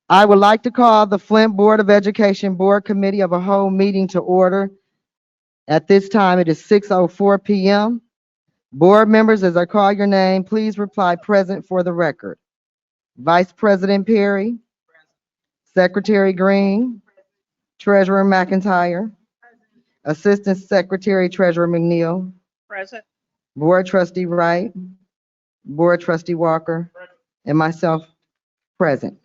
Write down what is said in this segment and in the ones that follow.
I would like to call the Flint Board of Education Board Committee of a Whole meeting to order. At this time, it is 6:04 p.m. Board members, as I call your name, please reply present for the record. Vice President Perry, Secretary Green, Treasurer McIntyre, Assistant Secretary Treasurer McNeil, Present. Board Trustee Wright, Board Trustee Walker, and myself present.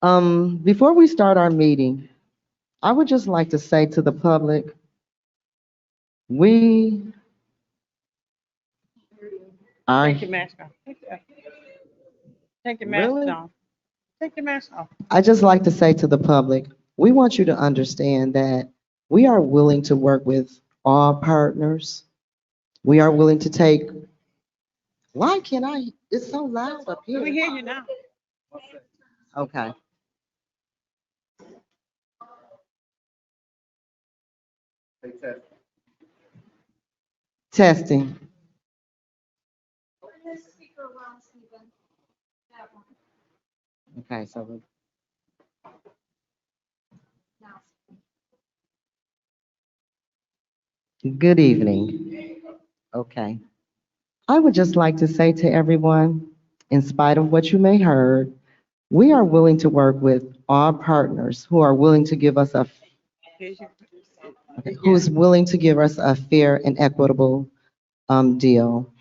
Before we start our meeting, I would just like to say to the public, we are Take your mask off. Take your mask really. off. Take your mask off. I just like to say to the public, we want you to understand that we are willing to work with all partners. We are willing to take. Why can't I? It's so loud up We here. hear you now. Okay. Testing. Okay, so good evening. Okay. I would just like to say to everyone, in spite of what you may heard, we are willing to work with all partners who are willing to give us a Here's your, who's willing to give us a fair and equitable deal.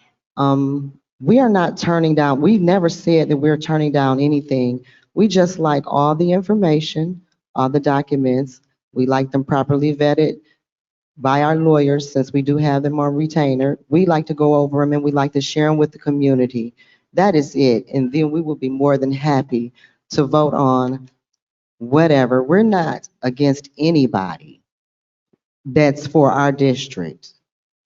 We are not turning down, we've never said that we're turning down anything. We just like all the information, all the documents. We like them properly vetted by our lawyers, since we do have them on retainer. We like to go over them and we like to share them with the community. That is it. And then we will be more than happy to vote on whatever. We're not against anybody that's for our district.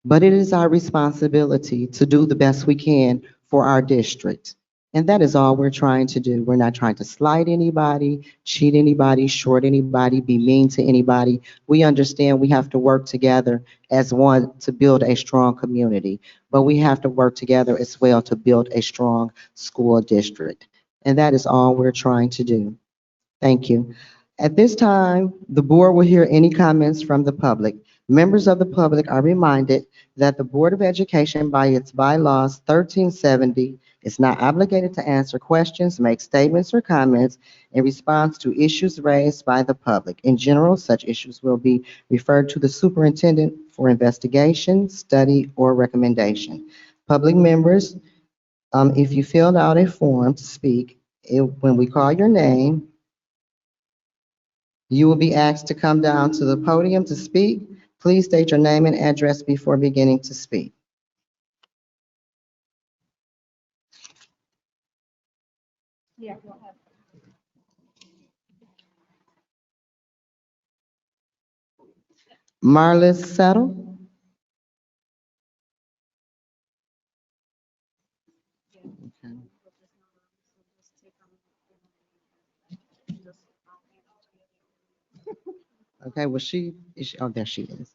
But it is our responsibility to do the best we can for our district. And that is all we're trying to do. We're not trying to slight anybody, cheat anybody, short anybody, be mean to anybody. We understand we have to work together as one to build a strong community, but we have to work together as well to build a strong school district. And that is all we're trying to do. Thank you. At this time, the board will hear any comments from the public. Members of the public are reminded that the Board of Education, by its bylaws 1370, is not obligated to answer questions, make statements, or comments in response to issues raised by the public. In general, such issues will be referred to the superintendent for investigation, study, or recommendation. Public members, if you filled out a form to speak, when we call your name, you will be asked to come down to the podium to speak. Please state your name and address before beginning to speak. Marlis Settle. Okay. Okay, well, oh, there she is.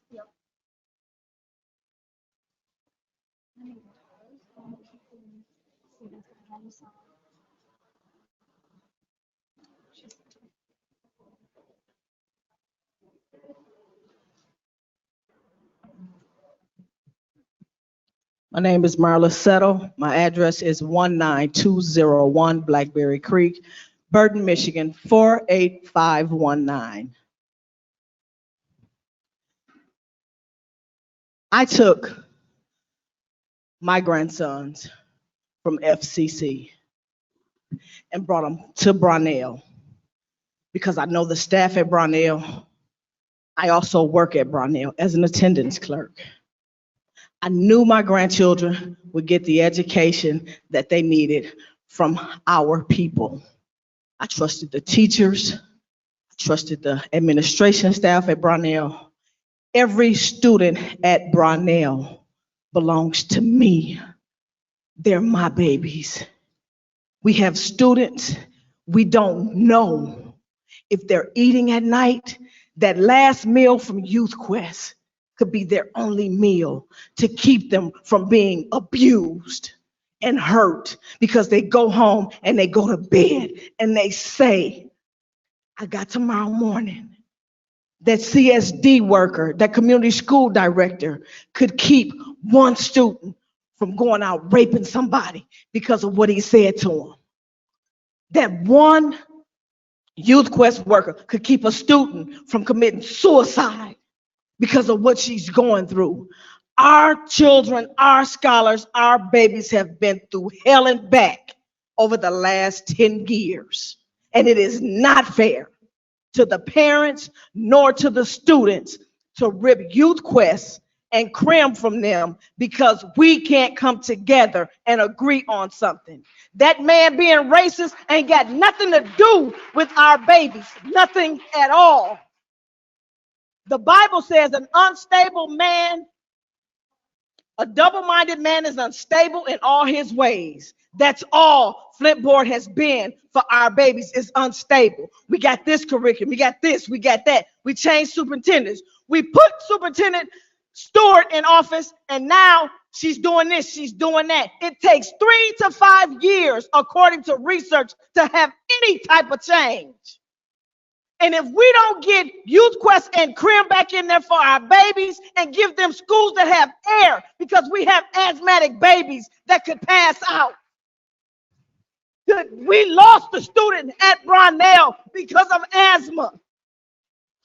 My name is Marla Settle. My address is 19201 Blackberry Creek, Burton, Michigan, 48519. I took my grandsons from FCC and brought them to Brownell because I know the staff at Brownell. I also work at Brownell as an attendance clerk. I knew my grandchildren would get the education that they needed from our people. I trusted the teachers, I trusted the administration staff at Brownell. Every student at Brownell belongs to me. They're my babies. We have students, we don't know if they're eating at night. That last meal from Youth Quest could be their only meal to keep them from being abused and hurt because they go home and they go to bed and they say, I got tomorrow morning. That CSD worker, that community school director could keep one student from going out raping somebody because of what he said to him. That one youth quest worker could keep a student from committing suicide because of what she's going through. Our children, our scholars, our babies have been through hell and back over the last 10 years. And it is not fair to the parents nor to the students to rip Youth Quest and cram from them because we can't come together and agree on something. That man being racist ain't got nothing to do with our babies, nothing at all. The Bible says an unstable man, a double-minded man is unstable in all his ways. That's all Flint Board has been for our babies, is unstable. We got this curriculum, we got this, we got that. We changed superintendents. We put Superintendent Stewart in office, and now she's doing this, she's doing that. It takes 3 to 5 years, according to research, to have any type of change. And if we don't get Youth Quest and CRIM back in there for our babies and give them schools that have air, because we have asthmatic babies that could pass out. We lost a student at Brownell because of asthma.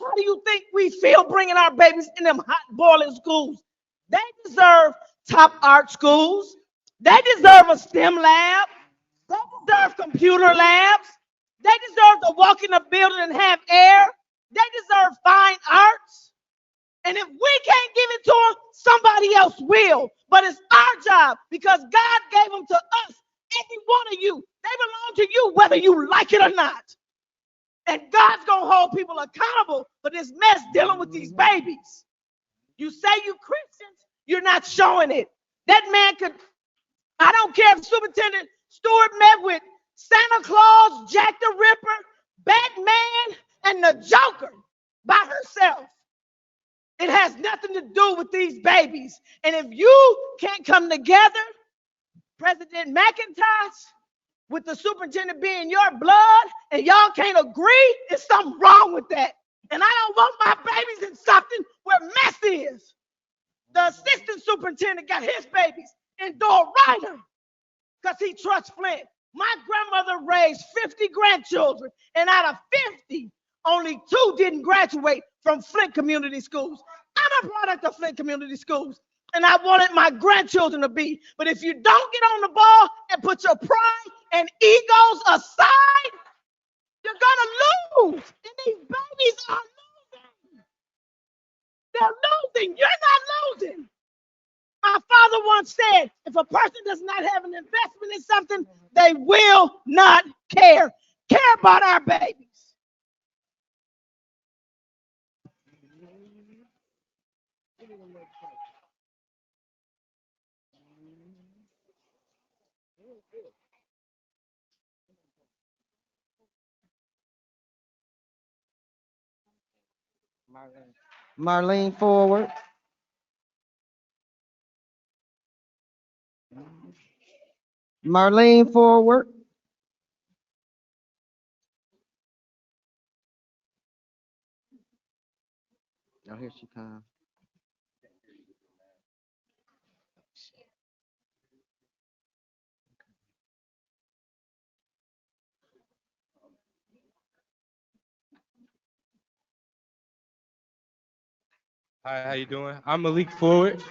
How do you think we feel bringing our babies in them hot boiling schools? They deserve top art schools. They deserve a STEM lab. They deserve computer labs. They deserve to walk in a building and have air. They deserve fine arts. And if we can't give it to them, somebody else will. But it's our job because God gave them to us, every one of you. They belong to you whether you like it or not. And God's going to hold people accountable for this mess dealing with these babies. You say you Christians, you're not showing it. That man could, I don't care if Superintendent Stewart met with Santa Claus, Jack the Ripper, Batman, and the Joker by herself. It has nothing to do with these babies. And if you can't come together, President McIntosh, with the superintendent being your blood, and y'all can't agree, there's something wrong with that. And I don't want my babies in something where mess is. The assistant superintendent got his babies in Door Ryder because he trusts Flint. My grandmother raised 50 grandchildren, and out of 50, only 2 didn't graduate from Flint Community Schools. I'm a product of Flint Community Schools, and I wanted my grandchildren to be. But if you don't get on the ball and put your pride and egos aside, you're gonna lose. And these babies are losing. They're losing. You're not losing. My father once said, if a person does not have an investment in something, they will not care about our babies. Marlene forward. Marlene forward. Oh, here she comes. Hi, how you doing? I'm Malik Forward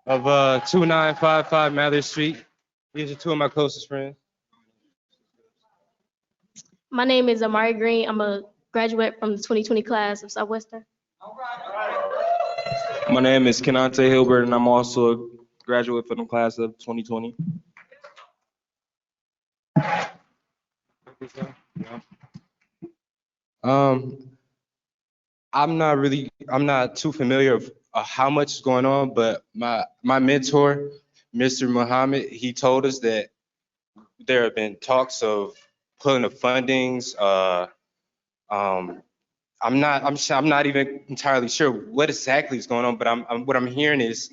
of 2955 Mather Street. These are 2 of my closest friends. My name is Amari Green. I'm a graduate from the 2020 class of Southwestern. My name is Kenante Hilbert, and I'm also a graduate from the class of 2020. I'm not too familiar of how much is going on, but my mentor, Mr. Muhammad, he told us that there have been talks of pulling the fundings. I'm not even entirely sure what exactly is going on, but what I'm hearing is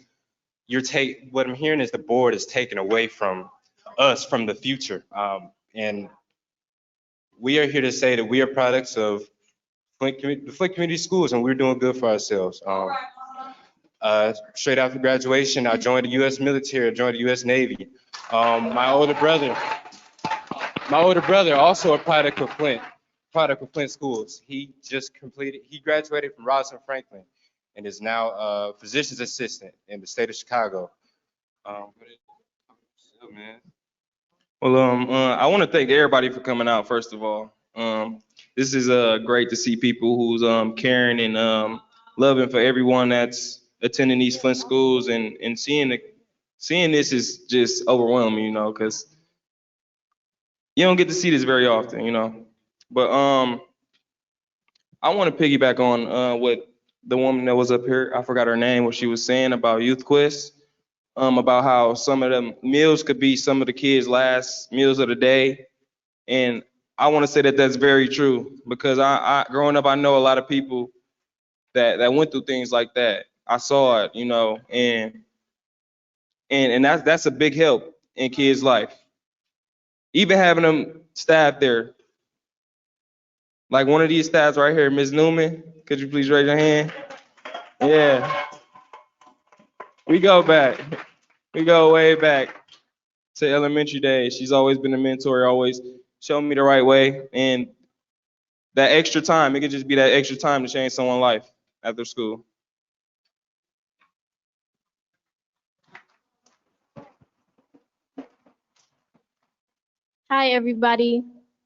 the board is taken away from us from the future. And we are here to say that we are products of the Flint Community Schools, and we're doing good for ourselves. Straight after graduation, I joined the U.S. military, I joined the U.S. Navy. My older brother, also a product of Flint schools. He graduated from Robinson Franklin and is now a physician's assistant in the state of Chicago. Man. Well, I want to thank everybody for coming out, first of all. This is great to see people who's caring and loving for everyone that's attending these Flint schools, and seeing this is just overwhelming, you know, because you don't get to see this very often, you know. But I want to piggyback on what the woman that was up here, I forgot her name, what she was saying about Youth Quest. About how some of them meals could be some of the kids' last meals of the day. And I want to say that that's very true, because I growing up, I know a lot of people that went through things like that. I saw it, you know, and that's a big help in kids' life. Even having them staff there, like one of these staffs right here, Ms. Newman, could you please raise your hand? Yeah, we go back. We go way back to elementary days. She's always been a mentor, always showing me the right way. And that extra time, it could just be that extra time to change someone's life after school. Hi, everybody.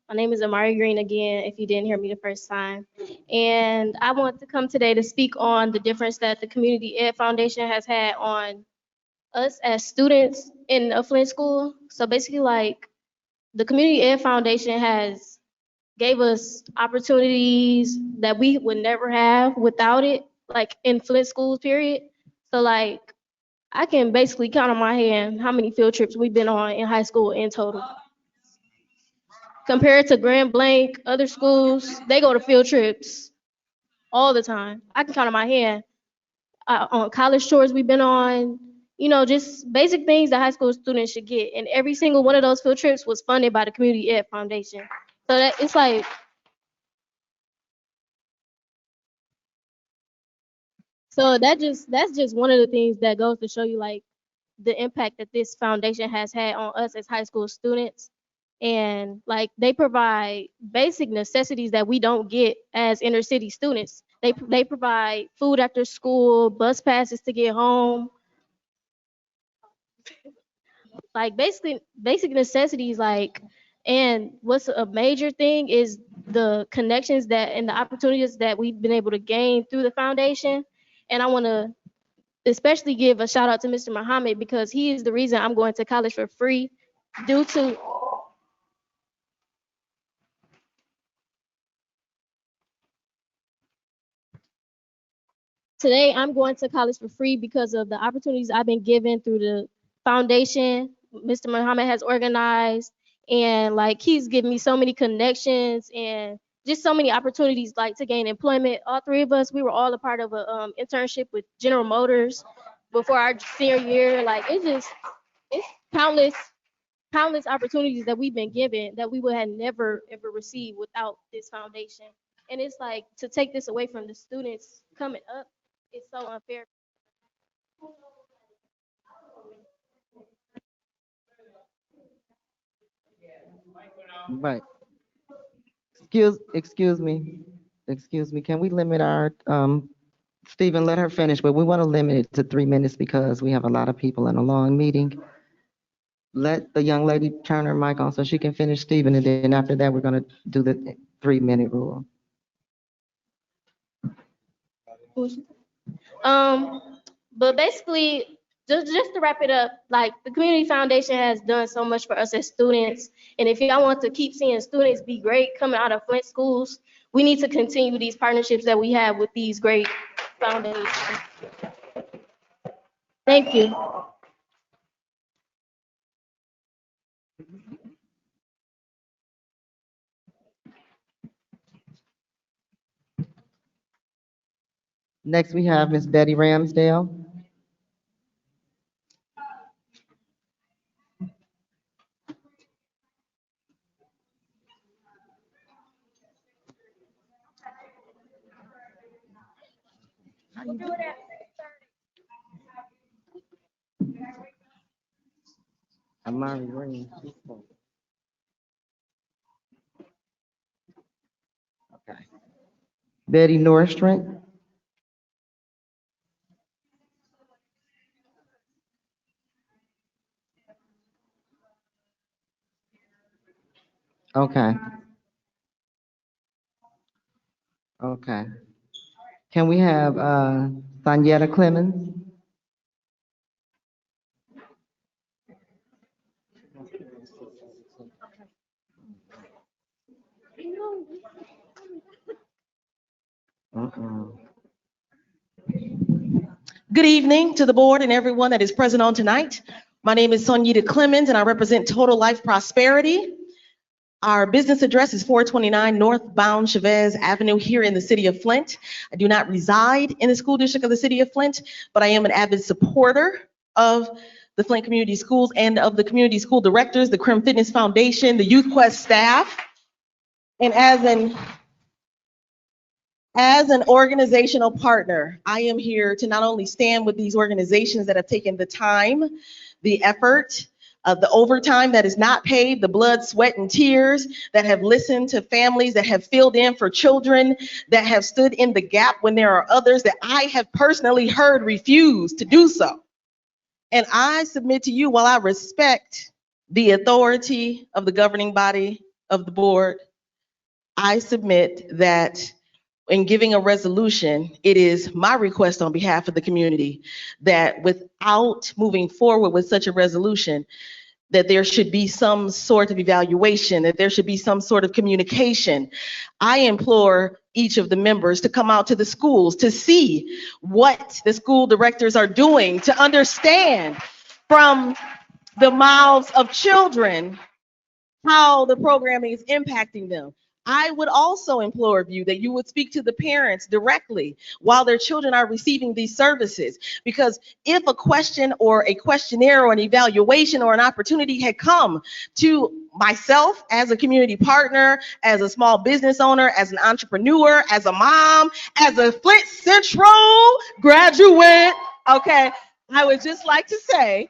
My name is Amari Green again, if you didn't hear me the first time. And I want to come today to speak on the difference that the Community Ed Foundation has had on us as students in a Flint school. So basically, like, the Community Ed Foundation has gave us opportunities that we would never have without it, like in Flint schools, period. So like, I can basically count on my hand how many field trips we've been on in high school in total. Compared to Grand Blanc, other schools, they go to field trips all the time. I can count on my hand. On college tours we've been on, you know, just basic things that high school students should get. And every single one of those field trips was funded by the Community Ed Foundation. So that it's like, so that's just one of the things that goes to show you like the impact that this foundation has had on us as high school students. And like they provide basic necessities that we don't get as inner city students. They provide food after school, bus passes to get home, like basically basic necessities. Like, and what's a major thing is the connections that and the opportunities that we've been able to gain through the foundation. And I want to especially give a shout out to Mr. Muhammad, because he is the reason I'm going to college for free. Due to today, I'm going to college for free because of the opportunities I've been given through the foundation Mr. Muhammad has organized. And like he's given me so many connections and just so many opportunities like to gain employment. All three of us, we were all a part of a internship with General Motors before our senior year. Like it's countless opportunities that we've been given that we would have never ever received without this foundation. And it's like to take this away from the students coming up, it's so unfair. Right. Excuse me. Can we limit our, Stephen, let her finish, but we want to limit it to 3 minutes because we have a lot of people in a long meeting. Let the young lady turn her mic on so she can finish, Stephen, and then after that, we're going to do the 3-minute rule. Um, but basically, just to wrap it up, like the community foundation has done so much for us as students, and if y'all want to keep seeing students be great coming out of Flint schools, we need to continue these partnerships that we have with these great foundations. Thank you. Next, we have Miss Betty Ramsdale. Amari Green. Okay. Betty Nordstrom. Okay, okay. Can we have, Sanyetta Clemens? Uh-uh. Good evening to the board and everyone that is present on tonight. My name is Sonita Clemens and I represent Total Life Prosperity. Our business address is 429 northbound Chavez Avenue here in the city of Flint. I do not reside in the school district of the city of Flint, but I am an avid supporter of the Flint Community Schools and of the community school directors, the Crim Fitness Foundation, the Youth Quest staff. And as an organizational partner, I am here to not only stand with these organizations that have taken the time, the effort, the overtime that is not paid, the blood, sweat, and tears, that have listened to families, that have filled in for children, that have stood in the gap when there are others that I have personally heard refuse to do so. And I submit to you, while I respect the authority of the governing body of the board, I submit that in giving a resolution, it is my request on behalf of the community that without moving forward with such a resolution, that there should be some sort of evaluation, that there should be some sort of communication. I implore each of the members to come out to the schools to see what the school directors are doing, to understand from the mouths of children how the programming is impacting them. I would also implore of you that you would speak to the parents directly while their children are receiving these services. Because if a question or a questionnaire or an evaluation or an opportunity had come to myself as a community partner, as a small business owner, as an entrepreneur, as a mom, as a Flint Central graduate, okay, I would just like to say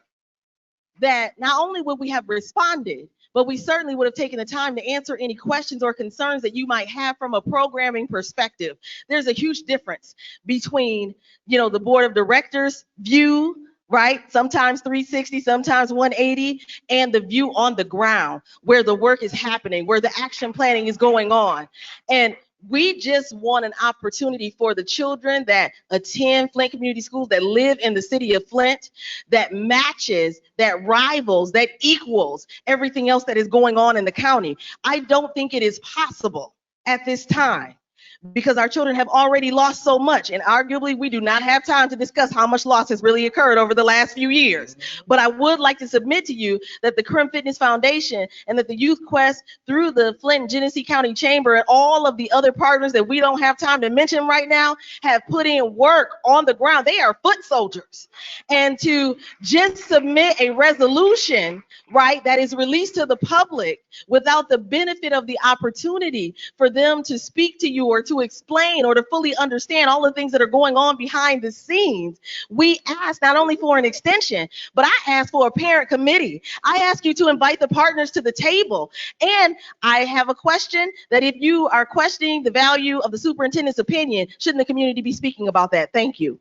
that not only would we have responded, but we certainly would have taken the time to answer any questions or concerns that you might have from a programming perspective. There's a huge difference between, the board of directors view, right? Sometimes 360, sometimes 180, and the view on the ground where the work is happening, where the action planning is going on. And we just want an opportunity for the children that attend Flint Community Schools, that live in the city of Flint, that matches, that rivals, that equals everything else that is going on in the county. I don't think it is possible at this time, because our children have already lost so much, and arguably we do not have time to discuss how much loss has really occurred over the last few years. But I would like to submit to you that the Crim Fitness Foundation and that the Youth Quest, through the Flint and Genesee County Chamber and all of the other partners that we don't have time to mention right now, have put in work on the ground. They are foot soldiers. And to just submit a resolution, right, that is released to the public without the benefit of the opportunity for them to speak to you or to explain or to fully understand all the things that are going on behind the scenes. We ask not only for an extension, but I ask for a parent committee. I ask you to invite the partners to the table. And I have a question that if you are questioning the value of the superintendent's opinion, shouldn't the community be speaking about that? Thank you.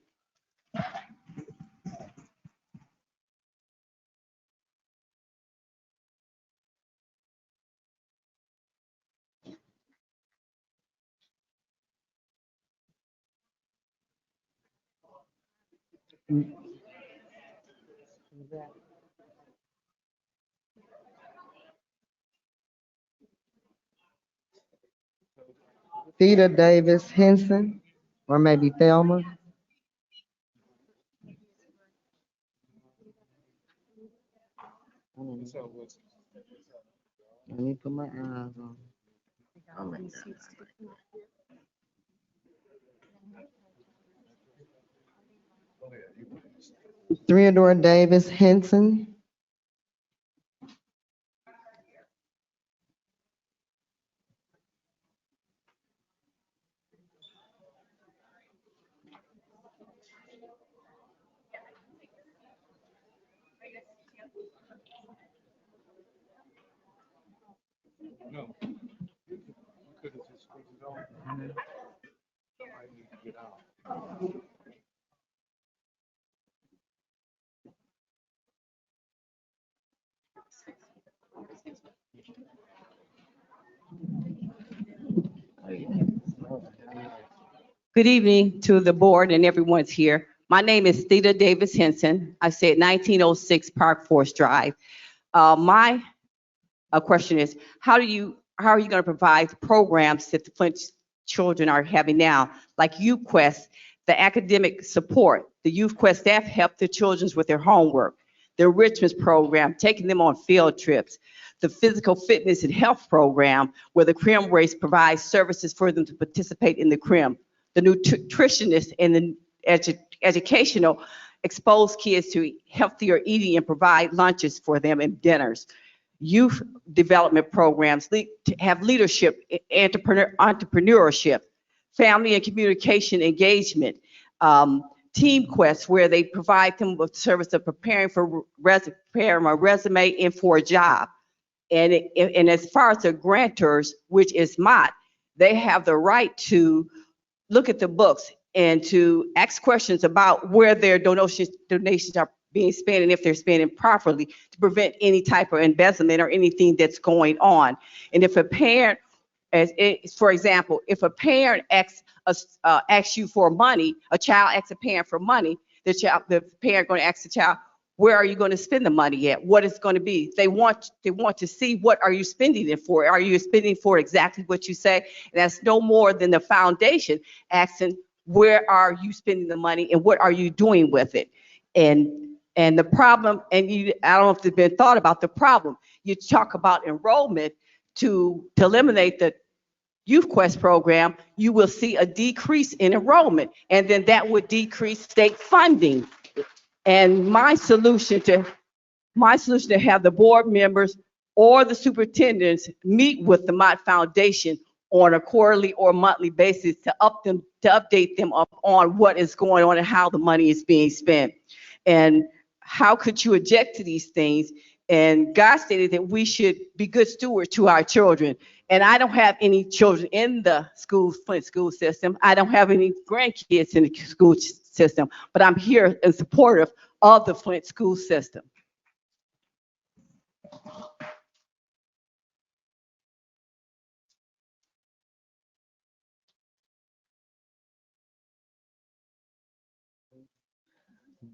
Theda Davis Henson, or maybe Thelma. Let me put my eyes on. Theodore Davis Henson. Good evening to the board and everyone's here. My name is Theda Davis Henson. I stay at 1906 Park Forest Drive. My question is, how are you going to provide programs that the Flint children are having now, like Youth Quest, the academic support? The Youth Quest staff help the children with their homework, the enrichment program, taking them on field trips, the physical fitness and health program, where the CRIM race provides services for them to participate in the CRIM, the nutritionist and the educational expose kids to healthier eating and provide lunches for them and dinners. Youth development programs to have leadership, entrepreneurship, family and communication engagement, team quests where they provide them with service of preparing a resume and for a job. And as far as the grantors, which is MOT, they have the right to look at the books and to ask questions about where their donations are being spent and if they're spending properly to prevent any type of embezzlement or anything that's going on. And if a parent, for example, if a parent asks you for money, a child asks a parent for money, the parent going to ask the child, where are you going to spend the money at? What it's going to be? They want to see, what are you spending it for? Are you spending for exactly what you say? And that's no more than the foundation asking, where are you spending the money and what are you doing with it? And the problem, and I don't know if it's been thought about the problem. You talk about enrollment to eliminate the Youth Quest program, you will see a decrease in enrollment, and then that would decrease state funding. And my solution to have the board members or the superintendents meet with the Mott Foundation on a quarterly or monthly basis to update them up on what is going on and how the money is being spent. And how could you object to these things? And God stated that we should be good stewards to our children. And I don't have any children in the Flint school system. I don't have any grandkids in the school system, but I'm here in supportive of the Flint school system.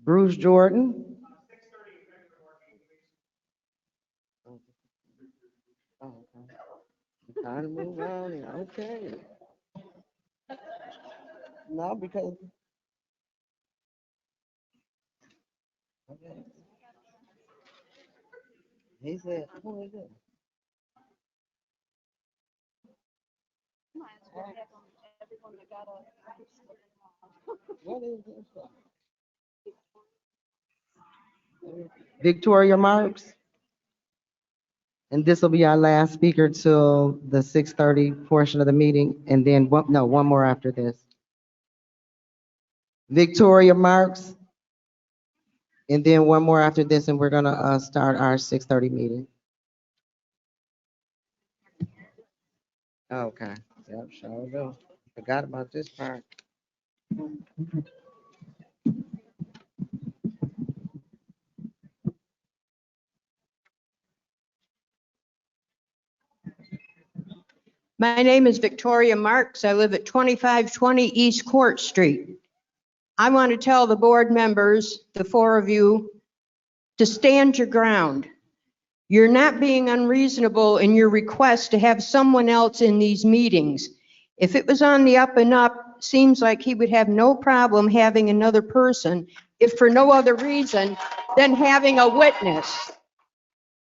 Bruce Jordan. Oh, okay. Time to move on here. Okay. No, because. Okay. He said, who is it? What is this? Victoria Marks. And this will be our last speaker till the 6:30 portion of the meeting, and then one more after this. Victoria Marks, and then one more after this, and we're gonna start our 6:30 meeting. Okay. Yep, sure do. Forgot about this part. My name is Victoria Marks. I live at 2520 East Court Street. I want to tell the board members, the four of you, to stand your ground. You're not being unreasonable in your request to have someone else in these meetings. If it was on the up and up, seems like he would have no problem having another person, if for no other reason than having a witness.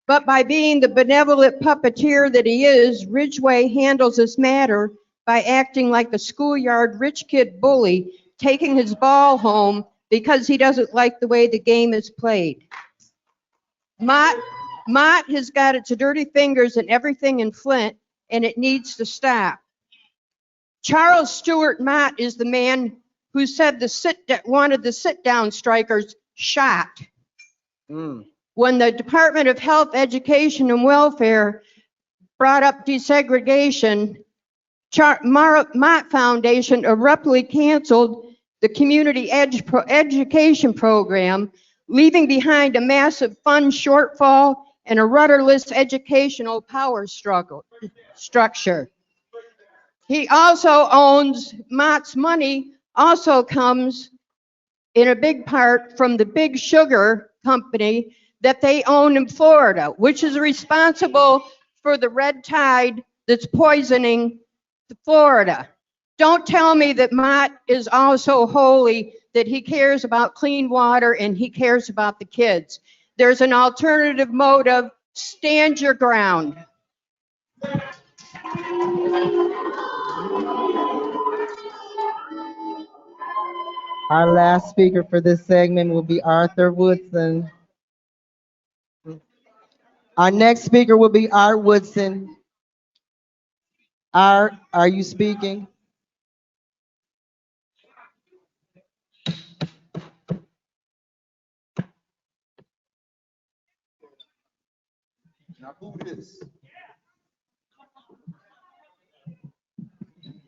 But by being the benevolent puppeteer that he is, Ridgway handles this matter by acting like a schoolyard rich kid bully, taking his ball home because he doesn't like the way the game is played. Mott has got its dirty fingers in everything in Flint, and it needs to stop. Charles Stewart Mott is the man who said wanted the sit-down strikers shot. when the Department of Health, Education, and Welfare brought up desegregation, Mott Foundation abruptly canceled the community education program, leaving behind a massive fund shortfall and a rudderless educational power structure. He also owns, Mott's money also comes in a big part from the big sugar company that they own in Florida, which is responsible for the red tide that's poisoning Florida. Don't tell me that Mott is also holy, that he cares about clean water and he cares about the kids. There's an alternative motive. Stand your ground. Our last speaker for this segment will be Arthur Woodson. Our next speaker will be Art Woodson. Art, are you speaking? Now who this?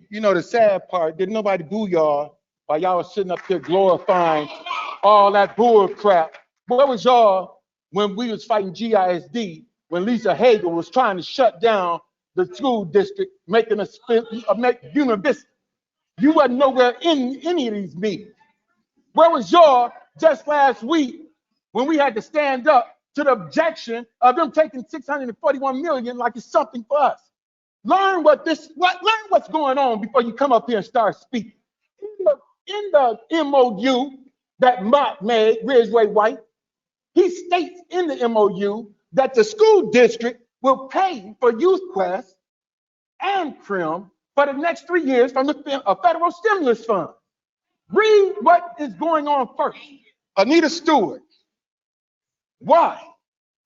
You know the sad part, didn't nobody boo y'all while y'all was sitting up here glorifying all that bull crap. Where was y'all when we was fighting GISD, when Lisa Hagel was trying to shut down the school district, making us make university? You wasn't nowhere in any of these meetings. Where was y'all just last week when we had to stand up to the objection of them taking 641 million like it's something for us? Learn what's going on before you come up here and start speaking. In the MOU that Mott made, Ridgeway White, he states in the MOU that the school district will pay for Youth Quest and CRIM for the next 3 years from the federal stimulus fund. Read what is going on first. Anita Stewart, why?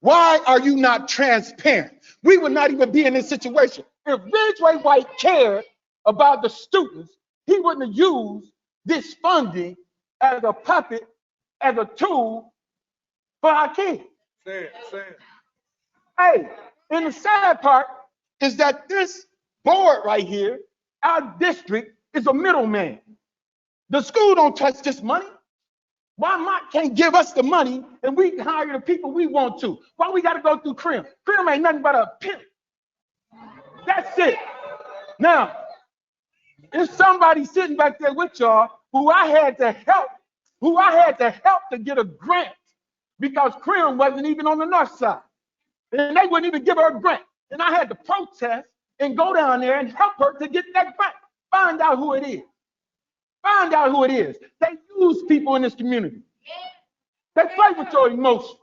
Why are you not transparent? We would not even be in this situation. If Ridgeway White cared about the students, he wouldn't have used this funding as a puppet, as a tool for our kids. Say it. Hey, and the sad part is that this board right here, our district, is a middleman. The school don't touch this money. Why Mott can't give us the money and we can hire the people we want to? Why we got to go through CRIM? CRIM ain't nothing but a pimp. That's it. Now, if somebody sitting back there with y'all who I had to help to get a grant because CRIM wasn't even on the north side. And they wouldn't even give her a grant. And I had to protest and go down there and help her to get that grant. Find out who it is. Find out who it is. They use people in this community. They play with your emotions.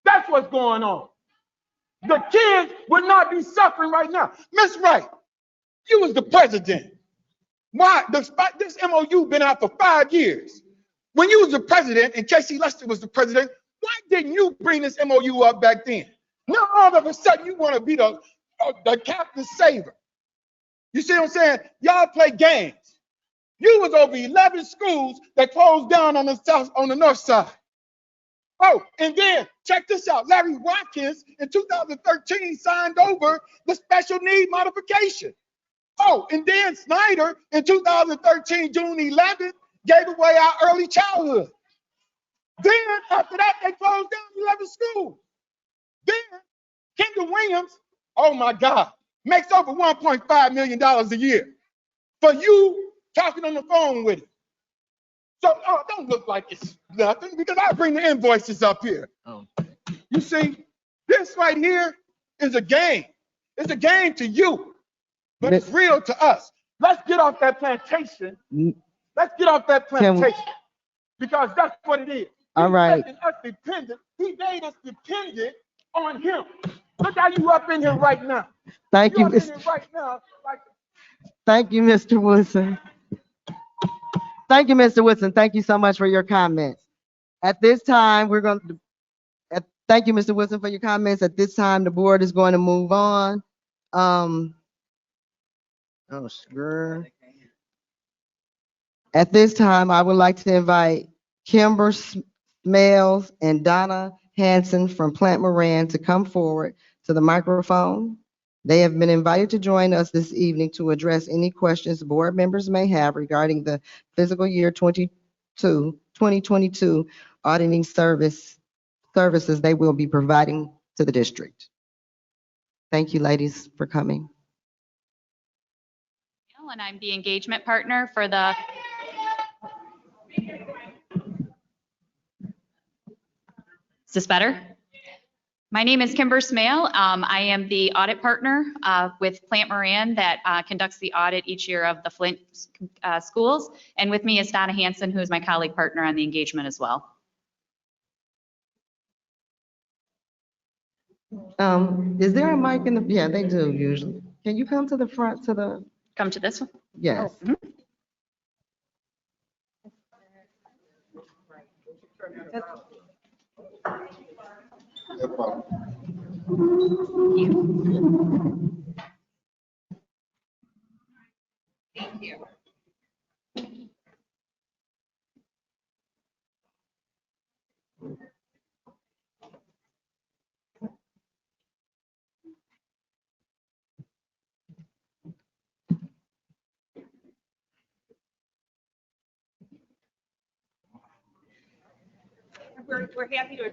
That's what's going on. The kids would not be suffering right now. Miss Wright, you was the president. Why? Despite this MOU been out for 5 years. When you was the president and Casey Lester was the president, why didn't you bring this MOU up back then? Now all of a sudden you want to be the captain saver. You see what I'm saying? Y'all play games. You was over 11 schools that closed down on the north side. Oh, and then check this out. Larry Watkins in 2013 signed over the special need modification. Oh, and Dan Snyder in 2013, June 11th, gave away our early childhood. Then after that, they closed down 11 schools. Then Kendall Williams, oh my God, makes over $1.5 million a year for you talking on the phone with him. So don't look like it's nothing because I bring the invoices up here. Oh. You see, this right here is a game. It's a game to you, but it's real to us. Let's get off that plantation. Let's get off that plantation because that's what it is. All right. He made us dependent on him. Look how you up in here right now. Thank you. Thank you, Mr. Woodson. Thank you, Mr. Woodson. Thank you so much for your comments. At this time, thank you, Mr. Woodson, for your comments. At this time, the board is going to move on. At this time, I would like to invite Kimber Smales and Donna Hanson from Plant Moran to come forward to the microphone. They have been invited to join us this evening to address any questions board members may have regarding the fiscal year 2022 auditing services they will be providing to the district. Thank you, ladies, for coming. And I'm the engagement partner for the. Is this better? My name is Kimber Smale. I am the audit partner with Plant Moran that conducts the audit each year of the Flint schools. And with me is Donna Hanson, who is my colleague partner on the engagement as well. Is there a mic in the, yeah, they do usually. Can you come to the front to the, Come to this one. yes. Mhm. Thank you. We're happy to.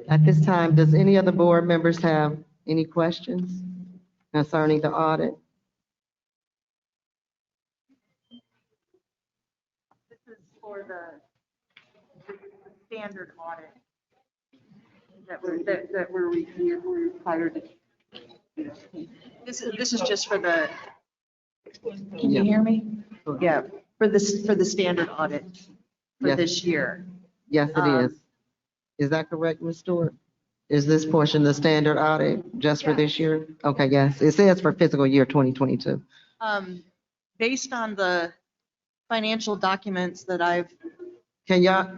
At this time, does any of the board members have any questions concerning the audit? This is for the standard audit that we're required to. This is just for the, can you hear me? Yeah, for the standard audit for Yes. this year. Yes, it is. Is that correct, Ms. Stewart? Is this portion the standard audit just for this year? Okay, yes, it says for fiscal year 2022. Based on the financial documents that Can y'all,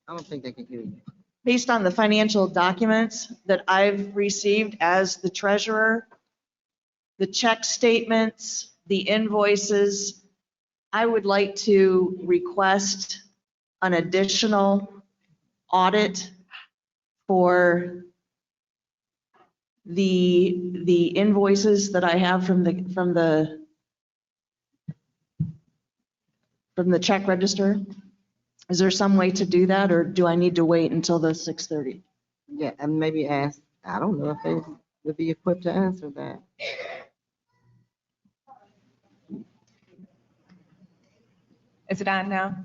I don't think they can hear you. based on the financial documents that I've received as the treasurer, the check statements, the invoices, I would like to request an additional audit for the invoices that I have from the check register. Is there some way to do that, or do I need to wait until the 6:30? Yeah, and maybe ask, I don't know if they would be equipped to answer that. Is it on now?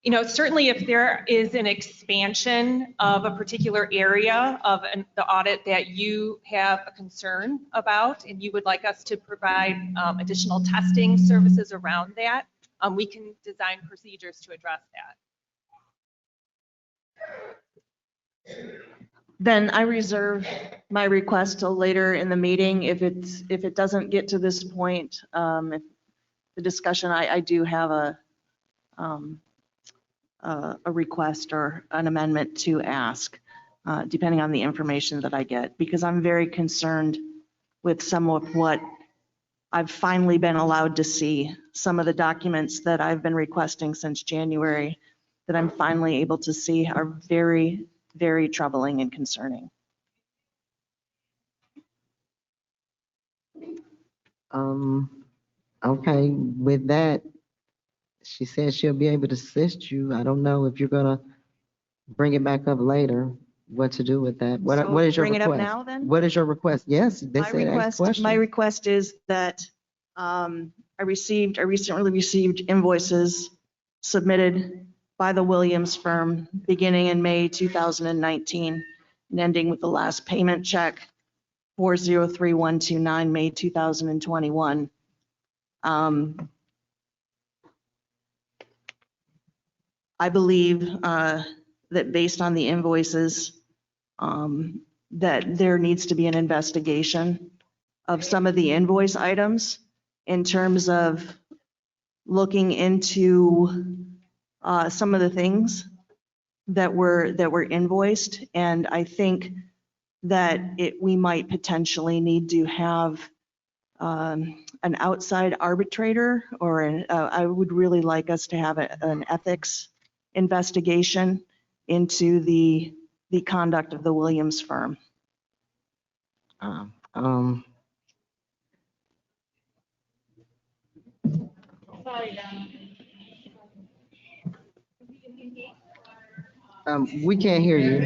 You know, certainly if there is an expansion of a particular area of the audit that you have a concern about and you would like us to provide additional testing services around that, we can design procedures to address that. Then I reserve my request till later in the meeting. If it doesn't get to this point, if the discussion, I do have a request or an amendment to ask, depending on the information that I get, because I'm very concerned with some of what I've finally been allowed to see. Some of the documents that I've been requesting since January that I'm finally able to see are very, very troubling and concerning. Okay, with that, she said she'll be able to assist you. I don't know if you're gonna bring it back up later, what to do with that. What So is your bring it up request? now, then? What is your request? Yes, they said ask questions. My request is that I recently received invoices submitted by the Williams firm beginning in May 2019 and ending with the last payment check 403129, May 2021. I believe that based on the invoices, that there needs to be an investigation of some of the invoice items in terms of looking into some of the things that were invoiced. And I think that we might potentially need to have an outside arbitrator, or I would really like us to have an ethics investigation into the conduct of the Williams firm. We can't hear you.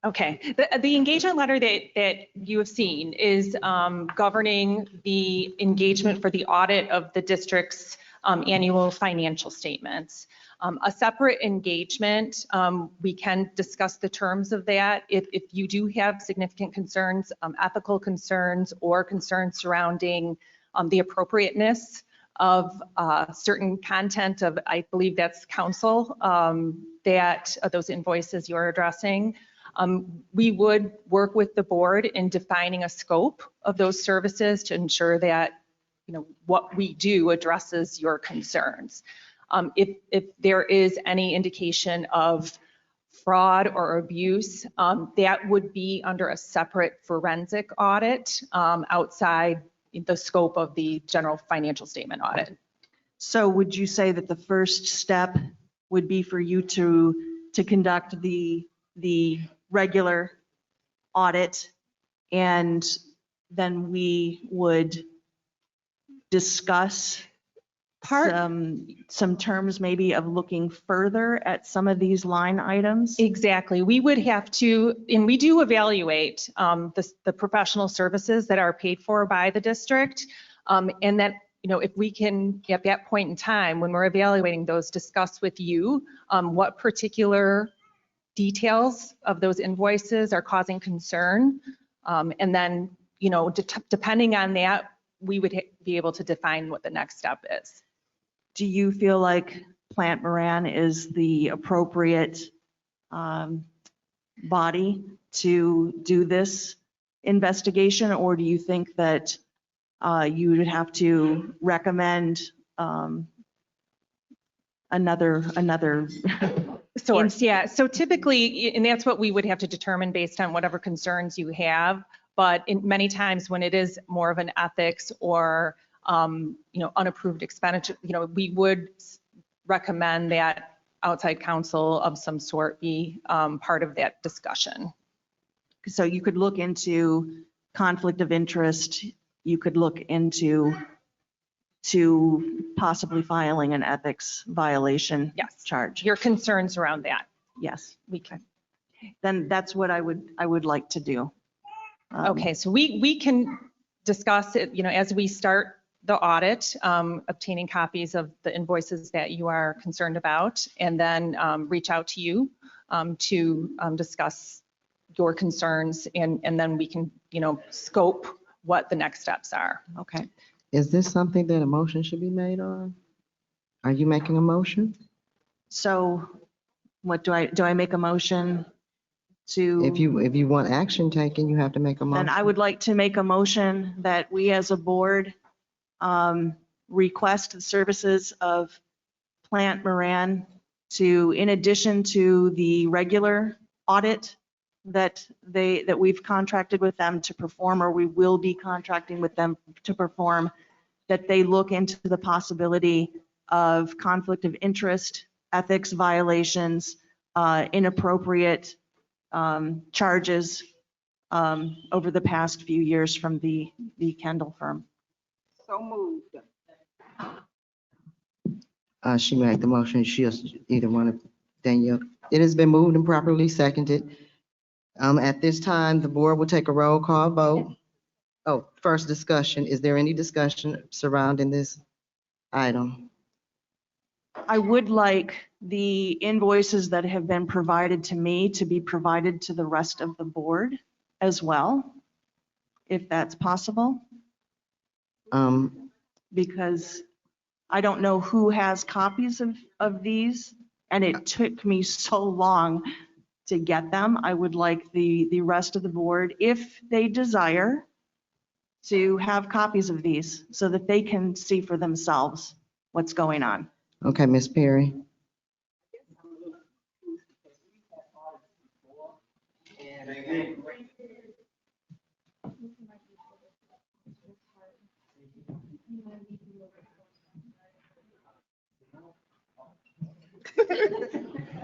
Okay, the engagement letter that you have seen is governing the engagement for the audit of the district's annual financial statements. A separate engagement, we can discuss the terms of that. If you do have significant concerns, ethical concerns, or concerns surrounding the appropriateness of certain content of, I believe that's council, that those invoices you're addressing, we would work with the board in defining a scope of those services to ensure that, you know, what we do addresses your concerns. If there is any indication of fraud or abuse, that would be under a separate forensic audit outside the scope of the general financial statement audit. So would you say that the first step would be for you to conduct the regular audit, and then we would discuss some terms maybe of looking further at some of these line items? Exactly. We would have to, and we do evaluate the professional services that are paid for by the district. And that, you know, if we can, at that point in time, when we're evaluating those, discuss with you what particular details of those invoices are causing concern. And then, you know, depending on that, we would be able to define what the next step is. Do you feel like Plant Moran is the appropriate body to do this investigation, or do you think that you would have to recommend another source? Yeah, so typically, and that's what we would have to determine based on whatever concerns you have. But many times when it is more of an ethics or you know, unapproved expenditure, you know, we would recommend that outside counsel of some sort be part of that discussion. So you could look into conflict of interest. You could look into possibly filing an ethics violation charge. Your concerns around that. Yes, we can. Then that's what I would like to do. Okay, so we can discuss it, you know, as we start the audit, obtaining copies of the invoices that you are concerned about, and then reach out to you to discuss your concerns, and then we can, you know, scope what the next steps are. Okay. Is this something that a motion should be made on? Are you making a motion? So what do I make a motion to? If you want action taken, you have to make a motion. Then I would like to make a motion that we as a board request the services of Plant Moran to, in addition to the regular audit that we've contracted with them to perform, or we will be contracting with them to perform, that they look into the possibility of conflict of interest, ethics violations, inappropriate charges over the past few years from the Kendall firm. So moved. She made the motion. She'll either one of Danielle. It has been moved and properly seconded. At this time, the board will take a roll call vote. Oh, first discussion. Is there any discussion surrounding this item? I would like the invoices that have been provided to me to be provided to the rest of the board as well, if that's possible. Because I don't know who has copies of these, and it took me so long to get them. I would like the rest of the board, if they desire, to have copies of these so that they can see for themselves what's going on. Okay, Ms. Perry.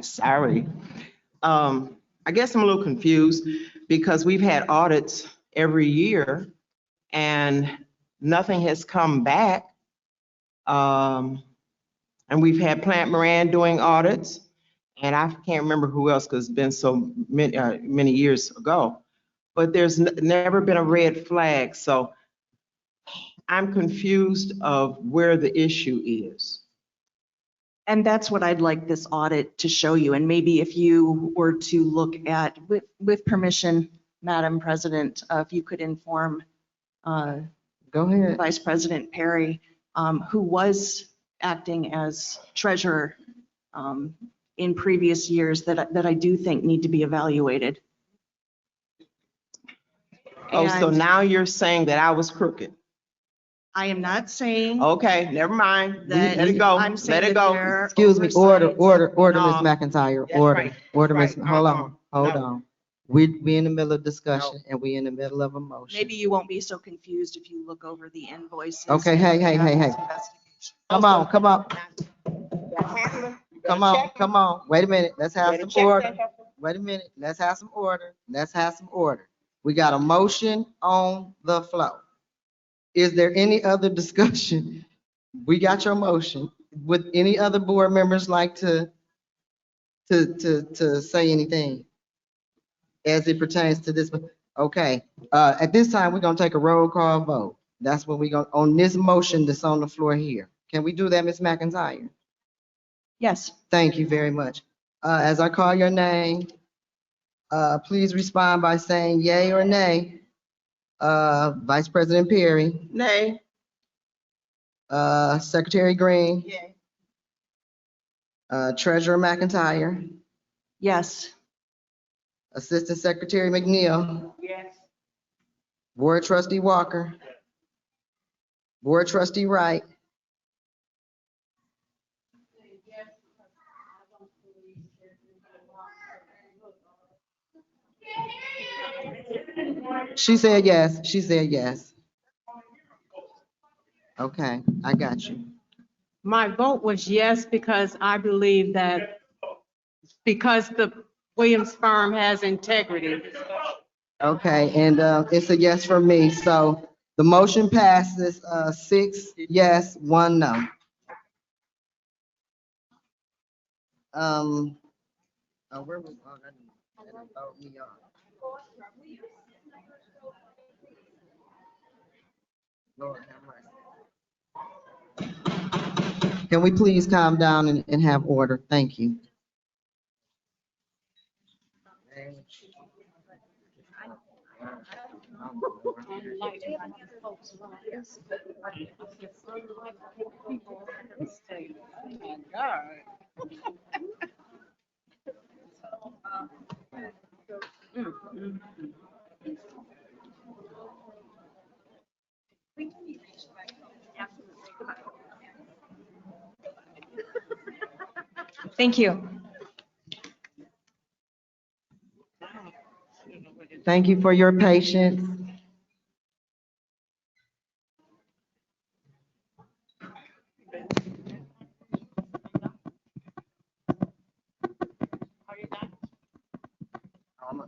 Sorry. I guess I'm a little confused because we've had audits every year and nothing has come back. And we've had Plant Moran doing audits, and I can't remember who else because it's been so many years ago. But there's never been a red flag, so I'm confused of where the issue is. And that's what I'd like this audit to show you. And maybe if you were to look at, with permission, Madam President, if you could inform Go ahead. Vice President Perry, who was acting as treasurer in previous years, that I do think need to be evaluated. Oh, so And now you're saying that I was crooked? I am not saying Okay, never mind. that. Let it go. I'm saying Let it that go. there are Excuse me, order, oversights. Ms. No, McIntyre, that's order, right. order, Ms. Right. Hold Uh-uh. on, hold No. on. We in the middle of discussion and we in the middle of a motion. Maybe you won't be so confused if you look over the invoices. Okay, and hey, look hey, at hey, this hey. investigation. Come on, come on, come on, Check. come on. Wait a minute, let's have Better some check order. that. Wait a minute, let's have some order. Let's have some order. We got a motion on the floor. Is there any other discussion? We got your motion. Would any other board members like to say anything as it pertains to this? Okay, at this time, we're gonna take a roll call vote. That's what we go on this motion that's on the floor here. Can we do that, Ms. McIntyre? Yes. Thank you very much. As I call your name, please respond by saying yay or nay. Vice President Perry, Nay. Secretary Green, Yay. Treasurer McIntyre, Yes. Assistant Secretary McNeil, Yes. Board Trustee Walker, Board Trustee Wright, she said yes, she said yes. Okay, I got you. My vote was yes because I believe that because the Williams firm has integrity. Okay, and it's a yes for me, so the motion passes, 6 yes, 1 no. Where was, that throw me off. Lord have mercy. Can we please calm down and have order? Thank you. Thank you. Thank you for your patience.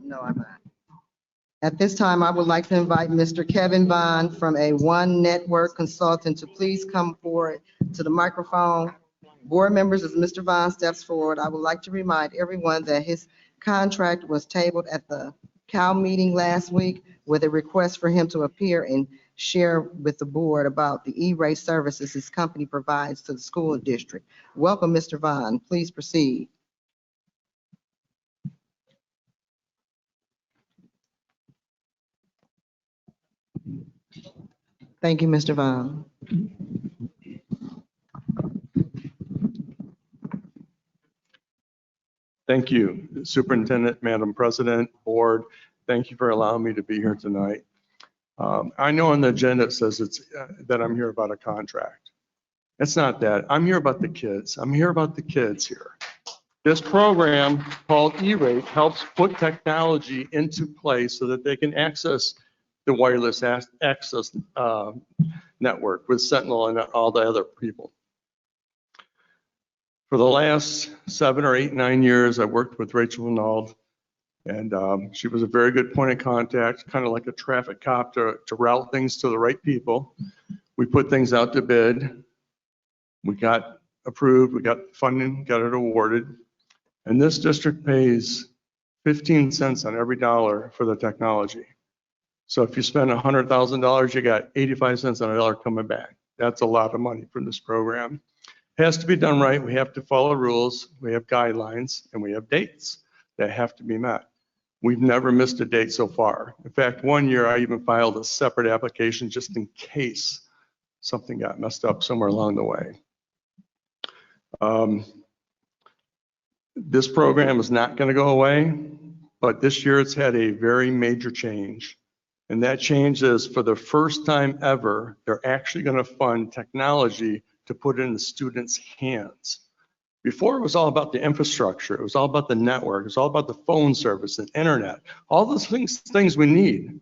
No, I'm not. At this time, I would like to invite Mr. Kevin Bond from A1 Network Consultant to please come forward to the microphone. Board members, as Mr. Bond steps forward, I would like to remind everyone that his contract was tabled at the COW meeting last week with a request for him to appear and share with the board about the E-rate services his company provides to the school district. Welcome, Mr. Bond. Please proceed. Thank you, Mr. Vaughn. Thank you, Superintendent, Madam President, Board. Thank you for allowing me to be here tonight. I know on the agenda it says that I'm here about a contract. It's not that. I'm here about the kids. I'm here about the kids here. This program called E-rate helps put technology into place so that they can access the wireless access network with Sentinel and all the other people. For the last 7 or 8, 9 years, I worked with Rachel Renaud, and she was a very good point of contact, kind of like a traffic cop to route things to the right people. We put things out to bid. We got approved, we got funding, got it awarded. And this district pays 15 cents on every dollar for the technology. So if you spend $100,000, you got 85 cents on a dollar coming back. That's a lot of money from this program. It has to be done right. We have to follow rules. We have guidelines and we have dates that have to be met. We've never missed a date so far. In fact, one year I even filed a separate application just in case something got messed up somewhere along the way. This program is not going to go away, but this year it's had a very major change. And that change is, for the first time ever, they're actually going to fund technology to put in the students' hands. Before, it was all about the infrastructure. It was all about the network. It was all about the phone service and internet, all those things we need.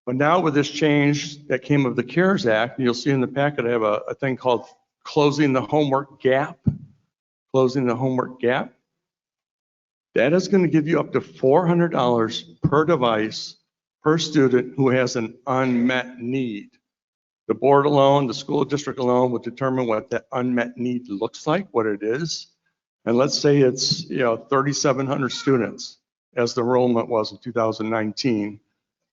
But now with this change that came of the CARES Act, you'll see in the packet, I have a thing called Closing the Homework Gap. Closing the Homework Gap. That is going to give you up to $400 per device per student who has an unmet need. The board alone, the school district alone will determine what that unmet need looks like, what it is. And let's say it's 3,700 students as the enrollment was in 2019.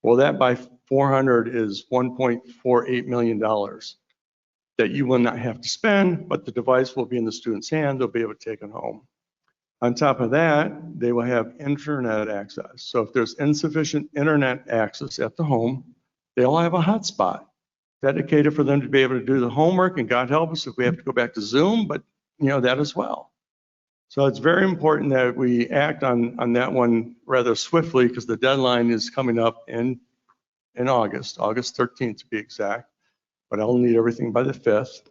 Well, that by 400 is $1.48 million that you will not have to spend, but the device will be in the student's hand. They'll be able to take it home. On top of that, they will have internet access. So if there's insufficient internet access at the home, they'll have a hotspot dedicated for them to be able to do the homework, and God help us if we have to go back to Zoom, but that as well. So it's very important that we act on that one rather swiftly, because the deadline is coming up in August 13th to be exact, but I'll need everything by the 5th.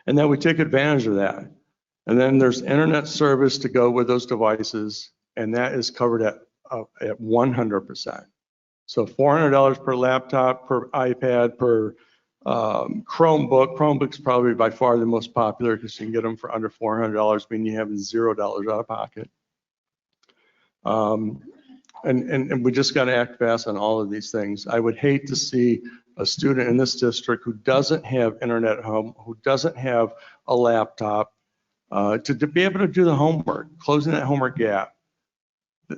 And then we take advantage of that. And then there's internet service to go with those devices, and that is covered at 100%. So $400 per laptop, per iPad, per Chromebook. Chromebook's probably by far the most popular because you can get them for under $400, meaning you have $0 out of pocket. And we just got to act fast on all of these things. I would hate to see a student in this district who doesn't have internet at home, who doesn't have a laptop, to be able to do the homework, closing that homework gap.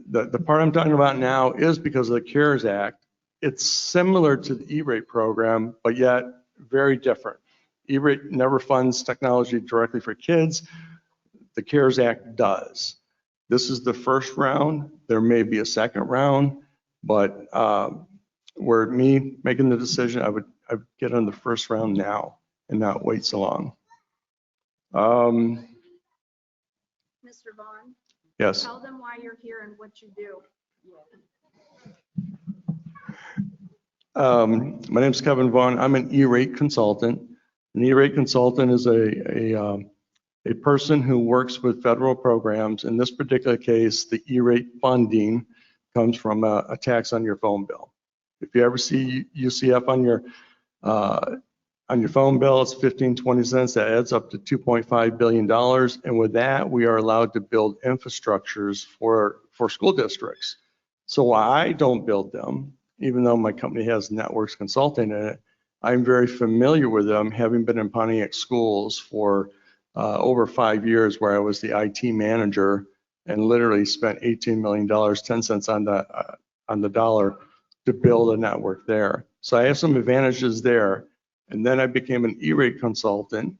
The part I'm talking about now is because of the CARES Act. It's similar to the E-rate program, but yet very different. E-rate never funds technology directly for kids. The CARES Act does. This is the first round. There may be a second round, but were me making the decision, I would get on the first round now and not wait so long. Mr. Vaughn? Yes. Tell them why you're here and what you do. My name is Kevin Vaughn. I'm an E-rate consultant. An E-rate consultant is a person who works with federal programs. In this particular case, the E-rate funding comes from a tax on your phone bill. If you ever see UCF on your phone bill, it's 15, 20 cents. That adds up to $2.5 billion. And with that, we are allowed to build infrastructures for school districts. So while I don't build them, even though my company has networks consulting in it, I'm very familiar with them, having been in Pontiac schools for over 5 years, where I was the IT manager and literally spent $18 million, 10 cents on the dollar to build a network there. So I have some advantages there. And then I became an E-rate consultant,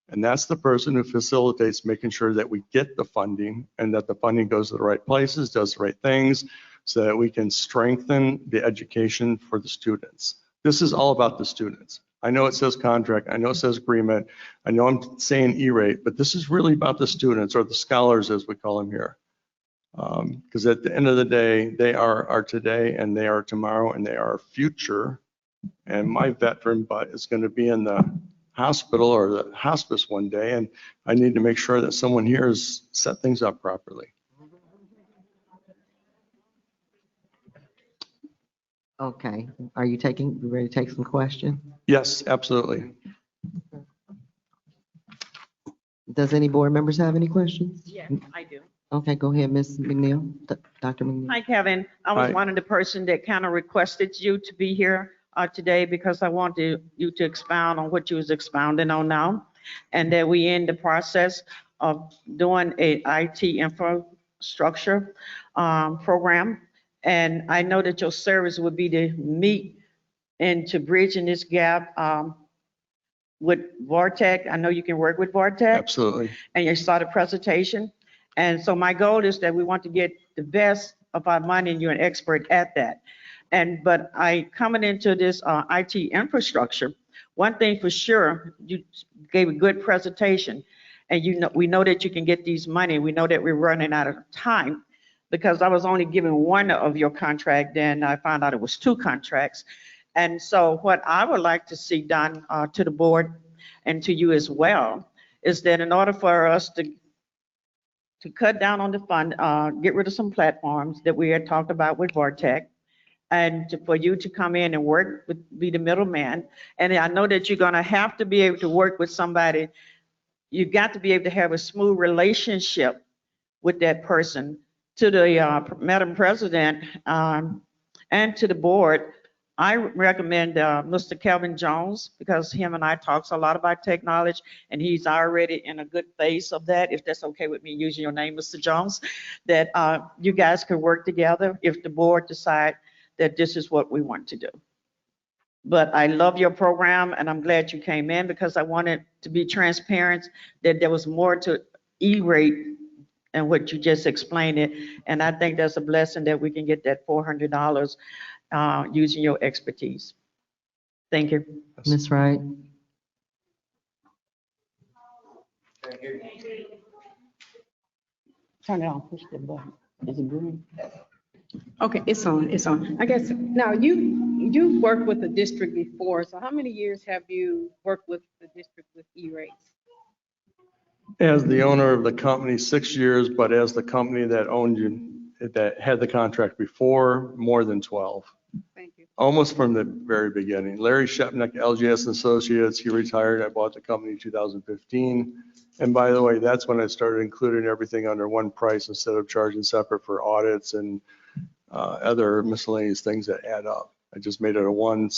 and that's the person who facilitates making sure that we get the funding and that the funding goes to the right places, does the right things, so that we can strengthen the education for the students. This is all about the students. I know it says contract, I know it says agreement, I know I'm saying E-rate, but this is really about the students, or the scholars as we call them here. Because at the end of the day, they are our today and they are tomorrow and they are our future. And my veteran butt is going to be in the hospital or the hospice one day, and I need to make sure that someone here has set things up properly. Okay, are you ready to take some questions? Yes, absolutely. Does any board members have any questions? Yes, I do. Okay, go ahead, Ms. McNeil, Dr. McNeil. Hi, Kevin. I was Hi. one of the person that kind of requested you to be here today because I wanted you to expound on what you was expounding on now. And that we in the process of doing a IT infrastructure program. And I know that your service would be to meet and to bridging this gap with Vortec. I know you can work with Vortec. Absolutely. And you saw the presentation. And so my goal is that we want to get the best of our money, and you're an expert at that. But coming into this IT infrastructure, one thing for sure, you gave a good presentation, and we know that you can get these money. We know that we're running out of time because I was only given one of your contract, then I found out it was 2 contracts. And so what I would like to see done to the board and to you as well is that in order for us to cut down on the fund, get rid of some platforms that we had talked about with Vortec, and for you to come in and work with, be the middleman. And I know that you're gonna have to be able to work with somebody. You got to be able to have a smooth relationship with that person. To the Madam President and to the board, I recommend Mr. Kelvin Jones, because him and I talks a lot about technology, and he's already in a good phase of that, if that's okay with me using your name, Mr. Jones, that you guys could work together if the board decide that this is what we want to do. But I love your program, and I'm glad you came in because I wanted to be transparent, that there was more to E-rate and what you just explained it. And I think that's a blessing that we can get that $400 using your expertise. Thank you. Ms. Wright? Turn it on, push the button. Is it green? Okay, it's on. I guess, now you've worked with the district before, so how many years have you worked with the district with E-rates? As the owner of the company, 6 years, but as the company that owned you, that had the contract before, more than 12. Thank you. Almost from the very beginning. Larry Shepnick, LGS Associates, he retired. I bought the company in 2015. And by the way, that's when I started including everything under one price instead of charging separate for audits and other miscellaneous things that add up. I just made it a one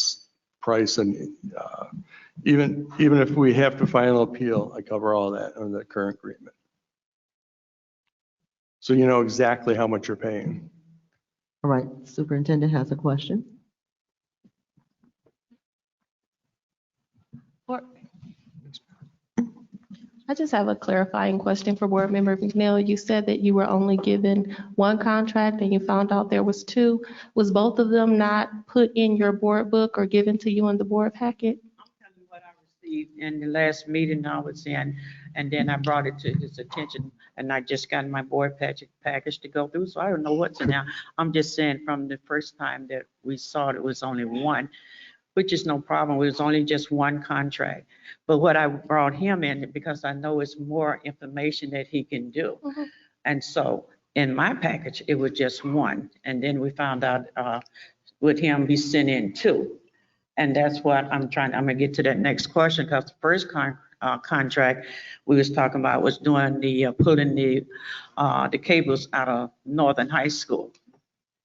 price, and even if we have to final appeal, I cover all that under the current agreement. So you know exactly how much you're paying. All right, Superintendent has a question. I just have a clarifying question for Board Member McNeil. You said that you were only given one contract and you found out there was 2. Was both of them not put in your board book or given to you in the board packet? I'm telling you what I received in the last meeting I was in, and then I brought it to his attention, and I just got my board package to go through, so I don't know what's in there. I'm just saying from the first time that we saw it was only one, which is no problem. It was only just one contract. But what I brought him in, because I know it's more information that he can do. Mm-hmm. And so in my package, it was just one. And then we found out with him, he sent in 2. And that's what I'm gonna get to that next question, because the first contract we was talking about was doing the, pulling the cables out of Northern High School.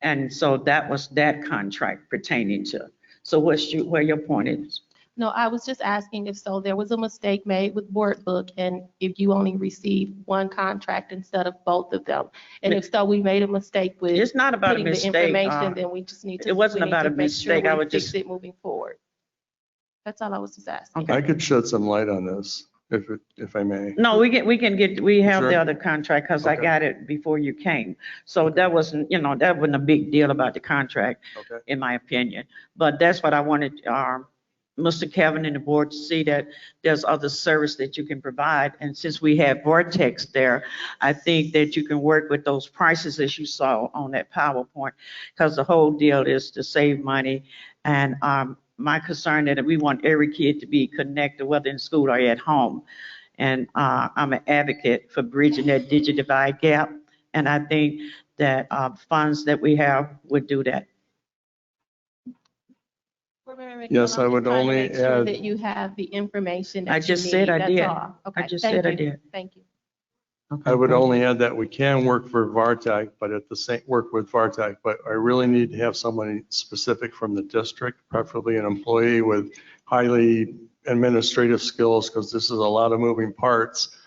And so that was that contract pertaining to. So where your point is? No, I was just asking if so there was a mistake made with board book and if you only received one contract instead of both of them. And if so, we made a mistake with It's not about a putting the mistake. information, then we just need to. It wasn't we need about to a make sure mistake. I we would fix just. it moving forward. That's all I was just asking. I could shed some light on this if I may. No, we have Sure. the other contract because I Okay. got it before you came. So that wasn't, that wasn't a big deal about the contract, Okay. in my opinion. But that's what I wanted Mr. Kevin and the board to see that there's other service that you can provide. And since we have Vortex there, I think that you can work with those prices as you saw on that PowerPoint, because the whole deal is to save money. And my concern that we want every kid to be connected, whether in school or at home. And I'm an advocate for bridging that digital divide gap. And I think that funds that we have would do that. Yes, I would only Make sure add, that you have the information that I you just need. said I That's did. all. Okay, I just thank said I you. did. Thank you. I would only add that we can work for VARTAC, but at the same, work with VARTAC, but I really need to have somebody specific from the district, preferably an employee with highly administrative skills, because this is a lot of moving parts.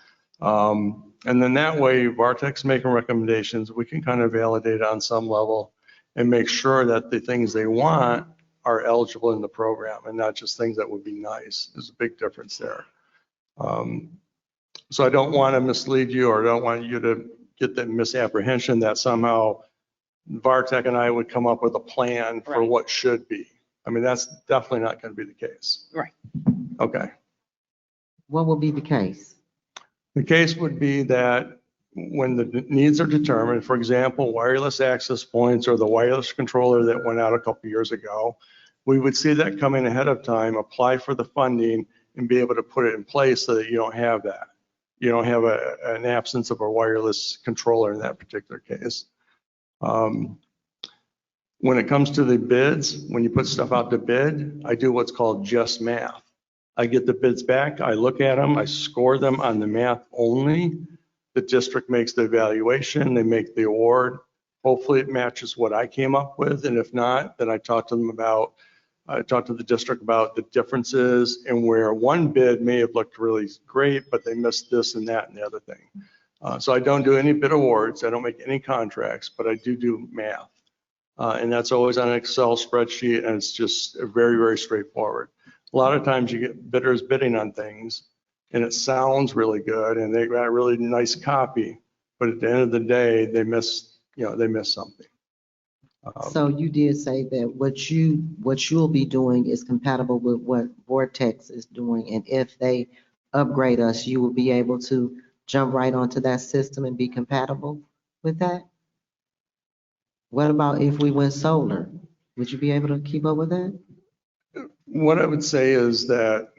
And then that way, VARTAC's making recommendations, we can kind of validate on some level and make sure that the things they want are eligible in the program and not just things that would be nice. There's a big difference there. So I don't want to mislead you, or I don't want you to get that misapprehension that somehow VARTAC and I would come up with a plan for Right. what should be. I mean, that's definitely not going to be the case. Right. Okay. What will be the case? The case would be that when the needs are determined, for example, wireless access points or the wireless controller that went out a couple years ago, we would see that coming ahead of time, apply for the funding, and be able to put it in place so that you don't have that. You don't have an absence of a wireless controller in that particular case. When it comes to the bids, when you put stuff out to bid, I do what's called just math. I get the bids back, I look at them, I score them on the math only. The district makes the evaluation, they make the award. Hopefully it matches what I came up with, and if not, then I talk to the district about the differences and where one bid may have looked really great, but they missed this and that and the other thing. So I don't do any bid awards, I don't make any contracts, but I do math. And that's always on an Excel spreadsheet, and it's just very, very straightforward. A lot of times you get bidders bidding on things and it sounds really good and they got a really nice copy, but at the end of the day, they miss something. So you did say that what you'll be doing is compatible with what Vortex is doing, and if they upgrade us, you will be able to jump right onto that system and be compatible with that? What about if we went solar? Would you be able to keep up with that? What I would say is that,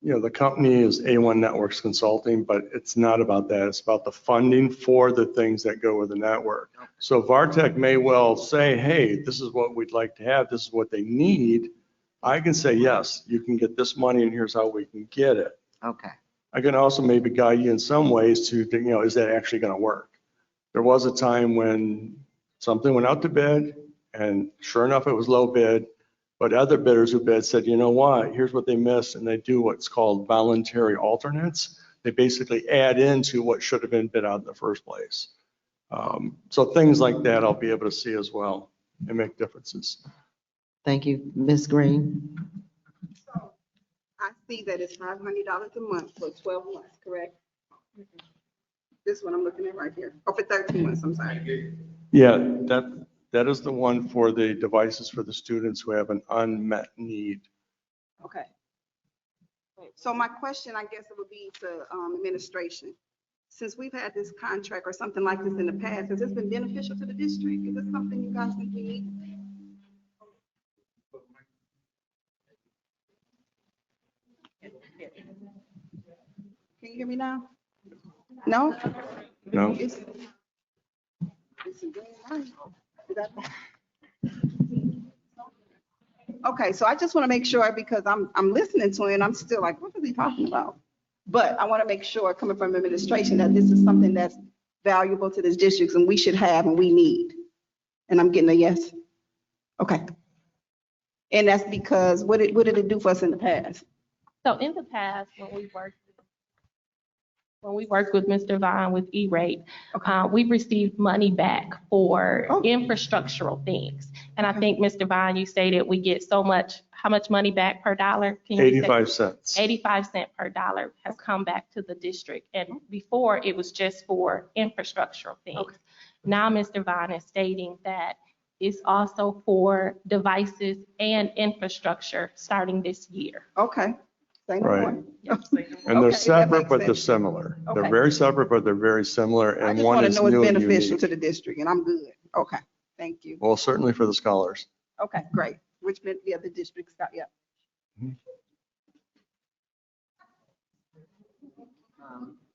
the company is A1 Networks Consulting, but it's not about that. It's about the funding for the things that go with the network. So VARTAC may well say, hey, this is what we'd like to have. This is what they need. I can say, yes, you can get this money and here's how we can get it. Okay. I can also maybe guide you in some ways to, is that actually going to work? There was a time when something went out to bid and sure enough, it was low bid. But other bidders who bid said, you know what, here's what they missed, and they do what's called voluntary alternates. They basically add into what should have been bid out in the first place. So things like that I'll be able to see as well and make differences. Thank you. Ms. Green? So I see that it's $500 a month for 12 months, correct? This one I'm looking at right here. Oh, for 13 months, I'm sorry. Yeah, that is the one for the devices for the students who have an unmet need. Okay. So my question, I guess it would be to administration. Since we've had this contract or something like this in the past, has this been beneficial to the district? Is this something you guys think we need? Can you hear me now? No? No. It's a green light. Is that- Okay, so I just want to make sure, because I'm listening to it and I'm still like, what is he talking about? But I want to make sure, coming from administration, that this is something that's valuable to this district and we should have and we need. And I'm getting a yes. Okay. And that's because, what did it do for us in the past? So in the past, when we worked with Mr. Vine with E-rate, we received money back for infrastructural things. And I think, Mr. Vine, you stated we get how much money back per dollar? Can you say? 85 cents. 85 cents per dollar has come back to the district. And before, it was just for infrastructural things. Now, Mr. Vine is stating that is also for devices and infrastructure starting this year. Okay. Say no Right. more. And they're Okay, that separate, makes but they're sense. similar. They're Okay. very separate, but they're very similar, I and just one want to is know it's new and beneficial unique. to the district, and I'm good. Okay, thank you. Well, certainly for the scholars. Okay, great. Which meant the other districts got, yeah.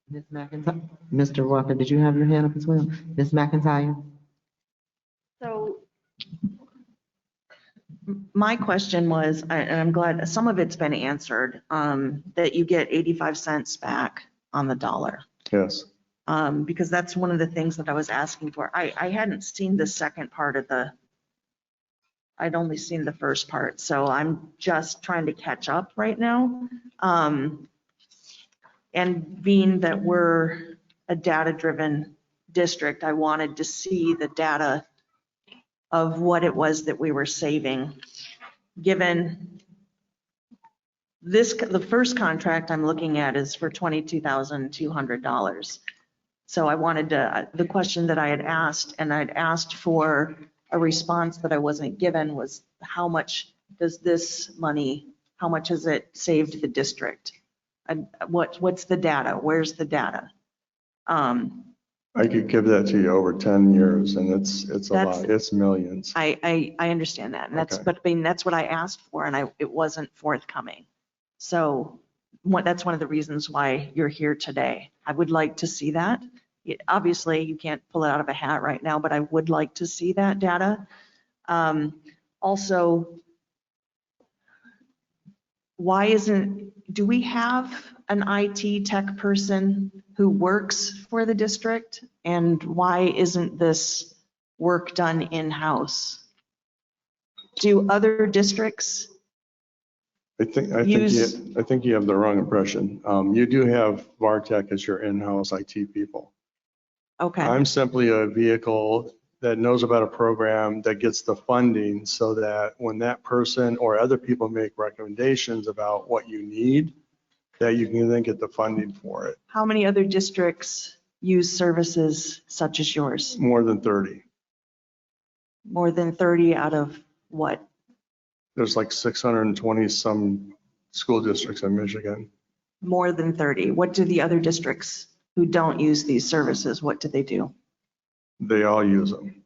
Ms. McIntyre, Mr. Walker, did you have your hand up as well? Ms. McIntyre? So my question was, and I'm glad some of it's been answered, that you get 85 cents back on the dollar. Yes. Because that's one of the things that I was asking for. I hadn't seen the second part of I'd only seen the first part, so I'm just trying to catch up right now. And being that we're a data-driven district, I wanted to see the data of what it was that we were saving. Given this, the first contract I'm looking at is for $22,200. So I wanted to, the question that I had asked, and I'd asked for a response that I wasn't given, was how much does this money, how much has it saved the district? And what's the data? Where's the data? I could give that to you over 10 years, and it's a That's- lot. It's millions. I understand that, and that's, Okay. but I mean, that's what I asked for, and it wasn't forthcoming. So that's one of the reasons why you're here today. I would like to see that. Obviously, you can't pull it out of a hat right now, but I would like to see that data. Also, do we have an IT tech person who works for the district? And why isn't this work done in-house? Do other districts? I think you have the wrong impression. You do have VARTech as your in-house IT people. Okay. I'm simply a vehicle that knows about a program that gets the funding so that when that person or other people make recommendations about what you need, that you can then get the funding for it. How many other districts use services such as yours? More than 30. More than 30 out of what? There's like 620 some school districts in Michigan. More than 30. What do the other districts who don't use these services, what do they do? They all use them.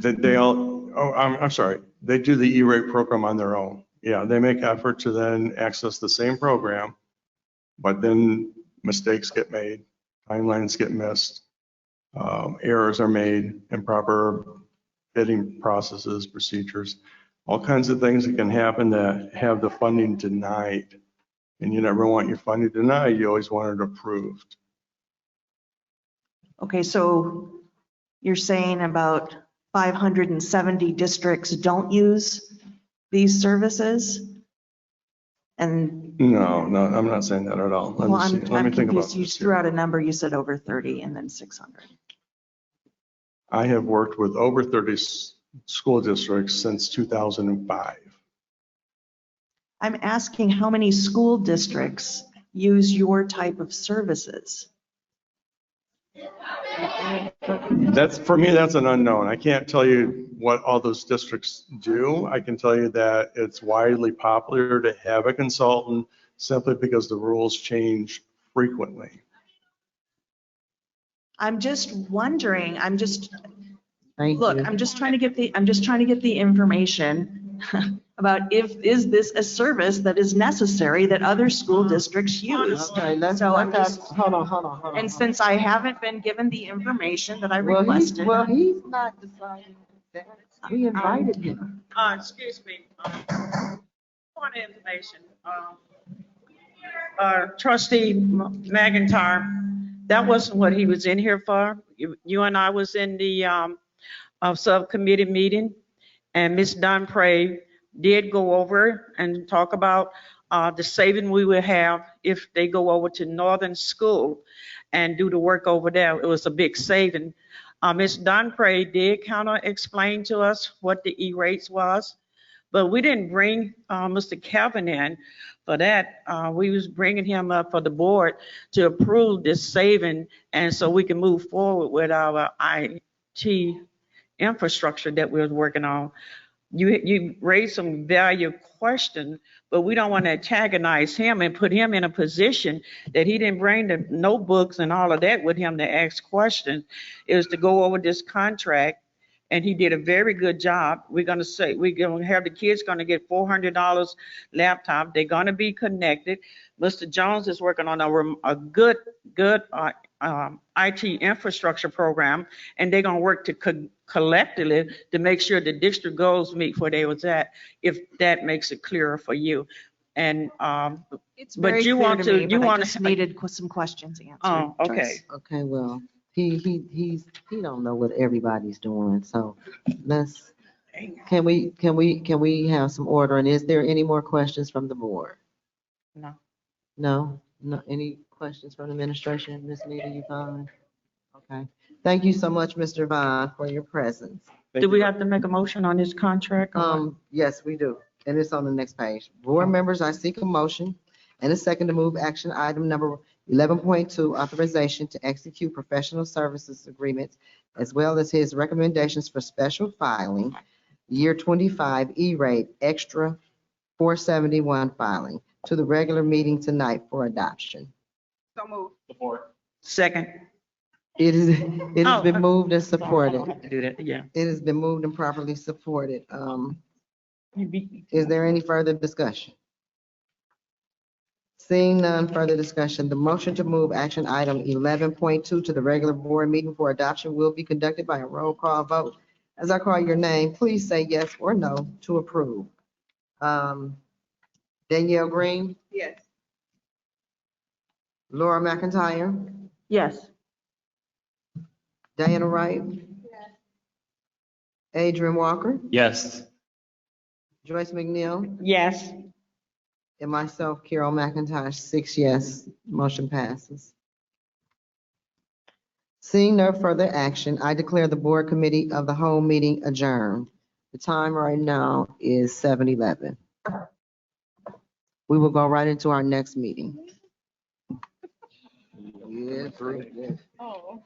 I'm sorry. They do the E-rate program on their own. Yeah, they make effort to then access the same program, but then mistakes get made, timelines get missed, errors are made, improper bidding processes, procedures, all kinds of things that can happen that have the funding denied. And you never want your funding denied, you always want it approved. Okay, so you're saying about 570 districts don't use these services? And No, I'm not saying that at all. Let well, me I'm think about confused. You this threw here. out a number, you said over 30 and then 600. I have worked with over 30 school districts since 2005. I'm asking how many school districts use your type of services? For me, that's an unknown. I can't tell you what all those districts do. I can tell you that it's widely popular to have a consultant simply because the rules change frequently. I'm just wondering, I'm just trying to get the information about is this a service that is necessary that other school districts use? Okay, hold on. And since I haven't been given the information that I requested. Well, he's not deciding that. We invited him. Excuse me. Point of information. Trustee McIntyre, that wasn't what he was in here for. You and I was in the subcommittee meeting, and Ms. Dunpray did go over and talk about the saving we would have if they go over to Northern School and do the work over there. It was a big saving. Ms. Dunpray did kind of explain to us what the E-rates was, but we didn't bring Mr. Kevin in for that. We was bringing him up for the board to approve this saving, and so we can move forward with our IT infrastructure that we was working on. You raised some value questions, but we don't want to antagonize him and put him in a position that he didn't bring the notebooks and all of that with him to ask questions. It was to go over this contract, and he did a very good job. We're going to have the kids going to get $400 laptop. They're going to be connected. Mr. Jones is working on a good IT infrastructure program, and they're going to work to collectively to make sure the district goals meet where they was at, if that makes it clearer for you. And It's but very you clear want to me, to you but I want just to needed some questions answered. Oh, okay. Okay, well, he don't know what everybody's doing, so let's, can we have some order? And is there any more questions from the board? No. No, any questions from the administration? Ms. Nita, you fine? Okay, thank you so much, Mr. Vaughn, for your presence. Do we have to make a motion on this contract? Yes, we do, and it's on the next page. Board members, I seek a motion and a second to move action item number 11.2, authorization to execute professional services agreements, as well as his recommendations for special filing, year 25 E-rate extra 471 filing to the regular meeting tonight for adoption. So move. Support. Second. It has been moved and supported. Do that, yeah. It has been moved and properly supported. Is there any further discussion? Seeing none further discussion, the motion to move action item 11.2 to the regular board meeting for adoption will be conducted by a roll call vote. As I call your name, please say yes or no to approve. Danielle Green, Yes. Laura McIntyre, Yes. Diana Wright, Adrian Walker, Yes. Joyce McNeil, Yes. and myself, Carol McIntosh, 6 yes, motion passes. Seeing no further action, I declare the board committee of the whole meeting adjourned. The time right now is 7:11. We will go right into our next meeting. Yeah, Oh.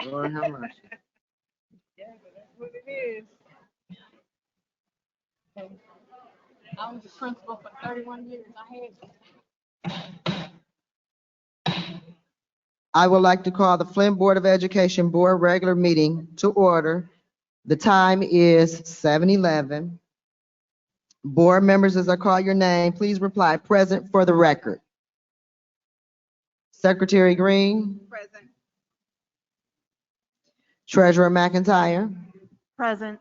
Lord have mercy. Yeah, but that's what it is. I was a principal for 31 years. I had I would like to call the Flint Board of Education Board regular meeting to order. The time is 7:11. Board members, as I call your name, please reply present for the record. Secretary Green, Present. Treasurer McIntyre, Present.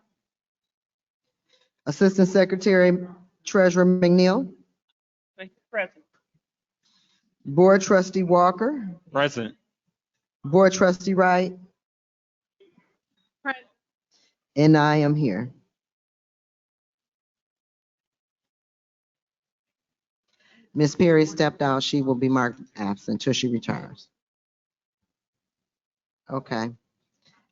Assistant Secretary Treasurer McNeil, Present. Board Trustee Walker, Present. Board Trustee Wright, Present. and I am here. Ms. Perry stepped out. She will be marked absent until she returns. Okay.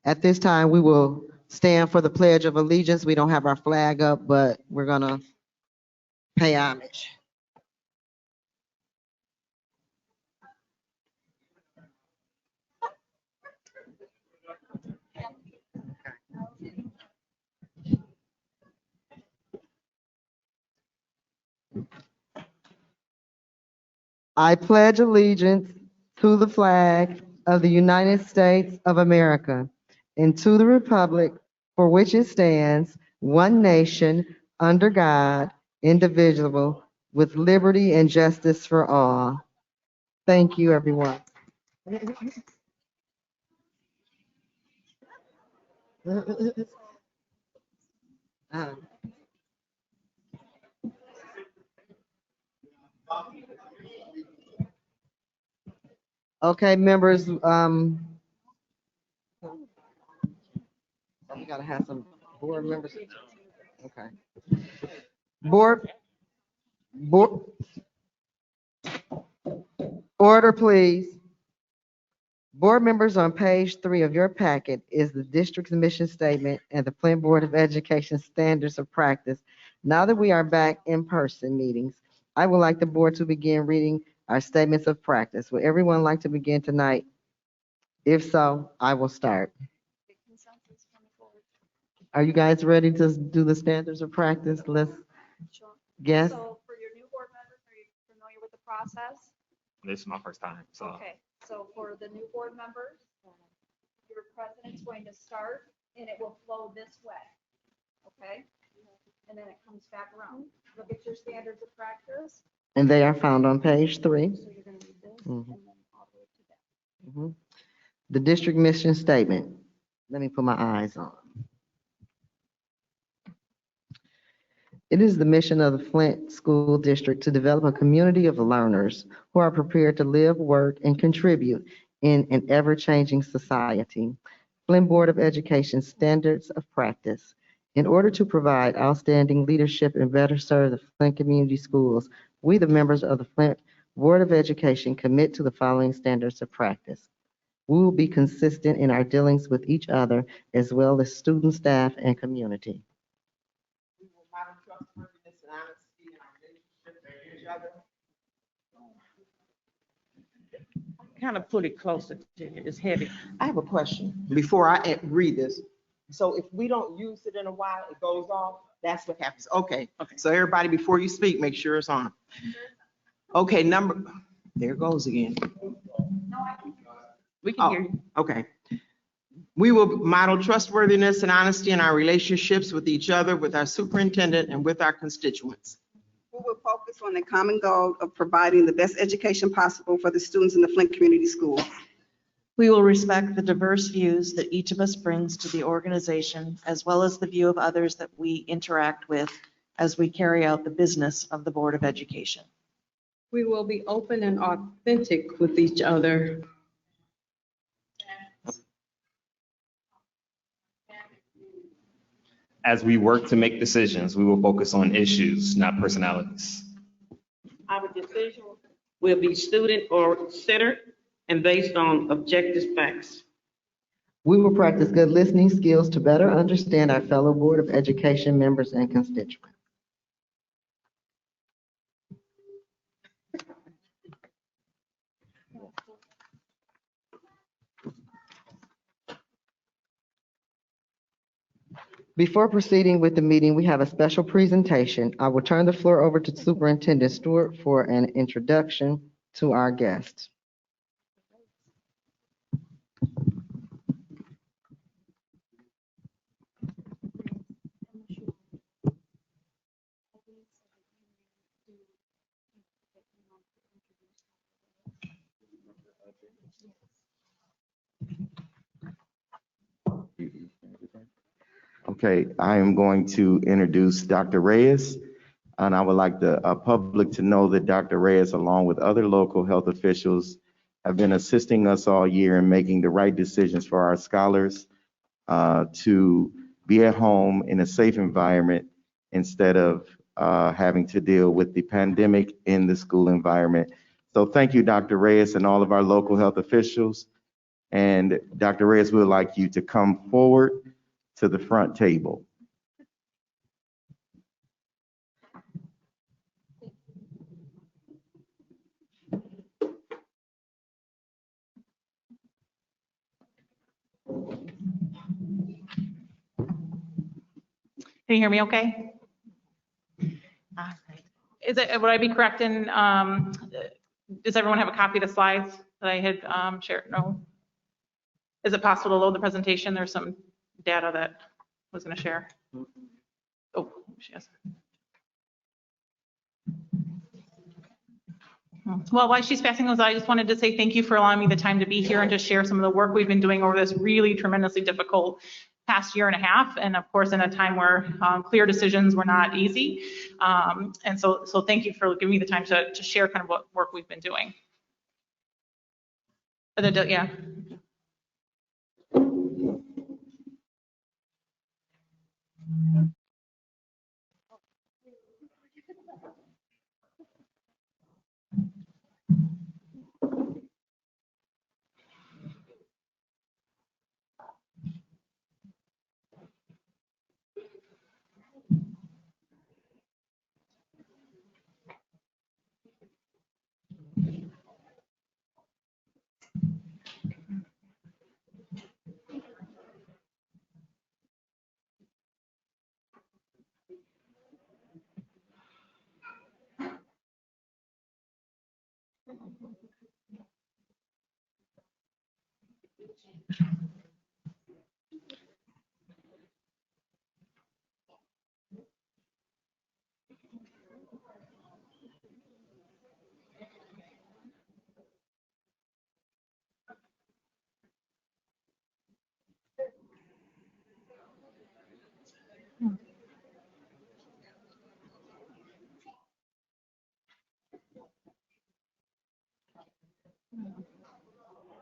At this time, we will stand for the Pledge of Allegiance. We don't have our flag up, but we're gonna pay homage. I pledge allegiance to the flag of the United States of America and to the republic for which it stands, one nation, under God, indivisible, with liberty and justice for all. Thank you, everyone. Okay, members, we gotta have some board members. Okay. Board, order, please. Board members, on page 3 of your packet is the district's mission statement and the Flint Board of Education standards of practice. Now that we are back in person meetings, I would like the board to begin reading our statements of practice. Would everyone like to begin tonight If so, I will start. Are you guys ready to do the standards of practice? Let's guess. So for your new board members, are you familiar with the process? This is my first time, so. Okay, so for the new board members, your president's going to start and it will flow this way. Okay? And then it comes back around. Look at your standards of practice. And they are found on page 3. So you're going to read this Mhm. and then all the way to that. Mhm. The district mission statement. Let me put my eyes on. It is the mission of the Flint School District to develop a community of learners who are prepared to live, work, and contribute in an ever-changing society. Flint Board of Education standards of practice. In order to provide outstanding leadership and better serve the Flint community schools, we, the members of the Flint Board of Education, commit to the following standards of practice. We will be consistent in our dealings with each other as well as student, staff, and community. We will model trustworthiness and honesty in our relationship with each other. Kind of put it closer to you, it's heavy. I have a question before I read this. So if we don't use it in a while, it goes off, that's what happens. Okay, so everybody, before you speak, make sure it's on. Okay, there it goes again. We can hear you. Okay. We will model trustworthiness and honesty in our relationships with each other, with our superintendent, and with our constituents. We will focus on the common goal of providing the best education possible for the students in the Flint Community Schools. We will respect the diverse views that each of us brings to the organization, as well as the view of others that we interact with as we carry out the business of the Board of Education. We will be open and authentic with each other. As we work to make decisions, we will focus on issues, not personalities. Our decision will be student-centered and based on objective facts. We will practice good listening skills to better understand our fellow Board of Education members and constituents. Before proceeding with the meeting, we have a special presentation. I will turn the floor over to Superintendent Stewart for an introduction to our guests. Okay, I am going to introduce Dr. Reyes, and I would like the public to know that Dr. Reyes, along with other local health officials, have been assisting us all year in making the right decisions for our scholars to be at home in a safe environment instead of having to deal with the pandemic in the school environment. So thank you, Dr. Reyes, and all of our local health officials. And Dr. Reyes, we would like you to come forward to the front table. Can you hear me okay? Would I be correct in, does everyone have a copy of the slides that I had shared? No? Is it possible to load the presentation? There's some data that I was going to share. Oh, she has. Well, while she's passing those, I just wanted to say thank you for allowing me the time to be here and to share some of the work we've been doing over this really tremendously difficult past year and a half. And of course, in a time where clear decisions were not easy. And so thank you for giving me the time to share kind of what work we've been doing. Yeah.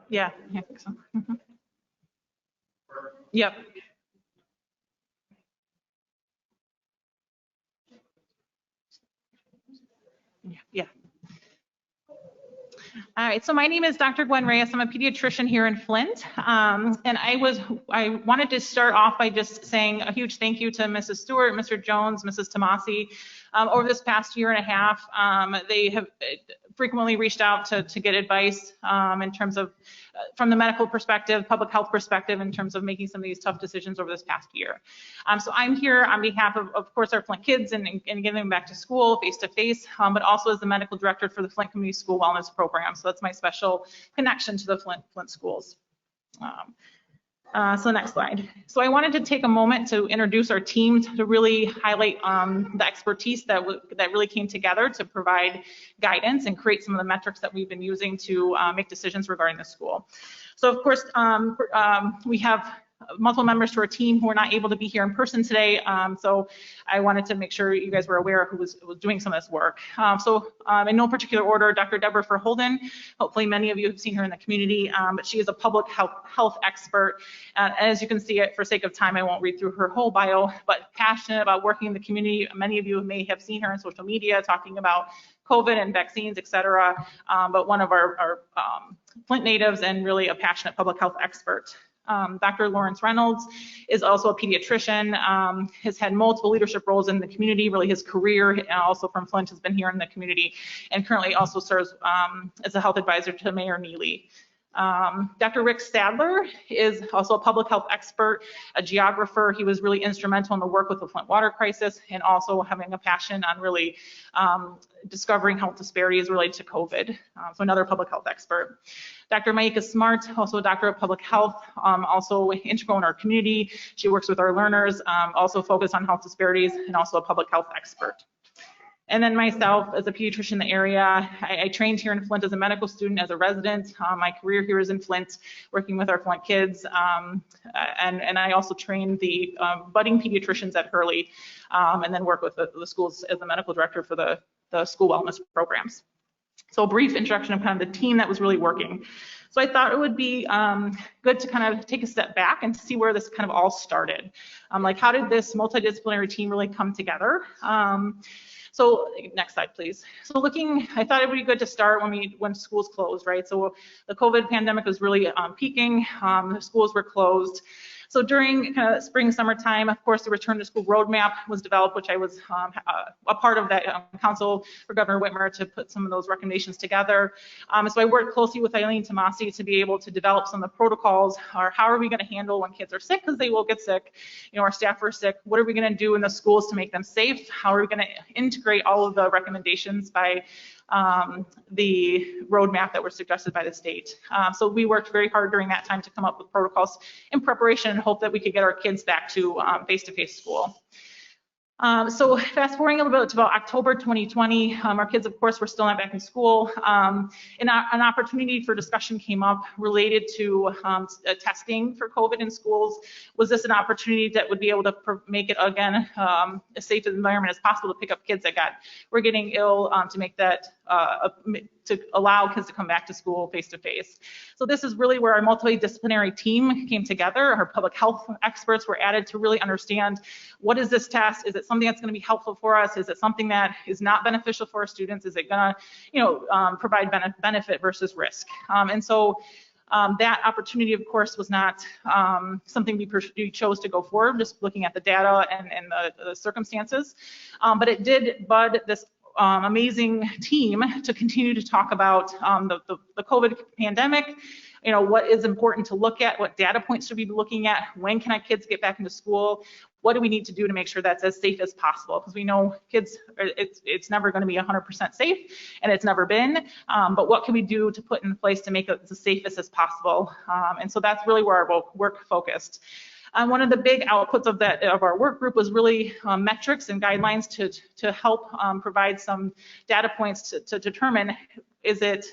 Yeah, I think so. Mhm. Yep. Yeah. All right, so my name is Dr. Gwen Reyes. I'm a pediatrician here in Flint. And I wanted to start off by just saying a huge thank you to Mrs. Stewart, Mr. Jones, Mrs. Tomasi. Over this past year and a half, they have frequently reached out to get advice in terms of, from the medical perspective, public health perspective, in terms of making some of these tough decisions over this past year. So I'm here on behalf of course, our Flint kids and getting them back to school face-to-face, but also as the medical director for the Flint Community School Wellness Program. So that's my special connection to the Flint schools. So next slide. So I wanted to take a moment to introduce our team to really highlight the expertise that really came together to provide guidance and create some of the metrics that we've been using to make decisions regarding the school. So of course, we have multiple members to our team who are not able to be here in person today. So I wanted to make sure you guys were aware who was doing some of this work. In no particular order, Dr. Deborah Verholden, hopefully many of you have seen her in the community, but she is a public health expert. As you can see, for sake of time, I won't read through her whole bio, but passionate about working in the community. Many of you may have seen her on social media talking about COVID and vaccines, et cetera, but one of our Flint natives and really a passionate public health expert. Dr. Lawrence Reynolds is also a pediatrician, has had multiple leadership roles in the community. Really his career, also from Flint, has been here in the community, and currently also serves as a health advisor to Mayor Neely. Dr. Rick Stadler is also a public health expert, a geographer. He was really instrumental in the work with the Flint water crisis and also having a passion on really discovering health disparities related to COVID. So another public health expert. Dr. Maika Smart, also a doctor of public health, also integral in our community. She works with our learners, also focused on health disparities, and also a public health expert. And then myself, as a pediatrician in the area, I trained here in Flint as a medical student, as a resident. My career here is in Flint, working with our Flint kids. And I also trained the budding pediatricians at Hurley, and then work with the schools as the medical director for the school wellness programs. So a brief introduction of kind of the team that was really working. So I thought it would be good to kind of take a step back and see where this kind of all started. Like, how did this multidisciplinary team really come together? So next slide, please. So I thought it would be good to start when schools closed, right? So the COVID pandemic was really peaking. The schools were closed. So during kind of spring, summertime, of course, the return to school roadmap was developed, which I was a part of that council for Governor Whitmer to put some of those recommendations together. So I worked closely with Eileen Tomasi to be able to develop some of the protocols, or how are we going to handle when kids are sick, because they will get sick. You know, our staff are sick. What are we going to do in the schools to make them safe? How are we going to integrate all of the recommendations by the roadmap that were suggested by the state. So we worked very hard during that time to come up with protocols in preparation and hope that we could get our kids back to face-to-face school. So fast forwarding a little bit to about October 2020, our kids, of course, were still not back in school. And an opportunity for discussion came up related to testing for COVID in schools. Was this an opportunity that would be able to make it, again, as safe an environment as possible to pick up kids that were getting ill, to make that, to allow kids to come back to school face-to-face. So this is really where our multidisciplinary team came together. Our public health experts were added to really understand, what is this test? Is it something that's going to be helpful for us? Is it something that is not beneficial for our students? Is it going to, provide benefit versus risk? And so that opportunity, of course, was not something we chose to go forward, just looking at the data and the circumstances. But it did bud this amazing team to continue to talk about the COVID pandemic, what is important to look at, what data points should we be looking at, when can our kids get back into school, what do we need to do to make sure that's as safe as possible? Because we know kids, it's never going to be 100% safe, and it's never been, but what can we do to put in place to make it the safest as possible? And so that's really where our work focused. One of the big outputs of our work group was really metrics and guidelines to help provide some data points to determine, is it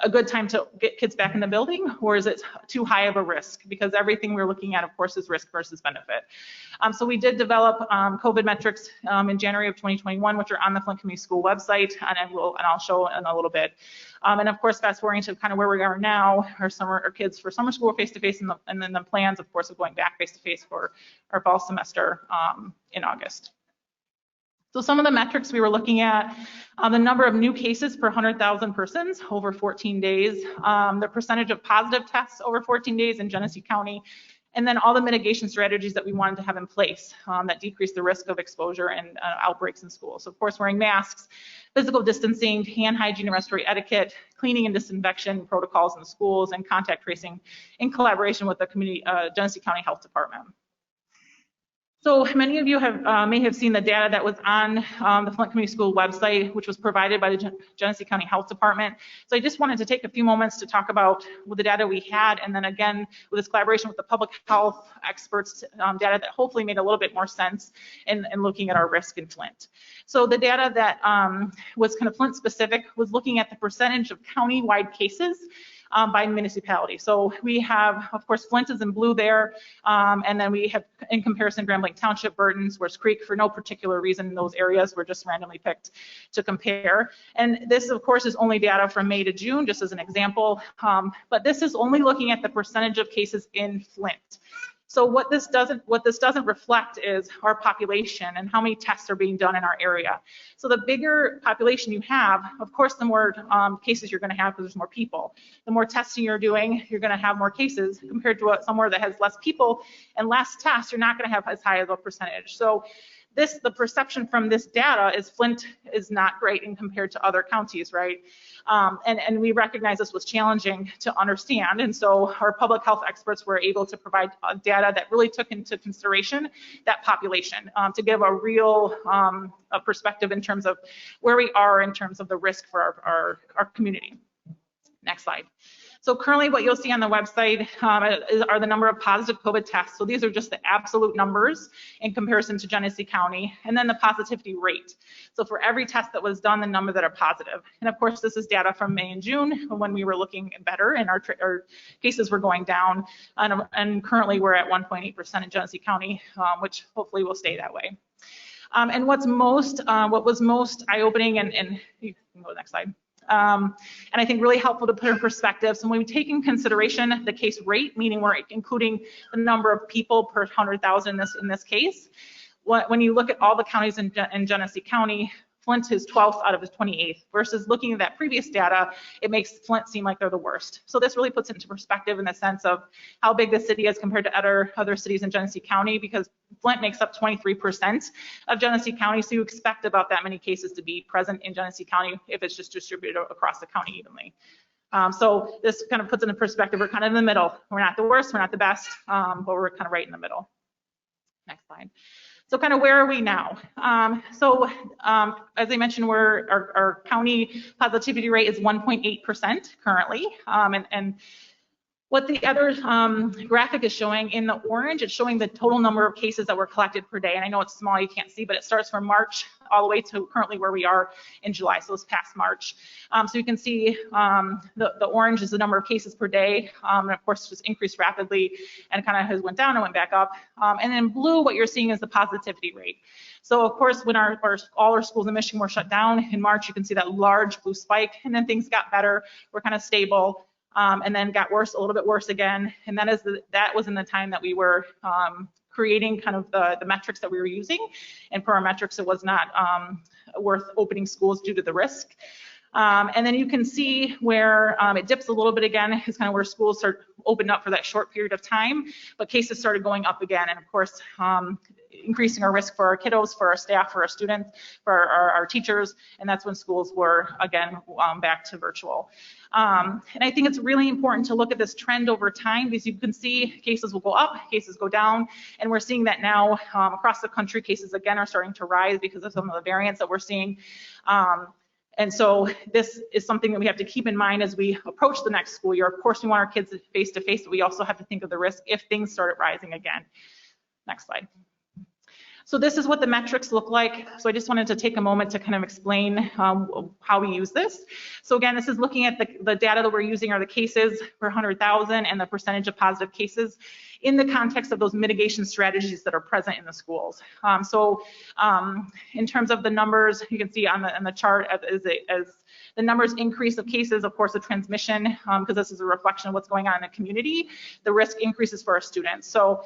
a good time to get kids back in the building, or is it too high of a risk? Because everything we're looking at, of course, is risk versus benefit. So we did develop COVID metrics in January of 2021, which are on the Flint Community School website, and I'll show in a little bit. And of course, fast forwarding to kind of where we are now, our kids for summer school face-to-face, and then the plans, of course, of going back face-to-face for our fall semester in August. So some of the metrics we were looking at, the number of new cases per 100,000 persons over 14 days, the percentage of positive tests over 14 days in Genesee County, and then all the mitigation strategies that we wanted to have in place that decrease the risk of exposure and outbreaks in schools. So of course, wearing masks, physical distancing, hand hygiene and respiratory etiquette, cleaning and disinfection protocols in schools, and contact tracing in collaboration with the Genesee County Health Department. So many of you may have seen the data that was on the Flint Community School website, which was provided by the Genesee County Health Department. So I just wanted to take a few moments to talk about the data we had, and then again, with this collaboration with the public health experts, data that hopefully made a little bit more sense in looking at our risk in Flint. So the data that was kind of Flint specific was looking at the percentage of county-wide cases by municipality. So we have, of course, Flint is in blue there, and then we have, in comparison, Grand Blanc Township, Burton, Swartz Creek, for no particular reason in those areas were just randomly picked to compare. And this, of course, is only data from May to June, just as an example, but this is only looking at the percentage of cases in Flint. So what this doesn't reflect is our population and how many tests are being done in our area. So the bigger population you have, of course, the more cases you're going to have because there's more people. The more testing you're doing, you're going to have more cases compared to somewhere that has less people and less tests. You're not going to have as high of a percentage. So the perception from this data is Flint is not great in compared to other counties, right? And we recognize this was challenging to understand, and so our public health experts were able to provide data that really took into consideration that population to give a real perspective in terms of where we are in terms of the risk for our community. Next slide. So currently what you'll see on the website are the number of positive COVID tests. So these are just the absolute numbers in comparison to Genesee County, and then the positivity rate. So for every test that was done, the number that are positive. And of course, this is data from May and June when we were looking better and our cases were going down. And currently we're at 1.8% in Genesee County, which hopefully will stay that way. And what was most eye-opening, and you can go to the next slide. And I think really helpful to put in perspective. So when we take in consideration the case rate, meaning we're including the number of people per 100,000 in this case, when you look at all the counties in Genesee County, Flint is 12th out of his 28th, versus looking at that previous data, it makes Flint seem like they're the worst. So this really puts it into perspective in the sense of how big the city is compared to other cities in Genesee County, because Flint makes up 23% of Genesee County, so you expect about that many cases to be present in Genesee County if it's just distributed across the county evenly. So this kind of puts it in perspective. We're kind of in the middle. We're not the worst, we're not the best, but we're kind of right in the middle. Next slide. So kind of where are we now? As I mentioned, our county positivity rate is 1.8% currently. And what the other graphic is showing in the orange, it's showing the total number of cases that were collected per day. And I know it's small, you can't see, but it starts from March all the way to currently where we are in July, so it's past March. So you can see the orange is the number of cases per day, and of course just increased rapidly and kind of has went down and went back up. And in blue, what you're seeing is the positivity rate. So of course, when all our schools in Michigan were shut down in March, you can see that large blue spike, and then things got better, we're kind of stable. And then got worse, a little bit worse again. And that was in the time that we were creating kind of the metrics that we were using. And for our metrics, it was not worth opening schools due to the risk. And then you can see where it dips a little bit again, is kind of where schools start opening up for that short period of time, but cases started going up again. And of course, increasing our risk for our kiddos, for our staff, for our students, for our teachers. And that's when schools were, again, back to virtual. And I think it's really important to look at this trend over time, because you can see cases will go up, cases go down, and we're seeing that now across the country. Cases again are starting to rise because of some of the variants that we're seeing. And so this is something that we have to keep in mind as we approach the next school year. Of course, we want our kids face to face, but we also have to think of the risk if things started rising again. Next slide. So this is what the metrics look like. So I just wanted to take a moment to kind of explain how we use this. So again, this is looking at the data that we're using are the cases per 100,000 and the percentage of positive cases in the context of those mitigation strategies that are present in the schools. In terms of the numbers, you can see on the chart as the numbers increase of cases, of course, the transmission, because this is a reflection of what's going on in the community, the risk increases for our students. So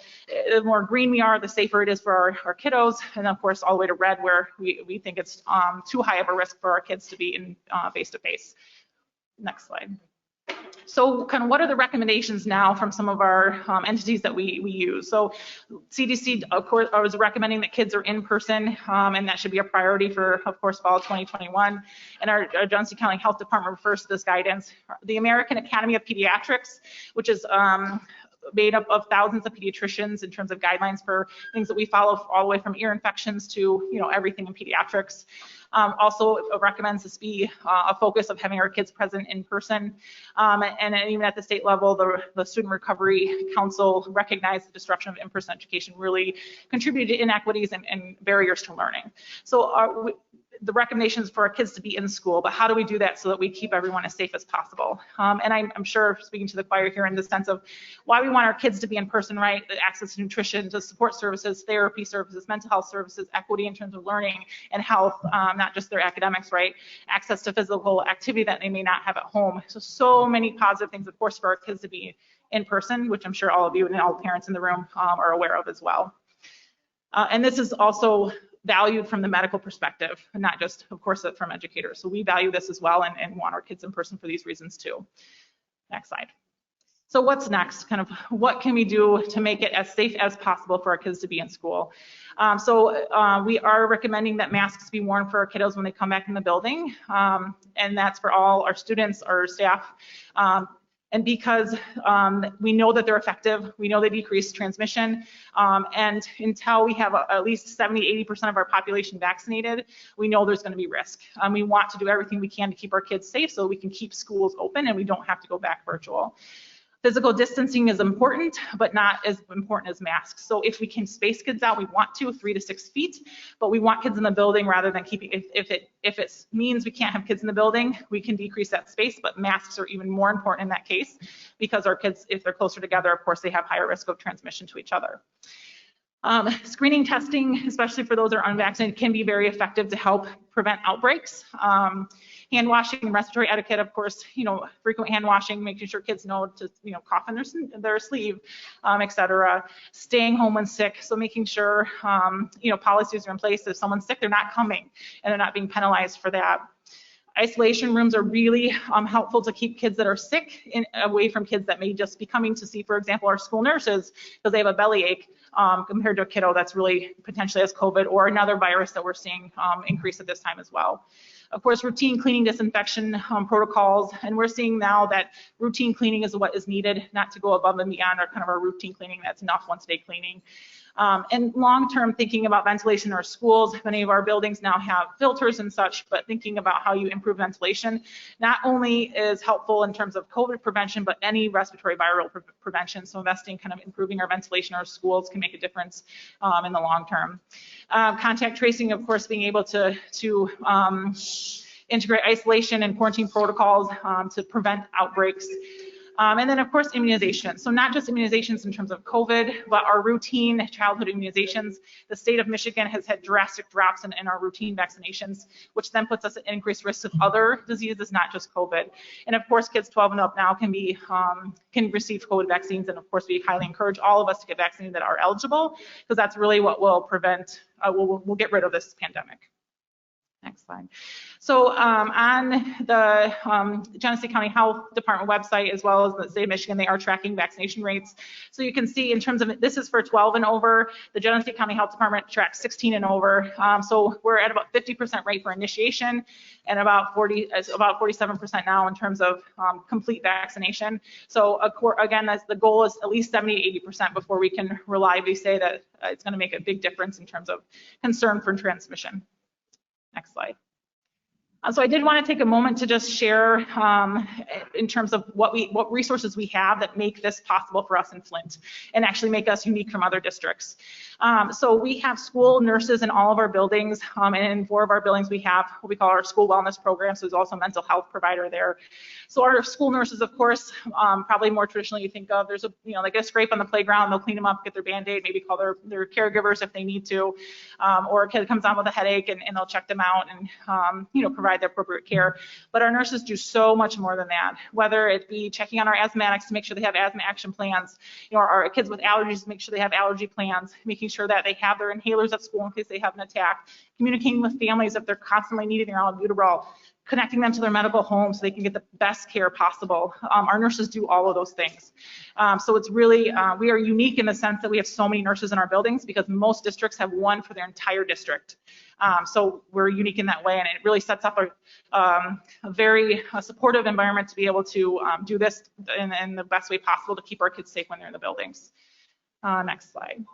the more green we are, the safer it is for our kiddos. And of course, all the way to red, where we think it's too high of a risk for our kids to be in face-to-face. Next slide. So kind of what are the recommendations now from some of our entities that we use? So CDC, of course, was recommending that kids are in person, and that should be a priority for, of course, fall 2021. And our Johnson County Health Department refers to this guidance. The American Academy of Pediatrics, which is made up of thousands of pediatricians in terms of guidelines for things that we follow all the way from ear infections to everything in pediatrics. Also recommends this be a focus of having our kids present in person. And even at the state level, the Student Recovery Council recognized the disruption of in-person education really contributed to inequities and barriers to learning. So the recommendations for our kids to be in school, but how do we do that so that we keep everyone as safe as possible? And I'm sure speaking to the choir here in the sense of why we want our kids to be in person, right? The access to nutrition, to support services, therapy services, mental health services, equity in terms of learning and health, not just their academics, right? Access to physical activity that they may not have at home. So many positive things, of course, for our kids to be in person, which I'm sure all of you and all parents in the room are aware of as well. And this is also valued from the medical perspective, and not just, of course, from educators. So we value this as well and want our kids in person for these reasons too. Next slide. So what's next? Kind of what can we do to make it as safe as possible for our kids to be in school? We are recommending that masks be worn for our kiddos when they come back in the building, and that's for all our students, our staff. And because we know that they're effective, we know they decrease transmission, and until we have at least 70–80% of our population vaccinated, we know there's going to be risk. We want to do everything we can to keep our kids safe so we can keep schools open and we don't have to go back virtual. Physical distancing is important, but not as important as masks. So if we can space kids out, we want to 3 to 6 feet, but we want kids in the building rather than keeping, if it means we can't have kids in the building, we can decrease that space, but masks are even more important in that case because our kids, if they're closer together, of course, they have higher risk of transmission to each other. Screening testing, especially for those that are unvaccinated, can be very effective to help prevent outbreaks. Hand washing and respiratory etiquette, of course, frequent hand washing, making sure kids know to, cough in their sleeve, et cetera. Staying home when sick, so making sure, policies are in place. If someone's sick, they're not coming and they're not being penalized for that. Isolation rooms are really helpful to keep kids that are sick away from kids that may just be coming to see, for example, our school nurses because they have a bellyache compared to a kiddo that's really potentially has COVID or another virus that we're seeing increase at this time as well. Of course, routine cleaning, disinfection protocols, and we're seeing now that routine cleaning is what is needed, not to go above and beyond our kind of our routine cleaning. That's enough once-a-day cleaning. And long-term thinking about ventilation in our schools. Many of our buildings now have filters and such, but thinking about how you improve ventilation not only is helpful in terms of COVID prevention, but any respiratory viral prevention. So investing, kind of improving our ventilation in our schools can make a difference in the long term. Contact tracing, of course, being able to integrate isolation and quarantine protocols to prevent outbreaks. And then, of course, immunizations. So not just immunizations in terms of COVID, but our routine childhood immunizations. The state of Michigan has had drastic drops in our routine vaccinations, which then puts us at increased risk of other diseases, not just COVID. And of course, kids 12 and up now can receive COVID vaccines. And of course, we highly encourage all of us to get vaccinated that are eligible, because that's really what will prevent, will get rid of this pandemic. Next slide. So on the Genesee County Health Department website, as well as the state of Michigan, they are tracking vaccination rates. So you can see in terms of, this is for 12 and over, the Genesee County Health Department tracks 16 and over. So we're at about 50% rate for initiation and about 47% now in terms of complete vaccination. So again, that's the goal is at least 70 to 80% before we can reliably say that it's going to make a big difference in terms of concern for transmission. Next slide. So I did want to take a moment to just share in terms of what resources we have that make this possible for us in Flint and actually make us unique from other districts. So we have school nurses in all of our buildings, and in 4 of our buildings we have what we call our school wellness program, so there's also a mental health provider there. So our school nurses, of course, probably more traditionally you think of, there's they get a scrape on the playground, they'll clean them up, get their Band-Aid, maybe call their caregivers if they need to, or a kid comes on with a headache and they'll check them out and provide the appropriate care. But our nurses do so much more than that, whether it be checking on our asthmatics to make sure they have asthma action plans, our kids with allergies to make sure they have allergy plans, making sure that they have their inhalers at school in case they have an attack, communicating with families if they're constantly needing their albuterol, connecting them to their medical home so they can get the best care possible. Our nurses do all of those things. So it's really, we are unique in the sense that we have so many nurses in our buildings because most districts have one for their entire district. So we're unique in that way, and it really sets up a very supportive environment to be able to do this in the best way possible to keep our kids safe when they're in the buildings. Next slide.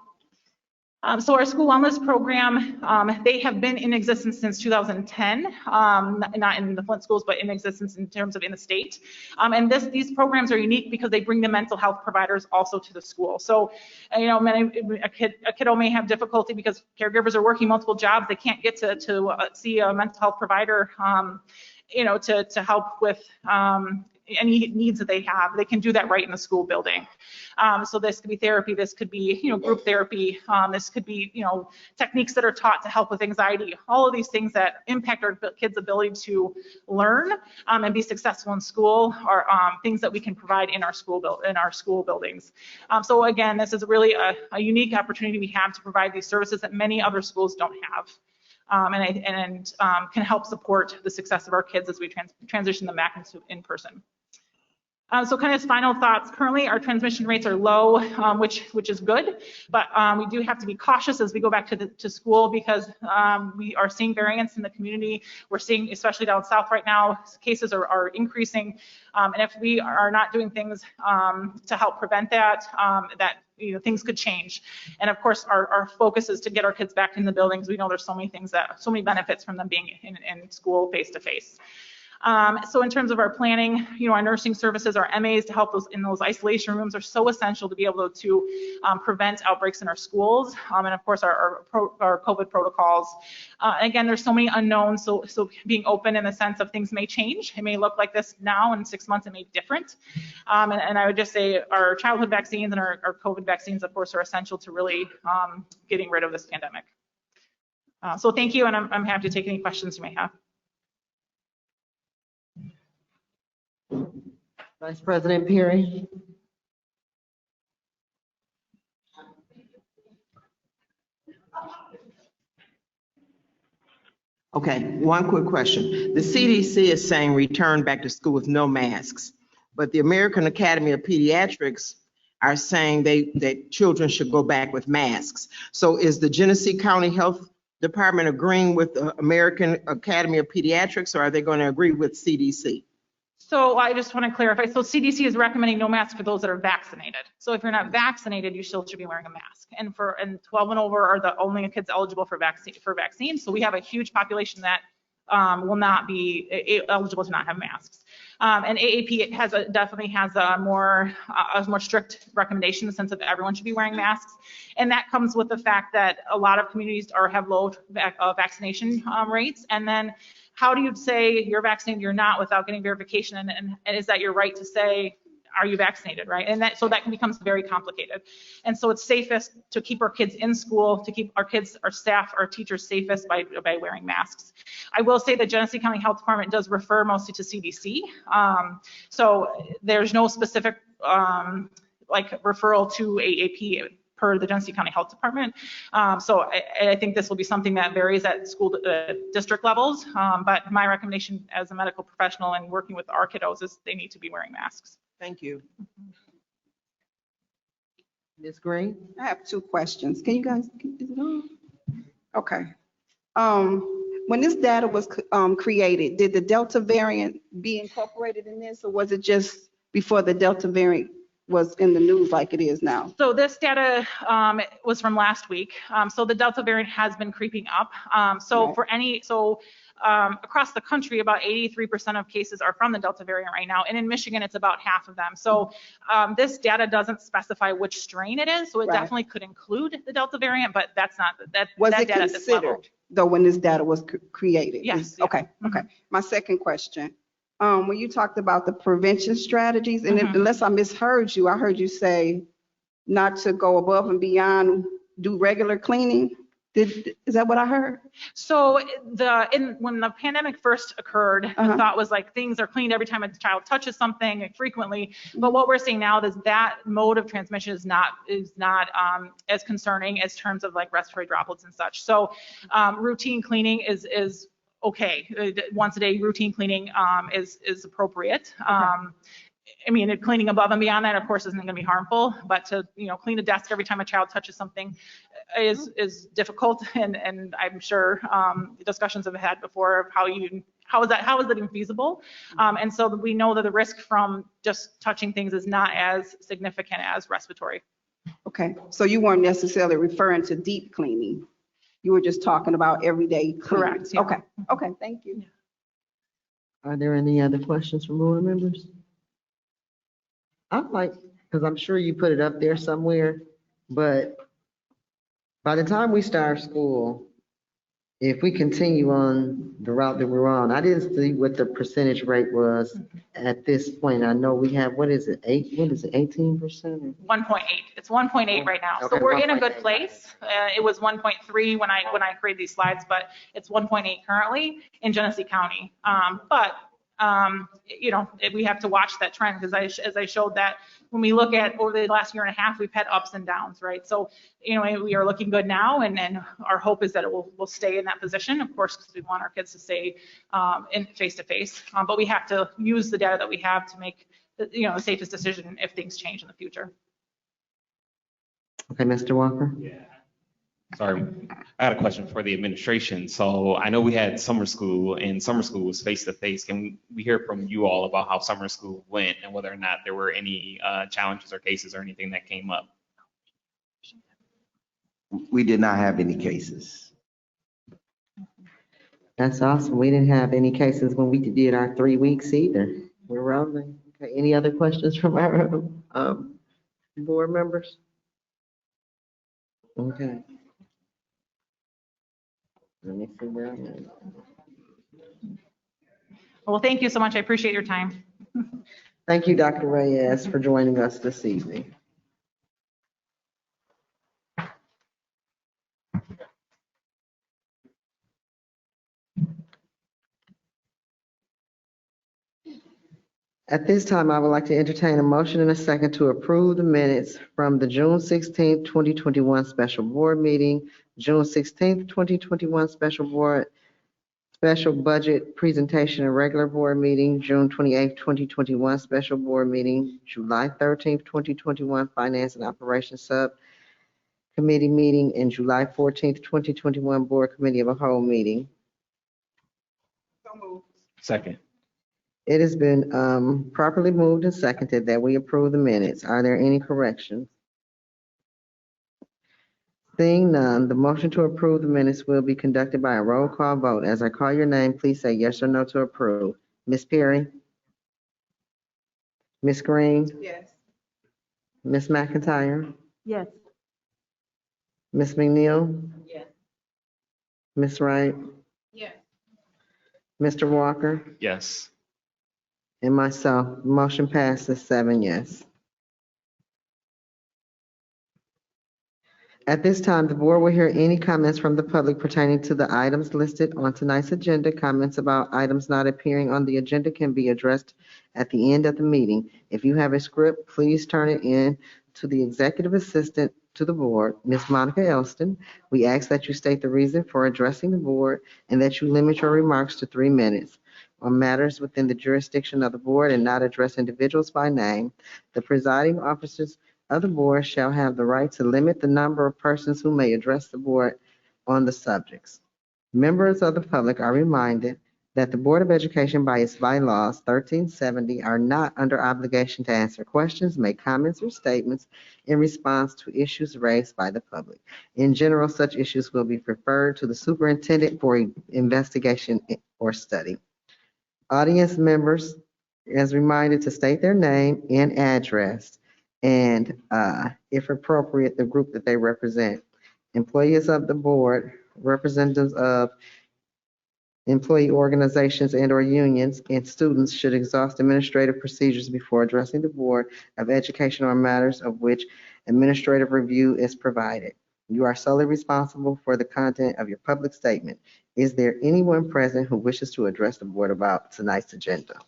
So our school wellness program, they have been in existence since 2010, not in the Flint schools, but in existence in terms of in the state. And these programs are unique because they bring the mental health providers also to the school. So, a kiddo may have difficulty because caregivers are working multiple jobs. They can't get to see a mental health provider, to help with any needs that they have. They can do that right in the school building. So this could be therapy, this could be, group therapy, this could be, techniques that are taught to help with anxiety, all of these things that impact our kids' ability to learn and be successful in school are things that we can provide in our school buildings. So again, this is really a unique opportunity we have to provide these services that many other schools don't have. And can help support the success of our kids as we transition them back into in-person. So kind of final thoughts. Currently, our transmission rates are low, which is good, but we do have to be cautious as we go back to school because we are seeing variants in the community. We're seeing, especially down south right now, cases are increasing, and if we are not doing things to help prevent that, things could change. And of course, our focus is to get our kids back in the buildings. We know there's so many benefits from them being in school face to face. So in terms of our planning, our nursing services, our MAs to help in those isolation rooms are so essential to be able to prevent outbreaks in our schools. And of course, our COVID protocols. Again, there's so many unknowns. So being open in the sense of things may change. It may look like this now, in 6 months it may be different. And I would just say our childhood vaccines and our COVID vaccines, of course, are essential to really getting rid of this pandemic. So thank you, and I'm happy to take any questions you may have. Vice President Perry. Okay, one quick question. The CDC is saying return back to school with no masks, but the American Academy of Pediatrics are saying that children should go back with masks. So is the Genesee County Health Department agreeing with the American Academy of Pediatrics, or are they going to agree with CDC? So I just want to clarify. So CDC is recommending no mask for those that are vaccinated. So if you're not vaccinated, you still should be wearing a mask. And 12 and over are the only kids eligible for vaccines. So we have a huge population that will not be eligible to not have masks. And AAP definitely has a more strict recommendation in the sense of everyone should be wearing masks. And that comes with the fact that a lot of communities have low vaccination rates. And then how do you say you're vaccinated, you're not, without getting verification? And is that your right to say, are you vaccinated, right? And so that becomes very complicated. And so it's safest to keep our kids in school, to keep our kids, our staff, our teachers safest by wearing masks. I will say the Genesee County Health Department does refer mostly to CDC. So there's no specific referral to AAP per the Genesee County Health Department. So I think this will be something that varies at school district levels. But my recommendation as a medical professional and working with our kiddos is they need to be wearing masks. Thank you. Ms. Green? I have two questions. Can you guys, is it on? Okay. When this data was created, did the Delta variant be incorporated in this, or was it just before the Delta variant was in the news like it is now? So this data was from last week. So the Delta variant has been creeping up. Across the country, about 83% of cases are from the Delta variant right now. And in Michigan, it's about half of them. So this data doesn't specify which strain it is. So it definitely could include the Delta variant, but that's not that. Was that it data at this level. considered though when this data was created? Yes. Okay. Okay. My second question. When you talked about the prevention strategies, and unless I misheard you, I heard you say not to go above and beyond, do regular cleaning. Is that what I heard? So when the pandemic first occurred, the thought was like things are cleaned every time a child touches something frequently. But what we're seeing now is that mode of transmission is not as concerning as terms of like respiratory droplets and such. So routine cleaning is okay. Once a day routine cleaning is appropriate. I mean, cleaning above and beyond that, of course, isn't going to be harmful, but to, clean a desk every time a child touches something is difficult. And I'm sure discussions have had before of how is that even feasible? And so we know that the risk from just touching things is not as significant as respiratory. Okay, so you weren't necessarily referring to deep cleaning. You were just talking about everyday cleaning. Correct. Yeah. Okay. Okay. Thank you. Are there any other questions from board members? I'd like, because I'm sure you put it up there somewhere, but by the time we start school, if we continue on the route that we're on, I didn't see what the percentage rate was at this point. I know we have, what is it, 18%? 1.8. It's 1.8 right now. Okay, So we're in a 1.8. good place. It was 1.3 when I created these slides, but it's 1.8 currently in Genesee County. We have to watch that trend because as I showed that when we look at over the last year and a half, we've had ups and downs, right? So, we are looking good now, and our hope is that it will stay in that position, of course, because we want our kids to stay in face-to-face. But we have to use the data that we have to make the safest decision if things change in the future. Okay, Mr. Walker? Yeah. Sorry, I had a question for the administration. So I know we had summer school, and summer school was face-to-face. Can we hear from you all about how summer school went and whether or not there were any challenges or cases or anything that came up? We did not have any cases. That's awesome. We didn't have any cases when we did our 3 weeks either. We're rolling. Okay, any other questions from our board members? Okay. Let me see where I'm at. Well, thank you so much. I appreciate your time. Thank you, Dr. Reyes, for joining us this evening. At this time, I would like to entertain a motion and a second to approve the minutes from the June 16th, 2021 special board meeting, June 16th, 2021 special budget presentation and regular board meeting, June 28th, 2021 special board meeting, July 13th, 2021 finance and operations subcommittee meeting, and July 14th, 2021 board committee of a whole meeting. Second. It has been properly moved and seconded that we approve the minutes. Are there any corrections? Seeing none, the motion to approve the minutes will be conducted by a roll call vote. As I call your name, please say yes or no to approve. Ms. Perry? Ms. Green? Yes. Ms. McIntyre? Yes. Ms. McNeil? Yes. Ms. Wright? Yes. Mr. Walker? Yes. And myself, motion passes 7 yes. At this time, the board will hear any comments from the public pertaining to the items listed on tonight's agenda. Comments about items not appearing on the agenda can be addressed at the end of the meeting. If you have a script, please turn it in to the executive assistant to the board, Ms. Monica Elston. We ask that you state the reason for addressing the board and that you limit your remarks to 3 minutes. On matters within the jurisdiction of the board and not address individuals by name, the presiding officers of the board shall have the right to limit the number of persons who may address the board on the subjects. Members of the public are reminded that the Board of Education, by its bylaws 1370, are not under obligation to answer questions, make comments, or statements in response to issues raised by the public. In general, such issues will be referred to the superintendent for investigation or study. Audience members is reminded to state their name and address, and if appropriate, the group that they represent. Employees of the board, representatives of employee organizations and/or unions, and students should exhaust administrative procedures before addressing the Board of Education on matters of which administrative review is provided. You are solely responsible for the content of your public statement. Is there anyone present who wishes to address the board about tonight's agenda?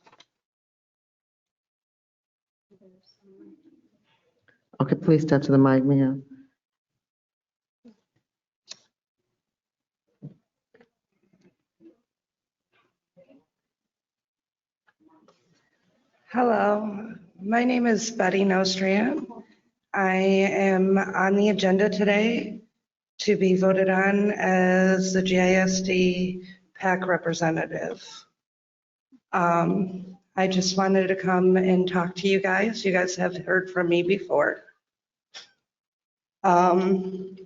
Okay, please step to the mic, ma'am. Hello, my name is Betty Nostrand. I am on the agenda today to be voted on as the GISD PAC representative. I just wanted to come and talk to you guys. You guys have heard from me before. And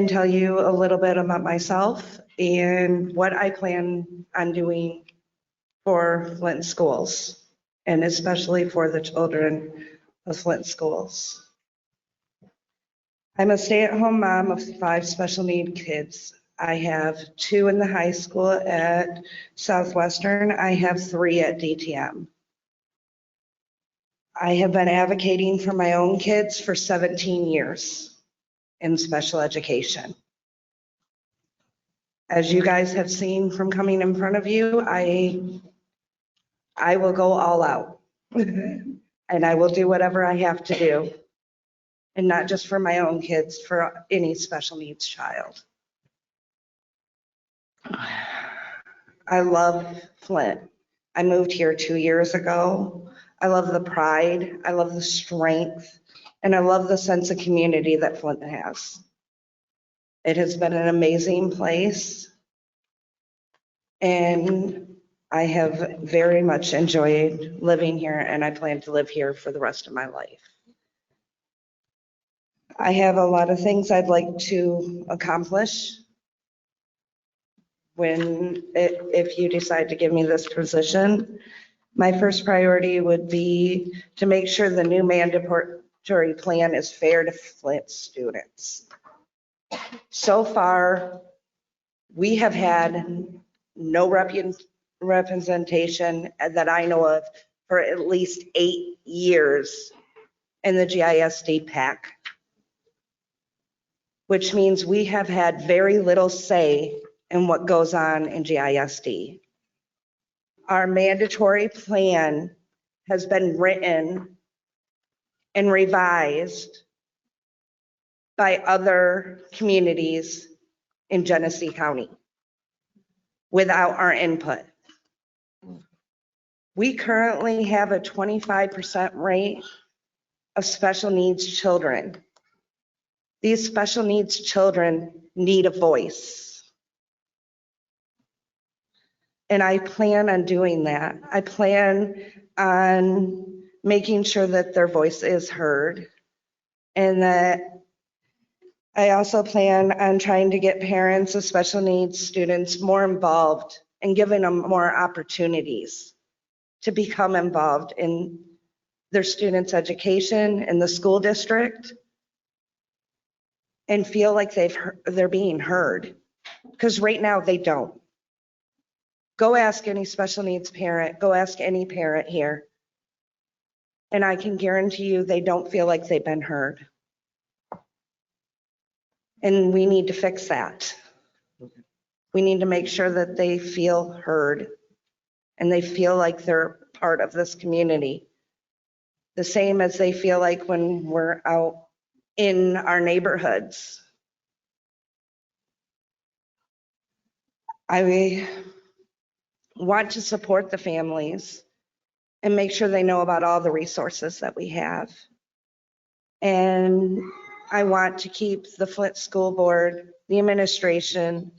tell you a little bit about myself and what I plan on doing for Flint schools, and especially for the children of Flint schools. I'm a stay-at-home mom of 5 special need kids. I have 2 in the high school at Southwestern. I have 3 at DTM. I have been advocating for my own kids for 17 years in special education. As you guys have seen from coming in front of you, I will go all out and I will do whatever I have to do, and not just for my own kids, for any special needs child. I love Flint. I moved here 2 years ago. I love the pride, I love the strength, and I love the sense of community that Flint has. It has been an amazing place, and I have very much enjoyed living here, and I plan to live here for the rest of my life. I have a lot of things I'd like to accomplish if you decide to give me this position. My first priority would be to make sure the new mandatory plan is fair to Flint students. So far, we have had no representation that I know of for at least 8 years in the GISD PAC, which means we have had very little say in what goes on in GISD. Our mandatory plan has been written and revised by other communities in Genesee County without our input. We currently have a 25% rate of special needs children. These special needs children need a voice. And I plan on doing that. I plan on making sure that their voice is heard, and that I also plan on trying to get parents of special needs students more involved and giving them more opportunities to become involved in their students' education in the school district and feel like they're being heard. Because right now they don't. Go ask any special needs parent, go ask any parent here, and I can guarantee you they don't feel like they've been heard. And we need to fix that. We need to make sure that they feel heard and they feel like they're part of this community. The same as they feel like when we're out in our neighborhoods. I want to support the families and make sure they know about all the resources that we have. And I want to keep the Flint School Board, the administration,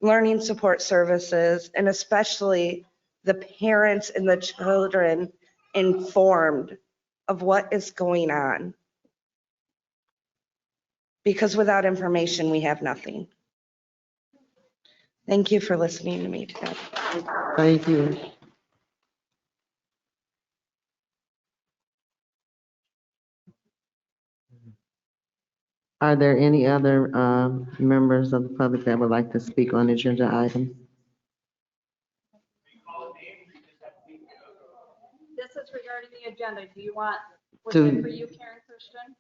learning support services, and especially the parents and the children informed of what is going on. Because without information, we have nothing. Thank you for listening to me today. Thank you. Are there any other members of the public that would like to speak on agenda items? This is regarding the agenda. Do you want, was To- it for you, Karen Christian?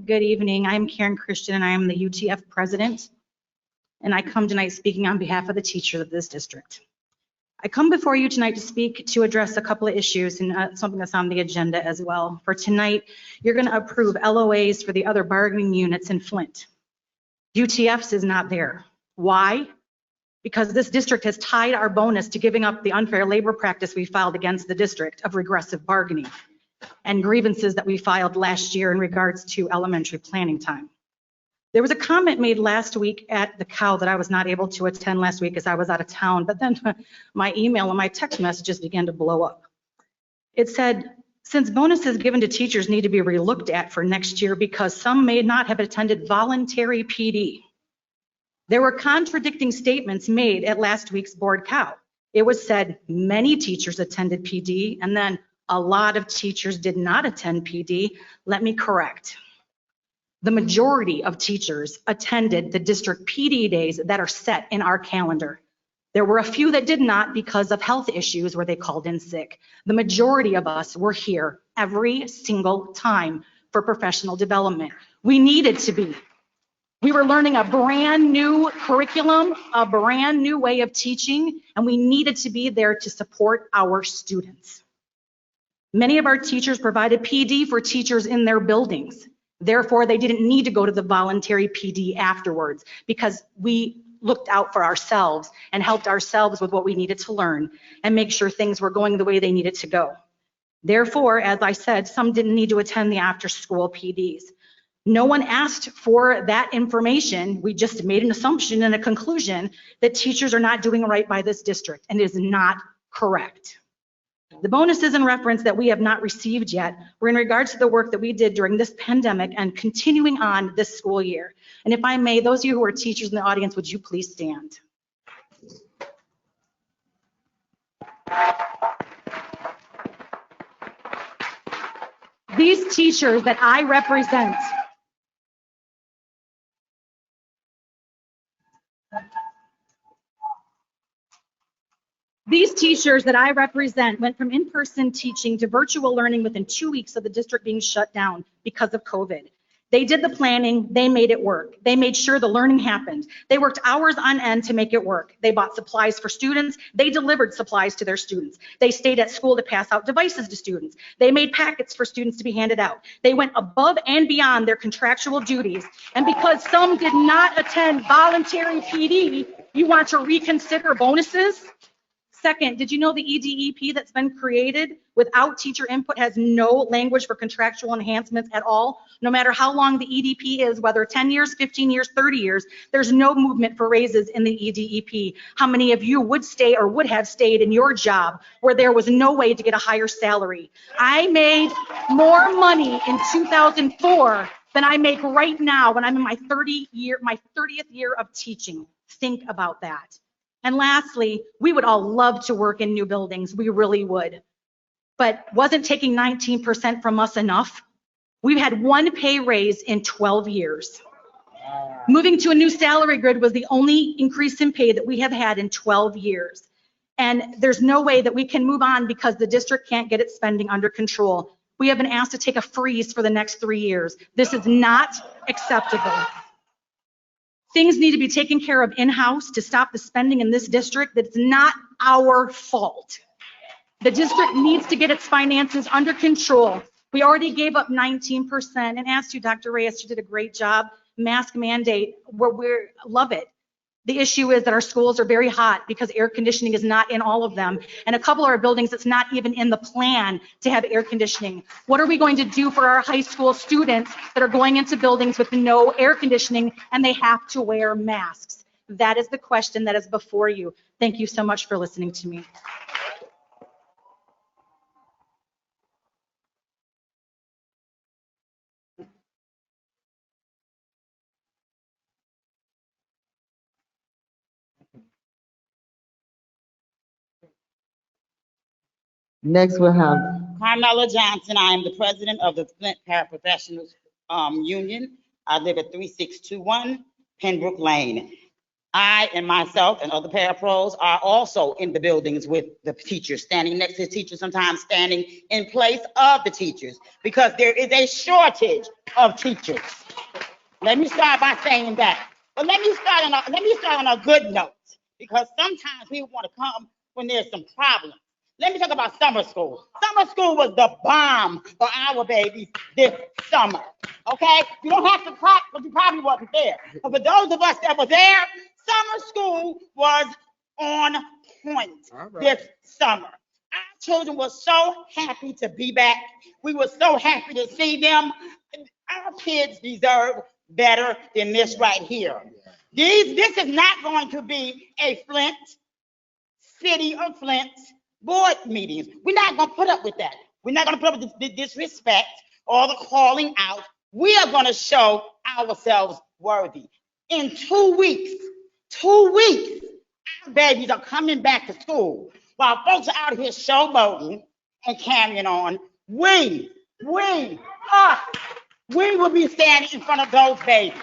Good evening. I'm Karen Christian, and I am the UTF president. And I come tonight speaking on behalf of the teachers of this district. I come before you tonight to address a couple of issues and something that's on the agenda as well. For tonight, you're going to approve LOAs for the other bargaining units in Flint. UTF's is not there. Why? Because this district has tied our bonus to giving up the unfair labor practice we filed against the district of regressive bargaining and grievances that we filed last year in regards to elementary planning time. There was a comment made last week at the COW that I was not able to attend last week as I was out of town, but then my email and my text messages began to blow up. It said, since bonuses given to teachers need to be relooked at for next year because some may not have attended voluntary PD. There were contradicting statements made at last week's board COW. It was said many teachers attended PD and then a lot of teachers did not attend PD. Let me correct. The majority of teachers attended the district PD days that are set in our calendar. There were a few that did not because of health issues where they called in sick. The majority of us were here every single time for professional development. We needed to be. We were learning a brand new curriculum, a brand new way of teaching, and we needed to be there to support our students. Many of our teachers provided PD for teachers in their buildings. Therefore, they didn't need to go to the voluntary PD afterwards because we looked out for ourselves and helped ourselves with what we needed to learn and make sure things were going the way they needed to go. Therefore, as I said, some didn't need to attend the after-school PDs. No one asked for that information. We just made an assumption and a conclusion that teachers are not doing right by this district, and it is not correct. The bonuses in reference that we have not received yet were in regards to the work that we did during this pandemic and continuing on this school year. And if I may, those of you who are teachers in the audience, would you please stand? These teachers that I represent went from in-person teaching to virtual learning within 2 weeks of the district being shut down because of COVID. They did the planning, they made it work. They made sure the learning happened. They worked hours on end to make it work. They bought supplies for students. They delivered supplies to their students. They stayed at school to pass out devices to students. They made packets for students to be handed out. They went above and beyond their contractual duties. And because some did not attend voluntary PD, you want to reconsider bonuses? Second, did you know the EDEP that's been created without teacher input has no language for contractual enhancements at all? No matter how long the EDP is, whether 10 years, 15 years, 30 years, there's no movement for raises in the EDEP. How many of you would stay or would have stayed in your job where there was no way to get a higher salary? I made more money in 2004 than I make right now when I'm in my 30th year of teaching. Think about that. And lastly, we would all love to work in new buildings. We really would. But wasn't taking 19% from us enough? We've had one pay raise in 12 years. Moving to a new salary grid was the only increase in pay that we have had in 12 years. And there's no way that we can move on because the district can't get its spending under control. We have been asked to take a freeze for the next 3 years. This is not acceptable. Things need to be taken care of in-house to stop the spending in this district. That's not our fault. The district needs to get its finances under control. We already gave up 19% and asked you, Dr. Reyes, you did a great job. Mask mandate, we love it. The issue is that our schools are very hot because air conditioning is not in all of them. And a couple of our buildings, it's not even in the plan to have air conditioning. What are we going to do for our high school students that are going into buildings with no air conditioning and they have to wear masks? That is the question that is before you. Thank you so much for listening to me. Next, we'll have Carmela Johnson. I am the president of the Flint Paraprofessionals Union. I live at 3621 Pembroke Lane. I and myself and other parapros are also in the buildings with the teachers, standing next to the teachers, sometimes standing in place of the teachers, because there is a shortage of teachers. Let me start by saying that. But let me start on a good note, because sometimes people want to come when there's some problems. Let me talk about summer school. Summer school was the bomb for our babies this summer. Okay? You don't have to clap, but you probably wasn't there. But for those of us that were there, summer school was on point this summer. Our children were so happy to be back. We were so happy to see them. Our kids deserve better than this right here. This is not going to be a Flint, City of Flint board meetings. We're not going to put up with that. We're not going to put up with the disrespect or the calling out. We are going to show ourselves worthy. In 2 weeks, our babies are coming back to school. While folks are out here showboating and carrying on, we will be standing in front of those babies.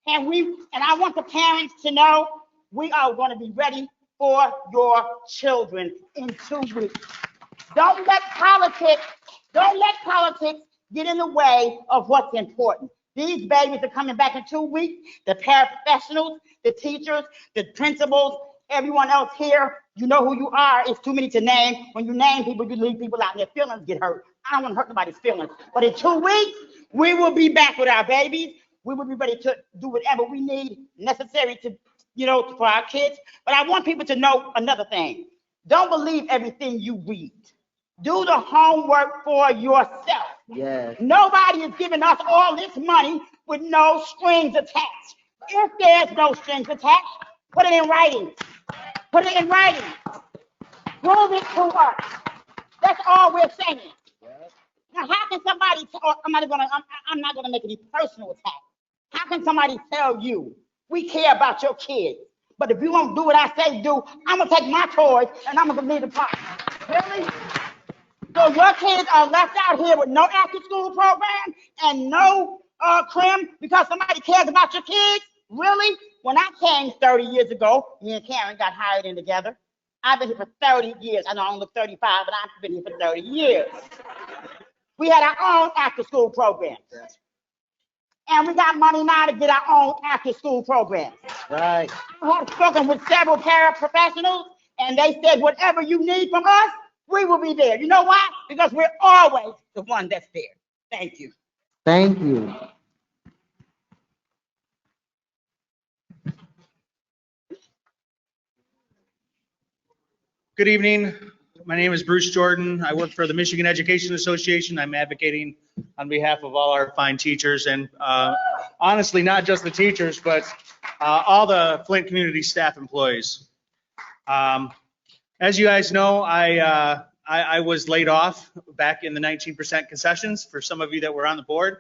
And I want the parents to know we are going to be ready for your children in 2 weeks. Don't let politics get in the way of what's important. These babies are coming back in 2 weeks. The paraprofessionals, the teachers, the principals, everyone else here, you know who you are. It's too many to name. When you name people, you leave people out and their feelings get hurt. I don't want to hurt nobody's feelings. But in 2 weeks, we will be back with our babies. We will be ready to do whatever we need necessary to, for our kids. But I want people to know another thing. Don't believe everything you read. Do the homework for yourself. Yes. Nobody is giving us all this money with no strings attached. If there's no strings attached, put it in writing. Put it in writing. Prove it to us. That's all we're saying. Now, how can somebody, I'm not gonna make any personal attack. How can somebody tell you we care about your kids, but if you won't do what I say do, I'm gonna take my toys and I'm gonna leave the park? Really? So your kids are left out here with no after-school program and no crim because somebody cares about your kids? Really? When I came 30 years ago, me and Karen got hired in together. I've been here for 30 years. I know I only look 35, but I've been here for 30 years. We had our own after-school programs. And we got money now to get our own after-school programs. Right. I have spoken with several paraprofessionals, and they said, whatever you need from us, we will be there. You know why? Because we're always the one that's there. Thank you. Thank you. Good evening. My name is Bruce Jordan. I work for the Michigan Education Association. I'm advocating on behalf of all our fine teachers and honestly, not just the teachers, but all the Flint community staff employees. As you guys know, I was laid off back in the 19% concessions. For some of you that were on the board,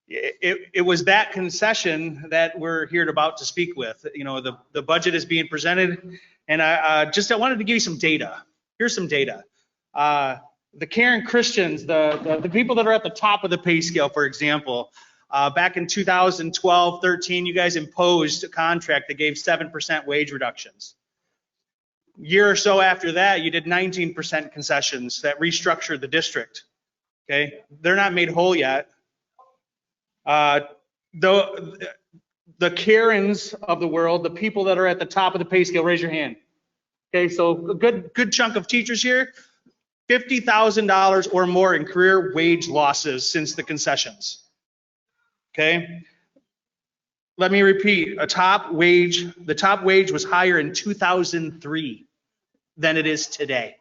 it was that concession that we're here about to speak with. You know, the budget is being presented, and I wanted to give you some data. Here's some data. The Karen Christians, the people that are at the top of the pay scale, for example, back in 2012-13, you guys imposed a contract that gave 7% wage reductions. Year or so after that, you did 19% concessions that restructured the district. Okay, they're not made whole yet. Though the Karens of the world, the people that are at the top of the pay scale, raise your hand. Okay, so a good chunk of teachers here, $50,000 or more in career wage losses since the concessions. Okay, let me repeat, the top wage was higher in 2003 than it is today.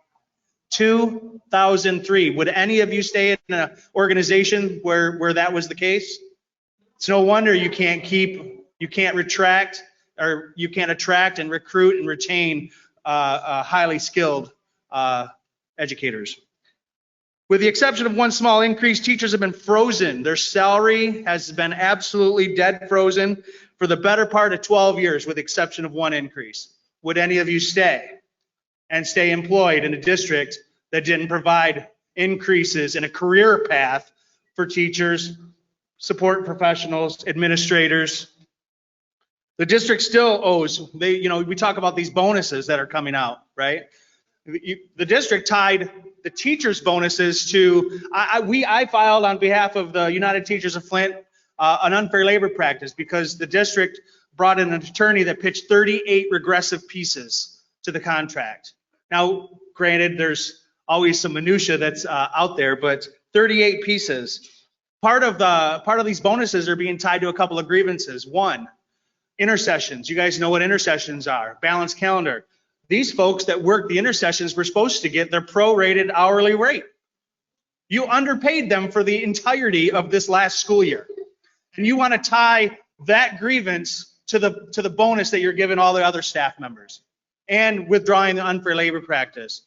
2003. Would any of you stay in an organization where that was the case? It's no wonder you can't attract and recruit and retain highly skilled educators. With the exception of one small increase, teachers have been frozen. Their salary has been absolutely dead frozen for the better part of 12 years, with the exception of one increase. Would any of you stay employed in a district that didn't provide increases in a career path for teachers, support professionals, administrators? The district still owes, we talk about these bonuses that are coming out, right? The district tied the teachers' bonuses to, I filed on behalf of the United Teachers of Flint an unfair labor practice because the district brought in an attorney that pitched 38 regressive pieces to the contract. Now, granted, there's always some minutia that's out there, but 38 pieces. Part of these bonuses are being tied to a couple of grievances. One, intercessions. You guys know what intercessions are. Balanced calendar. These folks that work the intercessions were supposed to get their prorated hourly rate. You underpaid them for the entirety of this last school year. And you want to tie that grievance to the bonus that you're giving all the other staff members and withdrawing the unfair labor practice.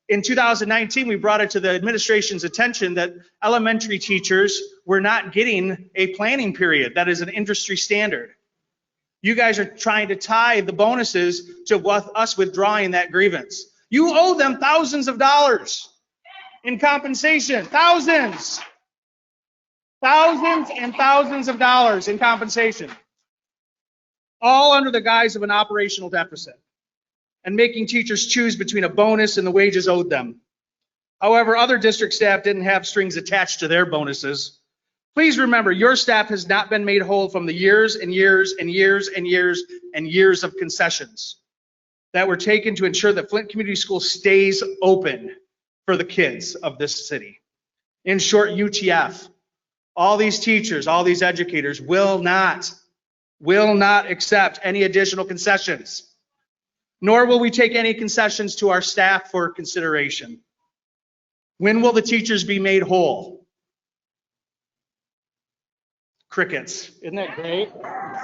In 2019, we brought it to the administration's attention that elementary teachers were not getting a planning period. That is an industry standard. You guys are trying to tie the bonuses to us withdrawing that grievance. You owe them thousands of dollars in compensation. Thousands and thousands of dollars in compensation. All under the guise of an operational deficit and making teachers choose between a bonus and the wages owed them. However, other district staff didn't have strings attached to their bonuses. Please remember, your staff has not been made whole from the years and years and years and years and years of concessions that were taken to ensure that Flint Community School stays open for the kids of this city. In short, UTF, all these teachers, all these educators will not accept any additional concessions, nor will we take any concessions to our staff for consideration. When will the teachers be made whole? Crickets. Isn't that great?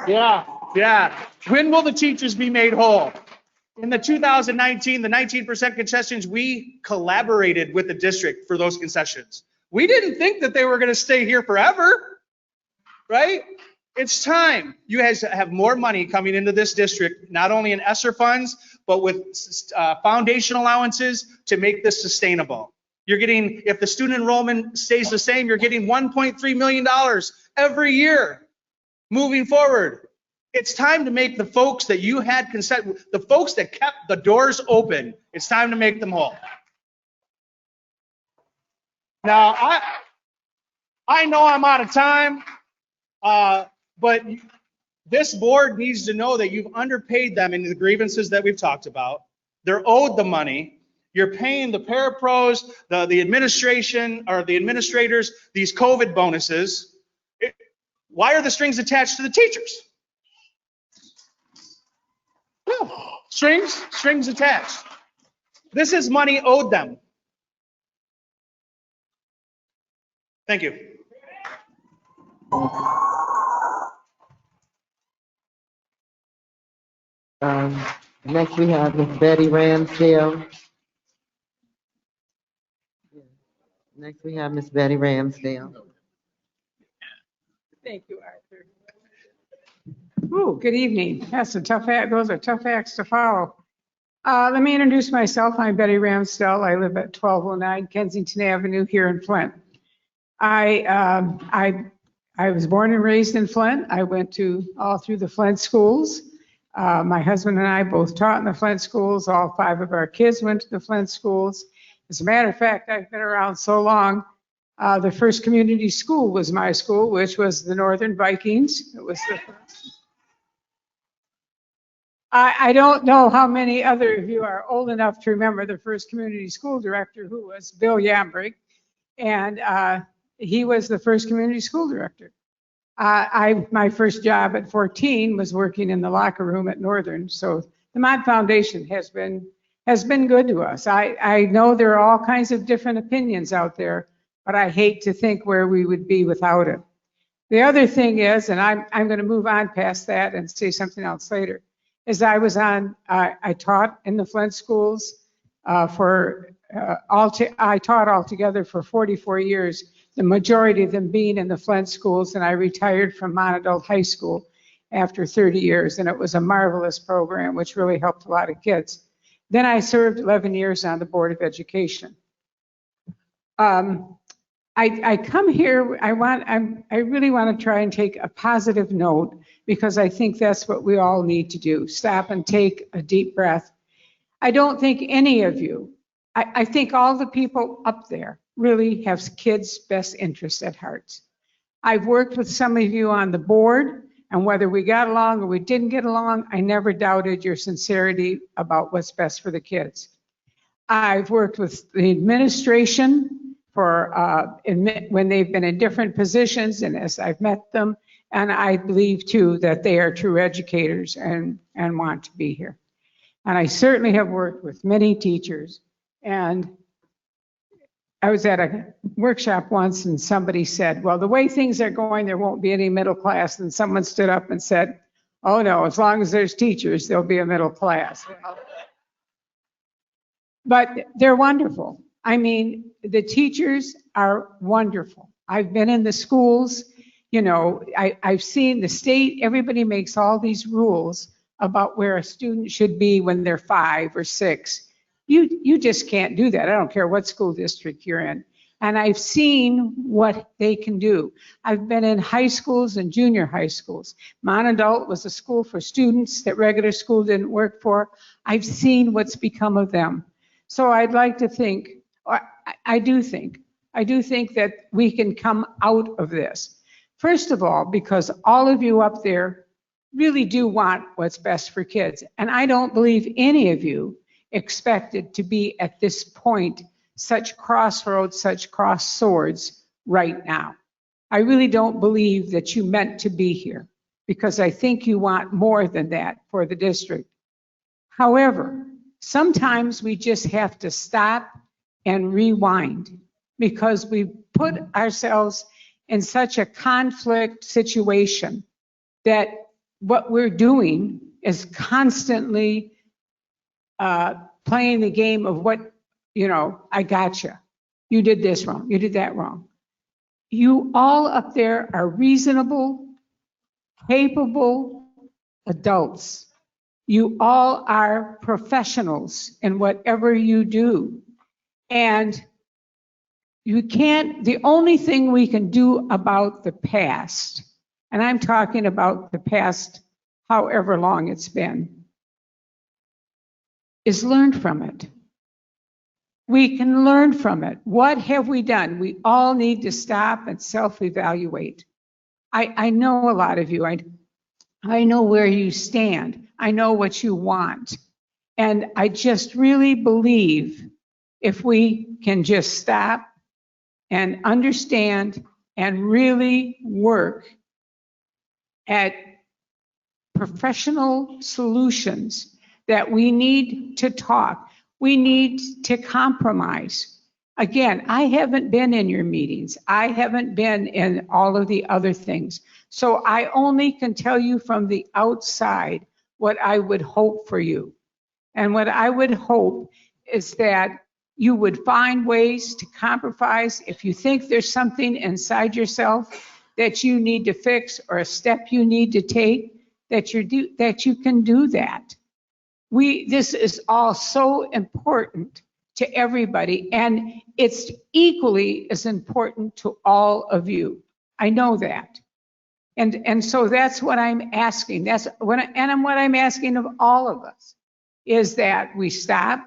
Yeah. When will the teachers be made whole? In the 2019, the 19% concessions, we collaborated with the district for those concessions. We didn't think that they were going to stay here forever, right? It's time. You guys have more money coming into this district, not only in ESSER funds, but with foundation allowances to make this sustainable. You're getting, if the student enrollment stays the same, you're getting $1.3 million every year moving forward. It's time to make the folks that you had consent, the folks that kept the doors open, it's time to make them whole. Now, I know I'm out of time, but this board needs to know that you've underpaid them in the grievances that we've talked about. They're owed the money. You're paying the parapros, the administration, or the administrators, these COVID bonuses. Why are the strings attached to the teachers? Strings attached. This is money owed them. Thank you. Next we have Ms. Betty Ramsdale. Thank you, Arthur. Ooh, good evening. That's a tough act. Those are tough acts to follow. Let me introduce myself. I'm Betty Ramsdale. I live at 1209 Kensington Avenue here in Flint. I was born and raised in Flint. I went all through the Flint schools. My husband and I both taught in the Flint schools. All 5 of our kids went to the Flint schools. As a matter of fact, I've been around so long. The first community school was my school, which was the Northern Vikings. It was the first. I don't know how many other of you are old enough to remember the first community school director, who was Bill Yambrick. And he was the first community school director. My first job at 14 was working in the locker room at Northern. So the Mott Foundation has been good to us. I know there are all kinds of different opinions out there, but I hate to think where we would be without it. The other thing is, and I'm going to move on past that and say something else later, is I taught in the Flint schools I taught altogether for 44 years, the majority of them being in the Flint schools, and I retired from Monadult High School after 30 years, and it was a marvelous program, which really helped a lot of kids. Then I served 11 years on the Board of Education. I come here, I really want to try and take a positive note, because I think that's what we all need to do. Stop and take a deep breath. I don't think any of you, I think all the people up there really have kids' best interests at heart. I've worked with some of you on the board, and whether we got along or we didn't get along, I never doubted your sincerity about what's best for the kids. I've worked with the administration when they've been in different positions, and as I've met them, and I believe too that they are true educators and want to be here. And I certainly have worked with many teachers. And I was at a workshop once and somebody said, well, the way things are going, there won't be any middle class. And someone stood up and said, oh no, as long as there's teachers, there'll be a middle class. But they're wonderful. I mean, the teachers are wonderful. I've been in the schools, you know, I've seen the state, everybody makes all these rules about where a student should be when they're 5 or 6. You just can't do that. I don't care what school district you're in. And I've seen what they can do. I've been in high schools and junior high schools. Monadult was a school for students that regular school didn't work for. I've seen what's become of them. So I'd like to think, or I do think that we can come out of this. First of all, because all of you up there really do want what's best for kids. And I don't believe any of you expected to be at this point, such crossroads, such cross swords right now. I really don't believe that you meant to be here, because I think you want more than that for the district. However, sometimes we just have to stop and rewind, because we put ourselves in such a conflict situation that what we're doing is constantly playing the game of what, you know, I gotcha. You did this wrong. You did that wrong. You all up there are reasonable, capable adults. You all are professionals in whatever you do. And you can't, the only thing we can do about the past, and I'm talking about the past however long it's been, is learn from it. We can learn from it. What have we done? We all need to stop and self-evaluate. I know a lot of you. I know where you stand. I know what you want. And I just really believe if we can just stop and understand and really work at professional solutions, that we need to talk. We need to compromise. Again, I haven't been in your meetings. I haven't been in all of the other things. So I only can tell you from the outside what I would hope for you. And what I would hope is that you would find ways to compromise. If you think there's something inside yourself that you need to fix, or a step you need to take, that you can do that. This is all so important to everybody, and it's equally as important to all of you. I know that. And so that's what I'm asking. What I'm asking of all of us is that we stop,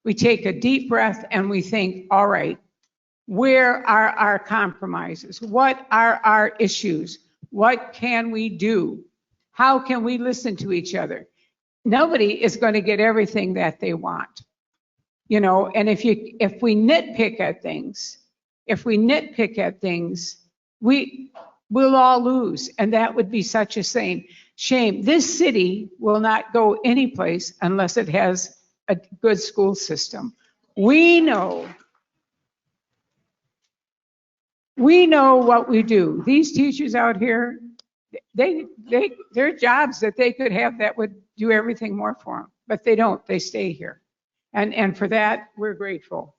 we take a deep breath, and we think, all right, where are our compromises? What are our issues? What can we do? How can we listen to each other? nobody is going to get everything that they want. You know, and if we nitpick at things, we'll all lose, and that would be such a shame. This city will not go anyplace unless it has a good school system. We know what we do. These teachers out here, there are jobs that they could have that would do everything more for them, but they don't. They stay here. And for that, we're grateful.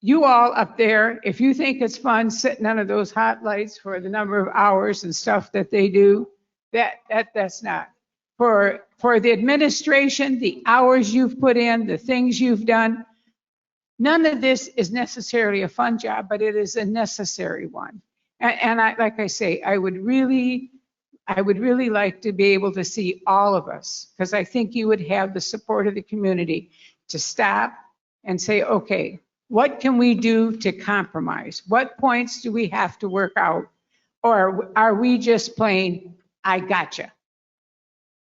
You all up there, if you think it's fun sitting under those hot lights for the number of hours and stuff that they do, that's not. For the administration, the hours you've put in, the things you've done, none of this is necessarily a fun job, but it is a necessary one. And like I say, I would really like to be able to see all of us, because I think you would have the support of the community to stop and say, okay, what can we do to compromise? What points do we have to work out? Or are we just plain, I gotcha?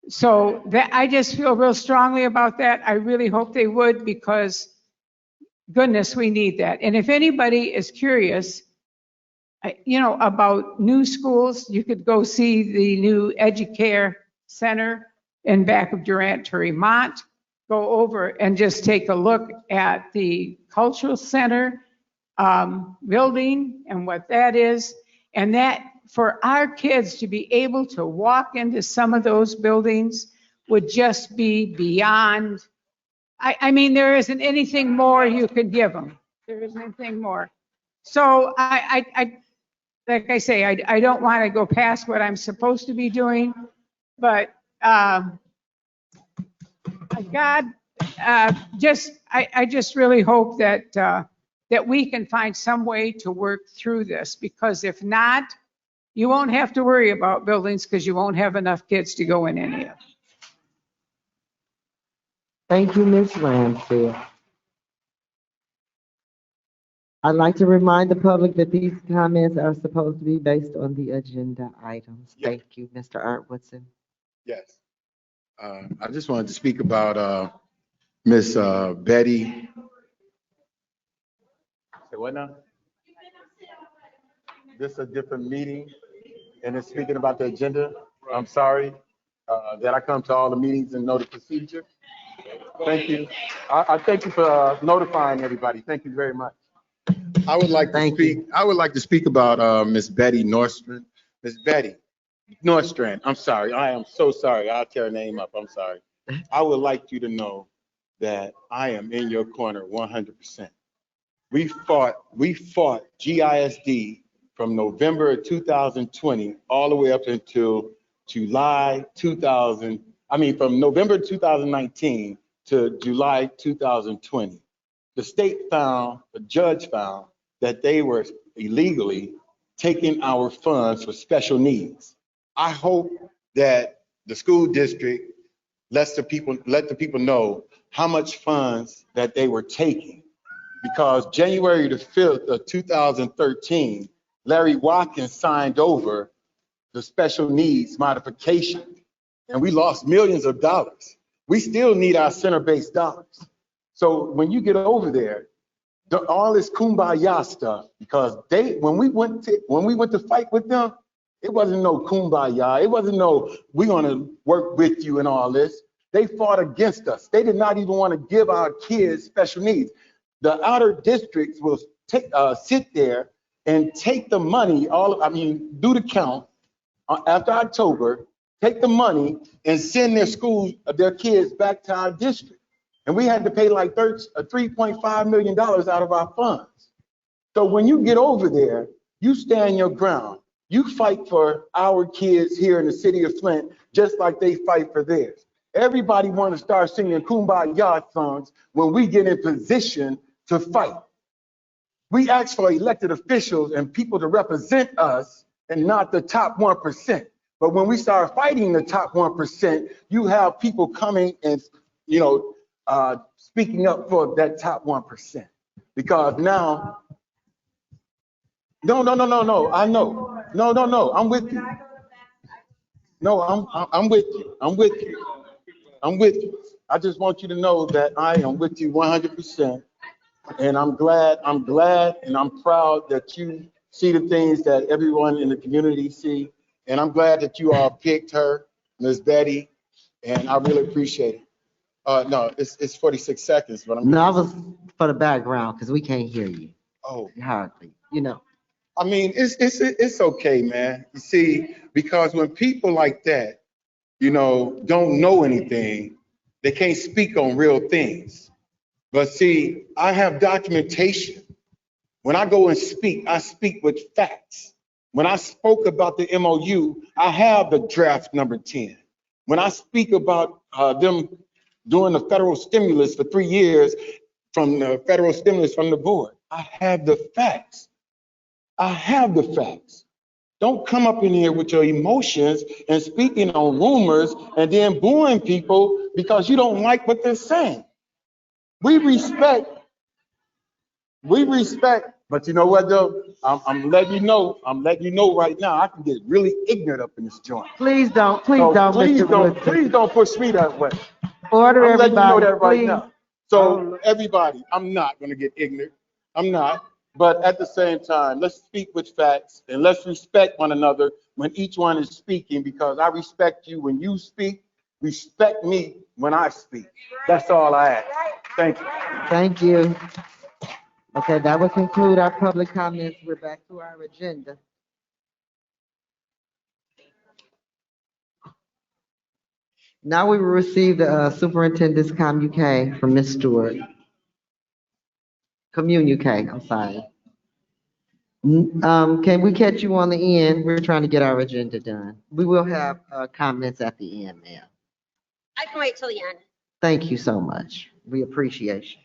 So I just feel real strongly about that. I really hope they would, because goodness, we need that. And if anybody is curious, about new schools, you could go see the new EduCare Center in back of Durant to Remont. Go over and just take a look at the Cultural Center building and what that is. And that, for our kids to be able to walk into some of those buildings would just be beyond. I mean, there isn't anything more you could give them. There isn't anything more. So like I say, I don't want to go past what I'm supposed to be doing, but God, I just really hope that we can find some way to work through this, because if not, you won't have to worry about buildings, because you won't have enough kids to go in any of them. Thank you, Ms. Ramsey. I'd like to remind the public that these comments are supposed to be based on the agenda items. Thank you, Mr. Art Woodson. Yes. I just wanted to speak about Miss Betty. Say what now? This is a different meeting, and it's speaking about the agenda. I'm sorry that I come to all the meetings and know the procedure. Thank you. I thank you for notifying everybody. Thank you very much. I would like to speak about Miss Betty Nordstrand. Miss Betty Nordstrand. I'm sorry. I am so sorry. I'll tear her name up. I'm sorry. I would like you to know that I am in your corner 100%. We fought GISD from November 2020 all the way up until July 2000. I mean, from November 2019 to July 2020. The judge found that they were illegally taking our funds for special needs. I hope that the school district let the people know how much funds that they were taking, because January the 5th of 2013, Larry Watkins signed over the special needs modification, and we lost millions of dollars. We still need our center-based dollars. So when you get over there, all this kumbaya stuff, because when we went to fight with them, it wasn't no kumbaya. It wasn't no, we're gonna work with you and all this. They fought against us. They did not even want to give our kids special needs. The outer districts will sit there and take the money, do the count after October, take the money and send their kids back to our district. And we had to pay like $3.5 million out of our funds. So when you get over there, you stand your ground. You fight for our kids here in the city of Flint, just like they fight for theirs. Everybody want to start singing kumbaya songs when we get in position to fight. We ask for elected officials and people to represent us and not the top 1%. But when we start fighting the top 1%, you have people coming and, speaking up for that top 1%. Because now, no, I know. No, I'm with you. No, I'm with you. I'm with you. I just want you to know that I am with you 100%. And I'm glad, and I'm proud that you see the things that everyone in the community see. And I'm glad that you all picked her, Ms. Betty, and I really appreciate it. No, it's 46 seconds, but I'm. No, I was for the background because we can't hear you. Oh, Hardly, you know. I mean, it's okay, man. You see, because when people like that, don't know anything, they can't speak on real things. But see, I have documentation. When I go and speak, I speak with facts. When I spoke about the MOU, I have the draft number 10. When I speak about them doing the federal stimulus for 3 years from the federal stimulus from the board, I have the facts. I have the facts. Don't come up in here with your emotions and speaking on rumors and then booing people because you don't like what they're saying. We respect, but you know what though? I'm letting you know right now, I can get really ignorant up in this joint. Please don't, Please don't push me that way. Order, I'm letting you know that right please. now. So everybody, I'm not gonna get ignorant. I'm not. But at the same time, let's speak with facts and let's respect one another when each one is speaking, because I respect you when you speak. Respect me when I speak. That's all I ask. Thank you. Thank you. Okay, that will conclude our public comments. We're back to our agenda. Now we will receive the superintendent's communique from Ms. Stewart. Communique, I'm sorry. Can we catch you on the end? We're trying to get our agenda done. We will have comments at the end, ma'am. I can wait till the end. Thank you so much. We appreciate you.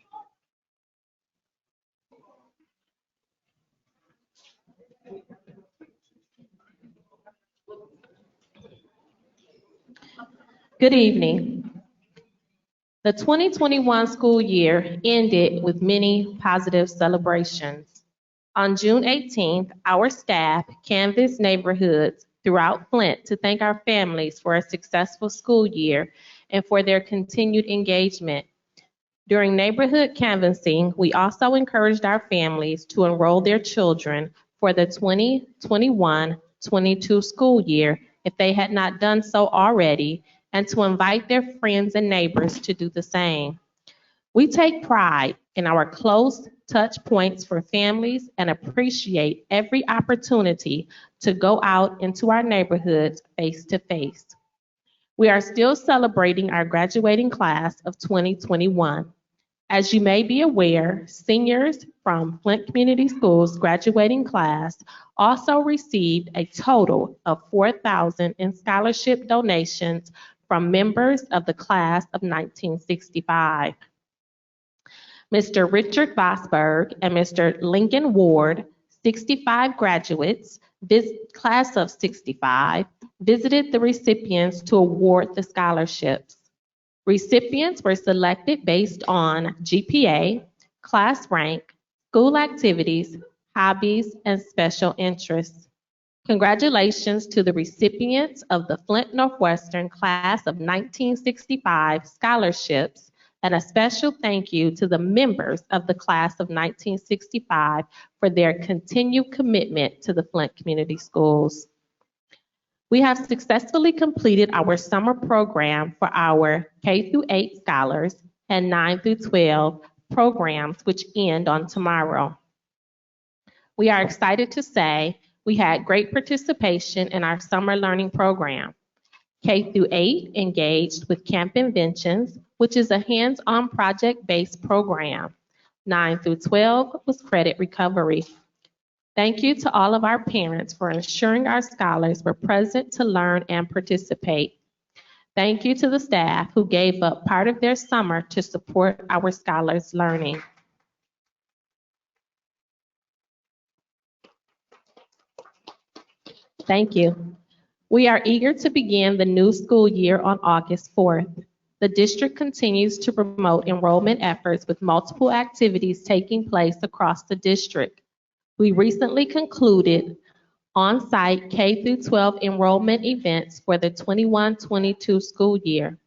Good evening. The 2021 school year ended with many positive celebrations. On June 18th, our staff canvassed neighborhoods throughout Flint to thank our families for a successful school year and for their continued engagement. During neighborhood canvassing, we also encouraged our families to enroll their children for the 2021-22 school year if they had not done so already, and to invite their friends and neighbors to do the same. We take pride in our close touch points for families and appreciate every opportunity to go out into our neighborhoods face to face. We are still celebrating our graduating class of 2021. As you may be aware, seniors from Flint Community Schools graduating class also received a total of $4,000 in scholarship donations from members of the class of 1965. Mr. Richard Vosberg and Mr. Lincoln Ward, 65 graduates, this class of 65, visited the recipients to award the scholarships. Recipients were selected based on GPA, class rank, school activities, hobbies, and special interests. Congratulations to the recipients of the Flint Northwestern Class of 1965 scholarships, and a special thank you to the members of the Class of 1965 for their continued commitment to the Flint Community Schools. We have successfully completed our summer program for our K-8 scholars and 9-12 programs, which end on tomorrow. We are excited to say we had great participation in our summer learning program. K-8 engaged with Camp Inventions, which is a hands-on project-based program. 9-12 was credit recovery. Thank you to all of our parents for ensuring our scholars were present to learn and participate. Thank you to the staff who gave up part of their summer to support our scholars' learning. Thank you. We are eager to begin the new school year on August 4th. The district continues to promote enrollment efforts with multiple activities taking place across the district. We recently concluded on-site K-12 enrollment events for the 21-22 school year.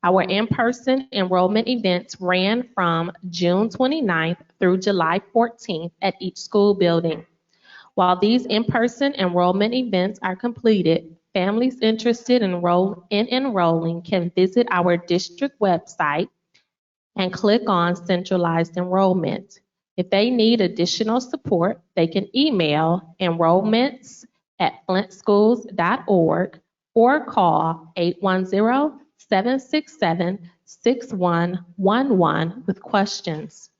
Our in-person enrollment events ran from June 29th through July 14th at each school building. While these in-person enrollment events are completed, families interested in enrolling can visit our district website and click on centralized enrollment. If they need additional support, they can email enrollments@flintschools.org or call 810-767-6111 with questions.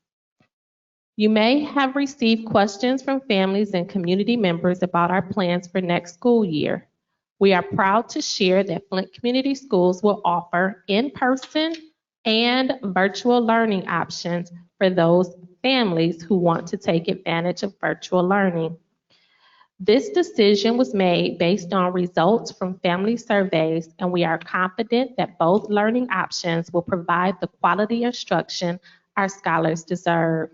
You may have received questions from families and community members about our plans for next school year. We are proud to share that Flint Community Schools will offer in-person and virtual learning options for those families who want to take advantage of virtual learning. This decision was made based on results from family surveys, and we are confident that both learning options will provide the quality instruction our scholars deserve.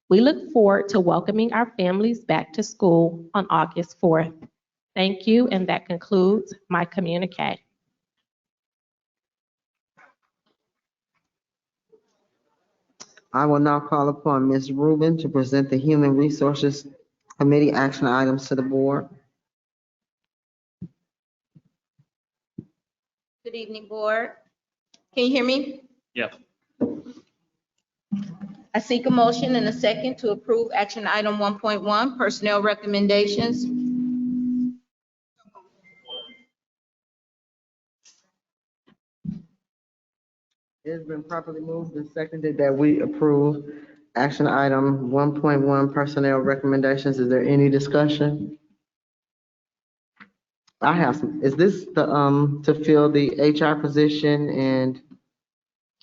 We look forward to welcoming our families back to school on August 4th. Thank you, and that concludes my communique. I will now call upon Ms. Rubin to present the Human Resources Committee action items to the board. Good evening, board. Can you hear me? Yep. I seek a motion and a second to approve action item 1.1, personnel recommendations. It has been properly moved and seconded that we approve action item 1.1 personnel recommendations. Is there any discussion? I have some. Is this the, to fill the HR position and,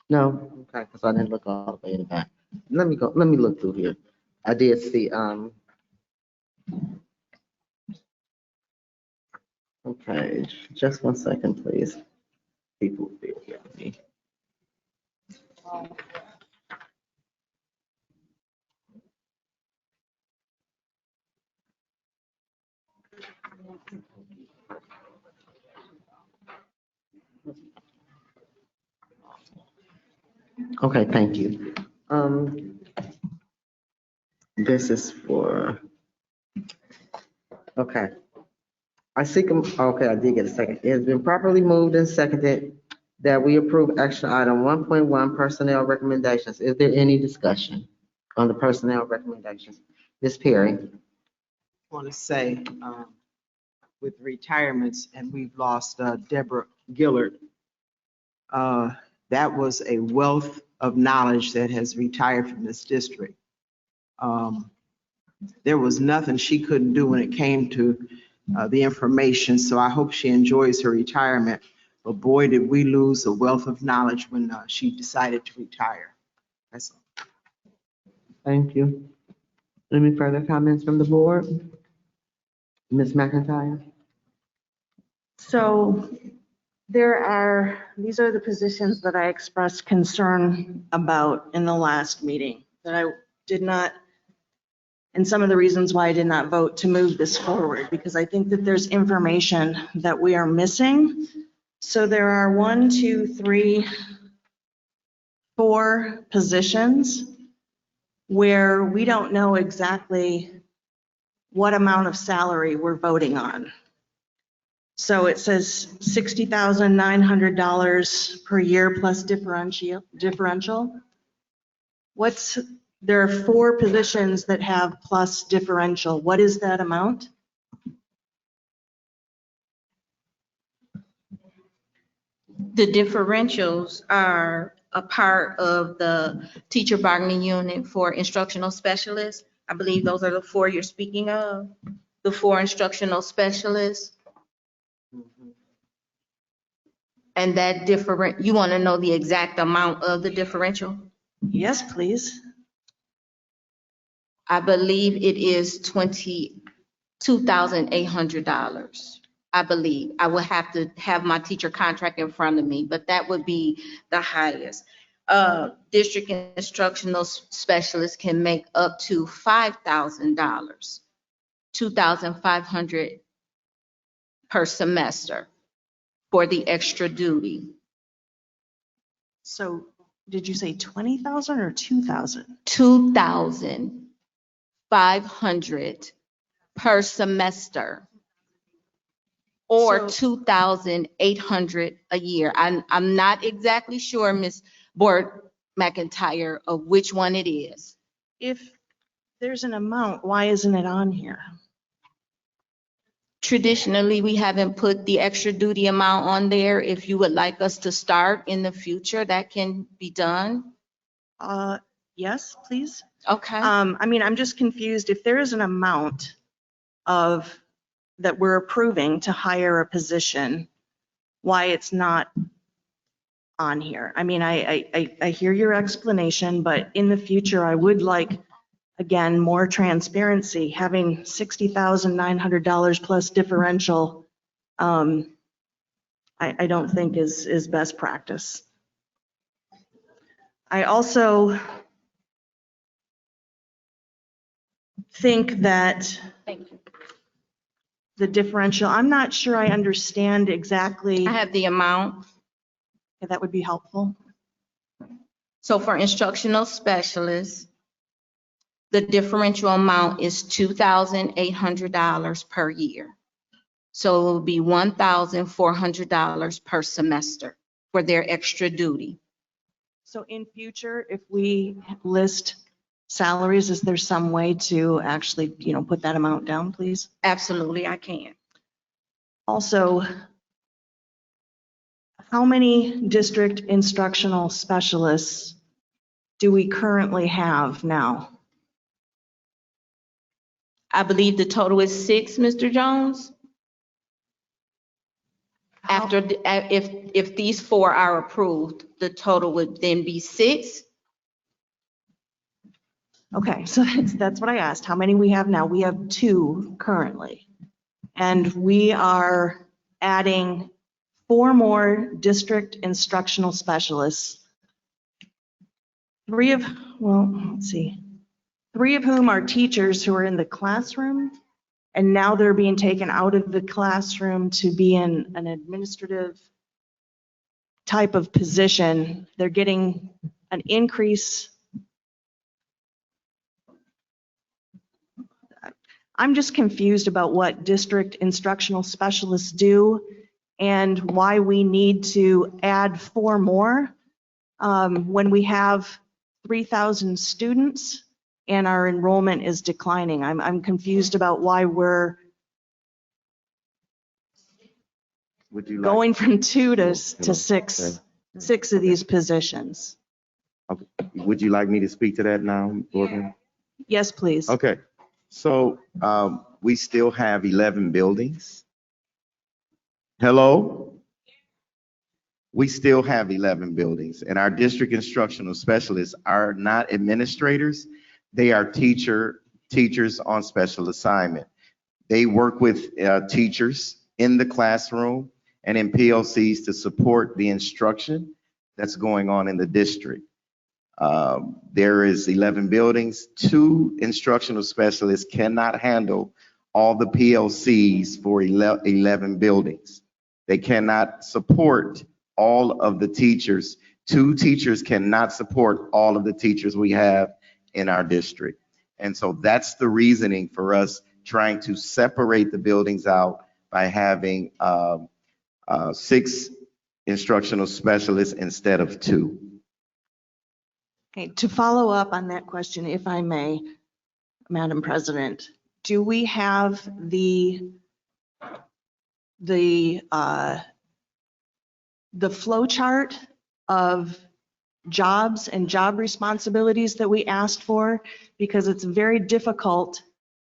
no, okay, because I didn't look all the way in the back. Let me look through here. I did see, okay, just 1 second, please. People bear with me. Okay, thank you. This is for, okay. I seek, okay, I did get a second. It has been properly moved and seconded that we approve action item 1.1 personnel recommendations. Is there any discussion on the personnel recommendations? Ms. Perry? Want to say, with retirements, and we've lost Deborah Gillard, that was a wealth of knowledge that has retired from this district. There was nothing she couldn't do when it came to the information, so I hope she enjoys her retirement. But boy, did we lose a wealth of knowledge when she decided to retire. That's all. Thank you. Any further comments from the board? Ms. McIntyre? So these are the positions that I expressed concern about in the last meeting that I did not, and some of the reasons why I did not vote to move this forward, because I think that there's information that we are missing. So there are 1, 2, 3, 4 positions where we don't know exactly what amount of salary we're voting on. So it says $60,900 per year plus differential. There are 4 positions that have plus differential. What is that amount? The differentials are a part of the teacher bargaining unit for instructional specialists. I believe those are the 4 you're speaking of, the 4 instructional specialists. And that you want to know the exact amount of the differential? Yes, please. I believe it is $22,800. I believe. I will have to have my teacher contract in front of me, but that would be the highest. District instructional specialists can make up to $5,000, $2,500 per semester for the extra duty. So did you say 20,000 or 2,000? 2,500 per semester, or 2,800 a year. I'm not exactly sure, Ms. Board McIntyre, of which one it is. If there's an amount, why isn't it on here? Traditionally, we haven't put the extra duty amount on there. If you would like us to start in the future, that can be done. Yes, please. Okay. I mean, I'm just confused. If there is an amount of that we're approving to hire a position, why it's not on here. I mean, I hear your explanation, but in the future, I would like, again, more transparency. Having $60,900 plus differential, I don't think is best practice. I also think that the differential, I'm not sure I understand exactly. I have the amount. Yeah, that would be helpful. So for instructional specialists, the differential amount is $2,800 per year. So it will be $1,400 per semester for their extra duty. So in future, if we list salaries, is there some way to actually, put that amount down, please? Absolutely, I can. Also, how many district instructional specialists do we currently have now? I believe the total is 6, Mr. Jones. After, if these 4 are approved, the total would then be 6. Okay, so that's what I asked. How many we have now? We have 2 currently. And we are adding 4 more district instructional specialists. 3 of whom are teachers who are in the classroom, and now they're being taken out of the classroom to be in an administrative type of position. They're getting an increase. I'm just confused about what district instructional specialists do and why we need to add 4 more when we have 3,000 students and our enrollment is declining. I'm confused about why we're going from 2 to 6 of these positions. Okay. Would you like me to speak to that now, Boardman? Yes, please. Okay. So we still have 11 buildings. Hello? We still have 11 buildings, and our district instructional specialists are not administrators. They are teachers on special assignment. They work with teachers in the classroom and in PLCs to support the instruction that's going on in the district. There is 11 buildings. 2 instructional specialists cannot handle all the PLCs for 11 buildings. They cannot support all of the teachers. 2 teachers cannot support all of the teachers we have in our district. And so that's the reasoning for us trying to separate the buildings out by having 6 instructional specialists instead of 2. Okay, to follow up on that question, if I may, Madam President, do we have the flow chart of jobs and job responsibilities that we asked for? Because it's very difficult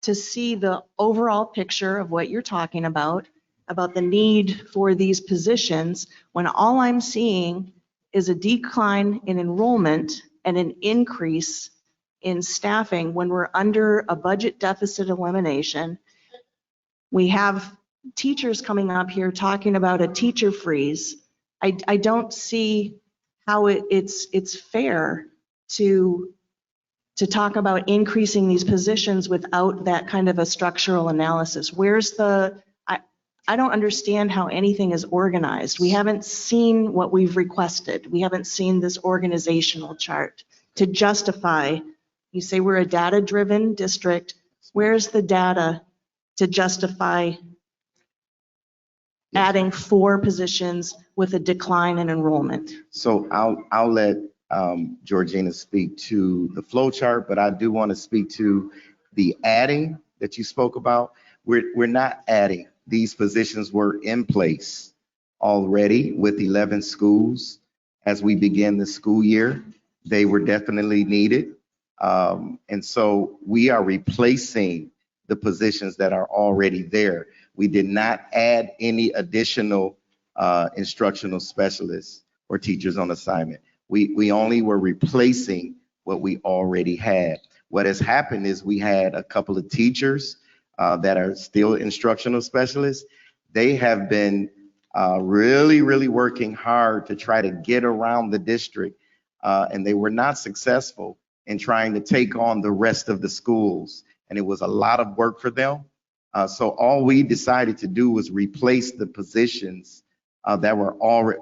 to see the overall picture of what you're talking about the need for these positions, when all I'm seeing is a decline in enrollment and an increase in staffing when we're under a budget deficit elimination. We have teachers coming up here talking about a teacher freeze. I don't see how it's fair to talk about increasing these positions without that kind of a structural analysis. I don't understand how anything is organized. We haven't seen what we've requested. We haven't seen this organizational chart to justify. You say we're a data-driven district. Where's the data to justify adding 4 positions with a decline in enrollment? So I'll let Georgina speak to the flow chart, but I do want to speak to the adding that you spoke about. We're not adding. These positions were in place already with 11 schools as we begin the school year. They were definitely needed. And so we are replacing the positions that are already there. We did not add any additional instructional specialists or teachers on assignment. We only were replacing what we already had. What has happened is we had a couple of teachers that are still instructional specialists. They have been really working hard to try to get around the district, and they were not successful in trying to take on the rest of the schools. And it was a lot of work for them. So all we decided to do was replace the positions that were already,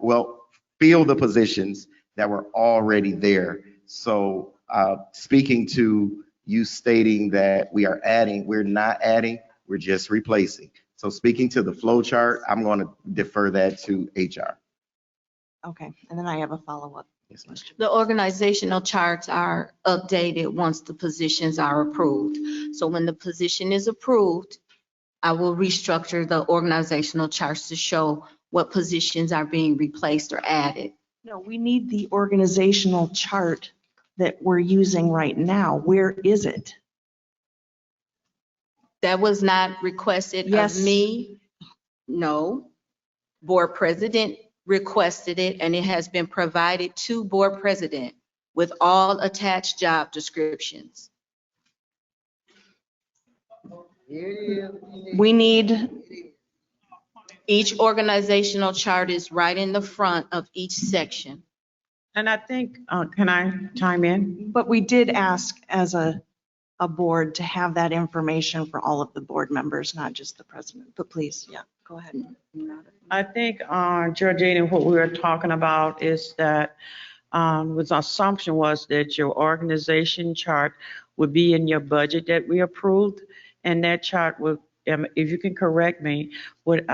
fill the positions that were already there. So speaking to you stating that we are adding, we're not adding, we're just replacing. So speaking to the flow chart, I'm going to defer that to HR. Okay, and then I have a follow-up. The organizational charts are updated once the positions are approved. So when the position is approved, I will restructure the organizational charts to show what positions are being replaced or added. No, we need the organizational chart that we're using right now. Where is it? That was not requested of me. No. Board president requested it, and it has been provided to board president with all attached job descriptions. We need, each organizational chart is right in the front of each section. And I think, can I chime in? but we did ask as a board to have that information for all of the board members, not just the president. But please, yeah, go ahead. I think, Georgina, what we were talking about is that was assumption was that your organization chart would be in your budget that we approved, and that chart would, if you can correct me, would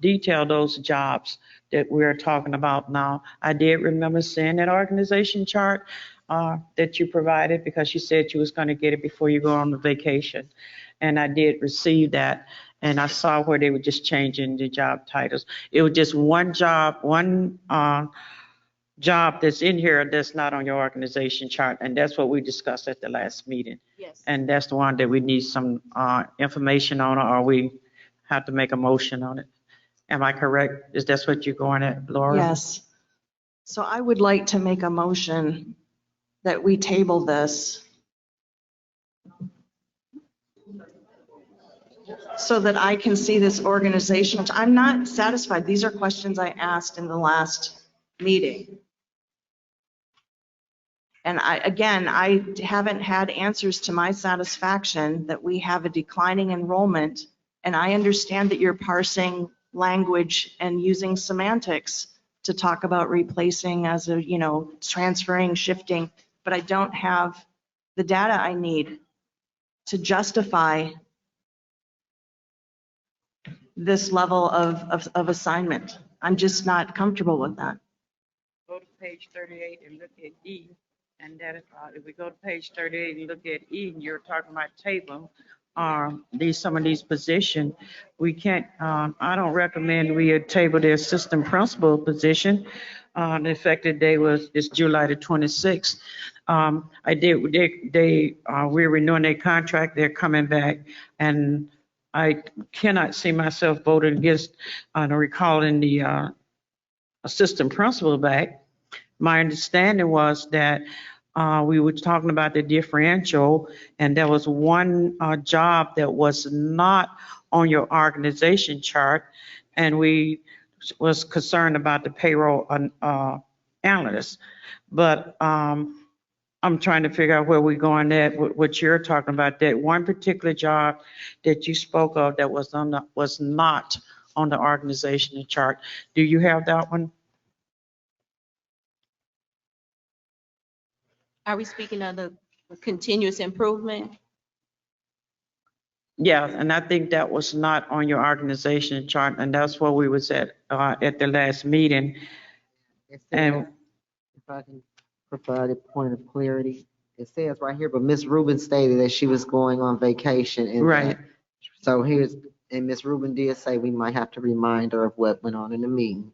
detail those jobs that we're talking about now. I did remember seeing that organization chart that you provided, because you said you was going to get it before you go on the vacation, and I did receive that. And I saw where they were just changing the job titles. It was just one job, job that's in here that's not on your organization chart. And that's what we discussed at the last meeting. Yes. And that's the one that we need some information on, or we have to make a motion on it. Am I correct? Is that what you're going at, Laura? Yes. So I would like to make a motion that we table this so that I can see this organizational. I'm not satisfied. These are questions I asked in the last meeting. And I haven't had answers to my satisfaction that we have a declining enrollment. And I understand that you're parsing language and using semantics to talk about replacing as a, transferring, shifting, but I don't have the data I need to justify this level of assignment. I'm just not comfortable with that. Go to page 38 and look at E. And that is, if we go to page 38 and look at E, and you're talking about table, some of these positions, we can't, I don't recommend we table the assistant principal position. The effective day is July the 26th. We're renewing their contract, they're coming back, and I cannot see myself voting against recalling the assistant principal back. My understanding was that we were talking about the differential, and there was one job that was not on your organization chart, and we was concerned about the payroll analyst. But I'm trying to figure out where we're going at, what you're talking about, that one particular job that you spoke of that was not on the organizational chart. Do you have that one? Are we speaking of the continuous improvement? Yeah, and I think that was not on your organizational chart, and that's where we was at the last meeting. And If I can provide a point of clarity, it says right here, but Miss Rubin stated that she was going on vacation. And right, so and Miss Rubin did say we might have to remind her of what went on in the meeting.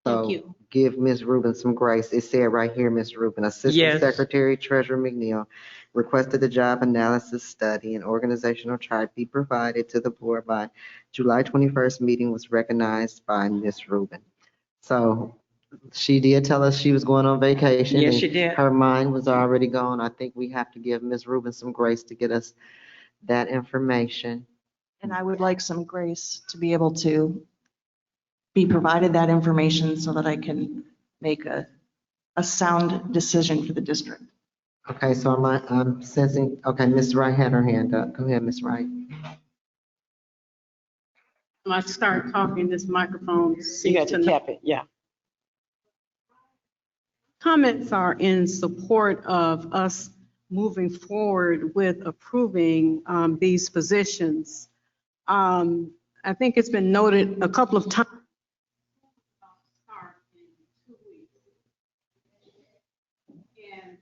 Thank So you. give Miss Rubin some grace. It said right here, Miss Rubin, Assistant Yes. Secretary Treasurer McNeil requested the job analysis study and organizational chart be provided to the board by July 21st meeting was recognized by Miss Rubin. So she did tell us she was going on vacation. Yes, and she did. Her mind was already gone. I think we have to give Miss Rubin some grace to get us that information. And I would like some grace to be able to be provided that information so that I can make a sound decision for the district. Okay, so I'm sensing, okay, Ms. Wright had her hand up. Go ahead, Ms. Wright. When I start talking, this microphone You seems got to to tap it, yeah. Comments are in support of us moving forward with approving these positions. I think it's been noted a couple of times.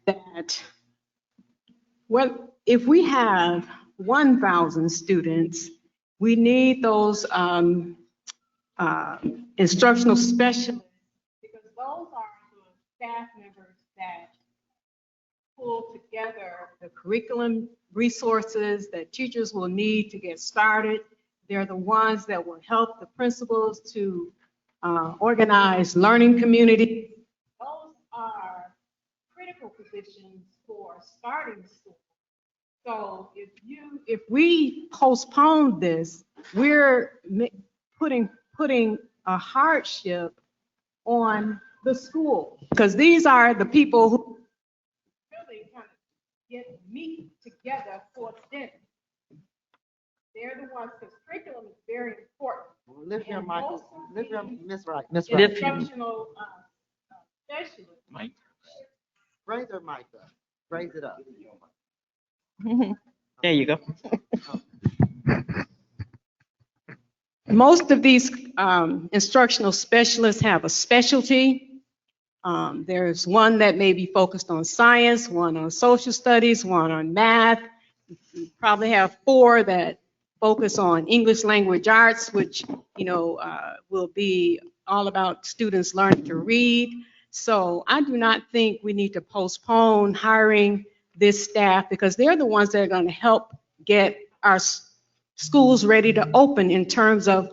That if we have 1,000 students, we need those instructional specialists, because those are the staff members that pull together the curriculum resources that teachers will need to get started. They're the ones that will help the principals to organize learning communities. Those are critical positions for starting school. So if we postpone this, we're putting a hardship on the school, because these are the people who really kind of meet together for dinner. They're the ones, because curriculum is very important. Lift your mic, lift your, Ms. Wright, Ms. Wright. Instructional specialists. Raise her mic up, raise it up. There you go. Most of these instructional specialists have a specialty. There's one that may be focused on science, one on social studies, one on math. You probably have 4 that focus on English language arts, which, will be all about students learning to read. So I do not think we need to postpone hiring this staff, because they're the ones that are going to help get our schools ready to open in terms of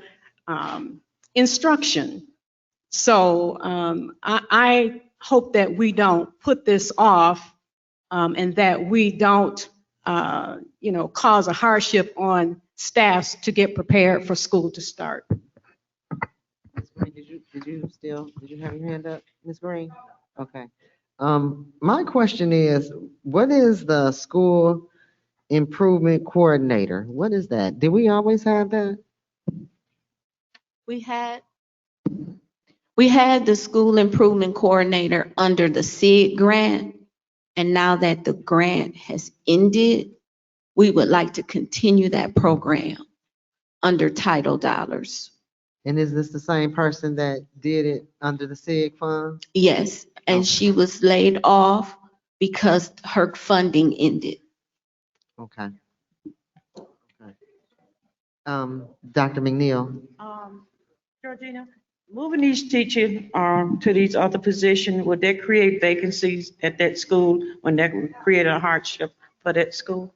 instruction. So I hope that we don't put this off and that we don't, cause a hardship on staffs to get prepared for school to start. Ms. Green, did you have your hand up, Ms. Green? Okay. My question is, what is the school improvement coordinator? What is that? Did we always have that? We had the school improvement coordinator under the SIG grant, and now that the grant has ended, we would like to continue that program under title dollars. And is this the same person that did it under the SIG funds? Yes, and she was laid off because her funding ended. Okay. Dr. McNeil. Georgina, moving these teachers to these other positions, would that create vacancies at that school? When that would create a hardship for that school?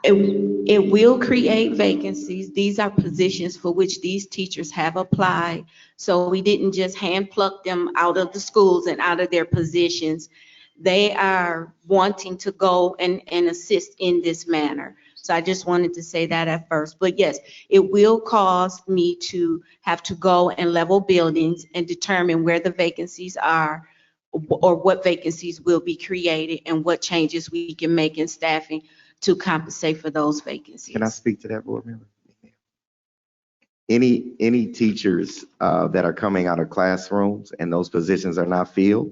It will create vacancies. These are positions for which these teachers have applied. So we didn't just hand pluck them out of the schools and out of their positions. They are wanting to go and assist in this manner. So I just wanted to say that at first. But yes, it will cause me to have to go and level buildings and determine where the vacancies are, or what vacancies will be created and what changes we can make in staffing to compensate for those vacancies. Can I speak to that, board member? any teachers that are coming out of classrooms and those positions are not filled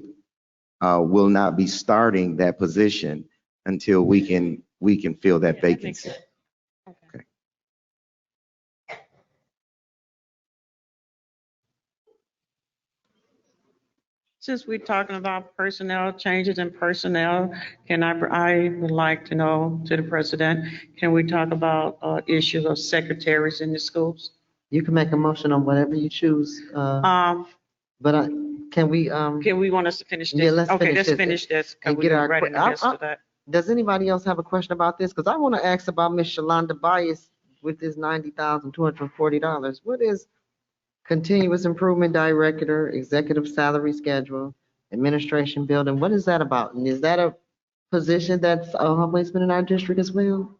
will not be starting that position until we can fill that vacancy. Okay. Since we're talking about personnel, changes in personnel, I would like to know to the president, can we talk about issues of secretaries in the schools? You can make a motion on whatever you choose, but can we? Can we want us to finish this? Yeah, let's Okay, finish let's this finish this. 'Cause and we get were our. right in the midst of that. Does anybody else have a question about this? Because I want to ask about Ms. Shalonda Bias with this $90,240. What is continuous improvement director, executive salary schedule, administration building? What is that about? And is that a position that's always been in our district as well?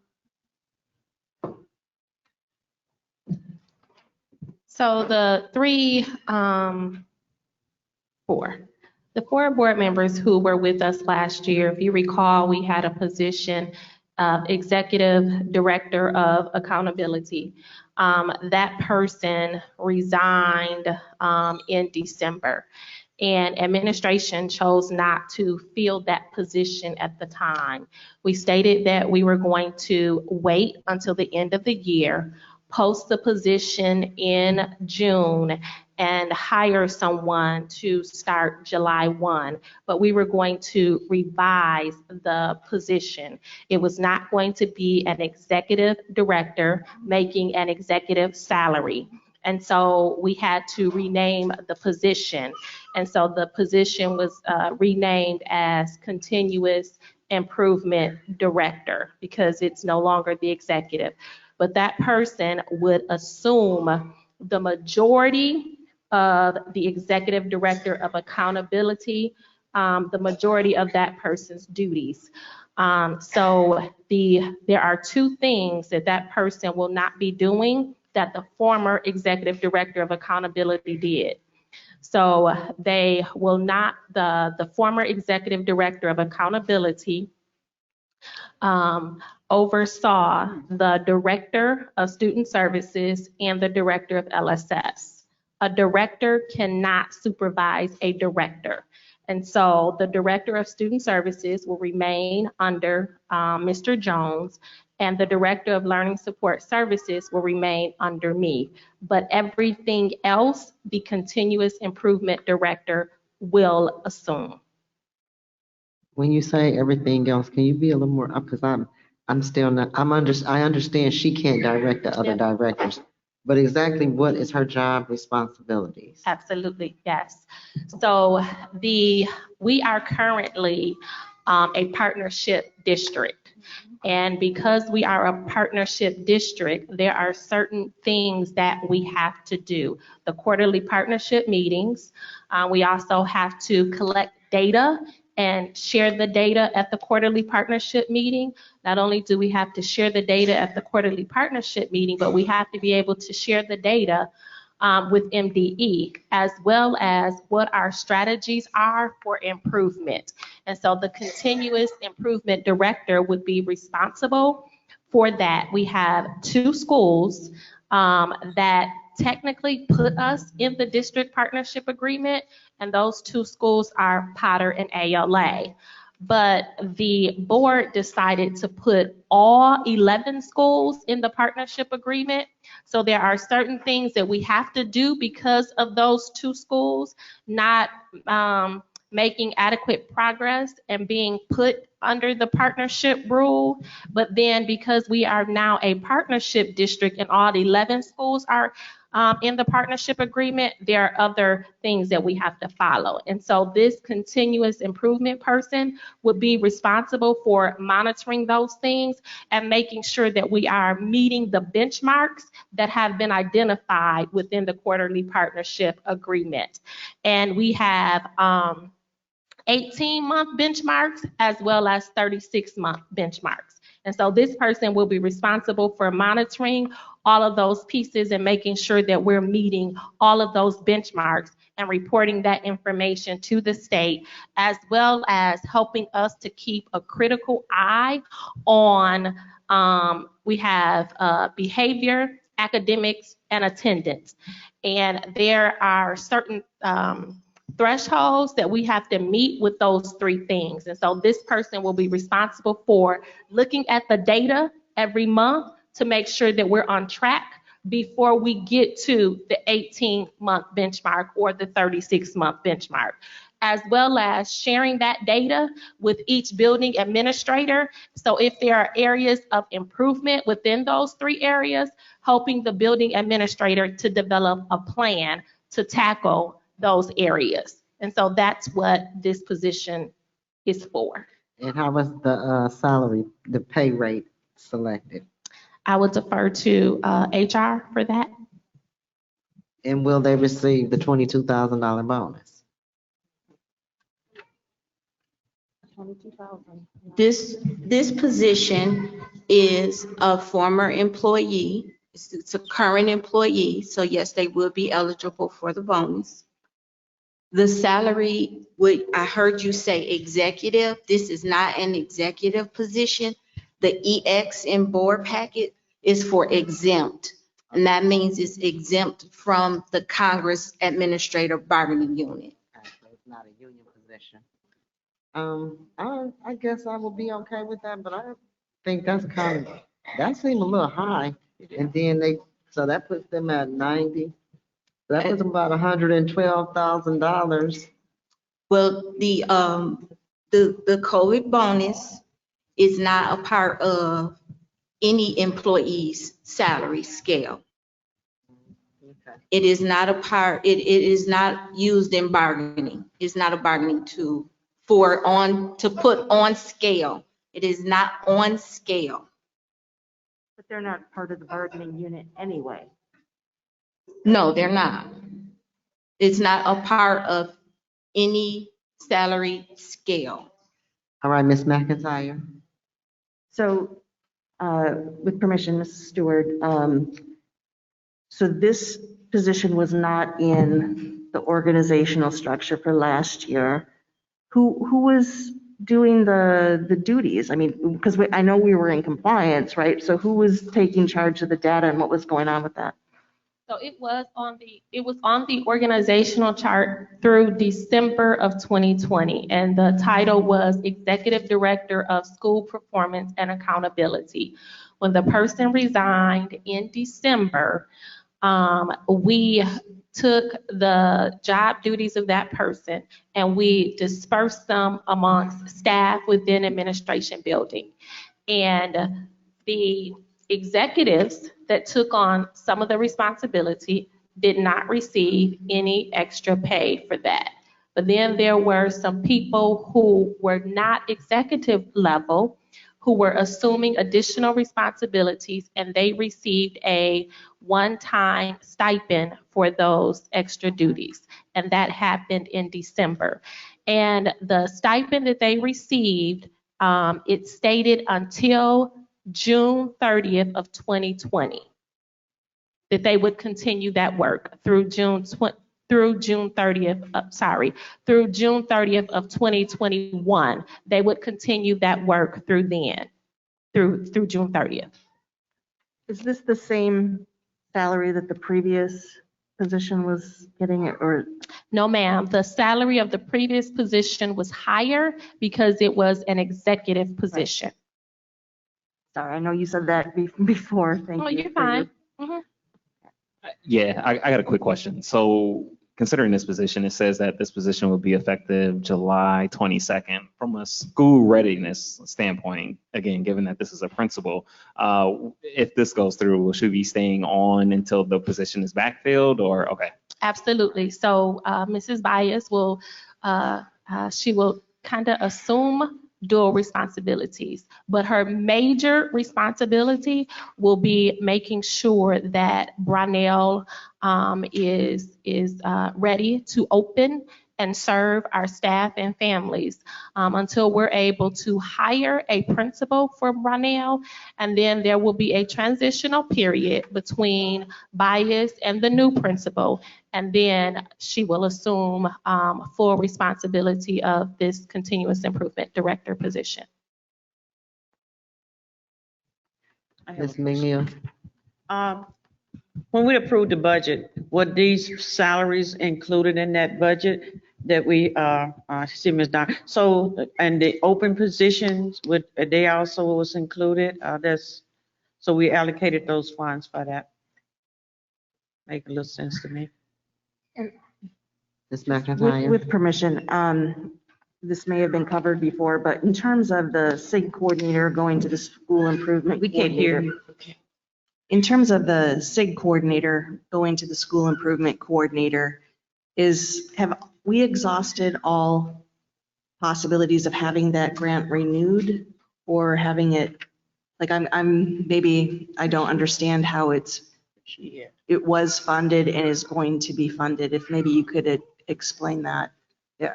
So the four board members who were with us last year, if you recall, we had a position of executive director of accountability. That person resigned in December, and administration chose not to fill that position at the time. We stated that we were going to wait until the end of the year, post the position in June, and hire someone to start July 1, but we were going to revise the position. It was not going to be an executive director making an executive salary. And so we had to rename the position. And so the position was renamed as Continuous Improvement Director because it's no longer the executive. But that person would assume the majority of the executive director of accountability, the majority of that person's duties. So there are two things that person will not be doing that the former executive director of accountability did. So they will not, the former executive director of accountability oversaw the director of student services and the director of LSS. A director cannot supervise a director. And so the director of student services will remain under Mr. Jones, and the director of learning support services will remain under me. But everything else, the continuous improvement director will assume. When you say everything else, can you be a little more up? Because I'm still not, I understand she can't direct the other directors, but exactly what is her job responsibilities? Absolutely, yes. So we are currently a partnership district. And because we are a partnership district, there are certain things that we have to do. The quarterly partnership meetings, we also have to collect data and share the data at the quarterly partnership meeting. Not only do we have to share the data at the quarterly partnership meeting, but we have to be able to share the data with MDE, as well as what our strategies are for improvement. And so the continuous improvement director would be responsible for that. We have two schools that technically put us in the district partnership agreement, and those two schools are Potter and ALA. But the board decided to put all 11 schools in the partnership agreement. So there are certain things that we have to do because of those two schools not making adequate progress and being put under the partnership rule. But then because we are now a partnership district and all 11 schools are in the partnership agreement, there are other things that we have to follow. And so this continuous improvement person would be responsible for monitoring those things and making sure that we are meeting the benchmarks that have been identified within the quarterly partnership agreement. And we have 18-month benchmarks as well as 36-month benchmarks. And so this person will be responsible for monitoring all of those pieces and making sure that we're meeting all of those benchmarks and reporting that information to the state, as well as helping us to keep a critical eye on, we have behavior, academics, and attendance. And there are certain thresholds that we have to meet with those three things. And so this person will be responsible for looking at the data every month to make sure that we're on track before we get to the 18-month benchmark or the 36-month benchmark, as well as sharing that data with each building administrator. So if there are areas of improvement within those three areas, helping the building administrator to develop a plan to tackle those areas. And so that's what this position is for. And how was the salary, the pay rate selected? I would defer to HR for that. And will they receive the $22,000 bonus? This position is a former employee. It's a current employee, so yes, they will be eligible for the bonus. The salary, I heard you say executive. This is not an executive position. The EX in board packet is for exempt, and that means it's exempt from the Congress Administrative Bargaining Unit. Okay, so it's not a union position. I guess I will be okay with that, but I think that seems a little high. And then so that puts them at 90. That puts them about $112,000. Well, the COVID bonus is not a part of any employee's salary scale. Okay. It is not a part, it is not used in bargaining. It's not a bargaining tool to put on scale. It is not on scale. But they're not part of the bargaining unit anyway. No, they're not. It's not a part of any salary scale. All right, Ms. McIntyre. So, with permission, Mrs. Stewart, so this position was not in the organizational structure for last year. Who was doing the duties? I mean, because I know we were in compliance, right? So who was taking charge of the data and what was going on with that? So it was on the organizational chart through December of 2020, and the title was Executive Director of School Performance and Accountability. When the person resigned in December, we took the job duties of that person and we dispersed them amongst staff within administration building. And the executives that took on some of the responsibility did not receive any extra pay for that. But then there were some people who were not executive level who were assuming additional responsibilities, and they received a one-time stipend for those extra duties. And that happened in December. And the stipend that they received, it stated until June 30th of 2020 that they would continue that work through June 30th of 2021. They would continue that work through then, through June 30th. Is this the same salary that the previous position was getting, or? No, ma'am. The salary of the previous position was higher because it was an executive position. Right. Sorry, I know you said that before. Thank you. Oh, you're fine. Yeah, I got a quick question. So considering this position, it says that this position will be effective July 22nd. From a school readiness standpoint, again, given that this is a principal, if this goes through, will she be staying on until the position is backfilled, or okay? Absolutely. So Mrs. Bias will, she will kind of assume dual responsibilities, but her major responsibility will be making sure that Brownell is ready to open and serve our staff and families until we're able to hire a principal for Brownell, and then there will be a transitional period between Bias and the new principal, and then she will assume full responsibility of this continuous improvement director position. Ms. McNeil. When we approved the budget, were these salaries included in that budget that we, see, Ms. Don? So, and the open positions, would, they also was included? So we allocated those funds for that. Make a little sense to me. Ms. McIntyre? With permission, this may have been covered before, but in terms of the SIG coordinator going to the school improvement. We can't hear coordinator, in terms of the SIG coordinator going to the school improvement coordinator, have we exhausted all possibilities of having that grant renewed or having it, like maybe I don't understand how it was funded and is going to be funded. If maybe you could explain that.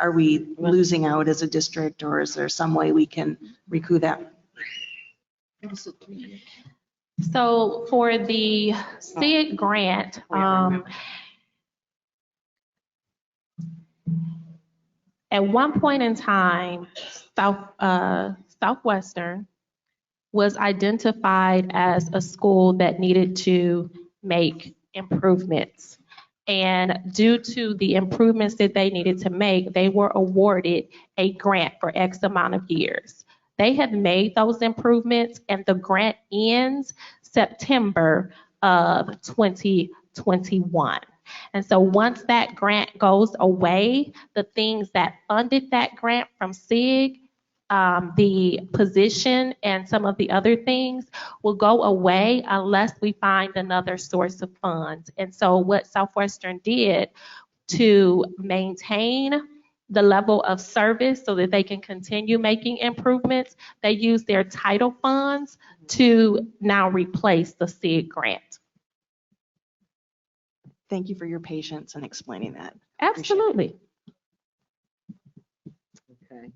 Are we losing out as a district, or is there some way we can recoup that? So for the SIG grant, at one point in time, Southwestern was identified as a school that needed to make improvements. And due to the improvements that they needed to make, they were awarded a grant for X amount of years. They have made those improvements, and the grant ends September of 2021. And so once that grant goes away, the things that funded that grant from SIG, the position and some of the other things will go away unless we find another source of funds. And so what Southwestern did to maintain the level of service so that they can continue making improvements, they use their title funds to now replace the SIG grant. Thank you for your patience in explaining that. Absolutely. Okay.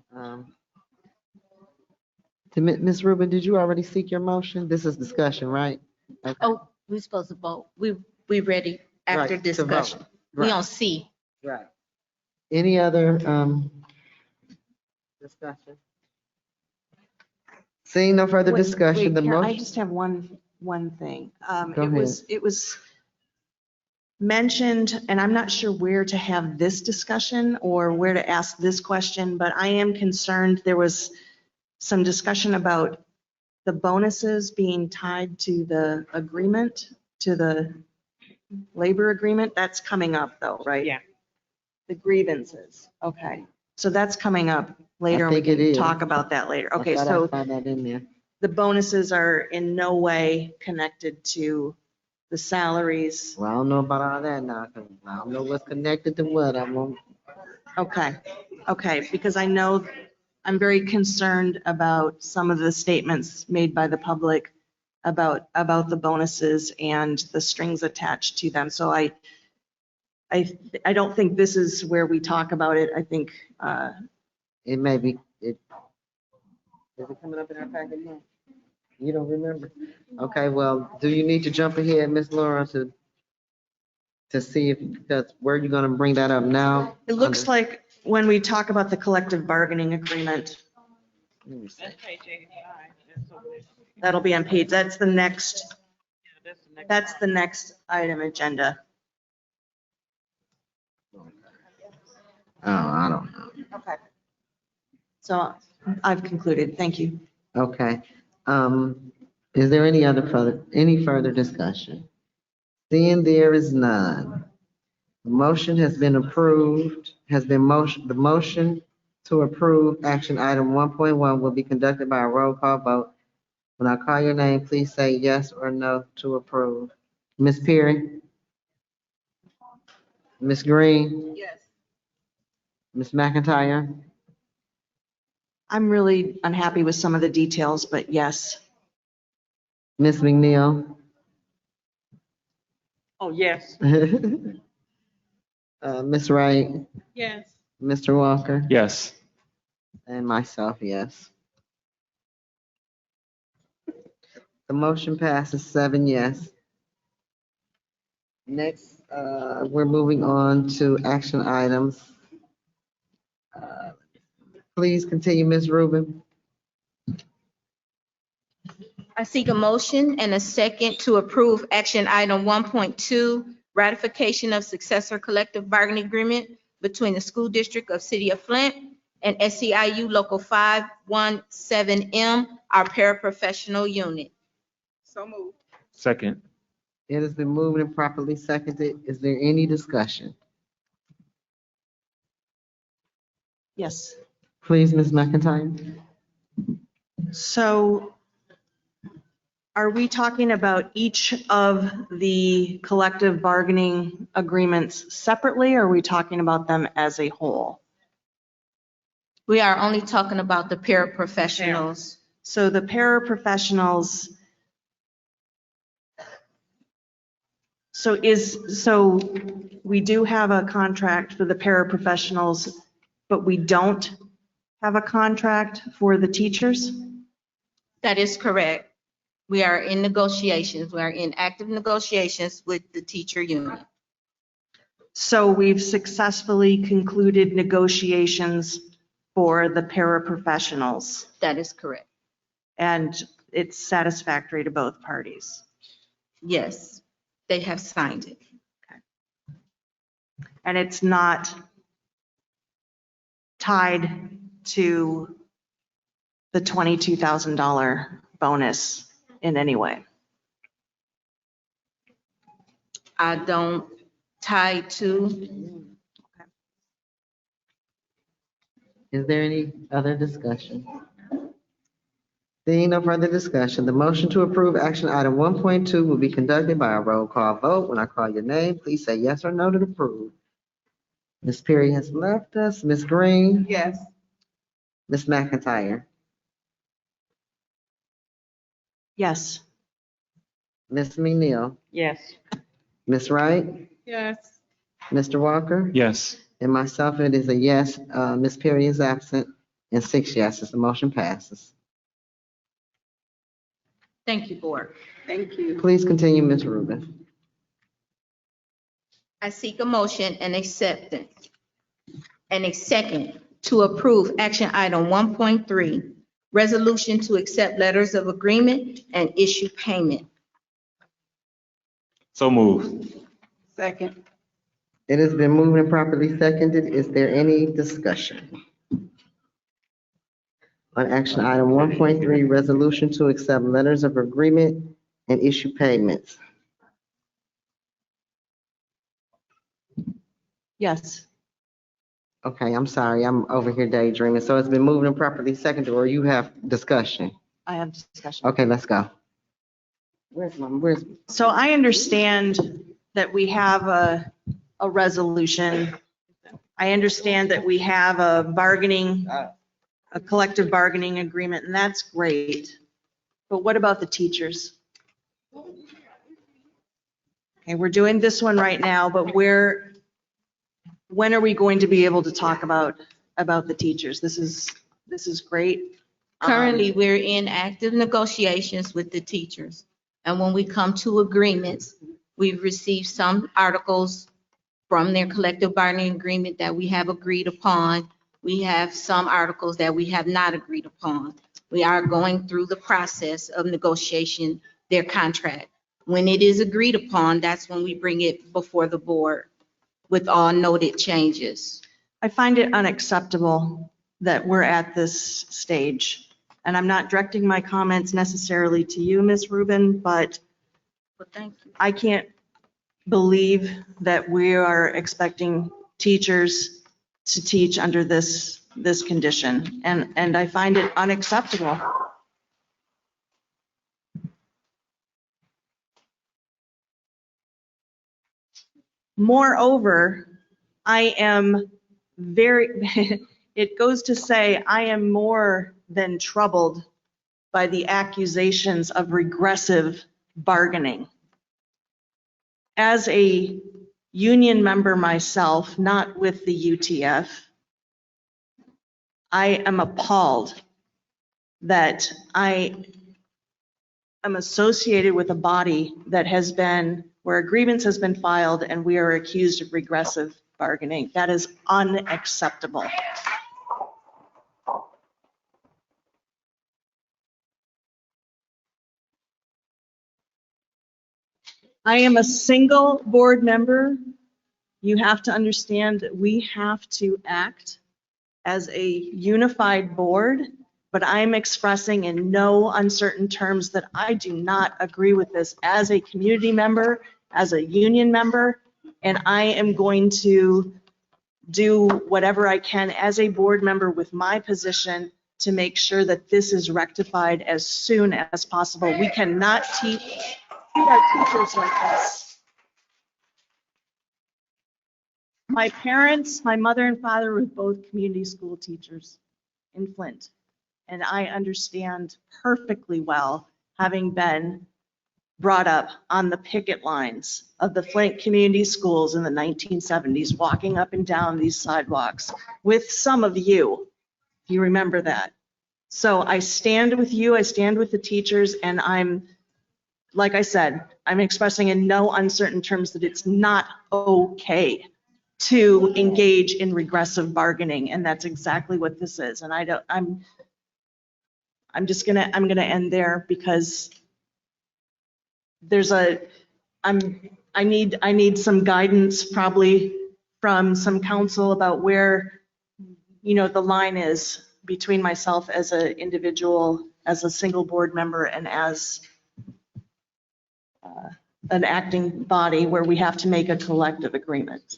Ms. Rubin, did you already seek your motion? This is discussion, right? Okay. Oh, we're supposed to vote. We ready after Right, to vote. discussion. We Right. on C. Right. Any other discussion? Seeing no further discussion, the Karen, I motion. just have one thing. Go It was mentioned, and I'm not sure where to have this discussion or where to ask this question, but I am concerned there was some discussion about the bonuses being tied to the agreement, to the labor agreement. That's coming up though, right? Yeah. The grievances. Okay. So that's coming up later. I think We it can is. talk about that later. Okay, I thought so I found that in there. the bonuses are in no way connected to the salaries. Well, I don't know about all that now, 'cause I don't know what's connected to what. I won't. Okay, because I know I'm very concerned about some of the statements made by the public about the bonuses and the strings attached to them. So I don't think this is where we talk about it. I think, It may be, is it coming up in our packet now? You don't remember? Okay, well, do you need to jump ahead, Ms. Laura, to see if, because where you gonna bring that up now? it looks like when we talk about the collective bargaining agreement, that'll be on page, that's the next item agenda. Oh, I don't know. Okay. So I've concluded. Thank you. Okay. Is there any further discussion? Seeing there is none. The motion has been approved, the motion to approve action item 1.1 will be conducted by a roll call vote. When I call your name, please say yes or no to approve. Ms. Perry? Ms. Green? Yes. Ms. McIntyre? I'm really unhappy with some of the details, but yes. Ms. McNeil? Oh, yes. Ms. Wright? Yes. Mr. Walker? Yes. And myself, yes. The motion passes 7 yes. Next, we're moving on to action items. Please continue, Ms. Rubin. I seek a motion and a second to approve action item 1.2, ratification of successor collective bargaining agreement between the school district of City of Flint and SEIU Local 517M, our paraprofessional unit. So moved. Second. It has been moved and properly seconded. Is there any discussion? Yes. Please, Ms. McIntyre. So are we talking about each of the collective bargaining agreements separately, or are we talking about them as a whole? We are only talking about the paraprofessionals. So the paraprofessionals, so we do have a contract for the paraprofessionals, but we don't have a contract for the teachers? That is correct. We are in negotiations. We are in active negotiations with the teacher union. So we've successfully concluded negotiations for the paraprofessionals, That is correct. and it's satisfactory to both parties. Yes, they have signed it. And it's not tied to the $22,000 bonus in any way. I don't tie to. Is there any other discussion? Seeing no further discussion, the motion to approve action item 1.2 will be conducted by a roll call vote. When I call your name, please say yes or no to approve. Ms. Perry has left us. Ms. Green? Yes. Ms. McIntyre? Yes. Ms. McNeil? Yes. Ms. Wright? Yes. Mr. Walker? Yes. And myself, it is a yes. Ms. Perry is absent, and 6 yeses. The motion passes. Thank you, board. Thank you. Please continue, Ms. Rubin. I seek a motion and acceptance and a second to approve action item 1.3, resolution to accept letters of agreement and issue payment. So moved. Second. It has been moved and properly seconded. Is there any discussion? On action item 1.3, resolution to accept letters of agreement and issue payments. Yes. Okay, I'm sorry, I'm over here daydreaming. So it's been moved and properly seconded, or you have discussion? I have discussion. Okay, let's go. So I understand that we have a resolution. I understand that we have a collective bargaining agreement, and that's great. But what about the teachers? Okay, we're doing this one right now, but when are we going to be able to talk about the teachers? This is great. Currently, we're in active negotiations with the teachers. And when we come to agreements, we've received some articles from their collective bargaining agreement that we have agreed upon. We have some articles that we have not agreed upon. We are going through the process of negotiation, their contract. When it is agreed upon, that's when we bring it before the board with all noted changes. I find it unacceptable that we're at this stage. And I'm not directing my comments necessarily to you, Ms. Rubin, but Thank you. I can't believe that we are expecting teachers to teach under this condition. And I find it unacceptable. Moreover, I am it goes to say I am more than troubled by the accusations of regressive bargaining. As a union member myself, not with the UTF, I am appalled that I am associated with a body that has been, where a grievance has been filed and we are accused of regressive bargaining. That is unacceptable. I am a single board member. You have to understand that we have to act as a unified board, but I'm expressing in no uncertain terms that I do not agree with this as a community member, as a union member, and I am going to do whatever I can as a board member with my position to make sure that this is rectified as soon as possible. We cannot treat our teachers like this. My parents, my mother and father were both community school teachers in Flint. And I understand perfectly well, having been brought up on the picket lines of the Flint community schools in the 1970s, walking up and down these sidewalks with some of you, if you remember that. So I stand with you, I stand with the teachers, and I'm, like I said, I'm expressing in no uncertain terms that it's not okay to engage in regressive bargaining, and that's exactly what this is. And I'm gonna end there because I need some guidance probably from some counsel about where, the line is between myself as an individual, as a single board member, and as an acting body where we have to make a collective agreement.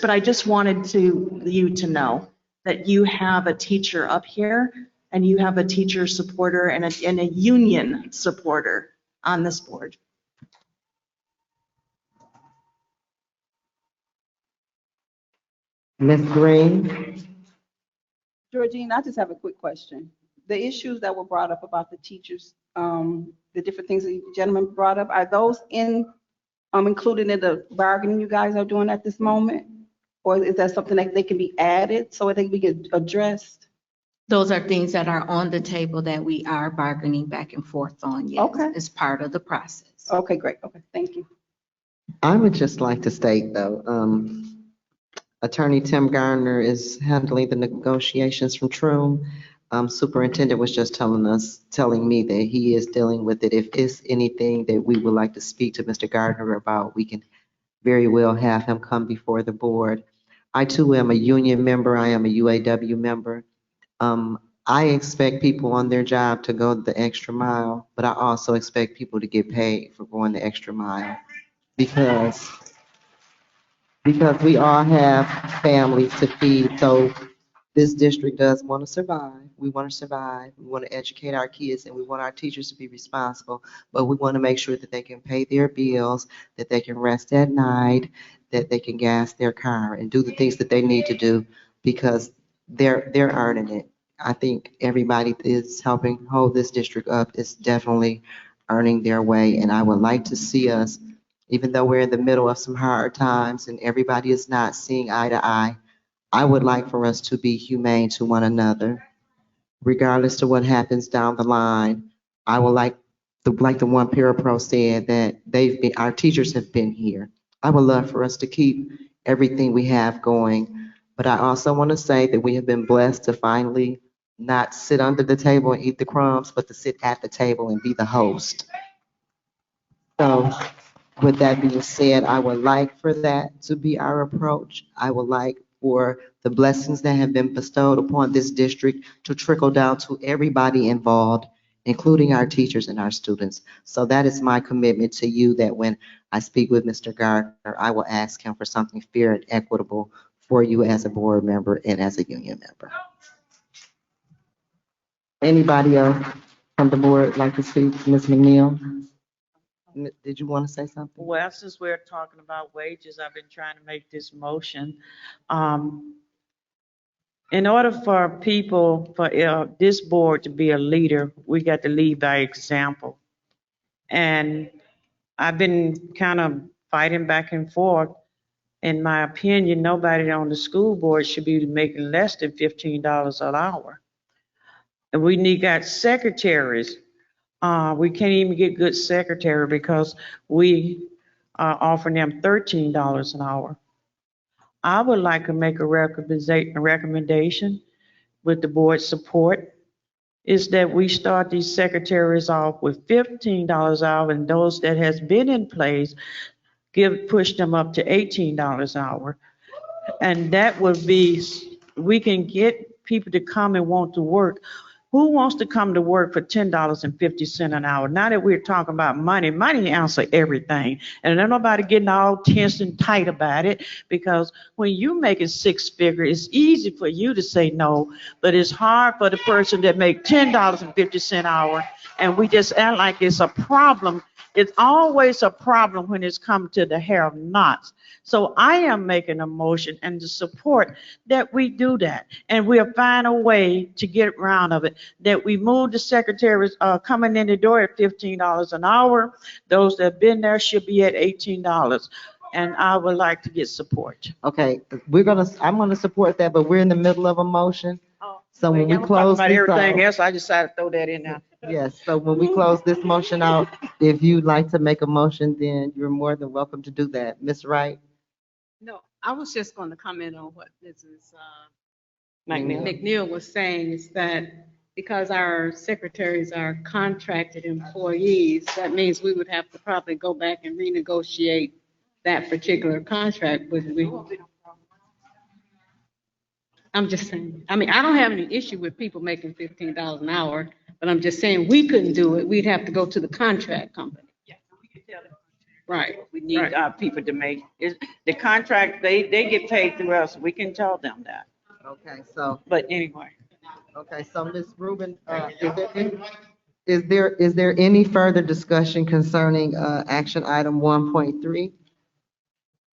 But I just wanted you to know that you have a teacher up here and you have a teacher supporter and a union supporter on this board. Ms. Green? Georgine, I just have a quick question. The issues that were brought up about the teachers, the different things that you gentlemen brought up, are those included in the bargaining you guys are doing at this moment? Or is that something that they can be added so they can be addressed? Those are things that are on the table that we are bargaining back and forth on, yes. Okay. It's part of the process. Okay, great. Okay, thank you. I would just like to state though, Attorney Tim Gardner is handling the negotiations from Troom. Superintendent was just telling me that he is dealing with it. If it's anything that we would like to speak to Mr. Gardner about, we can very well have him come before the board. I too am a union member. I am a UAW member. I expect people on their job to go the extra mile, but I also expect people to get paid for going the extra mile because we all have families to feed. So this district does want to survive. We want to survive. We want to educate our kids and we want our teachers to be responsible, but we want to make sure that they can pay their bills, that they can rest at night, that they can gas their car and do the things that they need to do because they're earning it. I think everybody that is helping hold this district up is definitely earning their way. And I would like to see us, even though we're in the middle of some hard times and everybody is not seeing eye to eye, I would like for us to be humane to one another, regardless to what happens down the line. I would like the one parapro said that our teachers have been here. I would love for us to keep everything we have going, but I also want to say that we have been blessed to finally not sit under the table and eat the crumbs, but to sit at the table and be the host. So with that being said, I would like for that to be our approach. I would like for the blessings that have been bestowed upon this district to trickle down to everybody involved, including our teachers and our students. So that is my commitment to you, that when I speak with Mr. Gardner, I will ask him for something fair and equitable for you as a board member and as a union member. Anybody else from the board like to speak? Ms. McNeil? Did you want to say something? Well, since we're talking about wages, I've been trying to make this motion. In order for people, for this board to be a leader, we got to lead by example. And I've been kind of fighting back and forth. In my opinion, nobody on the school board should be making less than $15 an hour. And we got secretaries. We can't even get good secretary because we are offering them $13 an hour. I would like to make a recommendation with the board's support. is that we start these secretaries off with $15 an hour, and those that has been in place, push them up to $18 an hour. And that would be, we can get people to come and want to work. Who wants to come to work for $10.50 an hour? Now that we're talking about money, money answers everything. And there's nobody getting all tense and tight about it, because when you make it six figure, it's easy for you to say no, but it's hard for the person that make $10.50 an hour. And we just act like it's a problem. It's always a problem when it's come to the have-nots. So I am making a motion and to support that we do that. And we'll find a way to get around of it, that we move the secretaries coming in the door at $15 an hour. Those that have been there should be at $18. And I would like to get support. Okay, I'm gonna support that, but we're in the middle of a motion. So when we close About this everything out, else, I decided to throw that in there. yes, so when we close this motion out, if you'd like to make a motion, then you're more than welcome to do that. Ms. Wright? No, I was just going to comment on what Mrs. McNeil. McNeil was saying, is that because our secretaries are contracted employees, that means we would have to probably go back and renegotiate that particular contract, wouldn't we? I'm just saying, I mean, I don't have any issue with people making $15 an hour, but I'm just saying we couldn't do it. We'd have to go to the contract company. Right. We need our people to make, the contract, they get paid through us. We can tell them that. Okay, so. But anyway. Okay, so Ms. Rubin, is there any further discussion concerning action item 1.3?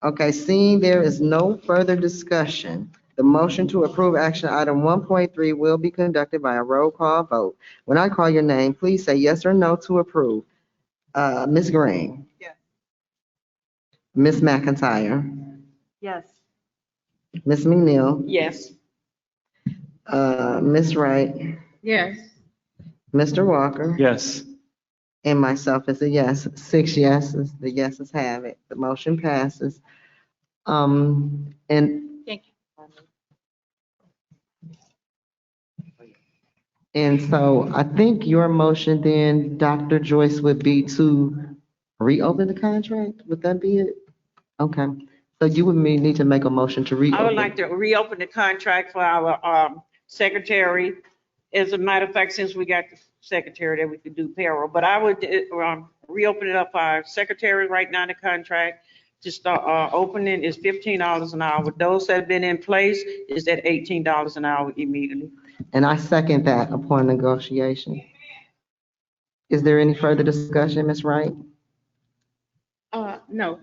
Okay, seeing there is no further discussion, the motion to approve action item 1.3 will be conducted by a roll call vote. When I call your name, please say yes or no to approve. Ms. Green? Yes. Ms. McIntyre? Yes. Ms. McNeil? Yes. Ms. Wright? Yes. Mr. Walker? Yes. And myself is a yes. 6 yeses. The yeses have it. The motion passes. And Thank you. And so I think your motion then, Dr. Joyce, would be to reopen the contract? Would that be it? Okay. So you would need to make a motion to reopen. I would like to reopen the contract for our secretary. As a matter of fact, since we got the secretary that we could do payroll, but I would reopen it up for our secretary right now. The contract to start opening is $15 an hour. With those that have been in place is at $18 an hour immediately. And I second that upon negotiation. Is there any further discussion, Ms. Wright? No.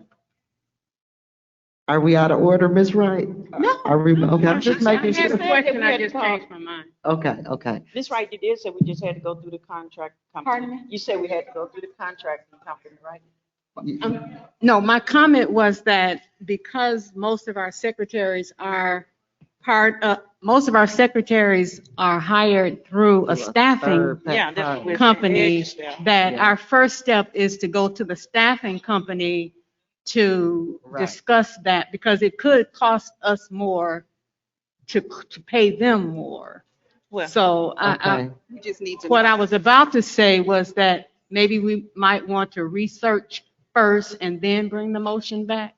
Are we out of order, Ms. Wright? No. Are we, okay, I'm just making I asked sure. a question, I just changed my mind. Okay. Ms. Wright, you did say we just had to go through the contract company. Pardon me? You said we had to go through the contracting company, right? No, my comment was that because most of our secretaries are hired through a staffing company, that our first step is to go to the staffing company to discuss that, because it could cost us more to pay them more. So We just need to. what I was about to say was that maybe we might want to research first and then bring the motion back.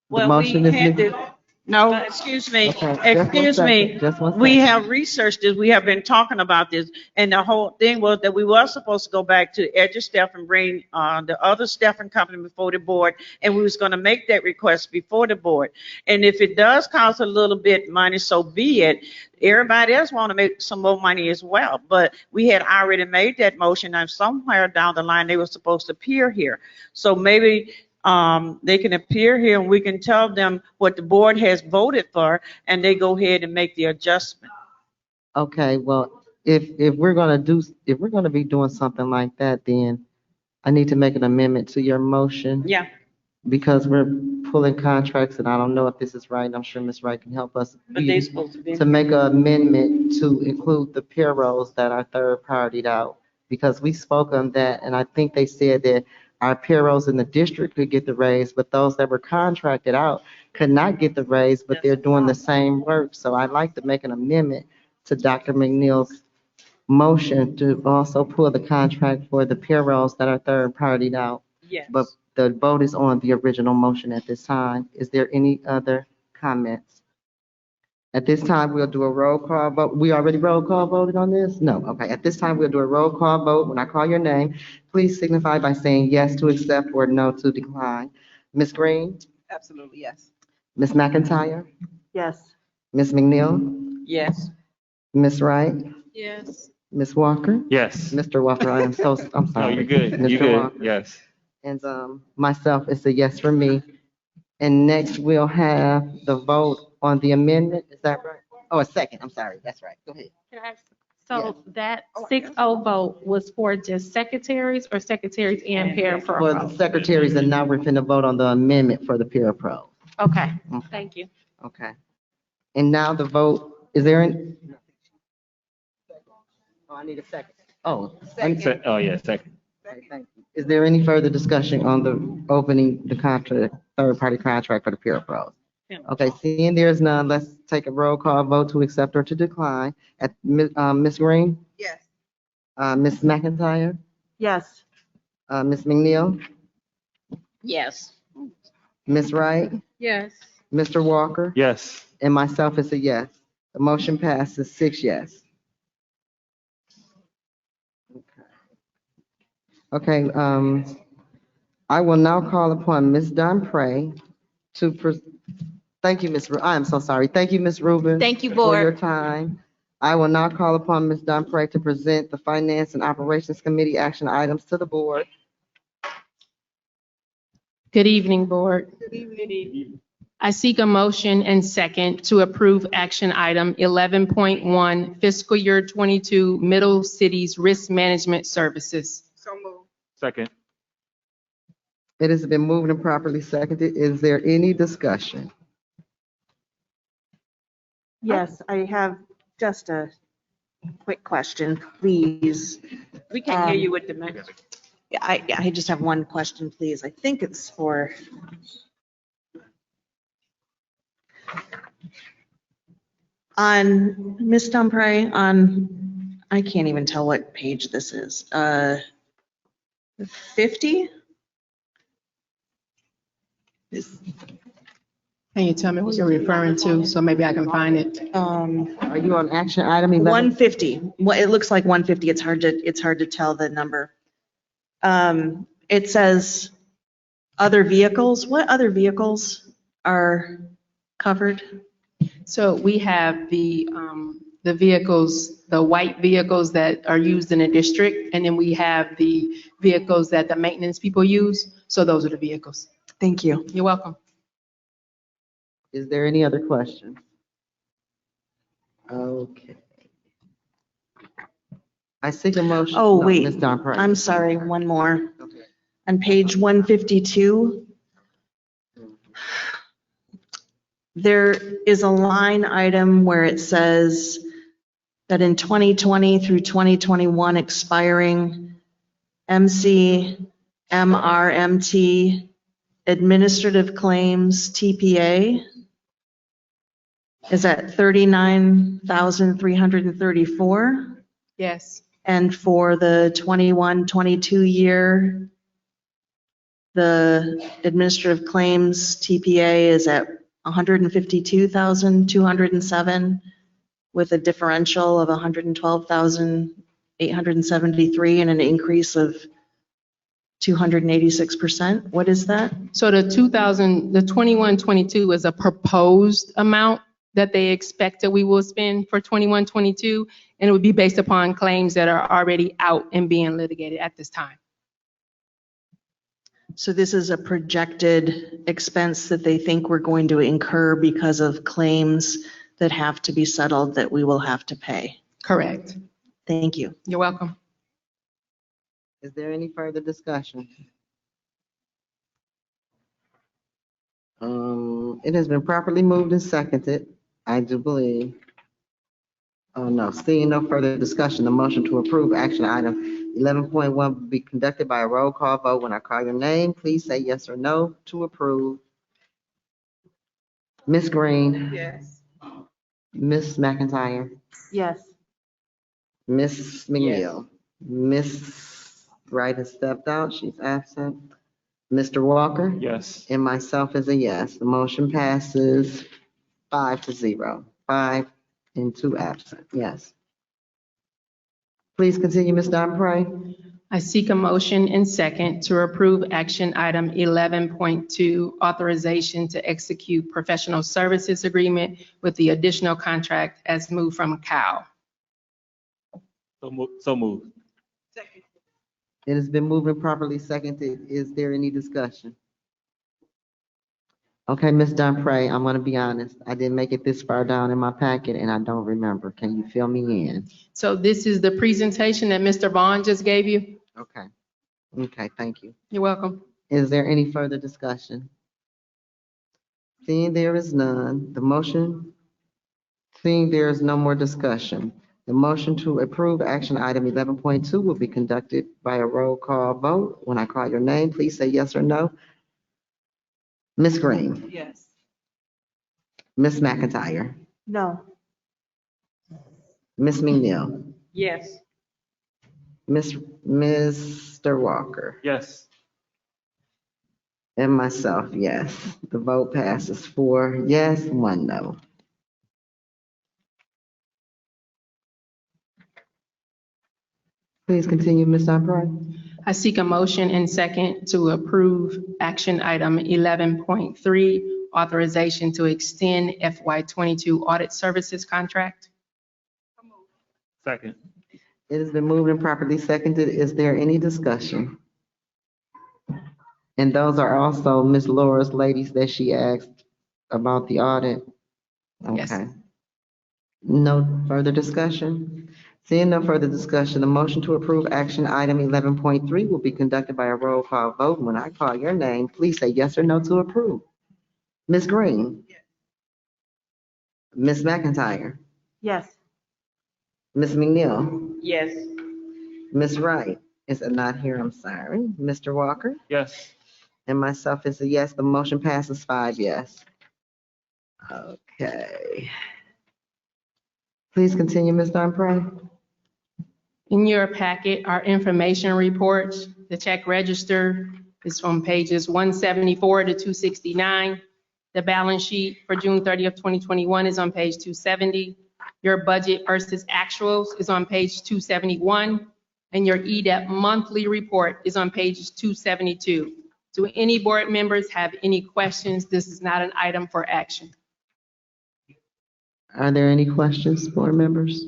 Well, we had to. No. Excuse me, Okay, excuse me. just one We second. have researched this, we have been talking about this, and the whole thing was that we were supposed to go back to Edge Staff and bring the other staffing company before the board, and we was gonna make that request before the board. And if it does cost a little bit money, so be it. Everybody else wanna make some more money as well, but we had already made that motion, and somewhere down the line, they were supposed to appear here. So maybe they can appear here and we can tell them what the board has voted for, and they go ahead and make the adjustment. Okay, well, if we're gonna be doing something like that, then I need to make an amendment to your motion. Yeah. Because we're pulling contracts, and I don't know if this is right, and I'm sure Ms. Wright can help us. But they supposed to be. To make an amendment to include the payrolls that are third-partied out, because we spoke on that, and I think they said that our payrolls in the district could get the raise, but those that were contracted out could not get the raise, but they're doing the same work. So I'd like to make an amendment to Dr. McNeil's motion to also pull the contract for the payrolls that are third partied out. Yes. But the vote is on the original motion at this time. Is there any other comments? At this time, we'll do a roll call vote. We already roll call voted on this? No, okay. At this time, we'll do a roll call vote. When I call your name, please signify by saying yes to accept or no to decline. Ms. Green? Absolutely, yes. Ms. McIntyre? Yes. Ms. McNeil? Yes. Ms. Wright? Yes. Ms. Walker? Yes. Mr. Walker, I'm No, sorry. you're good. Mr. You're good. Walker. Yes. And myself, it's a yes for me. And next, we'll have the vote on the amendment. Is that right? Oh, a second. I'm sorry. That's right. Go ahead. So that 6-0 vote was for just secretaries or secretaries and For the parapros? secretaries, and now we're finna vote on the amendment for the parapro. Okay, thank you. Okay. And now the vote, is there any? Oh, I need a second. Oh, Oh, yeah, second. okay, thank you. Is there any further discussion on the opening the contract, third-party contract for the parapros? Okay, seeing there's none, let's take a roll call vote to accept or to decline. Ms. Green? Yes. Ms. McIntyre? Yes. Ms. McNeil? Yes. Ms. Wright? Yes. Mr. Walker? Yes. And myself is a yes. The motion passes 6 yes. Okay, I will now call upon Ms. Dunpray to, thank you, I am so sorry. Thank you, Ms. Rubin. Thank you, For your board. time. I will now call upon Ms. Dunpray to present the Finance and Operations Committee action items to the board. Good evening, board. Good evening. I seek a motion and second to approve action item 11.1 fiscal year 22 Middle Cities Risk Management Services. So moved. Second. It has been moved and properly seconded. Is there any discussion? Yes, I have just a quick question, please. We can hear you with the mic. Yeah, I just have one question, please. I think it's for on Ms. Dunpray I can't even tell what page this is. 50? Can you tell me what you're referring to, so maybe I can find it? Are you on action item 11? 150. Well, it looks like 150. It's hard to tell the number. It says other vehicles. What other vehicles are covered? So we have the vehicles, the white vehicles that are used in a district, and then we have the vehicles that the maintenance people use. So those are the vehicles. Thank you. You're welcome. Is there any other questions? Okay. I seek a motion. Oh, No, wait. Ms. Dunpray. I'm sorry, one more. On page 152, there is a line item where it says that in 2020 through 2021 expiring MRMT administrative claims TPA is at 39,334. Yes. And for the 21-22 year, the administrative claims TPA is at 152,207 with a differential of 112,873 and an increase of 286%. What is that? So the 21-22 is a proposed amount that they expect that we will spend for 21-22, and it would be based upon claims that are already out and being litigated at this time. So this is a projected expense that they think we're going to incur because of claims that have to be settled that we will have to pay. Correct. Thank you. You're welcome. Is there any further discussion? It has been properly moved and seconded, I do believe. Oh, no, seeing no further discussion, the motion to approve action item 11.1 will be conducted by a roll call vote. When I call your name, please say yes or no to approve. Ms. Green? Yes. Ms. McIntyre? Yes. Ms. McNeil. Ms. Wright has stepped out. She's absent. Mr. Walker? Yes. And myself is a yes. The motion passes 5-0. 5 and 2 absent. Yes. Please continue, Ms. Donpre. I seek a motion and second to approve action item 11.2, authorization to execute professional services agreement with the additional contract as moved from Cal. So moved. It has been moved and properly seconded. Is there any discussion? Okay, Ms. Donpre, I'm gonna be honest. I didn't make it this far down in my packet and I don't remember. Can you fill me in? So this is the presentation that Mr. Vaughn just gave you. Okay. Okay, thank you. You're welcome. Is there any further discussion? Seeing there is none, seeing there is no more discussion, the motion to approve action item 11.2 will be conducted by a roll call vote. When I call your name, please say yes or no. Ms. Green, Yes. Ms. McIntyre, No. Ms. McNeil, Yes. Mr. Walker, Yes. and myself, yes. The vote passes 4 yes, 1 no. Please continue, Ms. Donpre. I seek a motion and second to approve action item 11.3, authorization to extend FY22 audit services contract. Second. It has been moved and properly seconded. Is there any discussion? And those are also Ms. Laura's ladies that she asked about the audit. Yes. Okay. No further discussion? Seeing no further discussion, the motion to approve action item 11.3 will be conducted by a roll call vote. When I call your name, please say yes or no to approve. Ms. Green? Ms. McIntyre? Yes. Ms. McNeil? Yes. Ms. Wright? Is it not here? I'm sorry. Mr. Walker? Yes. And myself is a yes. The motion passes 5 yes. Okay. Please continue, Ms. Donpre. In your packet are information reports. The check register is on pages 174 to 269. The balance sheet for June 30th, 2021 is on page 270. Your budget versus actuals is on page 271. And your EDAP monthly report is on page 272. Do any board members have any questions? This is not an item for action. Are there any questions, board members?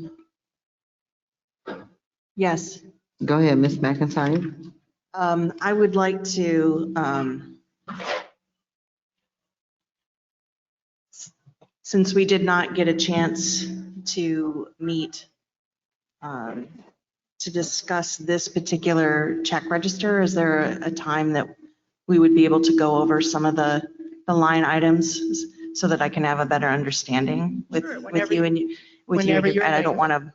Yes. Go ahead, Ms. McIntyre. I would like to, since we did not get a chance to meet to discuss this particular check register, is there a time that we would be able to go over some of the line items so that I can have a better understanding with you and I don't want to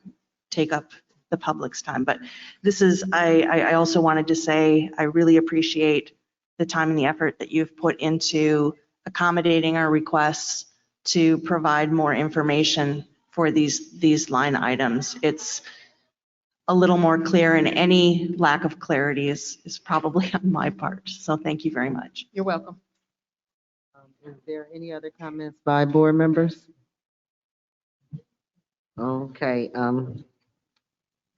take up the public's time, but this is, I also wanted to say, I really appreciate the time and the effort that you've put into accommodating our requests to provide more information for these line items. It's a little more clear, and any lack of clarity is probably on my part. So thank you very much. You're welcome. Is there any other comments by board members? Okay,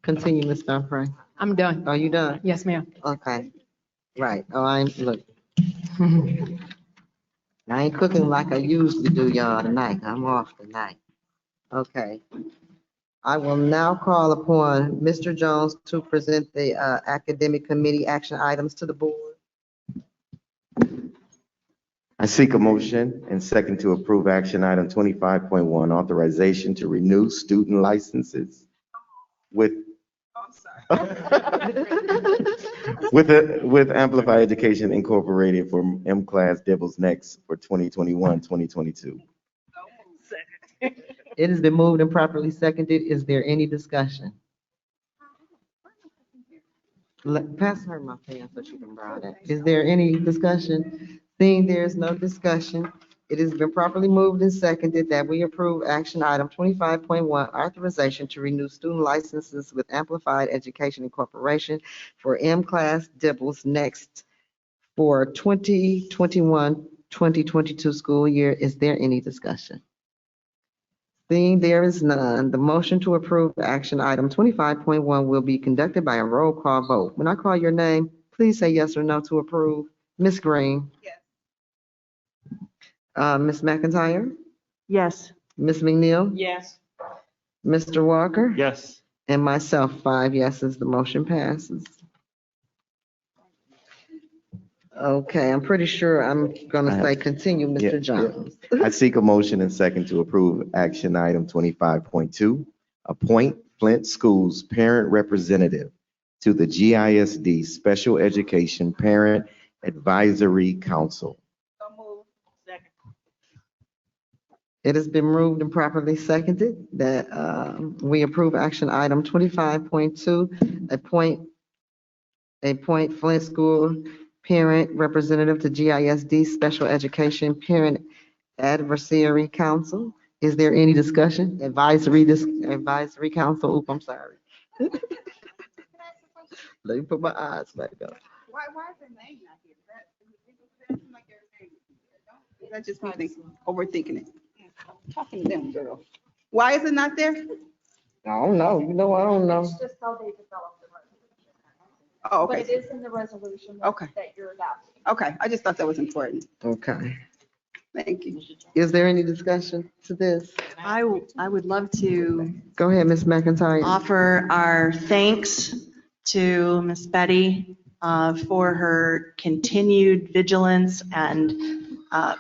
continue, Ms. Donpre. I'm done. Are you done? Yes, ma'am. Okay, right. Oh, look. I ain't cooking like I usually do, y'all, tonight. I'm off tonight. Okay. I will now call upon Mr. Jones to present the academic committee action items to the board. I seek a motion and second to approve action item 25.1, authorization to renew student licenses with with Amplify Education Incorporated for M-Class Devil's Next for 2021-2022. It has been moved and properly seconded. Is there any discussion? Pass her my pen so she can borrow that. Is there any discussion? Seeing there's no discussion, It has been properly moved and seconded that we approve action item 25.1, authorization to renew student licenses with Amplified Education Incorporation for M-Class Dibbles next for 2021-2022 school year. Is there any discussion? Seeing there is none, the motion to approve action item 25.1 will be conducted by a roll call vote. When I call your name, please say yes or no to approve. Ms. Green? Yes. Ms. McIntyre? Yes. Ms. McNeil? Yes. Mr. Walker? Yes. And myself, 5 yeses, the motion passes. Okay, I'm pretty sure I'm gonna say continue, Yeah, Mr. Jones. I seek a motion and second to approve action item 25.2, appoint Flint Schools parent representative to the GISD Special Education Parent Advisory Council. So moved. Second. It has been moved and properly seconded that we approve action item 25.2, appoint Flint School Parent Representative to GISD Special Education Parent Advisory Council. Is there any discussion? Advisory Council, oop, I'm sorry. Let me put my eyes back up. Why is their name not here? That's like their name. That's just me overthinking it. I'm talking to them, girl. Why is it not there? I don't know, you know, I don't know. It's just how they developed the resolution. Oh, But okay. it is in the resolution Okay. that you're adopting. Okay, I just thought that was important. Okay. Thank you. Is there any discussion to this? I would love to Go ahead, Ms. McIntyre. offer our thanks to Miss Betty for her continued vigilance and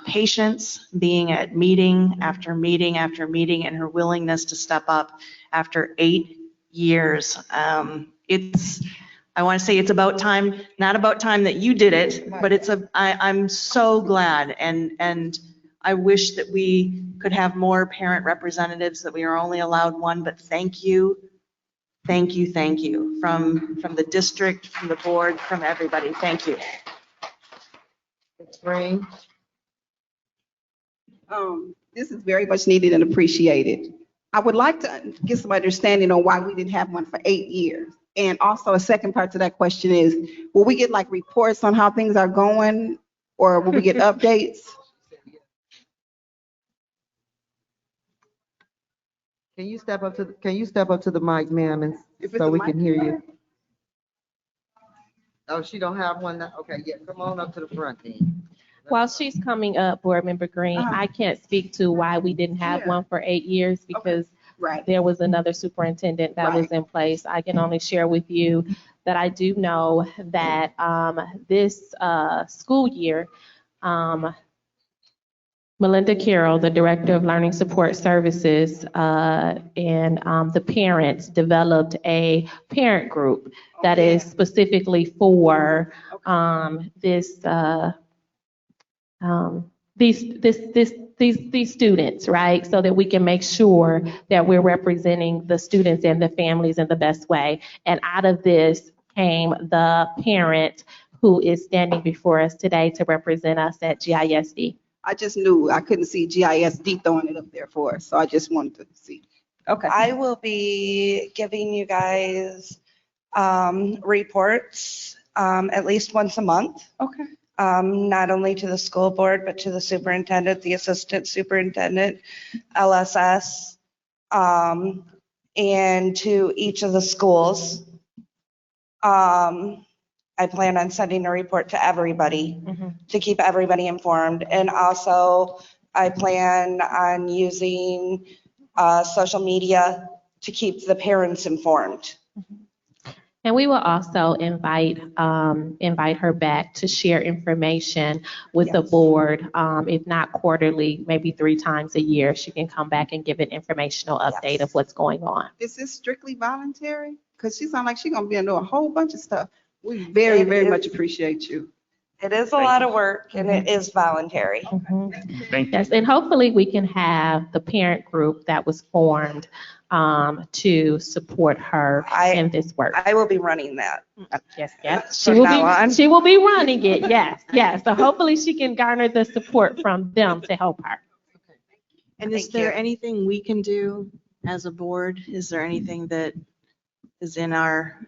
patience, being at meeting after meeting after meeting, and her willingness to step up after 8 years. I want to say it's about time, not about time that you did it, but I'm so glad, and I wish that we could have more parent representatives, that we are only allowed one, but thank you. Thank you, thank you, from the district, from the board, from everybody. Thank you. Ms. Green? This is very much needed and appreciated. I would like to get some understanding on why we didn't have one for 8 years. And also a second part to that question is, will we get like reports on how things are going, or will we get updates? Can you step up to the mic, ma'am, and If it's so a we mic can hear there? you? Oh, she don't have one now? Okay, yeah, come on up to the front then. While she's coming up, Board Member Green, I can't speak to why we didn't have Yeah. one for 8 years because Right. there was another superintendent that was in place. I can only share with you that I do know that this school year, Melinda Carroll, the Director of Learning Support Services, and the parents developed a parent group that is specifically for these students, right? So that we can make sure that we're representing the students and the families in the best way. And out of this came the parent who is standing before us today to represent us at GISD. I just knew I couldn't see GISD throwing it up there for us, so I just wanted to see. Okay. I will be giving you guys reports at least once a month. Okay. Not only to the school board, but to the superintendent, the assistant superintendent, LSS, and to each of the schools. I plan on sending a report to everybody to keep everybody informed. And also, I plan on using social media to keep the parents informed. And we will also invite her back to share information with the board, if not quarterly, maybe 3 times a year. She can come back and give an informational update of what's going on. Is this strictly voluntary? Because she sounds like she's gonna be into a whole bunch of stuff. We very much appreciate you. It is a lot of work and it is voluntary. Yes, and hopefully we can have the parent group that was formed to support her in this work. I will be running that. Yes, yes. From now on. She will be running it. Yes, yes. So hopefully she can garner the support from them to help her. And is there anything we can do as a board? Is there anything that is in our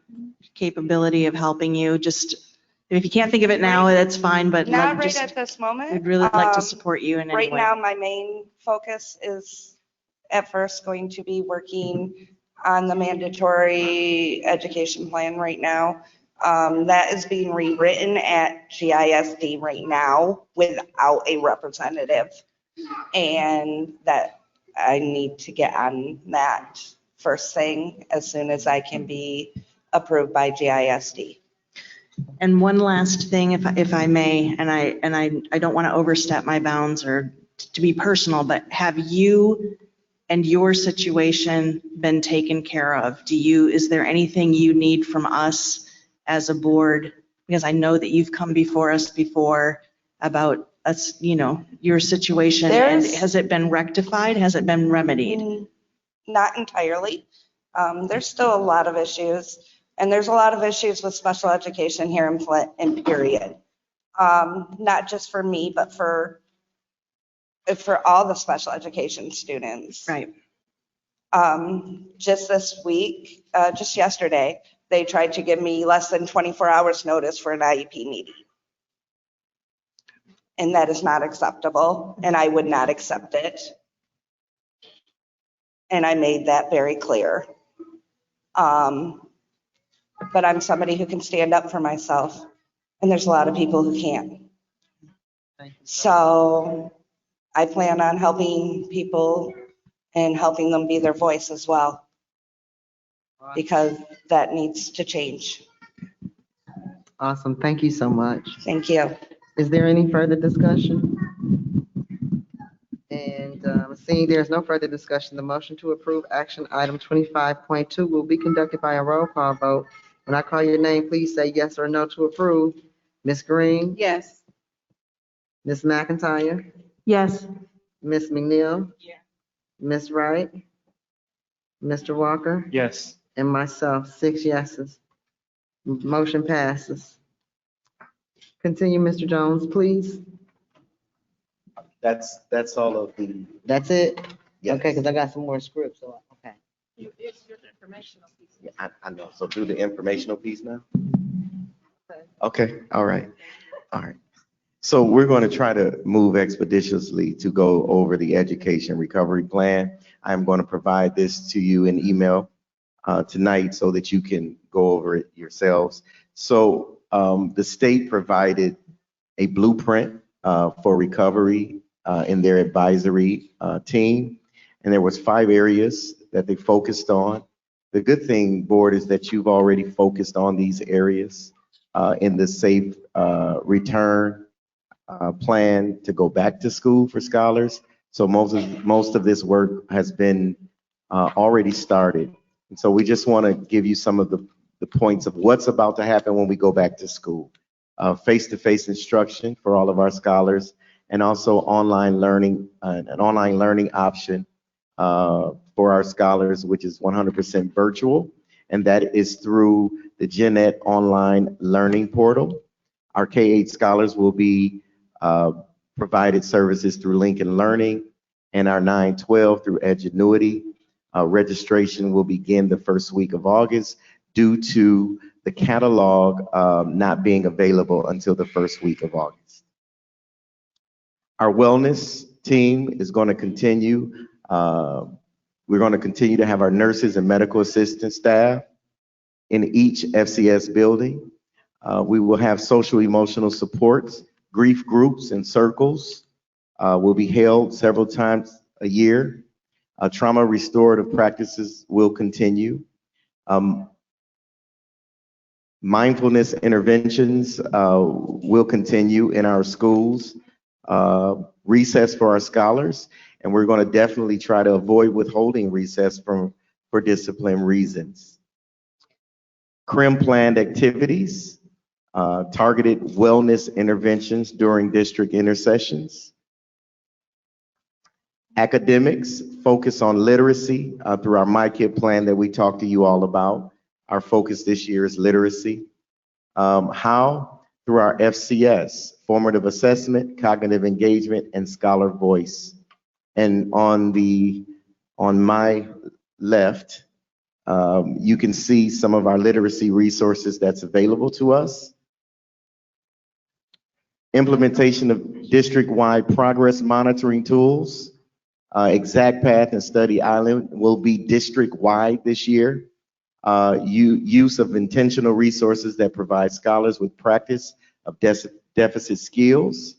capability of helping you? Just, if you can't think of it now, that's fine, but Not like, right just, at this moment. we'd really like to support you in any Right way. now, my main focus is at first going to be working on the mandatory education plan right now. That is being rewritten at GISD right now without a representative. And that I need to get on that first thing as soon as I can be approved by GISD. And one last thing, if I may, and I don't want to overstep my bounds or to be personal, but have you and your situation been taken care of? Is there anything you need from us as a board? Because I know that you've come before us before about us, your situation, and has it been rectified? Has it been remedied? Not entirely. There's still a lot of issues, and there's a lot of issues with special education here in Flint, and period. Not just for me, but for all the special education students. Right. Just this week, just yesterday, they tried to give me less than 24 hours notice for an IEP meeting. And that is not acceptable, and I would not accept it. And I made that very clear. But I'm somebody who can stand up for myself, and there's a lot of people who can't. So I plan on helping people and helping them be their voice as well, because that needs to change. Awesome. Thank you so much. Thank you. Is there any further discussion? And seeing there's no further discussion, the motion to approve action item 25.2 will be conducted by a roll call vote. When I call your name, please say yes or no to approve. Ms. Green? Yes. Ms. McIntyre? Yes. Ms. McNeil? Ms. Wright? Mr. Walker? Yes. And myself, 6 yeses. Motion passes. Continue, Mr. Jones, please. That's all of the. That's it? Yes. Okay, because I got some more scripts, so, okay. It's your informational piece. Yeah, I know. So do the informational piece now? Okay, all right. All right. So we're going to try to move expeditiously to go over the education recovery plan. I'm going to provide this to you in email tonight so that you can go over it yourselves. So the state provided a blueprint for recovery in their advisory team. And there was 5 areas that they focused on. The good thing, board, is that you've already focused on these areas in the safe return plan to go back to school for scholars. So most of this work has been already started. And so we just want to give you some of the points of what's about to happen when we go back to school. Face-to-face instruction for all of our scholars, and also online learning, an online learning option for our scholars, which is 100% virtual, and that is through the GenEd online learning portal. Our K-8 scholars will be provided services through Lincoln Learning, and our 9-12 through Edgenuity. Registration will begin the first week of August due to the catalog not being available until the first week of August. Our wellness team is going to continue. We're going to continue to have our nurses and medical assistant staff in each FCS building. We will have social emotional supports, grief groups and circles will be held several times a year. Trauma restorative practices will continue. Mindfulness interventions will continue in our schools. Recess for our scholars, and we're going to definitely try to avoid withholding recess for discipline reasons. CRIM planned activities, targeted wellness interventions during district intersessions. Academics focus on literacy through our My Kid plan that we talked to you all about. Our focus this year is literacy. How? Through our FCS, formative assessment, cognitive engagement, and scholar voice. And on my left, you can see some of our literacy resources that's available to us. Implementation of district-wide progress monitoring tools. Exact Path and Study Island will be district-wide this year. Use of intentional resources that provide scholars with practice of deficit skills.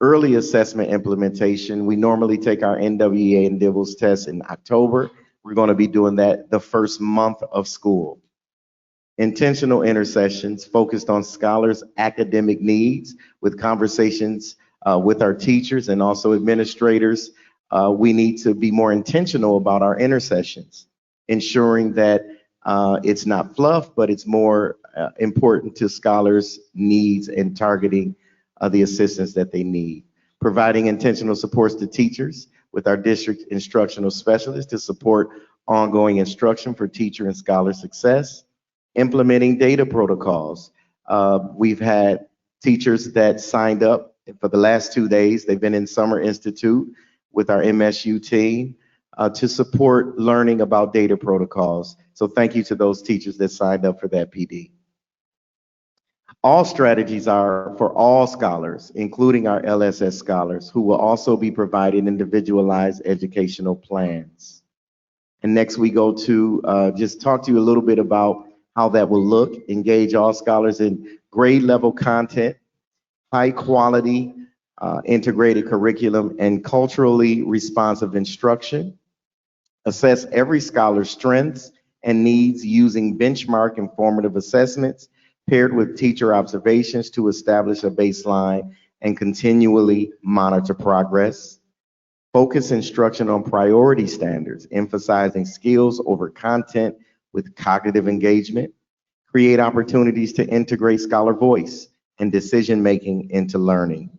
Early assessment implementation. We normally take our NWEA and DIBELS tests in October. We're going to be doing that the first month of school. Intentional intercessions focused on scholars' academic needs with conversations with our teachers and also administrators. We need to be more intentional about our intercessions, ensuring that it's not fluff, but it's more important to scholars' needs and targeting the assistance that they need. Providing intentional supports to teachers with our district instructional specialists to support ongoing instruction for teacher and scholar success. Implementing data protocols. We've had teachers that signed up for the last 2 days. They've been in Summer Institute with our MSU team to support learning about data protocols. So thank you to those teachers that signed up for that PD. All strategies are for all scholars, including our LSS scholars, who will also be provided individualized educational plans. And next we go to just talk to you a little bit about how that will look. Engage all scholars in grade level content, high quality integrated curriculum, and culturally responsive instruction. Assess every scholar's strengths and needs using benchmark and formative assessments paired with teacher observations to establish a baseline and continually monitor progress. Focus instruction on priority standards, emphasizing skills over content with cognitive engagement. Create opportunities to integrate scholar voice and decision-making into learning.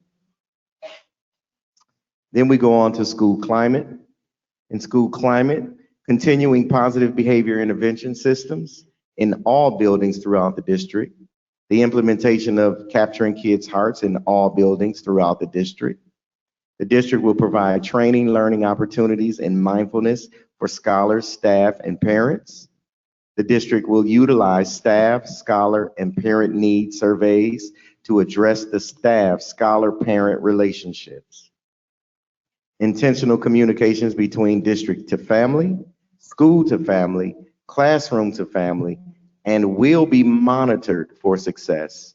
Then we go on to school climate. In school climate, continuing positive behavior intervention systems in all buildings throughout the district. The implementation of capturing kids' hearts in all buildings throughout the district. The district will provide training, learning opportunities, and mindfulness for scholars, staff, and parents. The district will utilize staff, scholar, and parent need surveys to address the staff, scholar-parent relationships. Intentional communications between district to family, school to family, classroom to family, and will be monitored for success.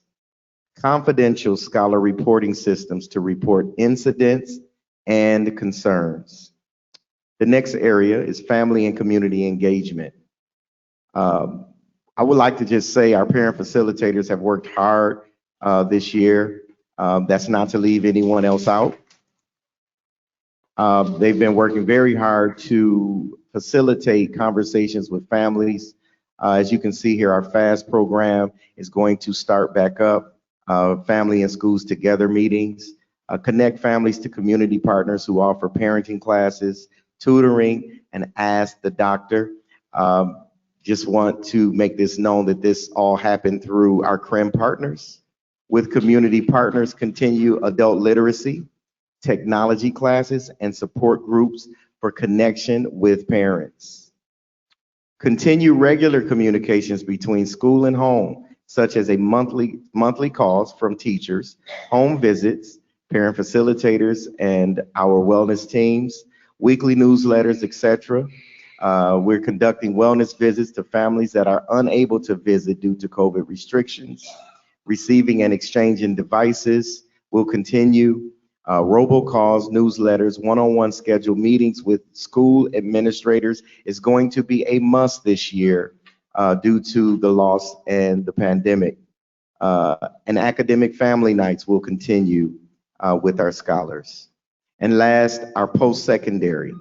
Confidential scholar reporting systems to report incidents and concerns. The next area is family and community engagement. I would like to just say our parent facilitators have worked hard this year. That's not to leave anyone else out. They've been working very hard to facilitate conversations with families. As you can see here, our FAST program is going to start back up. Family and schools together meetings. Connect families to community partners who offer parenting classes, tutoring, and Ask the Doctor. Just want to make this known that this all happened through our CREM partners. With community partners, continue adult literacy, technology classes, and support groups for connection with parents. Continue regular communications between school and home, such as a monthly calls from teachers, home visits, parent facilitators, and our wellness teams, weekly newsletters, etc. We're conducting wellness visits to families that are unable to visit due to COVID restrictions. Receiving and exchanging devices will continue. Robocalls, newsletters, one-on-one scheduled meetings with school administrators is going to be a must this year due to the loss and the pandemic. And academic family nights will continue with our scholars. And last, our post-secondary.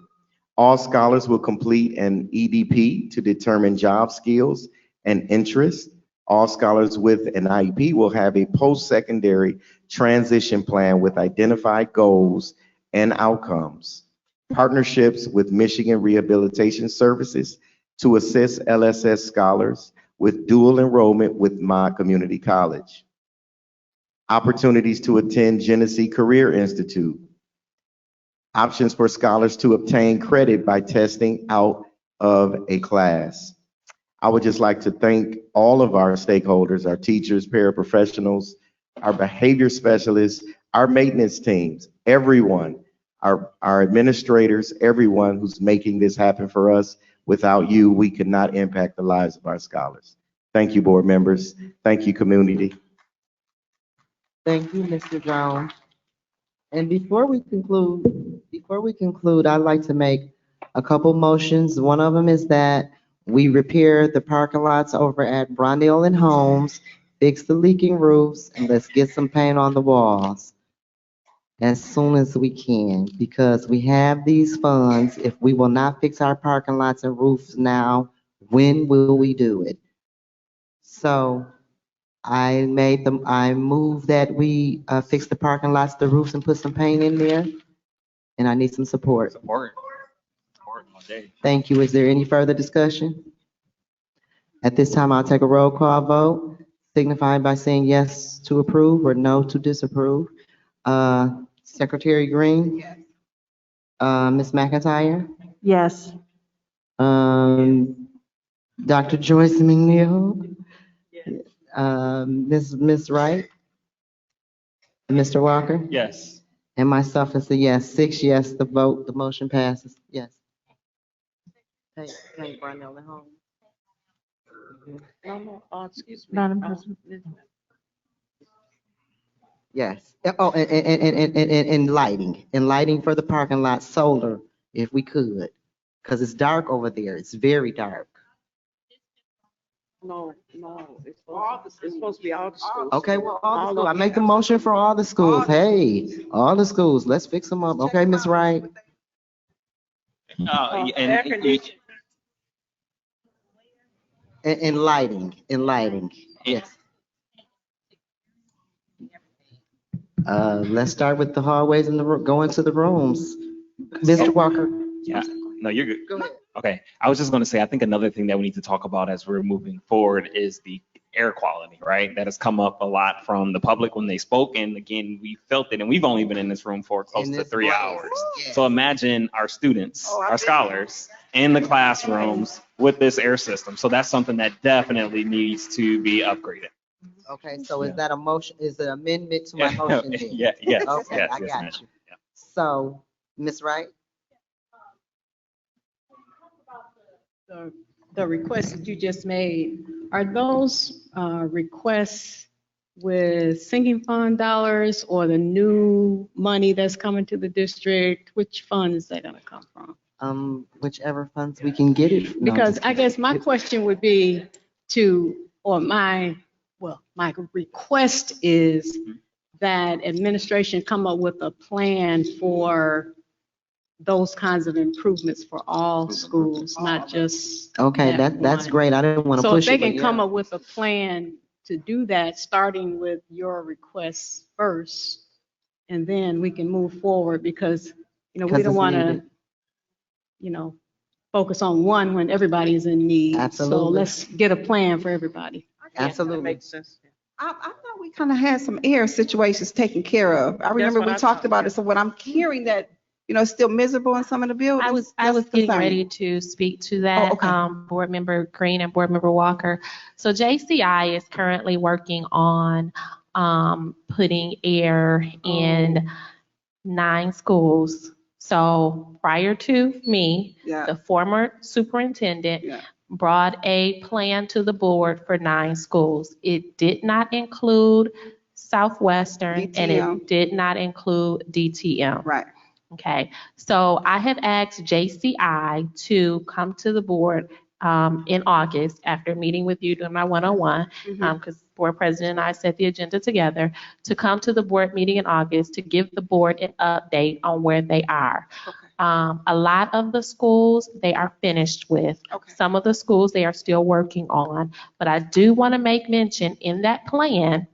All scholars will complete an EDP to determine job skills and interests. All scholars with an IEP will have a post-secondary transition plan with identified goals and outcomes. partnerships with Michigan Rehabilitation Services to assist LSS scholars with dual enrollment with my community college. Opportunities to attend Genesee Career Institute. Options for scholars to obtain credit by testing out of a class. I would just like to thank all of our stakeholders, our teachers, paraprofessionals, our behavior specialists, our maintenance teams, everyone, our administrators, everyone who's making this happen for us. Without you, we could not impact the lives of our scholars. Thank you, board members. Thank you, community. Thank you, Mr. Jones. And before we conclude, I'd like to make a couple motions. One of them is that we repair the parking lots over at Brondale and Holmes, fix the leaking roofs, and let's get some paint on the walls as soon as we can, because we have these funds. If we will not fix our parking lots and roofs now, when will we do it? So I move that we fix the parking lots, the roofs, and put some paint in there. And I need some support. Support all day. Thank you. Is there any further discussion? At this time, I'll take a roll call vote, signifying by saying yes to approve or no to disapprove. Secretary Green? Yes. Ms. McIntyre? Yes. Dr. Joyce McNeil? Ms. Wright? Mr. Walker? Yes. And myself is a yes. 6 yes, the motion passes. Yes. Thank Brunel at home. Excuse me. Madam President. Yes. Oh, and lighting for the parking lot, solar, if we could, because it's dark over there. It's very dark. No, it's supposed to be all the schools. Okay, well, all the schools. I make the motion for all the schools. Hey, all the schools. Let's fix them up. Okay, Ms. Wright? And lighting, yes. Let's start with the hallways and go into the rooms. Mr. Walker? Yeah, no, you're good. Go ahead. Okay, I was just going to say, I think another thing that we need to talk about as we're moving forward is the air quality, right? That has come up a lot from the public when they spoke, and again, we felt it, and we've only been in this room for close to 3 hours. Yes. So imagine our students, our scholars, in the classrooms with this air system. So that's something that definitely needs to be upgraded. Okay, so is that a motion, is it an amendment to my motion then? Yeah, yes, Okay, yes, I yes, got ma'am. you. So, Ms. Wright? The requests that you just made, are those requests with sinking fund dollars or the new money that's coming to the district? Which fund is that gonna come from? Whichever funds we can get it. No, Because just I guess my question would be my request is that administration come up with a plan for those kinds of improvements for all schools, not just. Okay, that's one. great. I didn't want to So if push they it, can but come yeah. up with a plan to do that, starting with your requests first, and then we can move forward, because, we Because don't it's want to, needed. focus on one when everybody is in need. So Absolutely. let's get a plan for everybody. Absolutely. That makes sense. I thought we kind of had some air situations taken care of. I remember what we I talked thought, about it. So when I'm hearing that, it's still miserable in some of the buildings. I was getting concerning. ready to speak to that, Board Member Green and Board Member Walker. So JCI is currently working on putting air in 9 schools. So prior to me, the former superintendent brought a plan to the board for 9 schools. It did not include Southwestern and it did not include DTM. Right. Okay, so I have asked JCI to come to the board in August after meeting with you during my one-on-one, because board president and I set the agenda together, to come to the board meeting in August to give the board an update on where they are. A lot of the schools they are finished with. Some of the schools they are still working on, but I do want to make mention in that plan,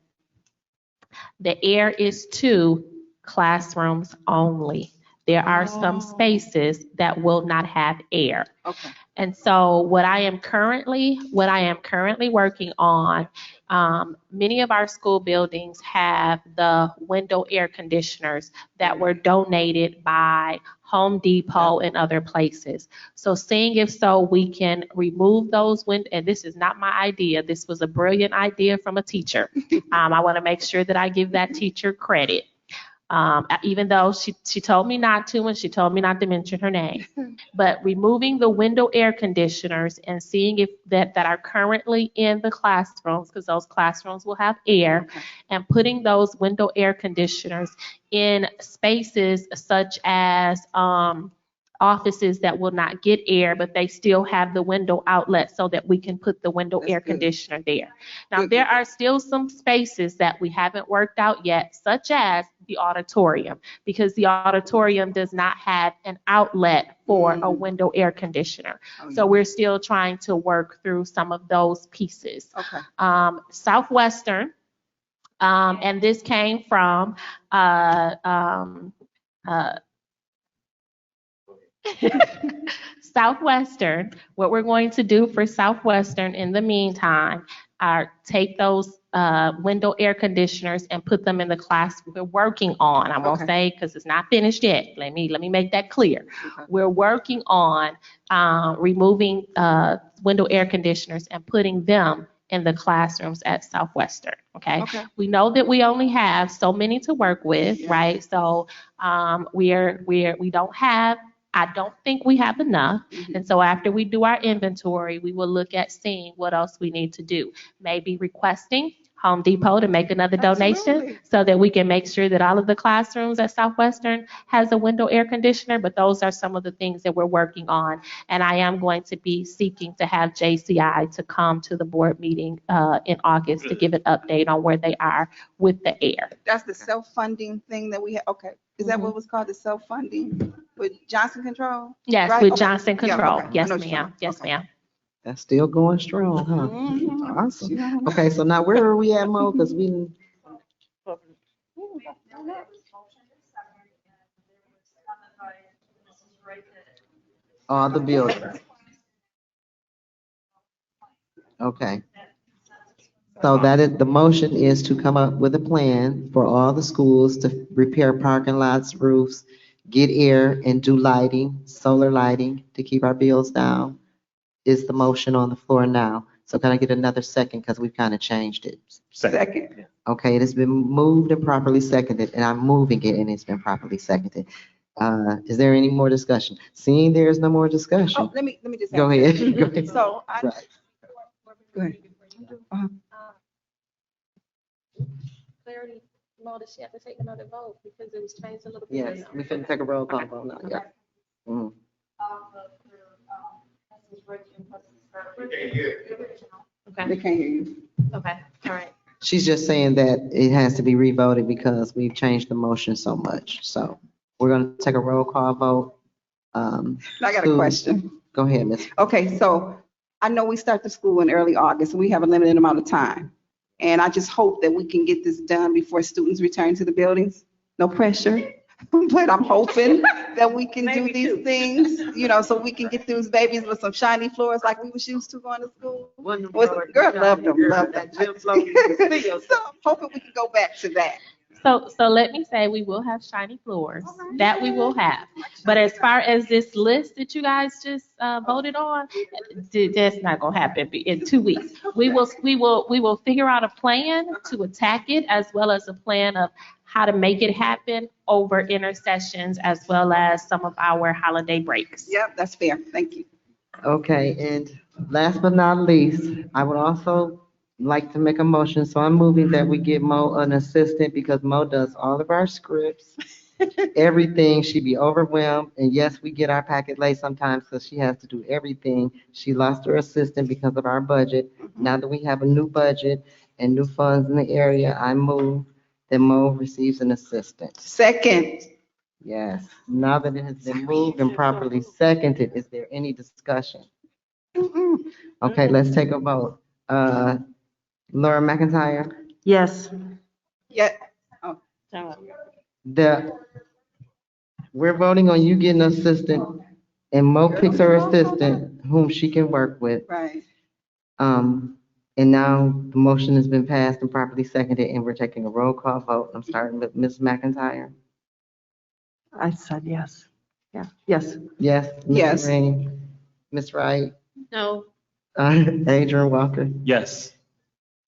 the air is 2 classrooms only. There are some spaces that will not have air. Okay. And so what I am currently working on, many of our school buildings have the window air conditioners that were donated by Home Depot and other places. So seeing if so we can remove those and this is not my idea, this was a brilliant idea from a teacher. I want to make sure that I give that teacher credit. Even though she told me not to, and she told me not to mention her name, but removing the window air conditioners and seeing if that are currently in the classrooms, because those classrooms will have air, and putting those window air conditioners in spaces such as offices that will not get air, but they still have the window outlet so that we can put the window air conditioner there. Now, there are still some spaces that we haven't worked out yet, such as the auditorium, because the auditorium does not have an outlet for a window air conditioner. So we're still trying to work through some of those pieces. Okay. Southwestern, and this came from Southwestern. What we're going to do for Southwestern in the meantime are take those window air conditioners and put them in the class we're working on. I won't say because it's not finished yet. Let me make that clear. We're working on removing window air conditioners and putting them in the classrooms at Southwestern. Okay. We know that we only have so many to work with, right? So we don't have. I don't think we have enough. And so after we do our inventory, we will look at seeing what else we need to do. Maybe requesting Home Depot to make another donation so that we can make sure that all of the classrooms at Southwestern has a window air conditioner. But those are some of the things that we're working on. And I am going to be seeking to have JCI to come to the board meeting in August to give an update on where they are with the air. That's the self-funding thing that we have. Okay. Is that what was called, the self-funding with Johnson Control? Yes, Right? with Okay. Johnson Control. Yeah, okay. I Yes, know what you're ma'am. Yes, ma'am. That's still going strong, huh? Awesome. Okay, so now where are we at, Mo? Because we. All the buildings. Okay. So that is, the motion is to come up with a plan for all the schools to repair parking lots, roofs, get air, and do lighting, solar lighting to keep our bills down. Is the motion on the floor now? So can I get another second, because we've kind of changed it? Second. Okay, it has been moved and properly seconded, and I'm moving it and it's been properly seconded. Is there any more discussion? Seeing there is no more discussion. Oh, let me just. Go ask ahead. you. Go ahead. So I. Right. Go ahead. Clarity, Mo, does she have to take another vote because it was changed a little bit? Yes, we finna take a roll call vote now, yeah. Mhm. Okay. They can't hear you. Okay, all right. She's just saying that it has to be revoted because we've changed the motion so much. So we're gonna take a roll call vote. I got a question. Go ahead, Ms. Okay, so I know we start the school in early August, and we have a limited amount of time. And I just hope that we can get this done before students return to the buildings. No pressure, but I'm hoping that we can do these things, so we can get those babies with some shiny floors like we was used to going to school. Girl, loved them. So I'm hoping we can go back to that. So let me say we will have shiny floors. That we will have. But as far as this list that you guys just voted on, that's not gonna happen in 2 weeks. We will figure out a plan to attack it, as well as a plan of how to make it happen over intercessions, as well as some of our holiday breaks. Yep, that's fair. Thank you. Okay, and last but not least, I would also like to make a motion, so I'm moving that we get Mo an assistant because Mo does all of our scripts, everything. She be overwhelmed, and yes, we get our packet late sometimes because she has to do everything. She lost her assistant because of our budget. Now that we have a new budget and new funds in the area, I move that Mo receives an assistant. Second. Yes, now that it has been moved and properly seconded, is there any discussion? Okay, let's take a vote. Laura McIntyre, Yes. Yeah. Oh. the, We're voting on you getting an assistant, and Mo picks her assistant whom she can work with. Right. And now the motion has been passed and properly seconded, and we're taking a roll call vote. I'm starting with Ms. McIntyre. I said yes. Yeah, yes. Yes. Yes. Mr. Green, Ms. Wright, No. Adrian Walker, Yes.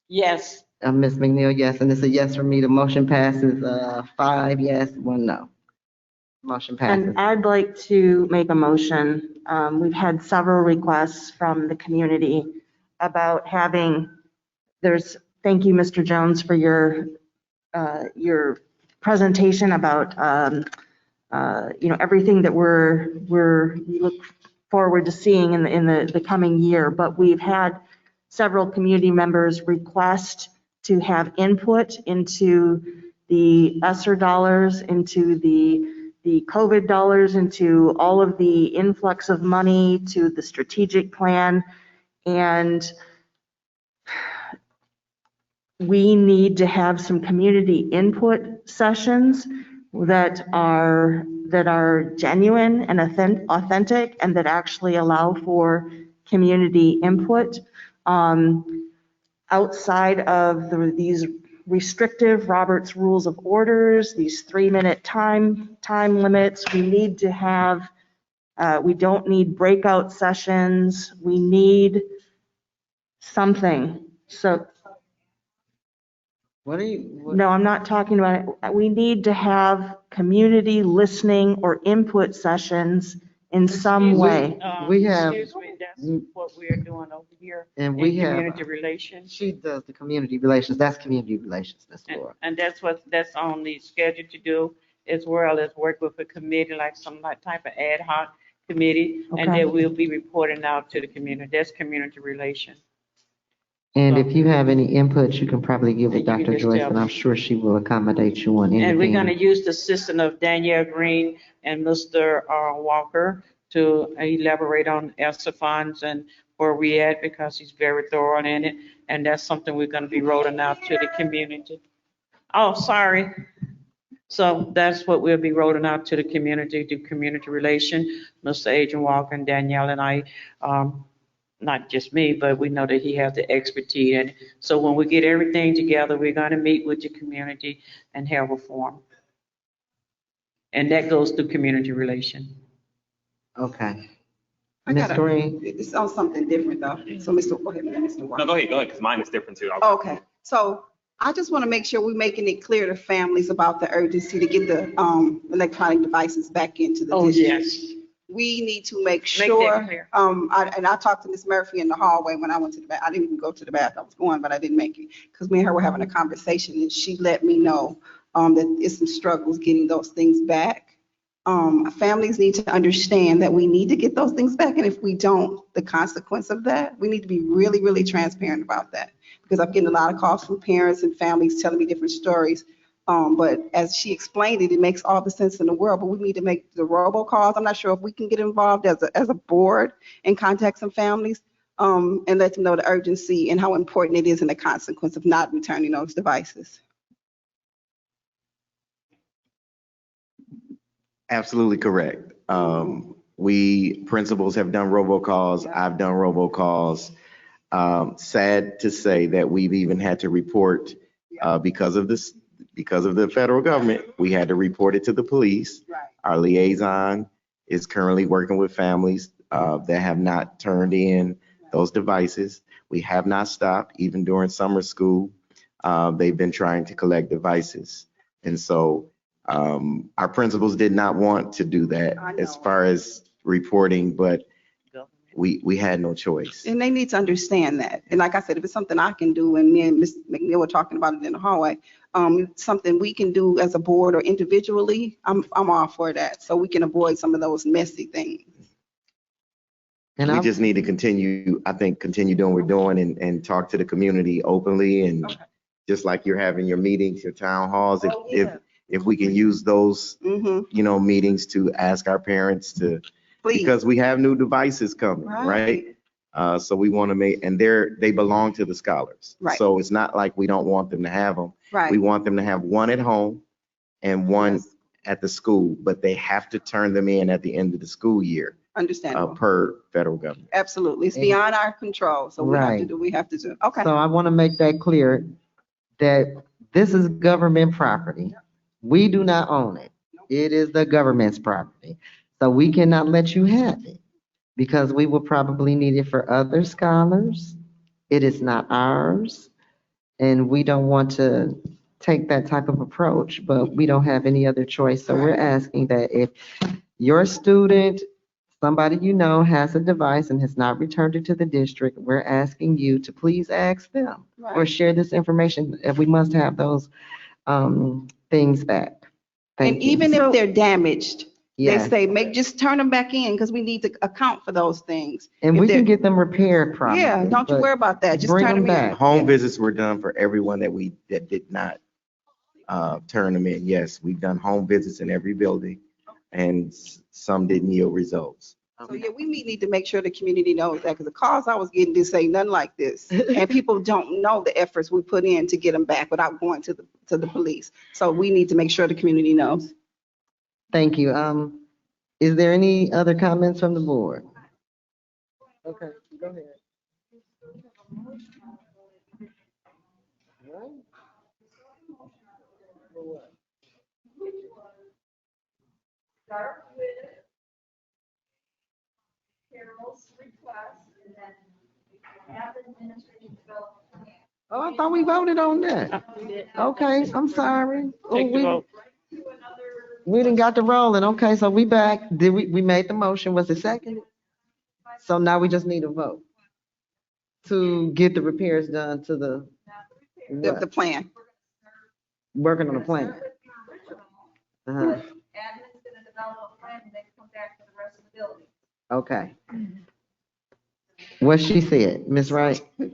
Yes. Ms. McNeil, yes, and it's a yes for me. The motion passes, 5 yes, 1 no. Motion passes. And I'd like to make a motion. We've had several requests from the community about having, thank you, Mr. Jones, for your presentation about, everything that we look forward to seeing in the coming year. But we've had several community members request to have input into the ESSER dollars, into the COVID dollars, into all of the influx of money, to the strategic plan. And we need to have some community input sessions that are genuine and authentic, and that actually allow for community input. Outside of these restrictive Robert's Rules of Orders, these 3-minute time limits, we need to have, we don't need breakout sessions, we need something. So, no, I'm not talking about it. We need to have community listening or input sessions in some way. We have, Excuse me, that's what we're doing over here and in we have, community relations. she does the community relations. That's community relations, Ms. Laura. And that's on the schedule to do, as well as work with a committee, like some type of ad hoc committee, and Okay. then we'll be reporting out to the community. That's community relations. And if you have any input, you can probably give And it you can Dr. just Joyce, tell and me. I'm sure she will accommodate you on anything. And we're gonna use the assistance of Danielle Green and Mr. Walker to elaborate on ESSER funds and where we at, because he's very thorough in it. And that's something we're gonna be rolling out to the community. Oh, sorry. So that's what we'll be rolling out to the community, do community relation. Mr. Adrian Walker and Danielle and I, not just me, but we know that he has the expertise. And so when we get everything together, we're gonna meet with the community and have a forum. And that goes through community relation. Okay. I Ms. gotta- Green? It's on something different though. So Mr. Go ahead, Mr. Walker. No, go ahead, because mine is different too. Okay, so I just want to make sure we're making it clear to families about the urgency to get the electronic devices back into the Oh, district. yes. We need to make that sure, clear. I talked to Ms. Murphy in the hallway when I went to the bath. I didn't even go to the bath. I was going, but I didn't make it because me and her were having a conversation, and she let me know that it's some struggles getting those things back. Families need to understand that we need to get those things back, and if we don't, the consequence of that, we need to be really, really transparent about that. Because I'm getting a lot of calls from parents and families telling me different stories. But as she explained it, it makes all the sense in the world, but we need to make the robocalls. I'm not sure if we can get involved as a board and contact some families and let them know the urgency and how important it is and the consequence of not returning those devices. Absolutely correct. We principals have done robocalls. I've done robocalls. Sad to say that we've even had to report because of the federal government. We had to report it to the police. Right. Our liaison is currently working with families that have not turned in those devices. We have not stopped, even during summer school. They've been trying to collect devices. And so our principals did not want to do that as far as reporting, but we had no choice. And they need to understand that. And like I said, if it's something I can do, and me and Ms. McNeil were talking about it in the hallway, something we can do as a board or individually, I'm all for that. So we can avoid some of those messy things. And we just need to continue doing what we're doing and talk to the community openly, and just like you're having your meetings, your town halls, if we can use those, meetings to ask our parents to, because we have new devices coming, right? So we want to make, and they belong to the scholars. Right. So it's not like we don't want them to have them. Right. We want them to have one at home and one at the school, but they have to turn them in at the end of the school year, Understandable. per federal government. Absolutely. It's beyond our control. So we have to Right. do, we have to do. Okay. So I want to make that clear that this is government property. We do not own it. It is the government's property. So we cannot let you have it because we will probably need it for other scholars. It is not ours. And we don't want to take that type of approach, but we don't have any other choice. So we're asking that if your student, somebody you know has a device and has not returned it to the district, we're asking you to please ask them or Right. share this information if we must have those things back. And Thank you. even if they're damaged, they Yes. say, just turn them back in because we need to account for those things. And If we they're- can get them repaired probably. Yeah, don't you but worry about that. Just bring turn them them in. back. Home visits were done for everyone that did not turn them in. Yes, we've done home visits in every building, and some didn't yield results. So yeah, we need to make sure the community knows that, because the calls I was getting didn't say nothing like this. And people don't know the efforts we put in to get them back without going to the police. So we need to make sure the community knows. Thank you. Is there any other comments from the board? Okay, go ahead. Start with Carol's request and then have the administration develop a plan. Oh, I thought we voted on that. Okay, I'm sorry. Oh, Take the vote. we didn't got the rolling. Okay, so we back. We made the motion. Was it seconded? So now we just need a vote to get the repairs done to the The plan. working on the plan. Uh-huh. Admin's gonna develop a plan and then come back to the rest of the building. Okay. What she said, Ms. Wright? The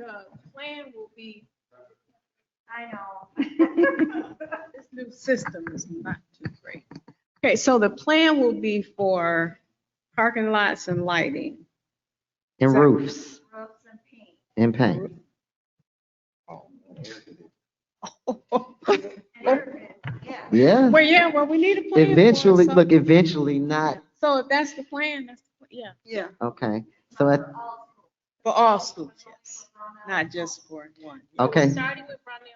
plan will be, I know. this new system is not too great. Okay, so the plan will be for parking lots and lighting. And roofs Roofs and paint. and paint. Yeah. Well, we need a plan. for it, Eventually, so- look, eventually not, So if that's the plan, yeah. Yeah. okay. So, For all schools, yes, not just for one. okay. Starting with Brownell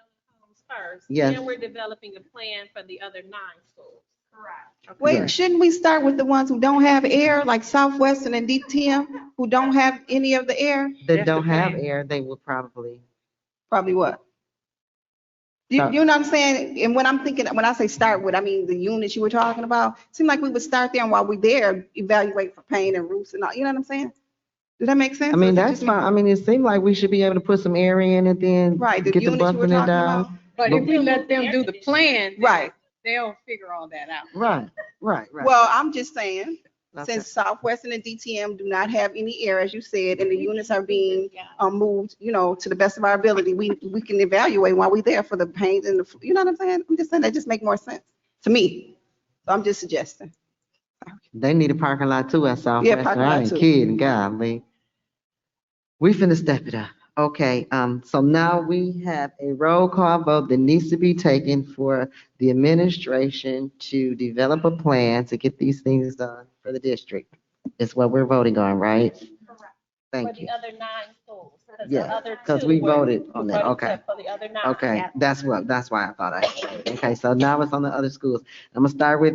Homes first. Yes. Then we're developing a plan for the other 9 schools. Correct. Wait, Yeah. shouldn't we start with the ones who don't have air, like Southwestern and DTM, who don't have any of the air? That don't have air, they will probably. Probably what? You know what I'm saying? And when I'm thinking, when I say start with, I mean the units you were talking about. Seemed like we would start there, and while we're there, evaluate for paint and roofs and all, you know what I'm saying? Does that make sense? I Or mean, is it that's just me? fine. I mean, it seemed like we should be able to put some air in and then Right, the get the units you were busting it talking down. about. But if we let them do the plan, Right. they'll figure all that out. Right. Well, I'm just saying, Okay. since Southwestern and DTM do not have any air, as you said, and the units are being moved, to the best of our ability, we can evaluate while we're there for the paint and the, you know what I'm saying? I'm just saying that just make more sense to me. So I'm just suggesting. They need a parking lot too at Southwestern. parking I lot ain't too. kidding, golly. We finna step it up. Okay, so now we have a roll call vote that needs to be taken for the administration to develop a plan to get these things done for the district. Is what we're voting on, right? Thank For you. the other 9 schools. Yeah, because we voted on that. Okay. For the other 9. Okay, that's why I thought I said it. Okay, so now it's on the other schools. I'm gonna start with,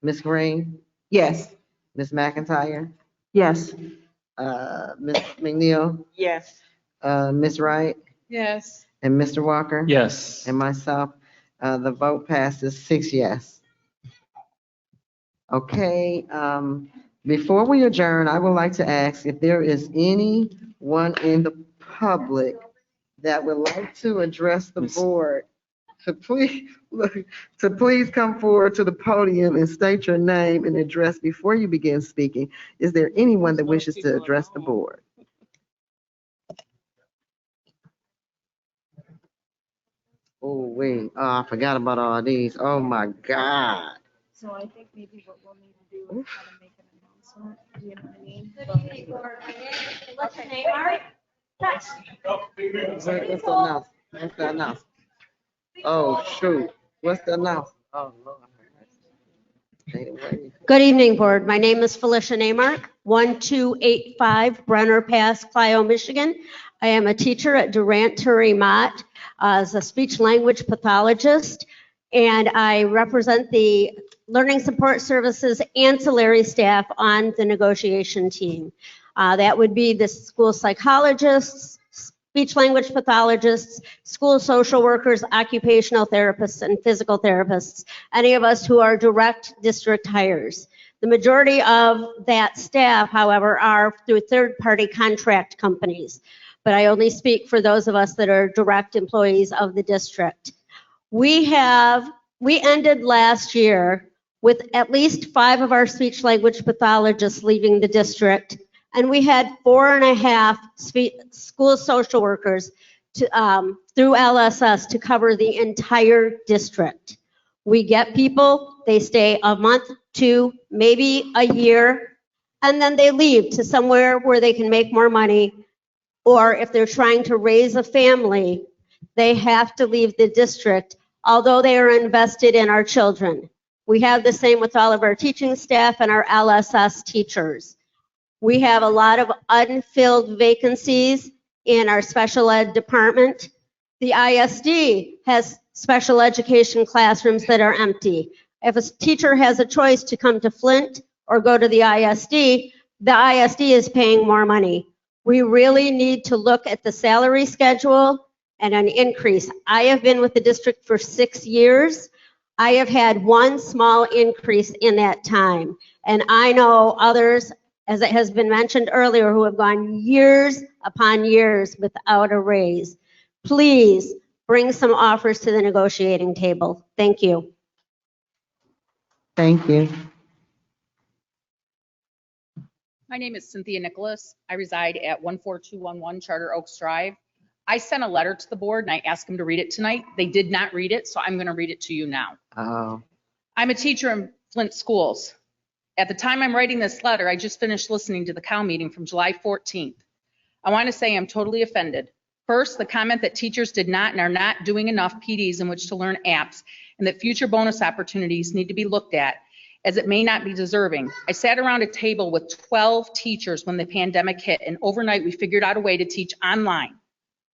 Ms. Green, Yes. Ms. McIntyre, Yes. Ms. McNeil, Yes. Ms. Wright, Yes. and Mr. Walker. Yes. And myself, the vote passes 6 yes. Okay, before we adjourn, I would like to ask if there is anyone in the public that would like to address the board to please come forward to the podium and state your name and address before you begin speaking. Is there anyone that wishes to address the board? Oh, wait, I forgot about all these. Oh, my God. So I think maybe what we'll need to do is kind of make an announcement, you know what I mean? What's your name, Art? What's the announcement? What's the announcement? Oh, shoot. What's the announcement? Oh, Lord. Good evening, Board. My name is Felicia Naymark, 1285 Brenner Pass, Clio, Michigan. I am a teacher at Durant-Turry-Mott as a speech language pathologist, and I represent the Learning Support Services ancillary staff on the negotiation team. That would be the school psychologists, speech language pathologists, school social workers, occupational therapists, and physical therapists, any of us who are direct district hires. The majority of that staff, however, are through third-party contract companies, but I only speak for those of us that are direct employees of the district. We ended last year with at least 5 of our speech language pathologists leaving the district, and we had 4.5 school social workers through LSS to cover the entire district. We get people, they stay a month, 2, maybe a year, and then they leave to somewhere where they can make more money, or if they're trying to raise a family, they have to leave the district, although they are invested in our children. We have the same with all of our teaching staff and our LSS teachers. We have a lot of unfilled vacancies in our special ed department. The ISD has special education classrooms that are empty. If a teacher has a choice to come to Flint or go to the ISD is paying more money. We really need to look at the salary schedule and an increase. I have been with the district for 6 years. I have had one small increase in that time. And I know others, as it has been mentioned earlier, who have gone years upon years without a raise. Please bring some offers to the negotiating table. Thank you. Thank you. My name is Cynthia Nicholas. I reside at 14211 Charter Oaks Drive. I sent a letter to the board and I asked them to read it tonight. They did not read it, so I'm going to read it to you now. Oh. I'm a teacher in Flint schools. At the time I'm writing this letter, I just finished listening to the COW meeting from July 14th. I want to say I'm totally offended. First, the comment that teachers did not and are not doing enough PDs in which to learn apps and that future bonus opportunities need to be looked at, as it may not be deserving. I sat around a table with 12 teachers when the pandemic hit, and overnight we figured out a way to teach online.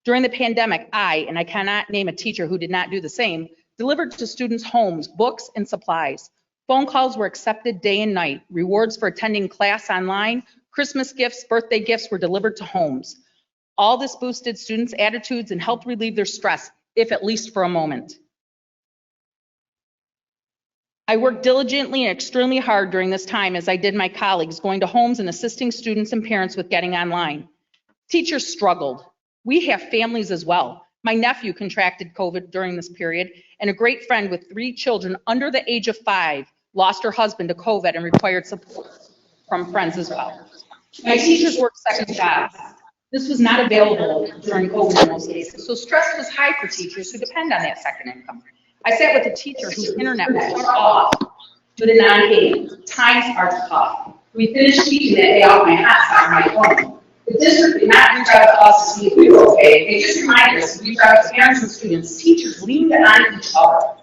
During the pandemic, and I cannot name a teacher who did not do the same, delivered to students' homes books and supplies. Phone calls were accepted day and night. Rewards for attending class online, Christmas gifts, birthday gifts were delivered to homes. All this boosted students' attitudes and helped relieve their stress, if at least for a moment. I worked diligently and extremely hard during this time, as I did my colleagues, going to homes and assisting students and parents with getting online. Teachers struggled. We have families as well. My nephew contracted COVID during this period, and a great friend with 3 children under the age of 5 lost her husband to COVID and required support from friends as well. My teachers worked second jobs. This was not available during COVID in most cases, so stress was high for teachers who depend on that second income. I sat with a teacher whose internet was shut off due to non-payment. Times are tough. We finished teaching that day off my hotspot on my phone. The district did not reach out to us to see if we were okay. They just reminded us to reach out to parents and students. Teachers leaned on each other.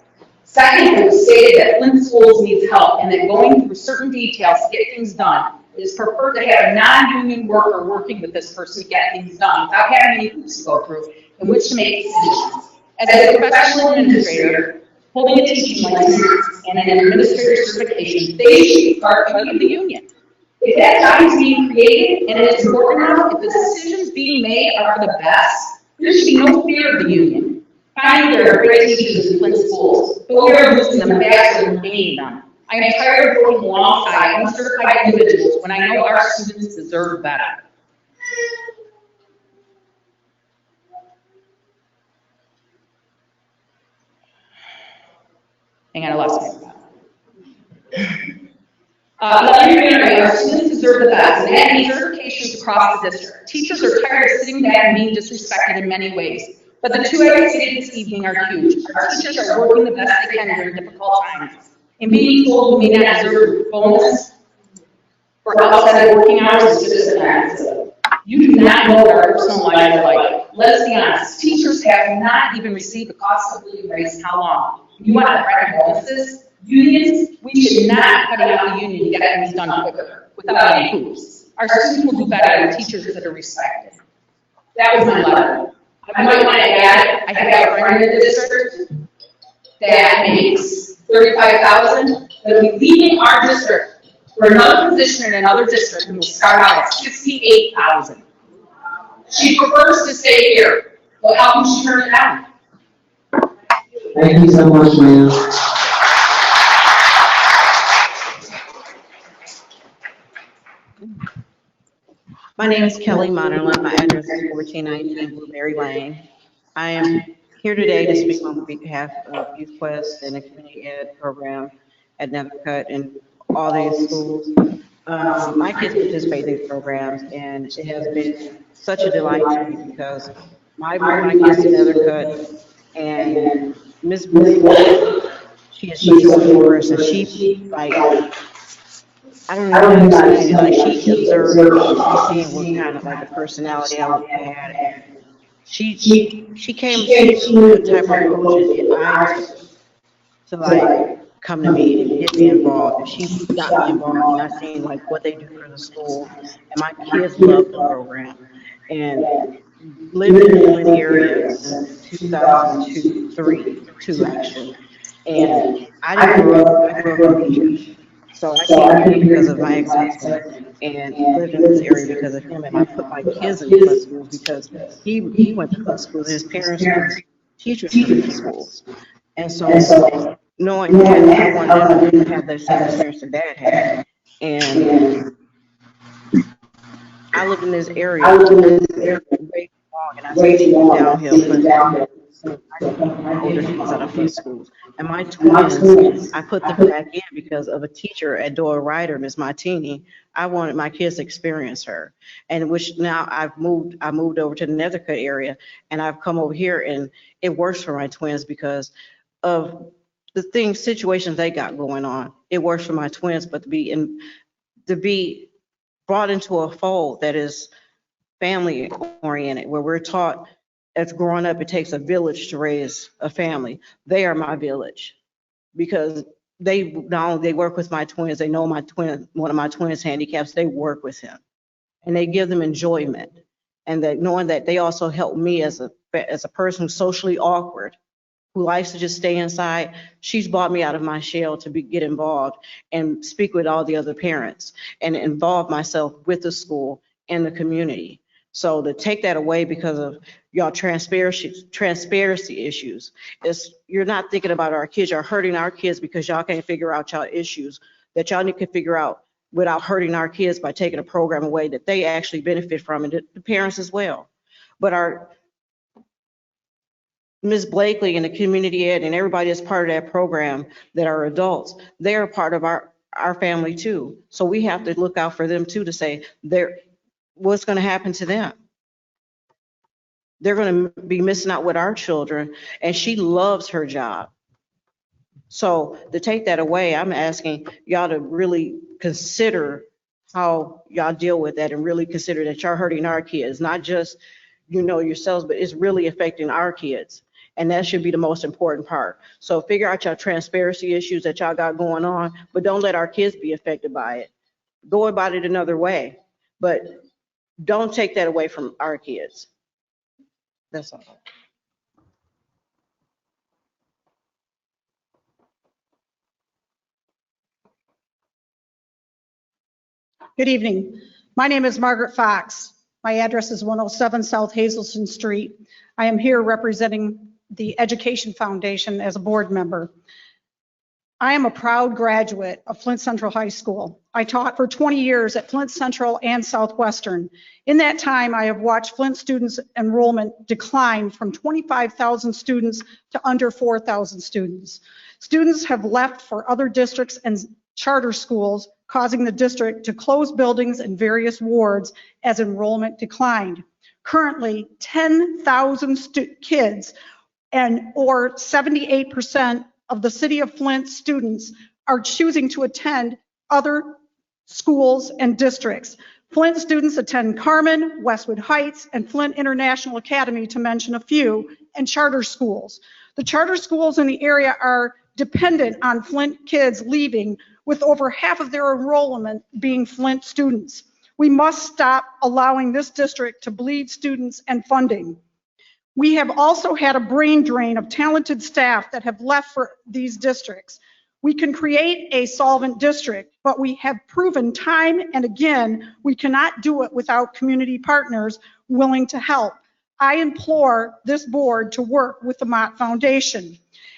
Second, it was stated that Flint schools needs help and that going through certain details to get things done, it is preferred to have a non-union worker working with this person to get things done without having any hoops to go through in which to make decisions. As a professional administrator, holding a teaching license and an administrator certification, they should be part of the union. If that job is being created and it is important enough, if the decisions being made are for the best, there should be no fear of the union. Finally, there are great teachers in Flint schools, but we are losing them faster than gaining them. I am tired of working alongside uncertified individuals when I know our students deserve better. Hang on, I lost my spot. Let me reiterate, our students deserve the best, and that means certifications across the district. Teachers are tired of sitting back and being disrespected in many ways, but the 2 I stated this evening are huge. Our teachers are working the best they can during difficult times, and being told we may not deserve a bonus for outside of working hours is just an You do not know what our personal lives are like. Let's be honest, teachers have not even received the cost of living raise in how long? You want to record bonuses? Unions, we should not be cutting out the union to get things done quicker without any hoops. Our students will do better with teachers that are respected. That was my letter. I might want to add, I have a friend in the district that makes $35,000, that'll be leaving our district for another position in another district and will start out at $68,000. She prefers to stay here. Well, how can she turn it down? Thank you so much, ma'am. My name is Kelly Monnerland. My address is 1419 Blueberry Lane. I am here today to speak on behalf of Youth Quest and the community ed program at Nethercutt and all these schools. My kids participate in these programs, and it has been such a delight to me because I moved my kids to Nethercutt, and Miss Black, she is such a wonderful person. She, like, I don't know how to explain it. Like, she observed me. She's seeing what kind of like a personality I had. And she came, she knew what type of approaches I took to like come to me and get me involved. And she got me involved, and I seen like what they do for the school. And my kids love the program. And living in the Flint area since 2002 actually. And I grew up in Beach. So I came here because of my ex-husband and lived in this area because of him. And I put my kids in Flint schools because he went to Flint schools. His parents were teachers in Flint schools. And so knowing that, I wanted them to have that same experience their dad had. And I lived in this area way too long, and I see downhill. My older kids out of Flint schools. And my twins, I put them back in because of a teacher at Dora Ryder, Miss Martini. I wanted my kids to experience her. And which now I moved over to the Nethercutt area, and I've come over here, and it works for my twins because of the situations they got going on. It works for my twins, but to be brought into a fold that is family oriented, where we're taught as growing up, it takes a village to raise a family. They are my village because they not only they work with my twins, they know one of my twins' handicaps, they work with him and they give them enjoyment. And that knowing that they also help me as a person who's socially awkward, who likes to just stay inside, she's brought me out of my shell to get involved and speak with all the other parents and involve myself with the school and the community. So to take that away because of y'all transparency issues, you're not thinking about our kids, you're hurting our kids because y'all can't figure out y'all issues that y'all need to figure out without hurting our kids by taking a program away that they actually benefit from, and the parents as well. But our Ms. Blakely and the community ed and everybody that's part of that program that are adults, they're part of our family too. So we have to look out for them too to say what's going to happen to them. They're going to be missing out with our children, and she loves her job. So to take that away, I'm asking y'all to really consider how y'all deal with that and really consider that y'all hurting our kids, not just yourselves, but it's really affecting our kids. And that should be the most important part. So figure out your transparency issues that y'all got going on, but don't let our kids be affected by it. Go about it another way, but don't take that away from our kids. That's all. Good evening. My name is Margaret Fox. My address is 107 South Hazelton Street. I am here representing the Education Foundation as a board member. I am a proud graduate of Flint Central High School. I taught for 20 years at Flint Central and Southwestern. In that time, I have watched Flint students' enrollment decline from 25,000 students to under 4,000 students. Students have left for other districts and charter schools, causing the district to close buildings in various wards as enrollment declined. Currently, 10,000 kids or 78% of the city of Flint students are choosing to attend other schools and districts. Flint students attend Carmen, Westwood Heights, and Flint International Academy, to mention a few, and charter schools. The charter schools in the area are dependent on Flint kids leaving, with over half of their enrollment being Flint students. We must stop allowing this district to bleed students and funding. We have also had a brain drain of talented staff that have left for these districts. We can create a solvent district, but we have proven time and again, we cannot do it without community partners willing to help. I implore this board to work with the Mott Foundation.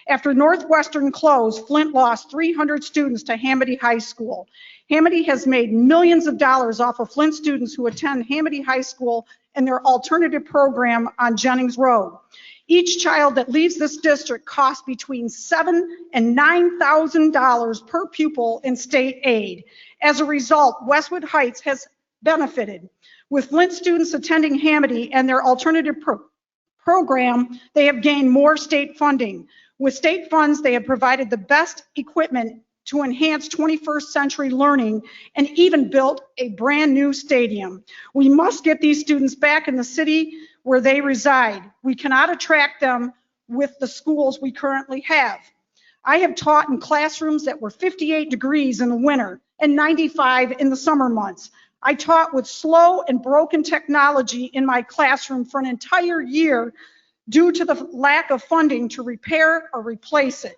After Northwestern closed, Flint lost 300 students to Hamady High School. Hamady has made millions of dollars off of Flint students who attend Hamady High School and their alternative program on Jennings Road. Each child that leaves this district costs between $7,000 and $9,000 per pupil in state aid. As a result, Westwood Heights has benefited. With Flint students attending Hamady and their alternative program, they have gained more state funding. With state funds, they have provided the best equipment to enhance 21st century learning and even built a brand new stadium. We must get these students back in the city where they reside. We cannot attract them with the schools we currently have. I have taught in classrooms that were 58 degrees in the winter and 95 in the summer months. I taught with slow and broken technology in my classroom for an entire year due to the lack of funding to repair or replace it.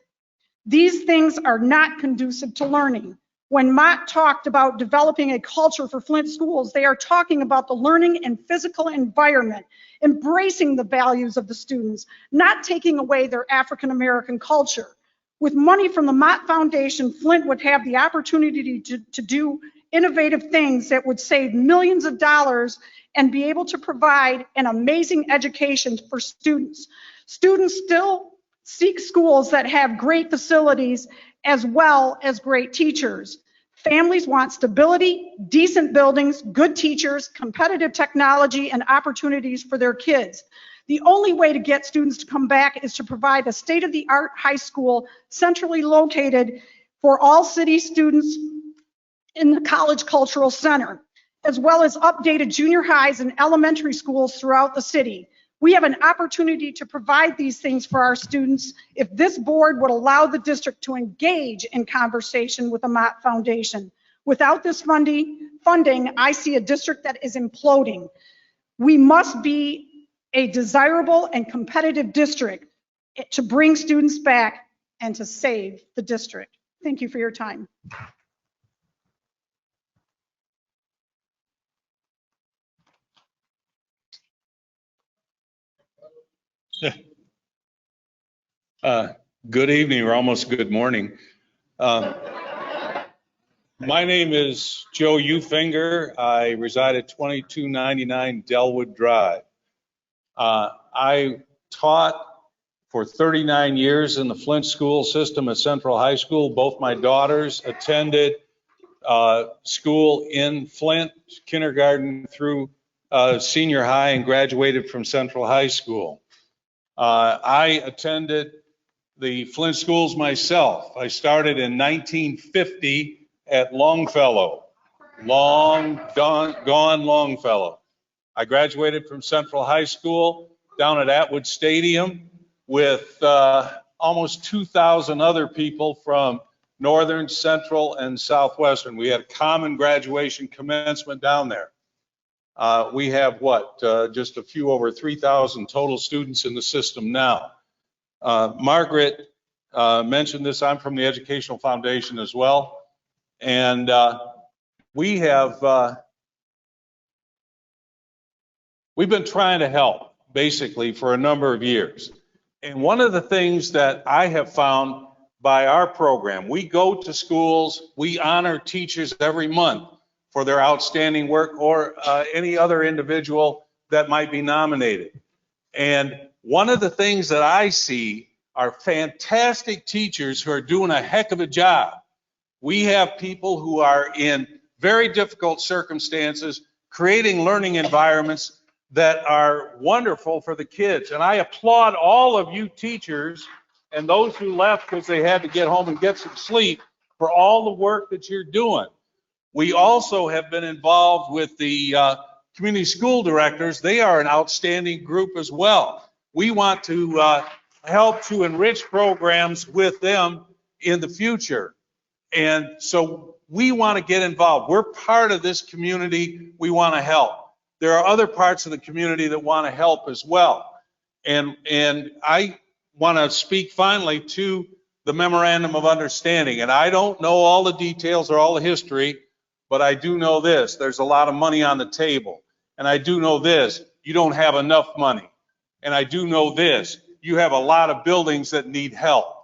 These things are not conducive to learning. When Mott talked about developing a culture for Flint schools, they are talking about the learning and physical environment, embracing the values of the students, not taking away their African American culture. With money from the Mott Foundation, Flint would have the opportunity to do innovative things that would save millions of dollars and be able to provide an amazing education for students. Students still seek schools that have great facilities as well as great teachers. Families want stability, decent buildings, good teachers, competitive technology, and opportunities for their kids. The only way to get students to come back is to provide a state-of-the-art high school centrally located for all city students in the College Cultural Center, as well as updated junior highs and elementary schools throughout the city. We have an opportunity to provide these things for our students if this board would allow the district to engage in conversation with the Mott Foundation. Without this funding, I see a district that is imploding. We must be a desirable and competitive district to bring students back and to save the district. Thank you for your time. Good evening, or almost good morning. My name is Joe Ufinger. I reside at 2299 Delwood Drive. I taught for 39 years in the Flint school system at Central High School. Both my daughters attended school in Flint, kindergarten through senior high, and graduated from Central High School. I attended the Flint schools myself. I started in 1950 at Longfellow, long gone Longfellow. I graduated from Central High School down at Atwood Stadium with almost 2,000 other people from Northern, Central, and Southwestern. We had a common graduation commencement down there. We have just a few over 3,000 total students in the system now. Margaret mentioned this. I'm from the Educational Foundation as well. And we've been trying to help basically for a number of years. And one of the things that I have found by our program, we go to schools, we honor teachers every month for their outstanding work, or any other individual that might be nominated. And one of the things that I see are fantastic teachers who are doing a heck of a job. We have people who are in very difficult circumstances, creating learning environments that are wonderful for the kids. And I applaud all of you teachers and those who left because they had to get home and get some sleep for all the work that you're doing. We also have been involved with the community school directors. They are an outstanding group as well. We want to help to enrich programs with them in the future. And so we want to get involved. We're part of this community. We want to help. There are other parts of the community that want to help as well. And I want to speak finally to the memorandum of understanding. And I don't know all the details or all the history, but I do know this: there's a lot of money on the table. And I do know this: you don't have enough money. And I do know this: you have a lot of buildings that need help.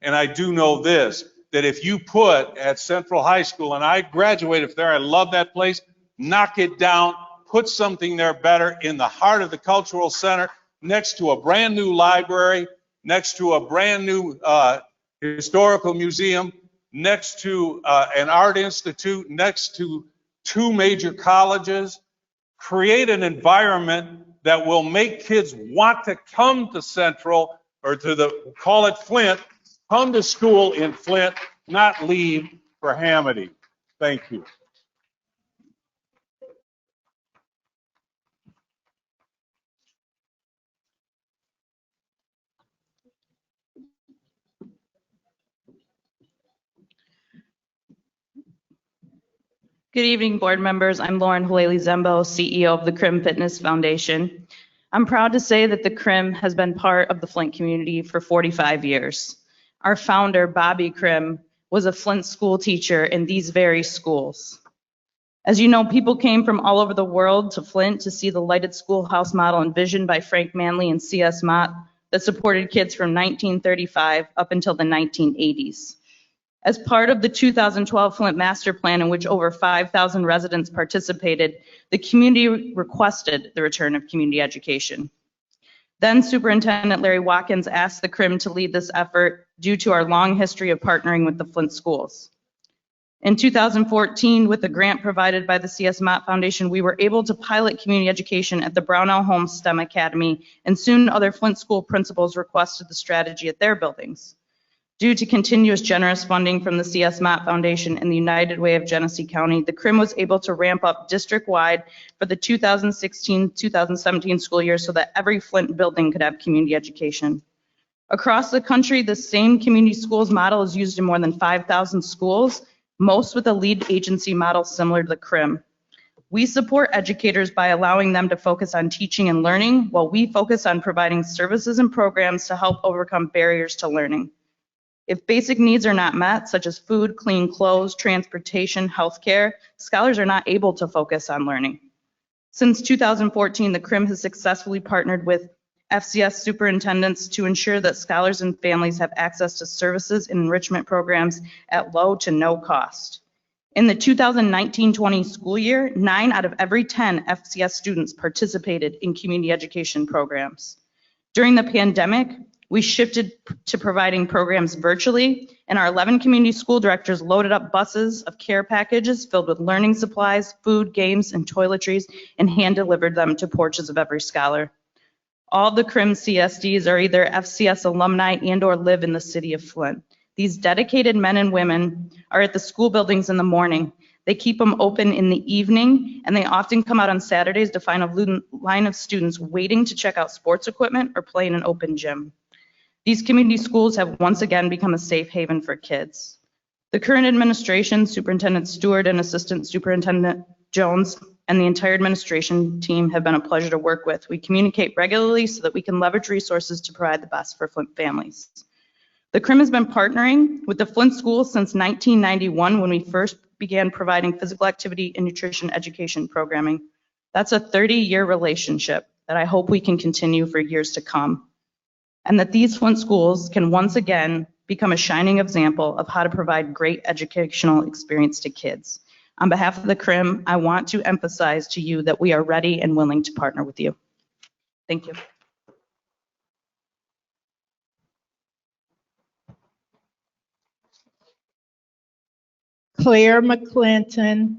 And I do know this: that if you put at Central High School, and I graduated from there, I love that place, knock it down, put something there better in the heart of the cultural center, next to a brand new library, next to a brand new historical museum, next to an art institute, next to 2 major colleges, create an environment that will make kids want to come to Central, or to call it Flint, come to school in Flint, not leave for Hamady. Thank you. Good evening, board members. I'm Lauren Haleli Zembo, CEO of the Crim Fitness Foundation. I'm proud to say that the Crim has been part of the Flint community for 45 years. Our founder, Bobby Crim, was a Flint school teacher in these very schools. As you know, people came from all over the world to Flint to see the lighted schoolhouse model envisioned by Frank Manley and C.S. Mott that supported kids from 1935 up until the 1980s. As part of the 2012 Flint Master Plan, in which over 5,000 residents participated, the community requested the return of community education. Then Superintendent Larry Watkins asked the Crim to lead this effort due to our long history of partnering with the Flint schools. In 2014, with a grant provided by the C.S. Mott Foundation, we were able to pilot community education at the Brownell Holmes STEM Academy, and soon other Flint school principals requested the strategy at their buildings. Due to continuous generous funding from the C.S. Mott Foundation and the United Way of Genesee County, the Crim was able to ramp up district-wide for the 2016-2017 school year so that every Flint building could have community education. Across the country, the same community schools model is used in more than 5,000 schools, most with a lead agency model similar to the Crim. We support educators by allowing them to focus on teaching and learning, while we focus on providing services and programs to help overcome barriers to learning. If basic needs are not met, such as food, clean clothes, transportation, healthcare, scholars are not able to focus on learning. Since 2014, the Crim has successfully partnered with FCS superintendents to ensure that scholars and families have access to services and enrichment programs at low to no cost. In the 2019-20 school year, 9 out of every 10 FCS students participated in community education programs. During the pandemic, we shifted to providing programs virtually, and our 11 community school directors loaded up buses of care packages filled with learning supplies, food, games, and toiletries, and hand-delivered them to porches of every scholar. All the Crim CSDs are either FCS alumni and/or live in the city of Flint. These dedicated men and women are at the school buildings in the morning. They keep them open in the evening, and they often come out on Saturdays to find a line of students waiting to check out sports equipment or play in an open gym. These community schools have once again become a safe haven for kids. The current administration, Superintendent Stewart and Assistant Superintendent Jones, and the entire administration team have been a pleasure to work with. We communicate regularly so that we can leverage resources to provide the best for Flint families. The Crim has been partnering with the Flint schools since 1991, when we first began providing physical activity and nutrition education programming. That's a 30-year relationship that I hope we can continue for years to come, and that these Flint schools can once again become a shining example of how to provide great educational experience to kids. On behalf of the Crim, I want to emphasize to you that we are ready and willing to partner with you. Thank you. Claire McClinton,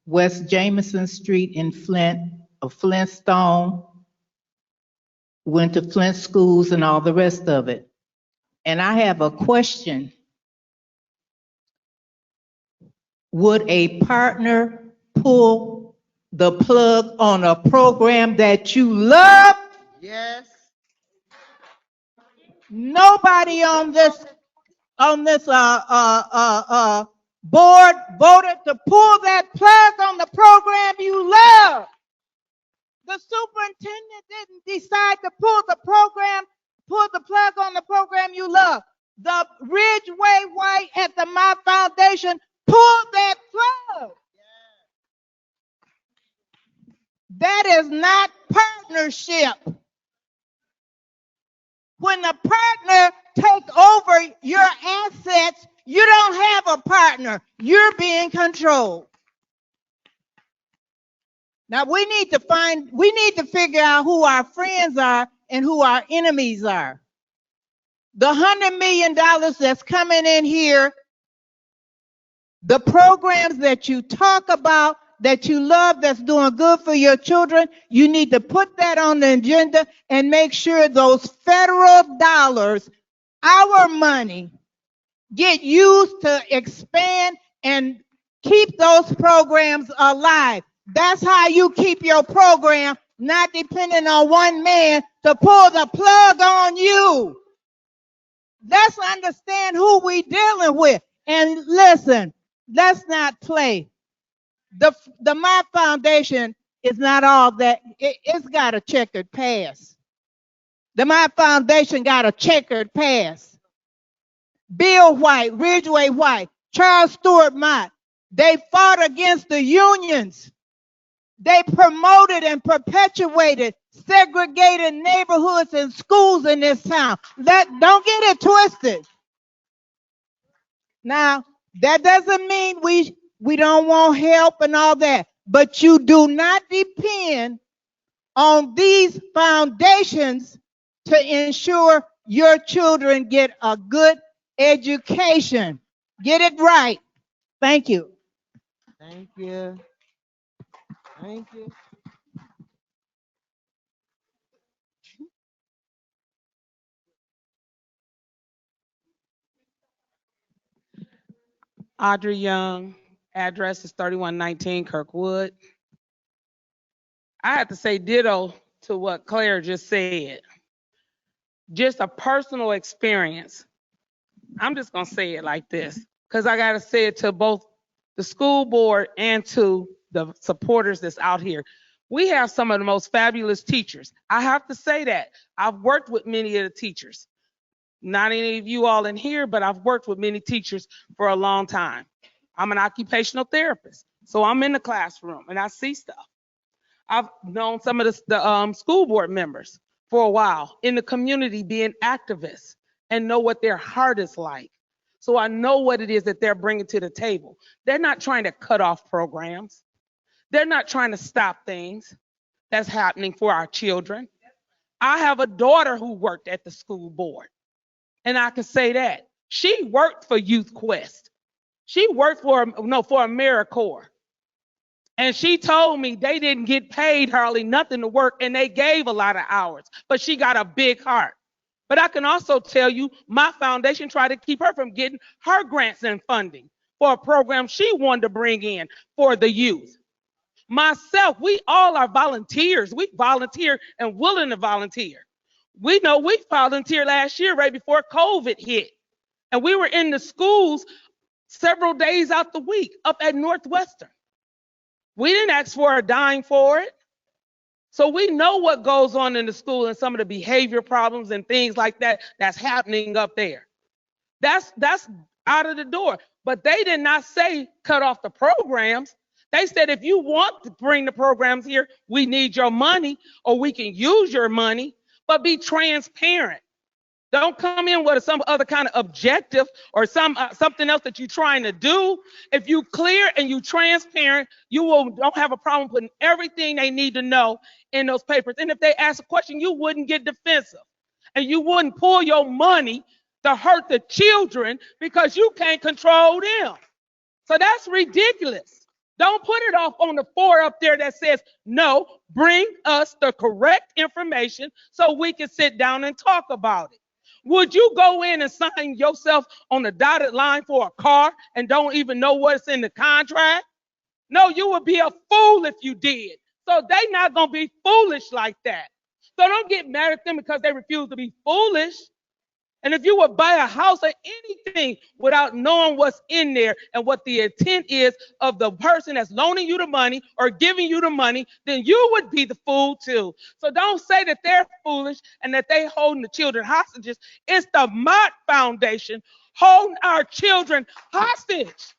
West Jameson Street in Flint, of Flintstone, went to Flint schools and all the rest of it. And I have a question. Would a partner pull the plug on a program that you love? Yes. Nobody on this board voted to pull that plug on the program you love. The superintendent didn't decide to pull the plug on the program you love. The Ridgeway White at the My Foundation pulled that plug. That is not partnership. When a partner take over your assets, you don't have a partner. You're being controlled. Now we need to figure out who our friends are and who our enemies are. The $100 million that's coming in here, the programs that you talk about, that you love, that's doing good for your children, you need to put that on the agenda and make sure those federal dollars, our money, get used to expand and keep those programs alive. That's how you keep your program not depending on one man to pull the plug on you. Let's understand who we dealing with. And listen, let's not play. The My Foundation is not all that. It's got a checkered past. The My Foundation got a checkered past. Bill White, Ridgeway White, Charles Stewart Mott, they fought against the unions. They promoted and perpetuated segregated neighborhoods and schools in this town. Don't get it twisted. Now, that doesn't mean we don't want help and all that, but you do not depend on these foundations to ensure your children get a good education. Get it right. Thank you. Thank you. Thank you. Audrey Young, address is 3119 Kirkwood. I have to say ditto to what Claire just said. Just a personal experience. I'm just going to say it like this because I got to say it to both the school board and to the supporters that's out here. We have some of the most fabulous teachers. I have to say that. I've worked with many of the teachers. Not any of you all in here, but I've worked with many teachers for a long time. I'm an occupational therapist, so I'm in the classroom and I see stuff. I've known some of the school board members for a while in the community being activists and know what their heart is like. So I know what it is that they're bringing to the table. They're not trying to cut off programs. They're not trying to stop things that's happening for our children. I have a daughter who worked at the school board. And I can say that. She worked for Youth Quest. She worked for AmeriCorps. And she told me they didn't get paid hardly nothing to work and they gave a lot of hours. But she got a big heart. But I can also tell you my foundation tried to keep her from getting her grants and funding for a program she wanted to bring in for the youth. Myself, we all are volunteers. We volunteer and willing to volunteer. We know we volunteered last year right before COVID hit. And we were in the schools several days out the week up at Northwestern. We didn't ask for a dime for it. So we know what goes on in the school and some of the behavior problems and things like that that's happening up there. That's out of the door. But they did not say cut off the programs. They said if you want to bring the programs here, we need your money or we can use your money, but be transparent. Don't come in with some other kind of objective or something else that you're trying to do. If you clear and you transparent, don't have a problem putting everything they need to know in those papers. And if they ask a question, you wouldn't get defensive and you wouldn't pull your money to hurt the children because you can't control them. So that's ridiculous. Don't put it off on the floor up there that says, no, bring us the correct information so we can sit down and talk about it. Would you go in and sign yourself on the dotted line for a car and don't even know what's in the contract? No, you would be a fool if you did. So they're not going to be foolish like that. So don't get mad at them because they refuse to be foolish. And if you would buy a house or anything without knowing what's in there and what the intent is of the person that's loaning you the money or giving you the money, then you would be the fool too. So don't say that they're foolish and that they holding the children hostages. It's the Mott Foundation holding our children hostage.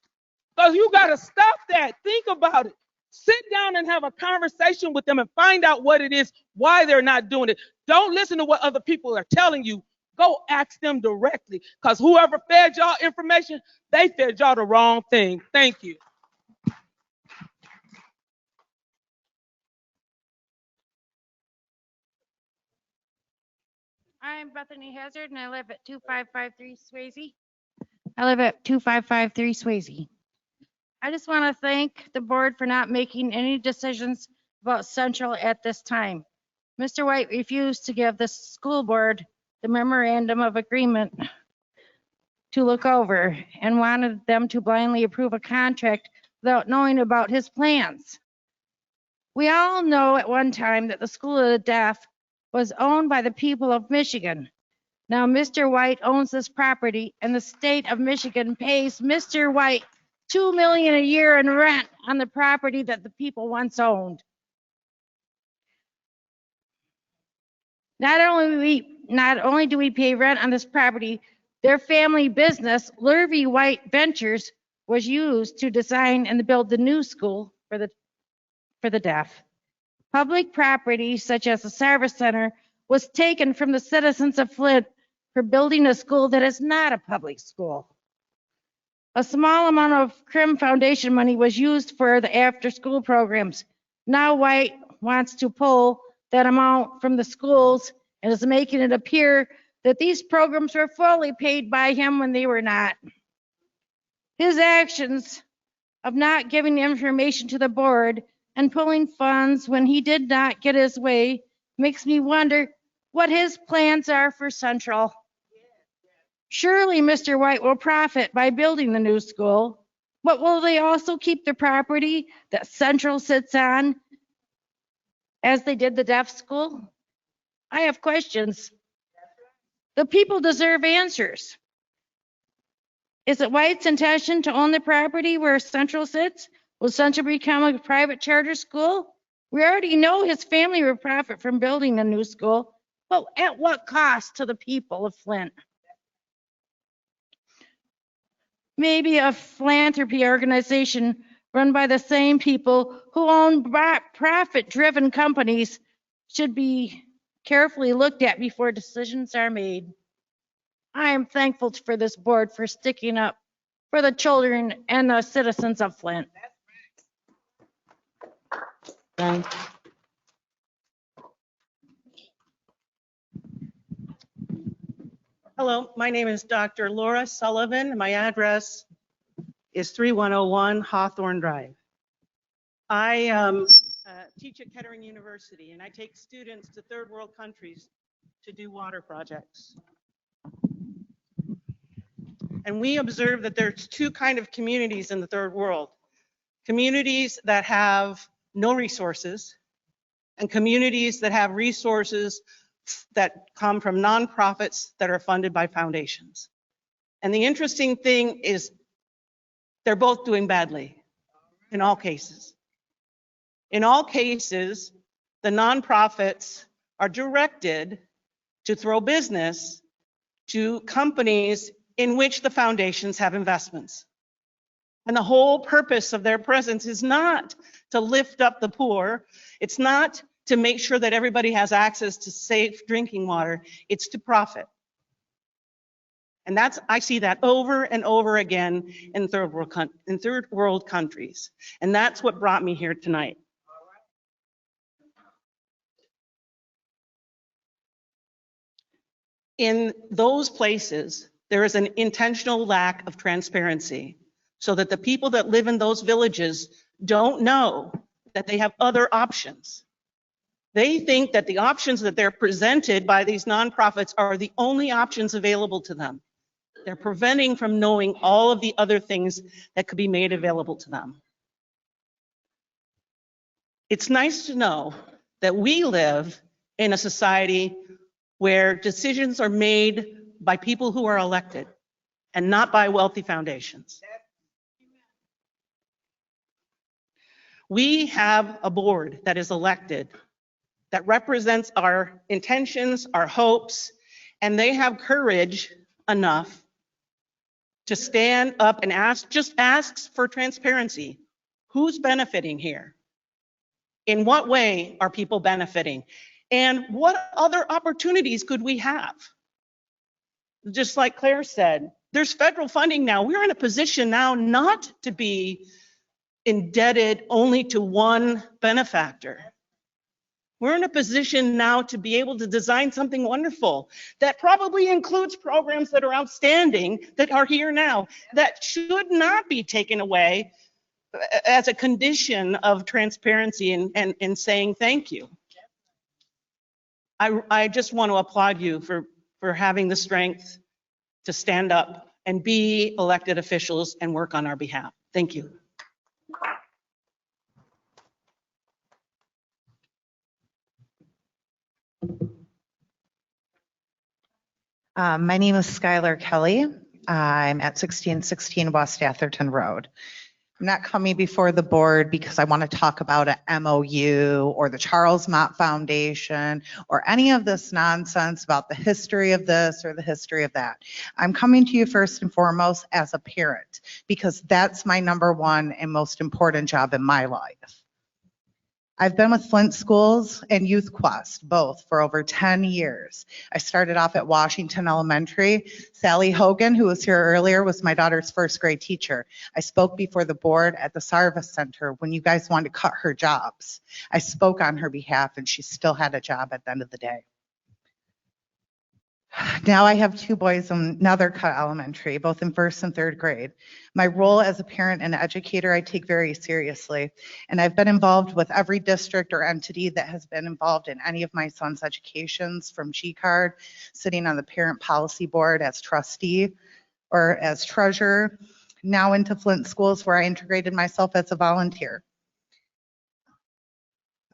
So you got to stop that. Think about it. Sit down and have a conversation with them and find out what it is, why they're not doing it. Don't listen to what other people are telling you. Go ask them directly, because whoever fed y'all information, they fed y'all the wrong thing. Thank you. I'm Bethany Hazard, and I live at 2553 Swayze. I live at 2553 Swayze. I just want to thank the board for not making any decisions about Central at this time. Mr. White refused to give the school board the memorandum of agreement to look over and wanted them to blindly approve a contract without knowing about his plans. We all know at one time that the School of the Deaf was owned by the people of Michigan. Now Mr. White owns this property and the state of Michigan pays Mr. White $2 million a year in rent on the property that the people once owned. Not only do we pay rent on this property, their family business, Lurvy White Ventures, was used to design and build the new school for the deaf. Public property such as the service center was taken from the citizens of Flint for building a school that is not a public school. A small amount of CRIM Foundation money was used for the after-school programs. Now White wants to pull that amount from the schools and is making it appear that these programs were fully paid by him when they were not. His actions of not giving information to the board and pulling funds when he did not get his way makes me wonder what his plans are for Central. Surely Mr. White will profit by building the new school, but will they also keep the property that Central sits on as they did the deaf school? I have questions. The people deserve answers. Is it White's intention to own the property where Central sits? Will Central become a private charter school? We already know his family will profit from building a new school, but at what cost to the people of Flint? Maybe a philanthropy organization run by the same people who own profit-driven companies should be carefully looked at before decisions are made. I am thankful for this board for sticking up for the children and the citizens of Flint. Thanks. Hello, my name is Dr. Laura Sullivan. My address is 3101 Hawthorne Drive. I teach at Kettering University, and I take students to third world countries to do water projects. And we observe that there's two kinds of communities in the third world. Communities that have no resources and communities that have resources that come from nonprofits that are funded by foundations. And the interesting thing is they're both doing badly in all cases. In all cases, the nonprofits are directed to throw business to companies in which the foundations have investments. And the whole purpose of their presence is not to lift up the poor. It's not to make sure that everybody has access to safe drinking water. It's to profit. And I see that over and over again in third world countries. And that's what brought me here tonight. In those places, there is an intentional lack of transparency so that the people that live in those villages don't know that they have other options. They think that the options that they're presented by these nonprofits are the only options available to them. They're preventing from knowing all of the other things that could be made available to them. It's nice to know that we live in a society where decisions are made by people who are elected and not by wealthy foundations. We have a board that is elected that represents our intentions, our hopes, and they have courage enough to stand up and just asks for transparency. Who's benefiting here? In what way are people benefiting? And what other opportunities could we have? Just like Claire said, there's federal funding now. We're in a position now not to be indebted only to one benefactor. We're in a position now to be able to design something wonderful that probably includes programs that are outstanding, that are here now, that should not be taken away as a condition of transparency and saying thank you. I just want to applaud you for having the strength to stand up and be elected officials and work on our behalf. Thank you. My name is Skylar Kelly. I'm at 1616 West Atherton Road. I'm not coming before the board because I want to talk about an MOU or the Charles Mott Foundation or any of this nonsense about the history of this or the history of that. I'm coming to you first and foremost as a parent because that's my number one and most important job in my life. I've been with Flint Schools and Youth Quest, both, for over 10 years. I started off at Washington Elementary. Sally Hogan, who was here earlier, was my daughter's first grade teacher. I spoke before the board at the Sarvis Center when you guys wanted to cut her jobs. I spoke on her behalf and she still had a job at the end of the day. Now I have two boys in Nethercutt Elementary, both in first and third grade. My role as a parent and educator I take very seriously, and I've been involved with every district or entity that has been involved in any of my son's educations, from G-Card, sitting on the parent policy board as trustee or as treasurer, now into Flint Schools where I integrated myself as a volunteer.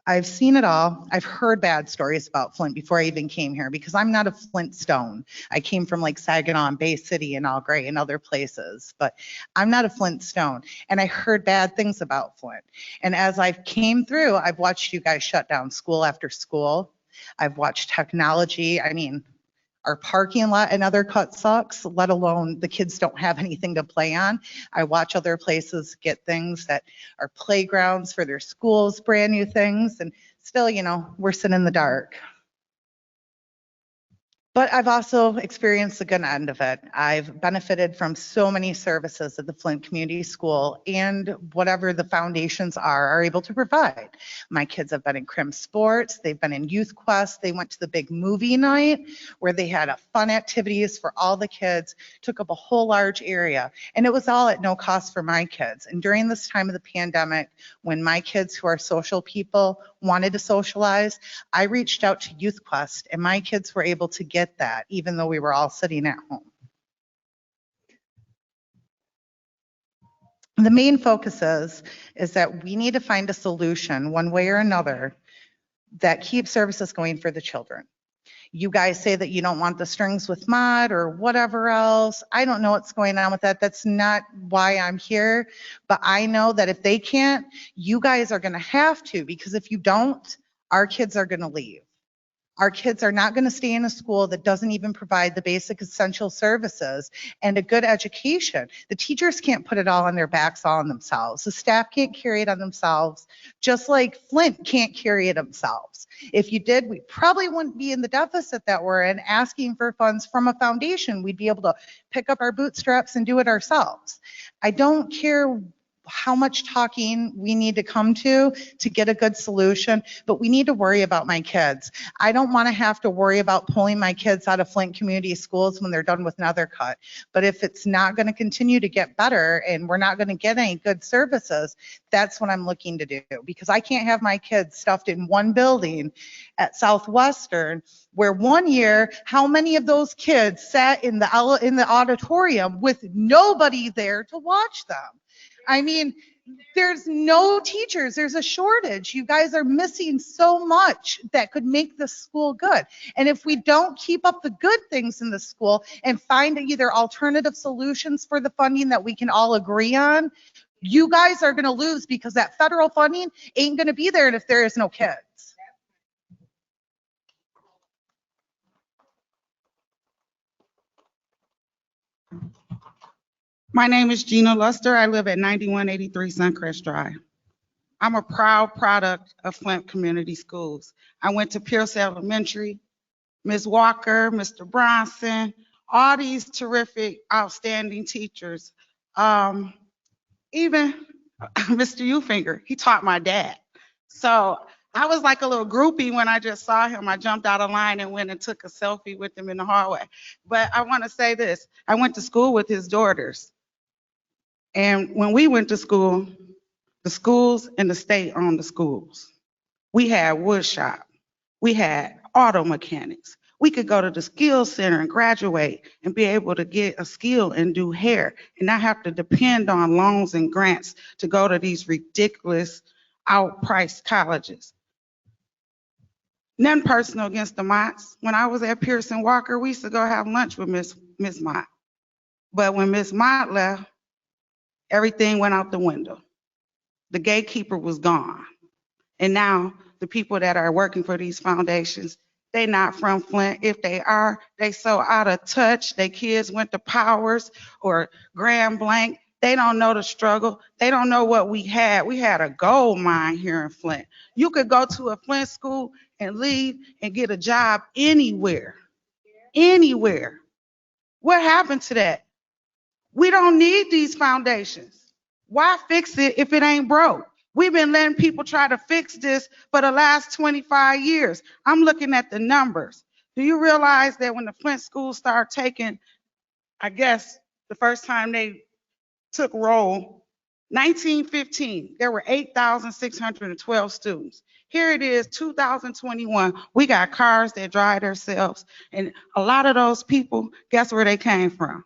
I've seen it all. I've heard bad stories about Flint before I even came here because I'm not a Flintstone. I came from like Saginaw and Bay City and All Gray and other places, but I'm not a Flintstone. And I heard bad things about Flint. And as I've came through, I've watched you guys shut down school after school. I've watched technology. I mean, our parking lot in Nethercutt sucks, let alone the kids don't have anything to play on. I watch other places get things that are playgrounds for their schools, brand new things, and still, you know, we're sitting in the dark. But I've also experienced the good end of it. I've benefited from so many services that the Flint Community School and whatever the foundations are able to provide. My kids have been in Crim Sports, they've been in Youth Quest, they went to the big movie night where they had fun activities for all the kids, took up a whole large area, and it was all at no cost for my kids. And during this time of the pandemic, when my kids who are social people wanted to socialize, I reached out to Youth Quest and my kids were able to get that even though we were all sitting at home. The main focus is that we need to find a solution one way or another that keeps services going for the children. You guys say that you don't want the strings with Mod or whatever else. I don't know what's going on with that. That's not why I'm here. But I know that if they can't, you guys are going to have to, because if you don't, our kids are going to leave. Our kids are not going to stay in a school that doesn't even provide the basic essential services and a good education. The teachers can't put it all on their backs all on themselves. The staff can't carry it on themselves, just like Flint can't carry it themselves. If you did, we probably wouldn't be in the deficit that we're in asking for funds from a foundation. We'd be able to pick up our bootstraps and do it ourselves. I don't care how much talking we need to come to get a good solution, but we need to worry about my kids. I don't want to have to worry about pulling my kids out of Flint Community Schools when they're done with Nethercutt. But if it's not going to continue to get better and we're not going to get any good services, that's what I'm looking to do, because I can't have my kids stuffed in one building at Southwestern where one year, how many of those kids sat in the auditorium with nobody there to watch them? I mean, There's no teachers. There's a shortage. You guys are missing so much that could make the school good. And if we don't keep up the good things in the school and find either alternative solutions for the funding that we can all agree on, you guys are going to lose because that federal funding ain't going to be there if there is no kids. My name is Gina Luster. I live at 9183 Suncrest Drive. I'm a proud product of Flint Community Schools. I went to Pierce Elementary, Ms. Walker, Mr. Bronson, all these terrific, outstanding teachers. Even Mr. Ufinger, he taught my dad. So I was like a little groupie when I just saw him. I jumped out of line and went and took a selfie with him in the hallway. But I want to say this, I went to school with his daughters. And when we went to school, the schools and the state owned the schools. We had wood shop. We had auto mechanics. We could go to the skills center and graduate and be able to get a skill and do hair and not have to depend on loans and grants to go to these ridiculous outpriced colleges. Nothing personal against the Motts. When I was at Pearson Walker, we used to go have lunch with Miss Mott. But when Miss Mott left, everything went out the window. The gatekeeper was gone. And now the people that are working for these foundations, they not from Flint. If they are, they so out of touch. Their kids went to Powers or Grand Blanc. They don't know the struggle. They don't know what we had. We had a gold mine here in Flint. You could go to a Flint school and leave and get a job anywhere. Anywhere. What happened to that? We don't need these foundations. Why fix it if it ain't broke? We've been letting people try to fix this for the last 25 years. I'm looking at the numbers. Do you realize that when the Flint schools started taking, I guess the first time they took roll, 1915, there were 8,612 students. Here it is, 2021. We got cars that drive themselves. And a lot of those people, guess where they came from?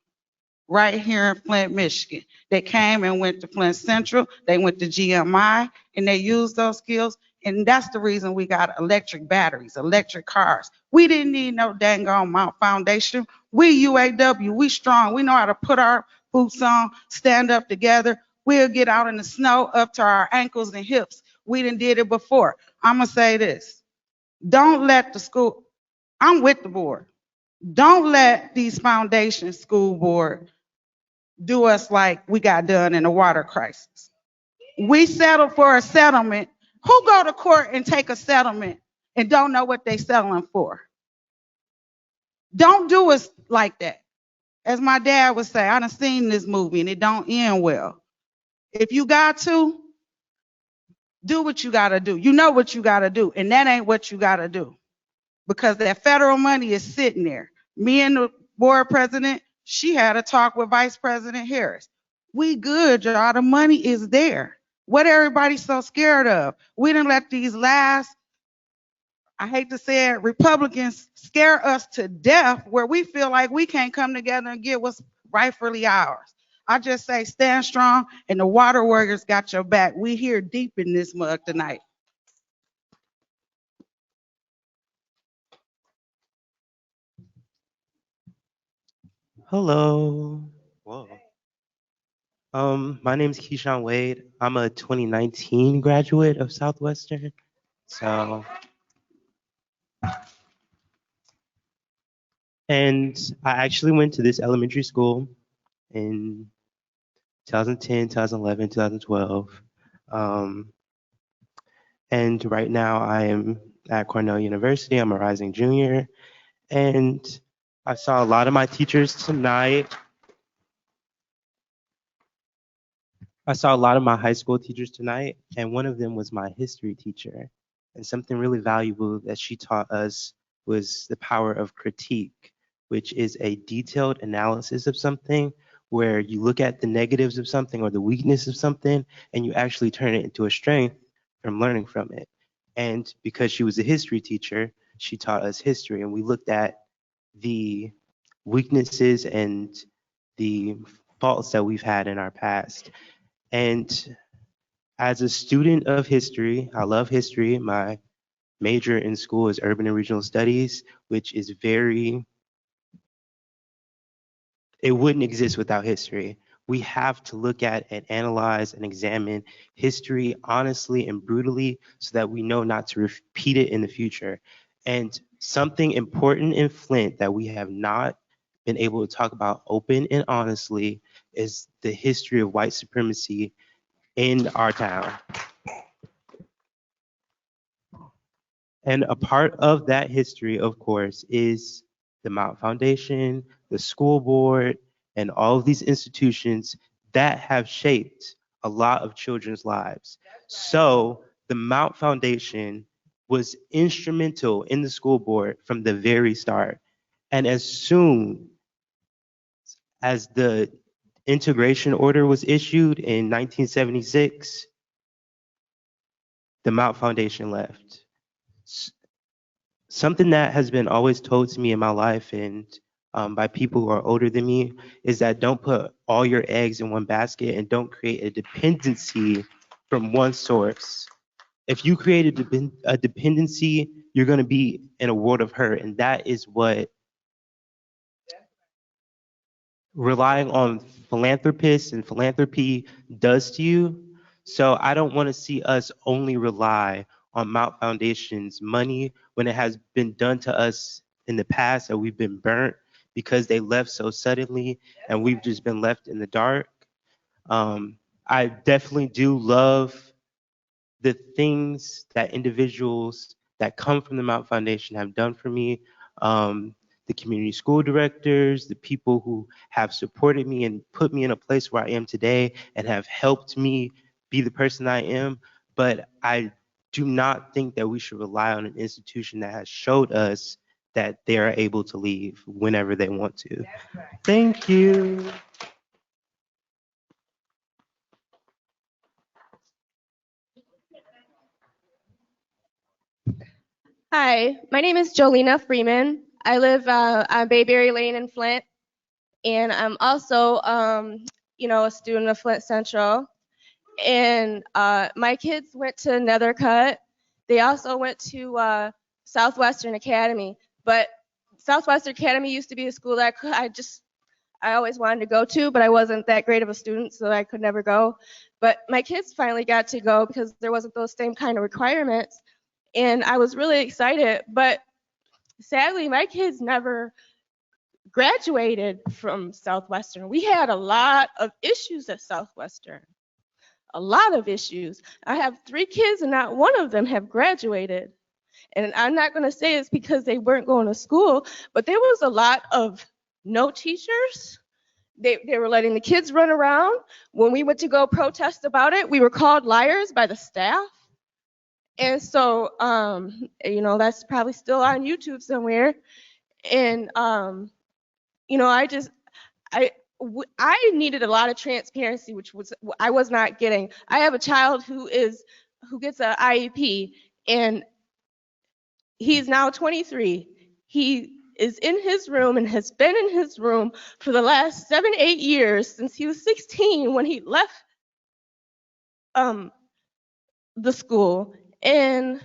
Right here in Flint, Michigan. They came and went to Flint Central, they went to GMI, and they used those skills. And that's the reason we got electric batteries, electric cars. We didn't need no dang on Mount Foundation. We UAW, we strong. We know how to put our boots on, stand up together. We'll get out in the snow up to our ankles and hips. We done did it before. I'm gonna say this. Don't let the school, I'm with the board. Don't let these foundation school board do us like we got done in the water crisis. We settled for a settlement. Who go to court and take a settlement and don't know what they settling for? Don't do us like that. As my dad would say, I done seen this movie and it don't end well. If you got to, do what you gotta do. You know what you gotta do, and that ain't what you gotta do. Because that federal money is sitting there. Me and the board president, she had a talk with Vice President Harris. We good, y'all. The money is there. What everybody so scared of? We didn't let these last, I hate to say it, Republicans scare us to death where we feel like we can't come together and get what's rightfully ours. I just say stand strong, and the water warriors got your back. We here deep in this mug tonight. Hello. Whoa. My name's Keyshawn Wade. I'm a 2019 graduate of Southwestern. And I actually went to this elementary school in 2010, 2011, 2012. And right now I am at Cornell University. I'm a rising junior. And I saw a lot of my teachers tonight. I saw a lot of my high school teachers tonight, and one of them was my history teacher. And something really valuable that she taught us was the power of critique, which is a detailed analysis of something where you look at the negatives of something or the weakness of something, and you actually turn it into a strength from learning from it. And because she was a history teacher, she taught us history, and we looked at the weaknesses and the faults that we've had in our past. And As a student of history, I love history. My major in school is urban and regional studies, which is it wouldn't exist without history. We have to look at and analyze and examine history honestly and brutally so that we know not to repeat it in the future. And something important in Flint that we have not been able to talk about open and honestly is the history of white supremacy in our town. And a part of that history, of course, is the Mount Foundation, the school board, and all of these institutions that have shaped a lot of children's lives. So the Mount Foundation was instrumental in the school board from the very start. And as soon as the integration order was issued in 1976, the Mount Foundation left. Something that has been always told to me in my life and by people who are older than me is that don't put all your eggs in one basket and don't create a dependency from one source. If you create a dependency, you're going to be in a world of hurt, and that is what relying on philanthropists and philanthropy does to you. So I don't want to see us only rely on Mount Foundation's money when it has been done to us in the past that we've been burnt because they left so suddenly and we've just been left in the dark. I definitely do love the things that individuals that come from the Mount Foundation have done for me. The community school directors, the people who have supported me and put me in a place where I am today and have helped me be the person I am. But I do not think that we should rely on an institution that has showed us that they are able to leave whenever they want to. Thank you. Hi, my name is Jolena Freeman. I live on Bayberry Lane in Flint, and I'm also, a student of Flint Central. And my kids went to Nethercutt. They also went to Southwestern Academy, but Southwestern Academy used to be a school that I always wanted to go to, but I wasn't that great of a student, so I could never go. But my kids finally got to go because there wasn't those same kind of requirements. And I was really excited, but sadly, my kids never graduated from Southwestern. We had a lot of issues at Southwestern, a lot of issues. I have 3 kids and not one of them have graduated. And I'm not going to say it's because they weren't going to school, but there was a lot of no teachers. They were letting the kids run around. When we went to go protest about it, we were called liars by the staff. And so, that's probably still on YouTube somewhere. And, I needed a lot of transparency, which I was not getting. I have a child who gets an IEP, and he's now 23. He is in his room and has been in his room for the last 7, 8 years since he was 16 when he left the school. And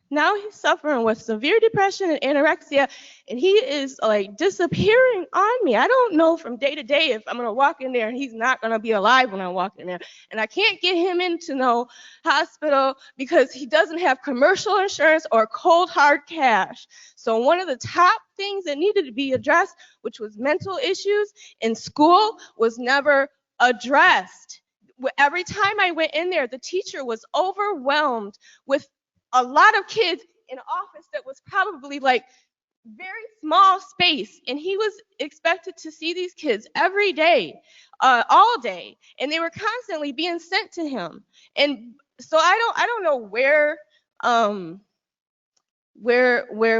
now he's suffering with severe depression and anorexia, and he is like disappearing on me. I don't know from day to day if I'm going to walk in there and he's not going to be alive when I walk in there. And I can't get him into no hospital because he doesn't have commercial insurance or cold hard cash. So one of the top things that needed to be addressed, which was mental issues in school, was never addressed. Every time I went in there, the teacher was overwhelmed with a lot of kids in an office that was probably like very small space, and he was expected to see these kids every day, all day, and they were constantly being sent to him. And so I don't know where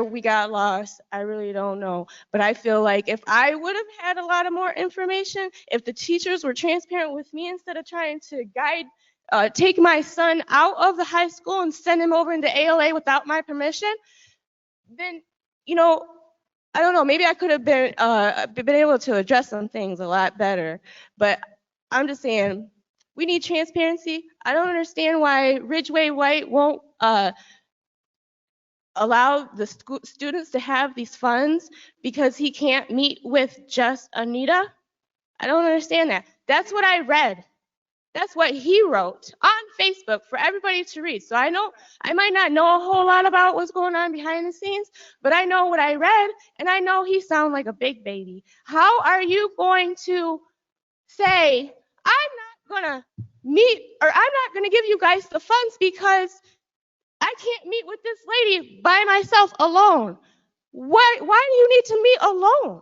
we got lost. I really don't know. But I feel like if I would have had a lot of more information, if the teachers were transparent with me instead of trying to take my son out of the high school and send him over into ALA without my permission, then, I don't know, maybe I could have been able to address some things a lot better. But I'm just saying, We need transparency. I don't understand why Ridgeway White won't allow the students to have these funds because he can't meet with just Anita. I don't understand that. That's what I read. That's what he wrote on Facebook for everybody to read. So I know I might not know a whole lot about what's going on behind the scenes, but I know what I read, and I know he sounds like a big baby. How are you going to say, I'm not going to meet, or I'm not going to give you guys the funds because I can't meet with this lady by myself alone? Why do you need to meet alone?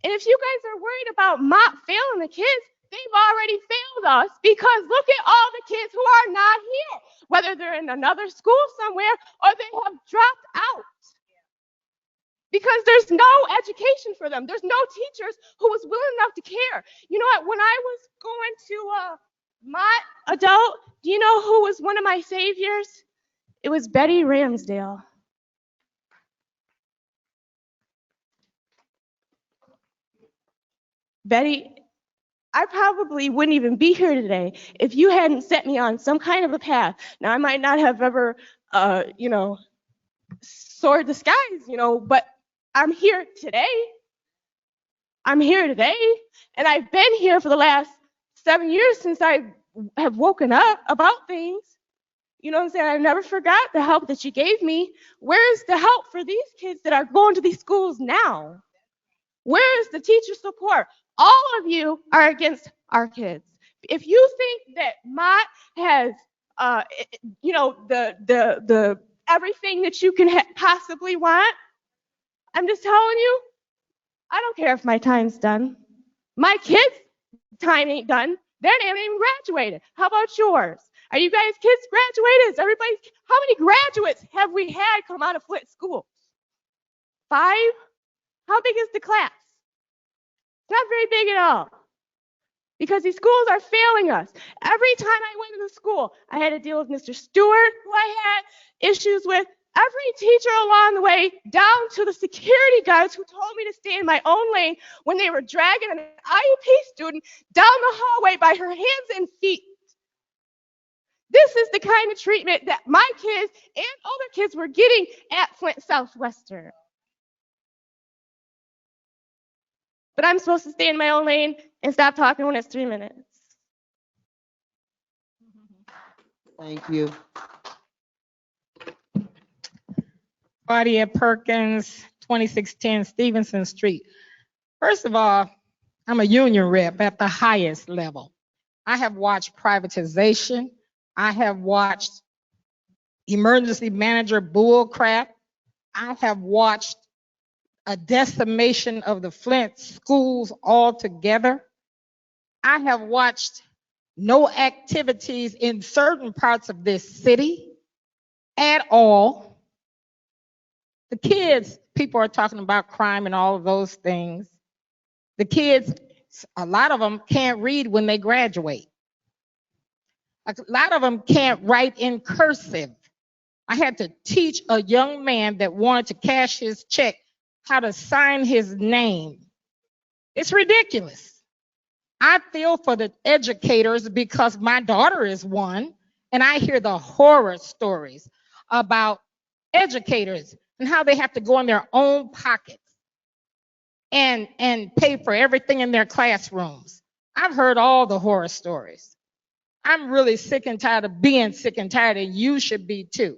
And if you guys are worried about Mott failing the kids, they've already failed us, because look at all the kids who are not here, whether they're in another school somewhere or they have dropped out. Because there's no education for them. There's no teachers who was willing enough to care. You know what? When I was going to Mott Adult, do you know who was one of my saviors? It was Betty Ramsdale. Betty, I probably wouldn't even be here today if you hadn't set me on some kind of a path. Now, I might not have ever, soared the skies, but I'm here today. I'm here today, and I've been here for the last 7 years since I have woken up about things. You know what I'm saying? I never forgot the help that you gave me. Where's the help for these kids that are going to these schools now? Where is the teacher support? All of you are against our kids. If you think that Mott has, the everything that you can possibly want, I'm just telling you, I don't care if my time's done. My kids' time ain't done. They haven't even graduated. How about yours? Are you guys kids graduated? Is everybody? How many graduates have we had come out of Flint School? 5? How big is the class? Not very big at all. Because these schools are failing us. Every time I went to the school, I had to deal with Mr. Stewart, who I had issues with. Every teacher along the way, down to the security guards who told me to stay in my own lane when they were dragging an IEP student down the hallway by her hands and feet. This is the kind of treatment that my kids and older kids were getting at Flint Southwestern. But I'm supposed to stay in my own lane and stop talking when it's 3 minutes. Thank you. Claudia Perkins, 2610 Stevenson Street. First of all, I'm a union rep at the highest level. I have watched privatization. I have watched emergency manager bullcrap. I have watched a decimation of the Flint schools altogether. I have watched no activities in certain parts of this city at all. The kids, people are talking about crime and all of those things. The kids, a lot of them can't read when they graduate. A lot of them can't write in cursive. I had to teach a young man that wanted to cash his check how to sign his name. It's ridiculous. I feel for the educators because my daughter is one, and I hear the horror stories about educators and how they have to go in their own pockets and pay for everything in their classrooms. I've heard all the horror stories. I'm really sick and tired of being sick and tired, and you should be too.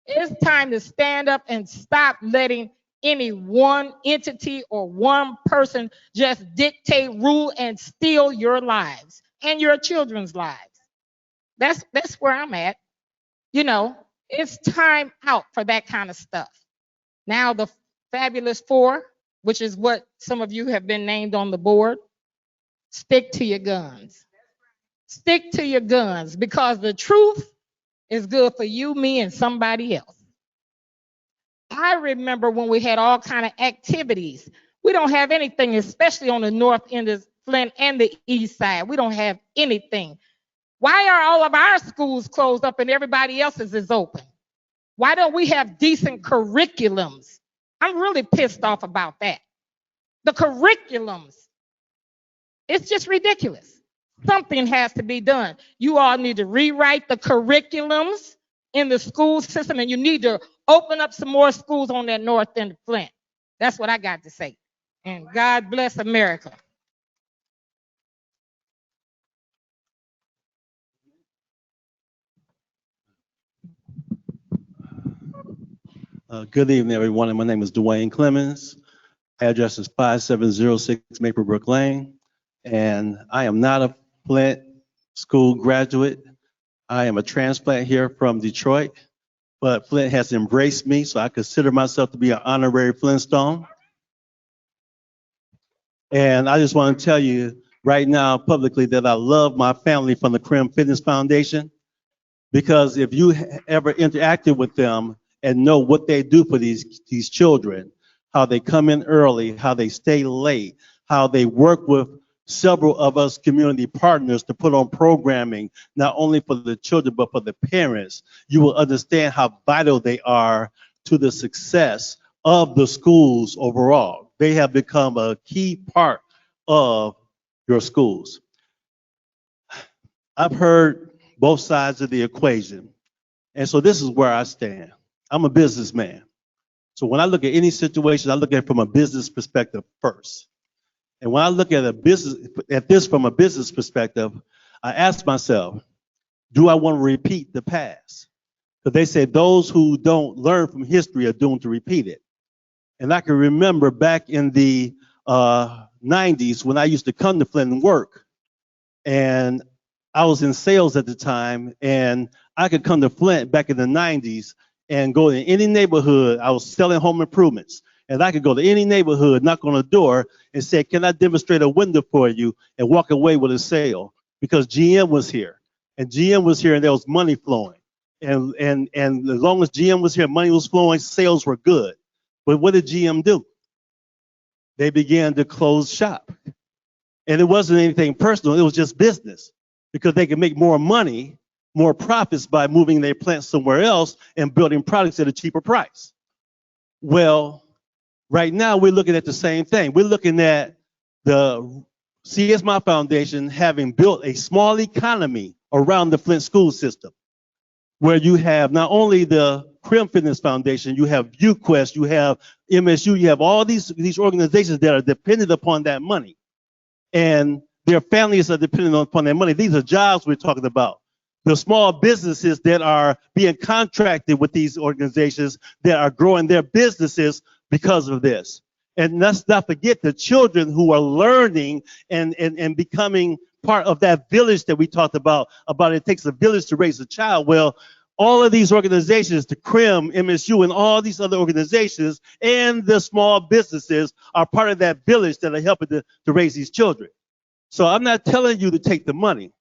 It's time to stand up and stop letting any one entity or one person just dictate, rule, and steal your lives and your children's lives. That's where I'm at. It's time out for that kind of stuff. Now the Fabulous Four, which is what some of you have been named on the board, stick to your guns. Stick to your guns, because the truth is good for you, me, and somebody else. I remember when we had all kind of activities. We don't have anything, especially on the north end of Flint and the east side. We don't have anything. Why are all of our schools closed up and everybody else's is open? Why don't we have decent curriculums? I'm really pissed off about that. The curriculums, it's just ridiculous. Something has to be done. You all need to rewrite the curriculums in the school system, and you need to open up some more schools on that north end of Flint. That's what I got to say. And God bless America. Good evening, everyone. My name is Dwayne Clemens. Address is 5706 Maplebrook Lane. And I am not a Flint school graduate. I am a transplant here from Detroit, but Flint has embraced me, so I consider myself to be an honorary Flintstone. And I just want to tell you right now publicly that I love my family from the Crim Fitness Foundation, because if you ever interacted with them and know what they do for these children, how they come in early, how they stay late, how they work with several of us community partners to put on programming, not only for the children, but for the parents, you will understand how vital they are to the success of the schools overall. They have become a key part of your schools. I've heard both sides of the equation. And so this is where I stand. I'm a businessman. So when I look at any situation, I look at it from a business perspective first. And when I look at this from a business perspective, I ask myself, do I want to repeat the past? Because they say those who don't learn from history are doomed to repeat it. And I can remember back in the 90s when I used to come to Flint and work. And I was in sales at the time, and I could come to Flint back in the 90s and go to any neighborhood. I was selling home improvements, and I could go to any neighborhood, knock on a door, and say, "Can I demonstrate a window for you?" and walk away with a sale, because GM was here, and GM was here, and there was money flowing, and as long as GM was here, money was flowing, sales were good. But what did GM do? They began to close shop, and it wasn't anything personal. It was just business, because they could make more money, more profits by moving their plants somewhere else and building products at a cheaper price. Well, right now we're looking at the same thing. We're looking at the CSMI Foundation having built a small economy around the Flint school system, where you have not only the Crim Fitness Foundation, you have UQuest, you have MSU, you have all these organizations that are dependent upon that money. And their families are dependent upon that money. These are jobs we're talking about. The small businesses that are being contracted with these organizations that are growing their businesses because of this. And let's not forget the children who are learning and becoming part of that village that we talked about it takes a village to raise a child. Well, all of these organizations, the CRIM, MSU, and all these other organizations and the small businesses are part of that village that are helping to raise these children. So I'm not telling you to take the money.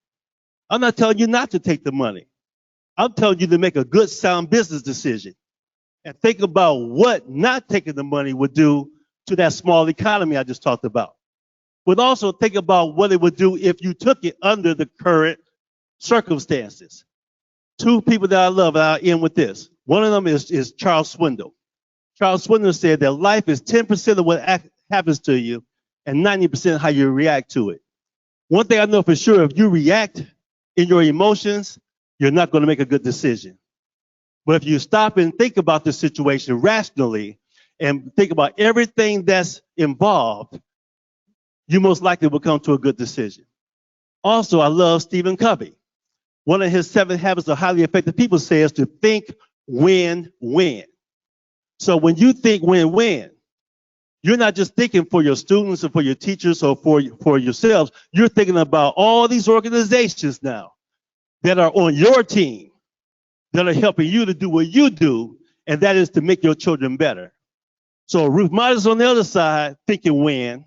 I'm not telling you not to take the money. I'm telling you to make a good, sound business decision and think about what not taking the money would do to that small economy I just talked about. But also think about what it would do if you took it under the current circumstances. Two people that I love, and I'll end with this. One of them is Charles Swindoll. Charles Swindoll said that life is 10% of what happens to you and 90% how you react to it. One thing I know for sure, if you react in your emotions, you're not going to make a good decision. But if you stop and think about the situation rationally and think about everything that's involved, you most likely will come to a good decision. Also, I love Stephen Covey. One of his 7 habits of highly effective people says to think win-win. So when you think win-win, you're not just thinking for your students or for your teachers or for yourselves. You're thinking about all these organizations now that are on your team that are helping you to do what you do, and that is to make your children better. So Ruth Myers on the other side thinking win.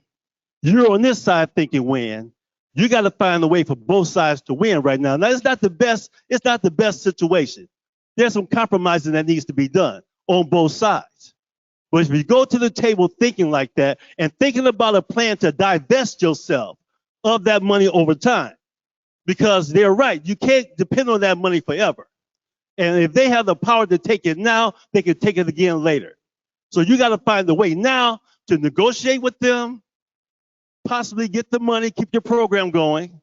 You're on this side thinking win. You got to find a way for both sides to win right now. Now, it's not the best situation. There's some compromising that needs to be done on both sides. But if you go to the table thinking like that and thinking about a plan to divest yourself of that money over time, because they're right, you can't depend on that money forever. And if they have the power to take it now, they can take it again later. So you got to find a way now to negotiate with them, possibly get the money, keep your program going,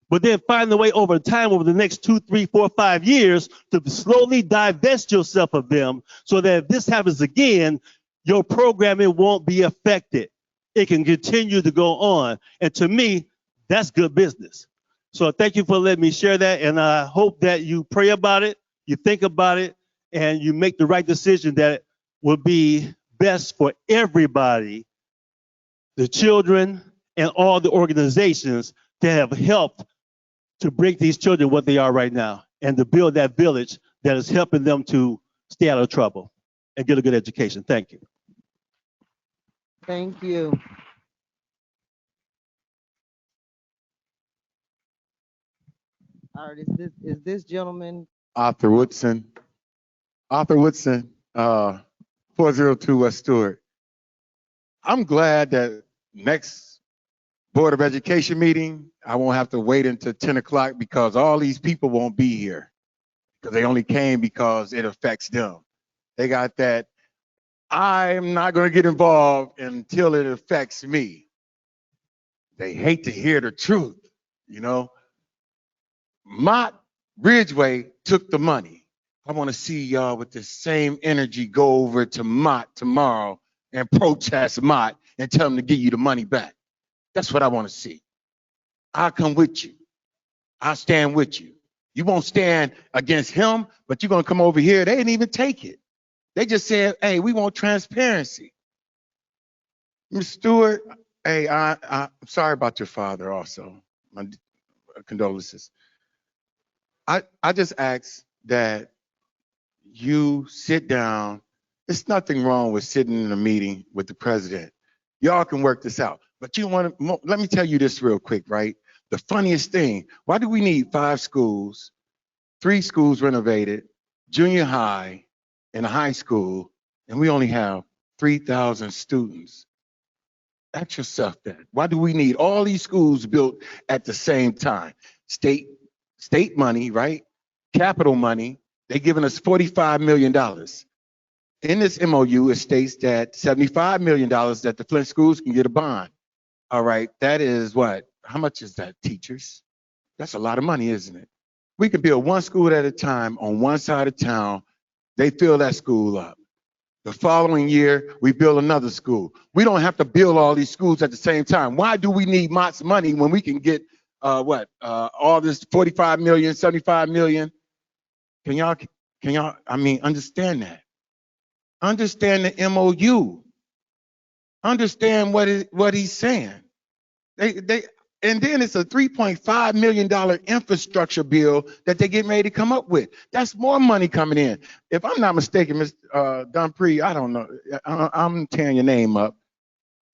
but then find a way over time, over the next 2, 3, 4, 5 years, to slowly divest yourself of them so that if this happens again, your programming won't be affected. It can continue to go on. And to me, that's good business. So thank you for letting me share that. And I hope that you pray about it, you think about it, and you make the right decision that will be best for everybody, the children, and all the organizations that have helped to bring these children what they are right now and to build that village that is helping them to stay out of trouble and get a good education. Thank you. Thank you. All right, is this gentleman? Arthur Woodson. 402 West Stewart. I'm glad that next Board of Education meeting, I won't have to wait until 10 o'clock because all these people won't be here because they only came because it affects them. They got that, I'm not going to get involved until it affects me. They hate to hear the truth, you know. Mott Ridgeway took the money. I want to see y'all with the same energy go over to Mott tomorrow and protest Mott and tell them to give you the money back. That's what I want to see. I'll come with you. I'll stand with you. You won't stand against him, but you're going to come over here. They didn't even take it. They just said, hey, we want transparency. Ms. Stewart, hey, I'm sorry about your father also. My condolences. I just ask that you sit down. There's nothing wrong with sitting in a meeting with the president. Y'all can work this out. But you want to, let me tell you this real quick, right? The funniest thing, why do we need 5 schools, 3 schools renovated, junior high and a high school, and we only have 3,000 students? Ask yourself that. Why do we need all these schools built at the same time? State money, right? Capital money. They're giving us $45 million. In this MOU, it states that $75 million that the Flint schools can get a bond. All right, that is what? How much is that, teachers? That's a lot of money, isn't it? We can build one school at a time on one side of town. They fill that school up. The following year, we build another school. We don't have to build all these schools at the same time. Why do we need Mott's money when we can get all this 45 million, 75 million? Can y'all, I mean, understand that. Understand the MOU. Understand what he's saying. And then it's a $3.5 million infrastructure bill that they're getting ready to come up with. That's more money coming in. If I'm not mistaken, Mr. Dumpre, I don't know, I'm tearing your name up.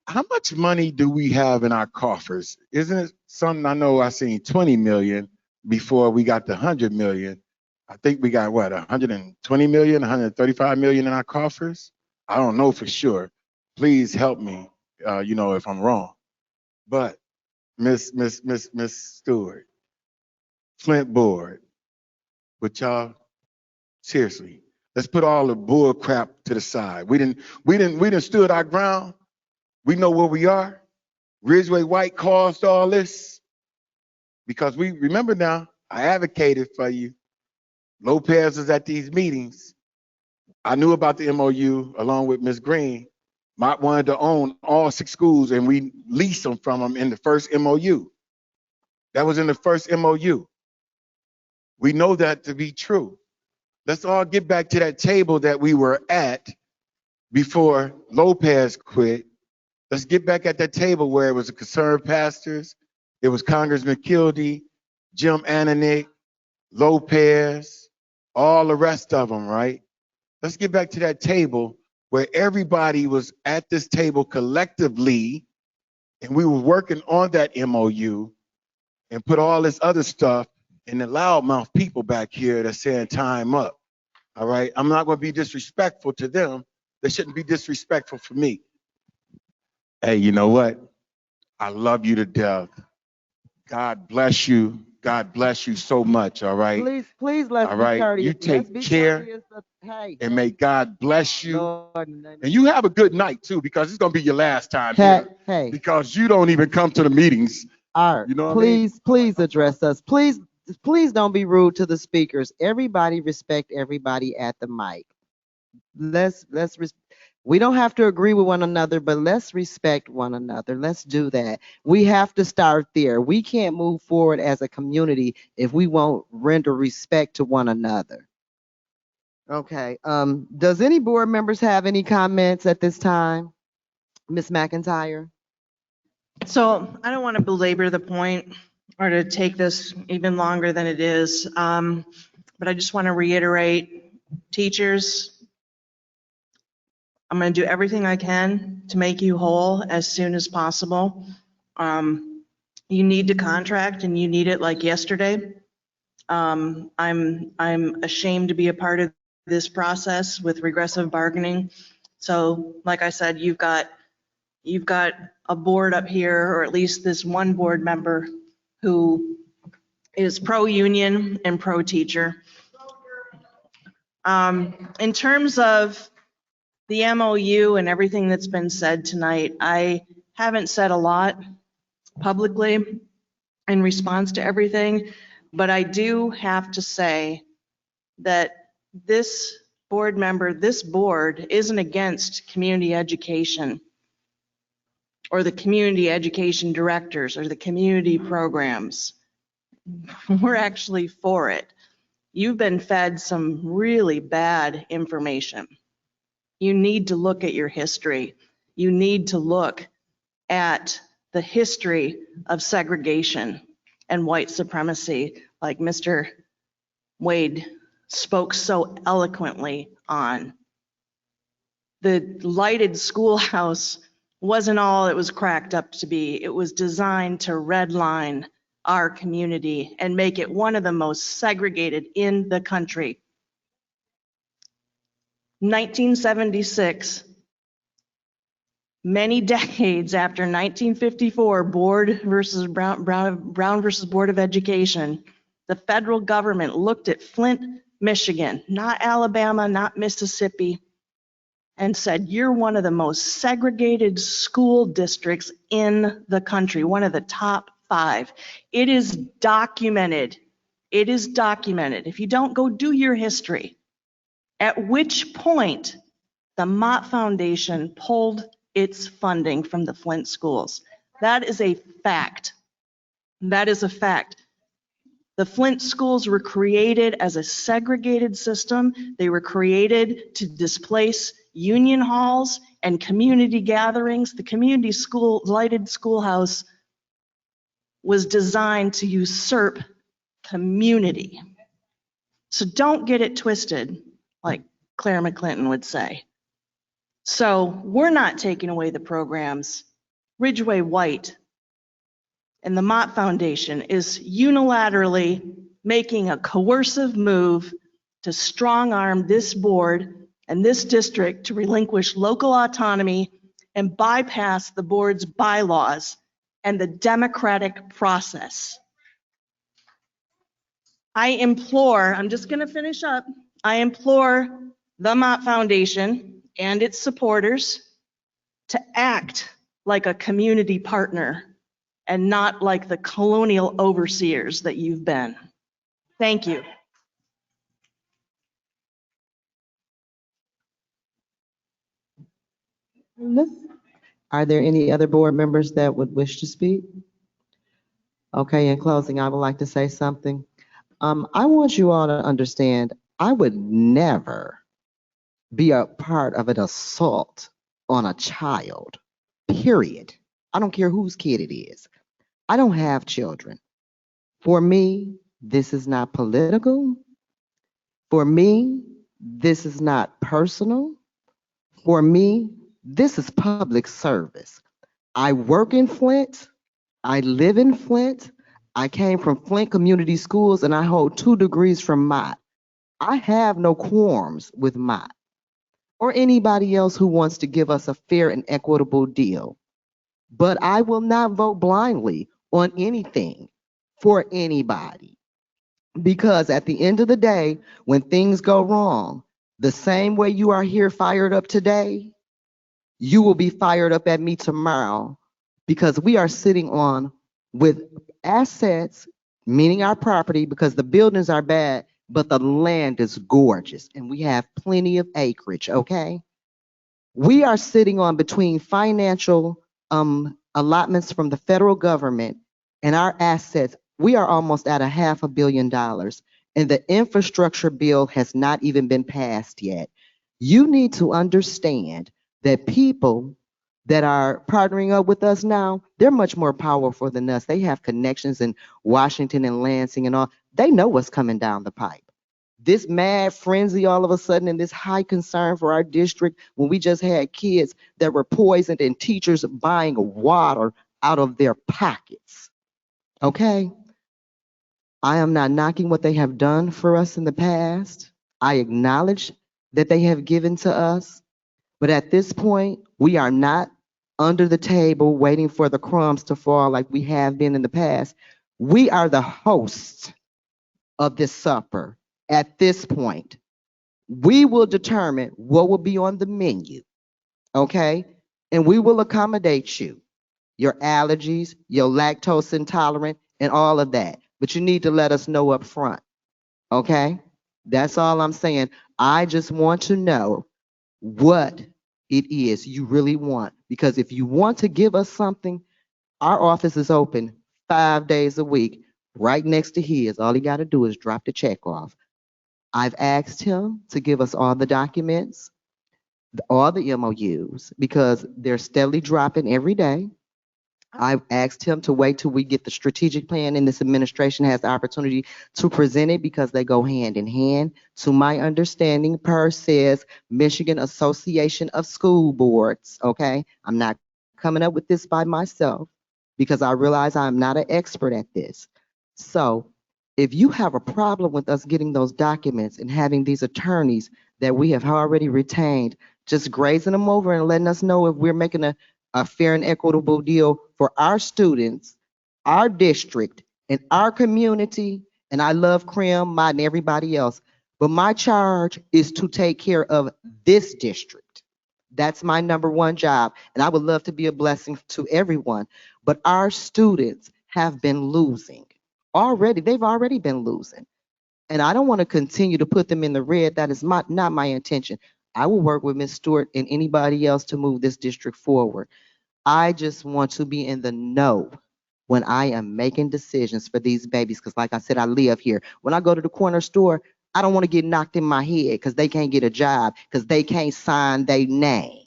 How much money do we have in our coffers? Isn't it something? I know I seen 20 million before we got the 100 million. I think we got what, 120 million, 135 million in our coffers? I don't know for sure. Please help me, if I'm wrong. But Miss Stewart, Flint board, but y'all, seriously, let's put all the bull crap to the side. We didn't stood our ground. We know where we are. Ridgeway White caused all this because we remember now. I advocated for you. Lopez was at these meetings. I knew about the MOU along with Ms. Green. Mott wanted to own all 6 schools, and we leased them from them in the first MOU. That was in the first MOU. We know that to be true. Let's all get back to that table that we were at before Lopez quit. Let's get back at that table where it was the concerned pastors, it was Congressman Kildee, Jim Ananick, Lopez, all the rest of them, right? Let's get back to that table where everybody was at this table collectively, and we were working on that MOU and put all this other stuff in the loudmouth people back here that's saying time up. All right, I'm not going to be disrespectful to them. They shouldn't be disrespectful for me. Hey, you know what? I love you to death. God bless you. God bless you so much. All right. Please let's all be right. courteous. You take care. Hey. And may God bless you. Lord, and you have a good night too, because it's gonna be your last time hey, here. hey. Because you don't even come to the meetings. Art, You know what I mean? please address us. Please don't be rude to the speakers. Everybody respect everybody at the mic. We don't have to agree with one another, but let's respect one another. Let's do that. We have to start there. We can't move forward as a community if we won't render respect to one another. Okay. Does any board members have any comments at this time? Ms. McIntyre? So I don't want to belabor the point or to take this even longer than it is, but I just want to reiterate, teachers, I'm going to do everything I can to make you whole as soon as possible. You need to contract and you need it like yesterday. I'm ashamed to be a part of this process with regressive bargaining. So like I said, you've got a board up here, or at least this one board member who is pro-union and pro-teacher. In terms of the MOU and everything that's been said tonight, I haven't said a lot publicly in response to everything, but I do have to say that this board member, this board isn't against community education or the community education directors or the community programs. We're actually for it. You've been fed some really bad information. You need to look at your history. You need to look at the history of segregation and white supremacy, like Mr. Wade spoke so eloquently on. The lighted schoolhouse wasn't all it was cracked up to be. It was designed to redline our community and make it one of the most segregated in the country. 1976, many decades after 1954, Brown versus Board of Education, the federal government looked at Flint, Michigan, not Alabama, not Mississippi, and said, you're one of the most segregated school districts in the country, one of the top 5. It is documented. It is documented. If you don't, go do your history. At which point, the Mott Foundation pulled its funding from the Flint schools. That is a fact. That is a fact. The Flint schools were created as a segregated system. They were created to displace union halls and community gatherings. The community school, lighted schoolhouse was designed to usurp community. So don't get it twisted, like Claire McClinton would say. So we're not taking away the programs. Ridgeway White and the Mott Foundation is unilaterally making a coercive move to strong-arm this board and this district to relinquish local autonomy and bypass the board's bylaws and the democratic process. I implore, I'm just going to finish up, I implore the Mott Foundation and its supporters to act like a community partner and not like the colonial overseers that you've been. Thank you. Are there any other board members that would wish to speak? Okay, in closing, I would like to say something. I want you all to understand, I would never be a part of an assault on a child, period. I don't care whose kid it is. I don't have children. For me, this is not political. For me, this is not personal. For me, this is public service. I work in Flint. I live in Flint. I came from Flint Community Schools and I hold 2 degrees from Mott. I have no qualms with Mott or anybody else who wants to give us a fair and equitable deal. But I will not vote blindly on anything for anybody. Because at the end of the day, when things go wrong, the same way you are here fired up today, you will be fired up at me tomorrow, because we are sitting on with assets, meaning our property, because the buildings are bad, but the land is gorgeous and we have plenty of acreage, okay? We are sitting on between financial allotments from the federal government and our assets. We are almost at $500 million, and the infrastructure bill has not even been passed yet. You need to understand that people that are partnering up with us now, they're much more powerful than us. They have connections in Washington and Lansing and all. They know what's coming down the pipe. This mad frenzy all of a sudden and this high concern for our district when we just had kids that were poisoned and teachers buying water out of their pockets. Okay? I am not knocking what they have done for us in the past. I acknowledge that they have given to us. But at this point, we are not under the table waiting for the crumbs to fall like we have been in the past. We are the hosts of this supper. At this point, we will determine what will be on the menu, okay? And we will accommodate you, your allergies, your lactose intolerant, and all of that. But you need to let us know up front, okay? That's all I'm saying. I just want to know what it is you really want. Because if you want to give us something, our office is open 5 days a week, right next to his. All he got to do is drop the check off. I've asked him to give us all the documents, all the MOUs, because they're steadily dropping every day. I've asked him to wait till we get the strategic plan and this administration has the opportunity to present it because they go hand in hand. To my understanding, per says Michigan Association of School Boards, okay? I'm not coming up with this by myself because I realize I'm not an expert at this. So if you have a problem with us getting those documents and having these attorneys that we have already retained, just grazing them over and letting us know if we're making a fair and equitable deal for our students, our district, and our community. And I love Krim, Mott, and everybody else. But my charge is to take care of this district. That's my number one job. And I would love to be a blessing to everyone. But our students have been losing. They've already been losing. And I don't want to continue to put them in the red. That is not my intention. I will work with Ms. Stewart and anybody else to move this district forward. I just want to be in the know when I am making decisions for these babies. Because like I said, I live here. When I go to the corner store, I don't want to get knocked in my head because they can't get a job because they can't sign their name.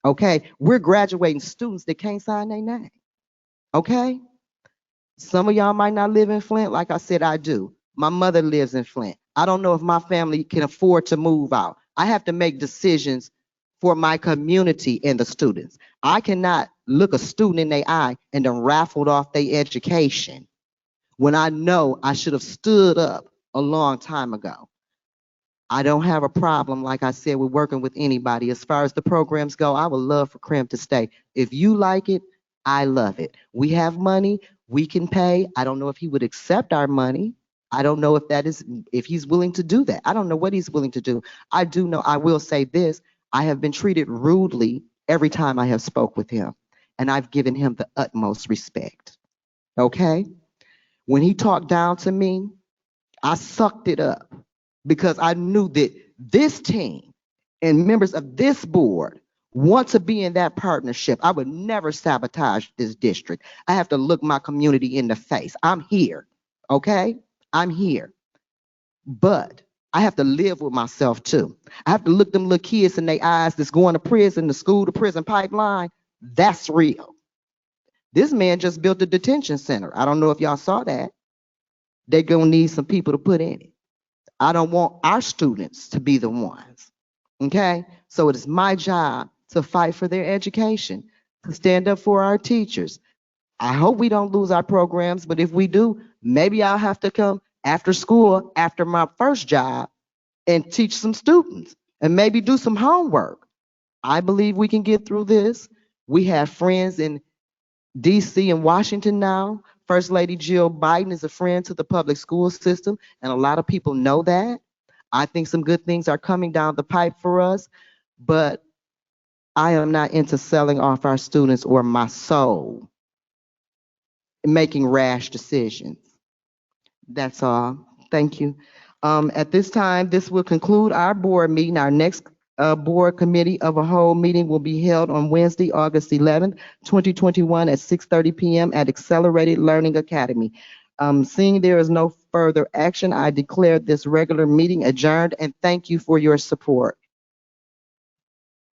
Okay? We're graduating students that can't sign their name. Okay? Some of y'all might not live in Flint. Like I said, I do. My mother lives in Flint. I don't know if my family can afford to move out. I have to make decisions for my community and the students. I cannot look a student in their eye and then raffled off their education when I know I should have stood up a long time ago. I don't have a problem, like I said, with working with anybody. As far as the programs go, I would love for Krim to stay. If you like it, I love it. We have money, we can pay. I don't know if he would accept our money. I don't know if he's willing to do that. I don't know what he's willing to do. I do know, I will say this, I have been treated rudely every time I have spoke with him, and I've given him the utmost respect, okay? When he talked down to me, I sucked it up because I knew that this team and members of this board want to be in that partnership. I would never sabotage this district. I have to look my community in the face. I'm here, okay? I'm here. But I have to live with myself too. I have to look them little kids in their eyes that's going to prison, the school to prison pipeline. That's real. This man just built a detention center. I don't know if y'all saw that. They're going to need some people to put in it. I don't want our students to be the ones. Okay? So it is my job to fight for their education, to stand up for our teachers. I hope we don't lose our programs, but if we do, maybe I'll have to come after school, after my first job, and teach some students and maybe do some homework. I believe we can get through this. We have friends in DC and Washington now. First Lady Jill Biden is a friend to the public school system, and a lot of people know that. I think some good things are coming down the pipe for us, but I am not into selling off our students or my soul making rash decisions. That's all. Thank you. At this time, this will conclude our board meeting. Our next board committee of a whole meeting will be held on Wednesday, August 11th, 2021 at 6:30 p.m. at Accelerated Learning Academy. Seeing there is no further action, I declare this regular meeting adjourned, and thank you for your support.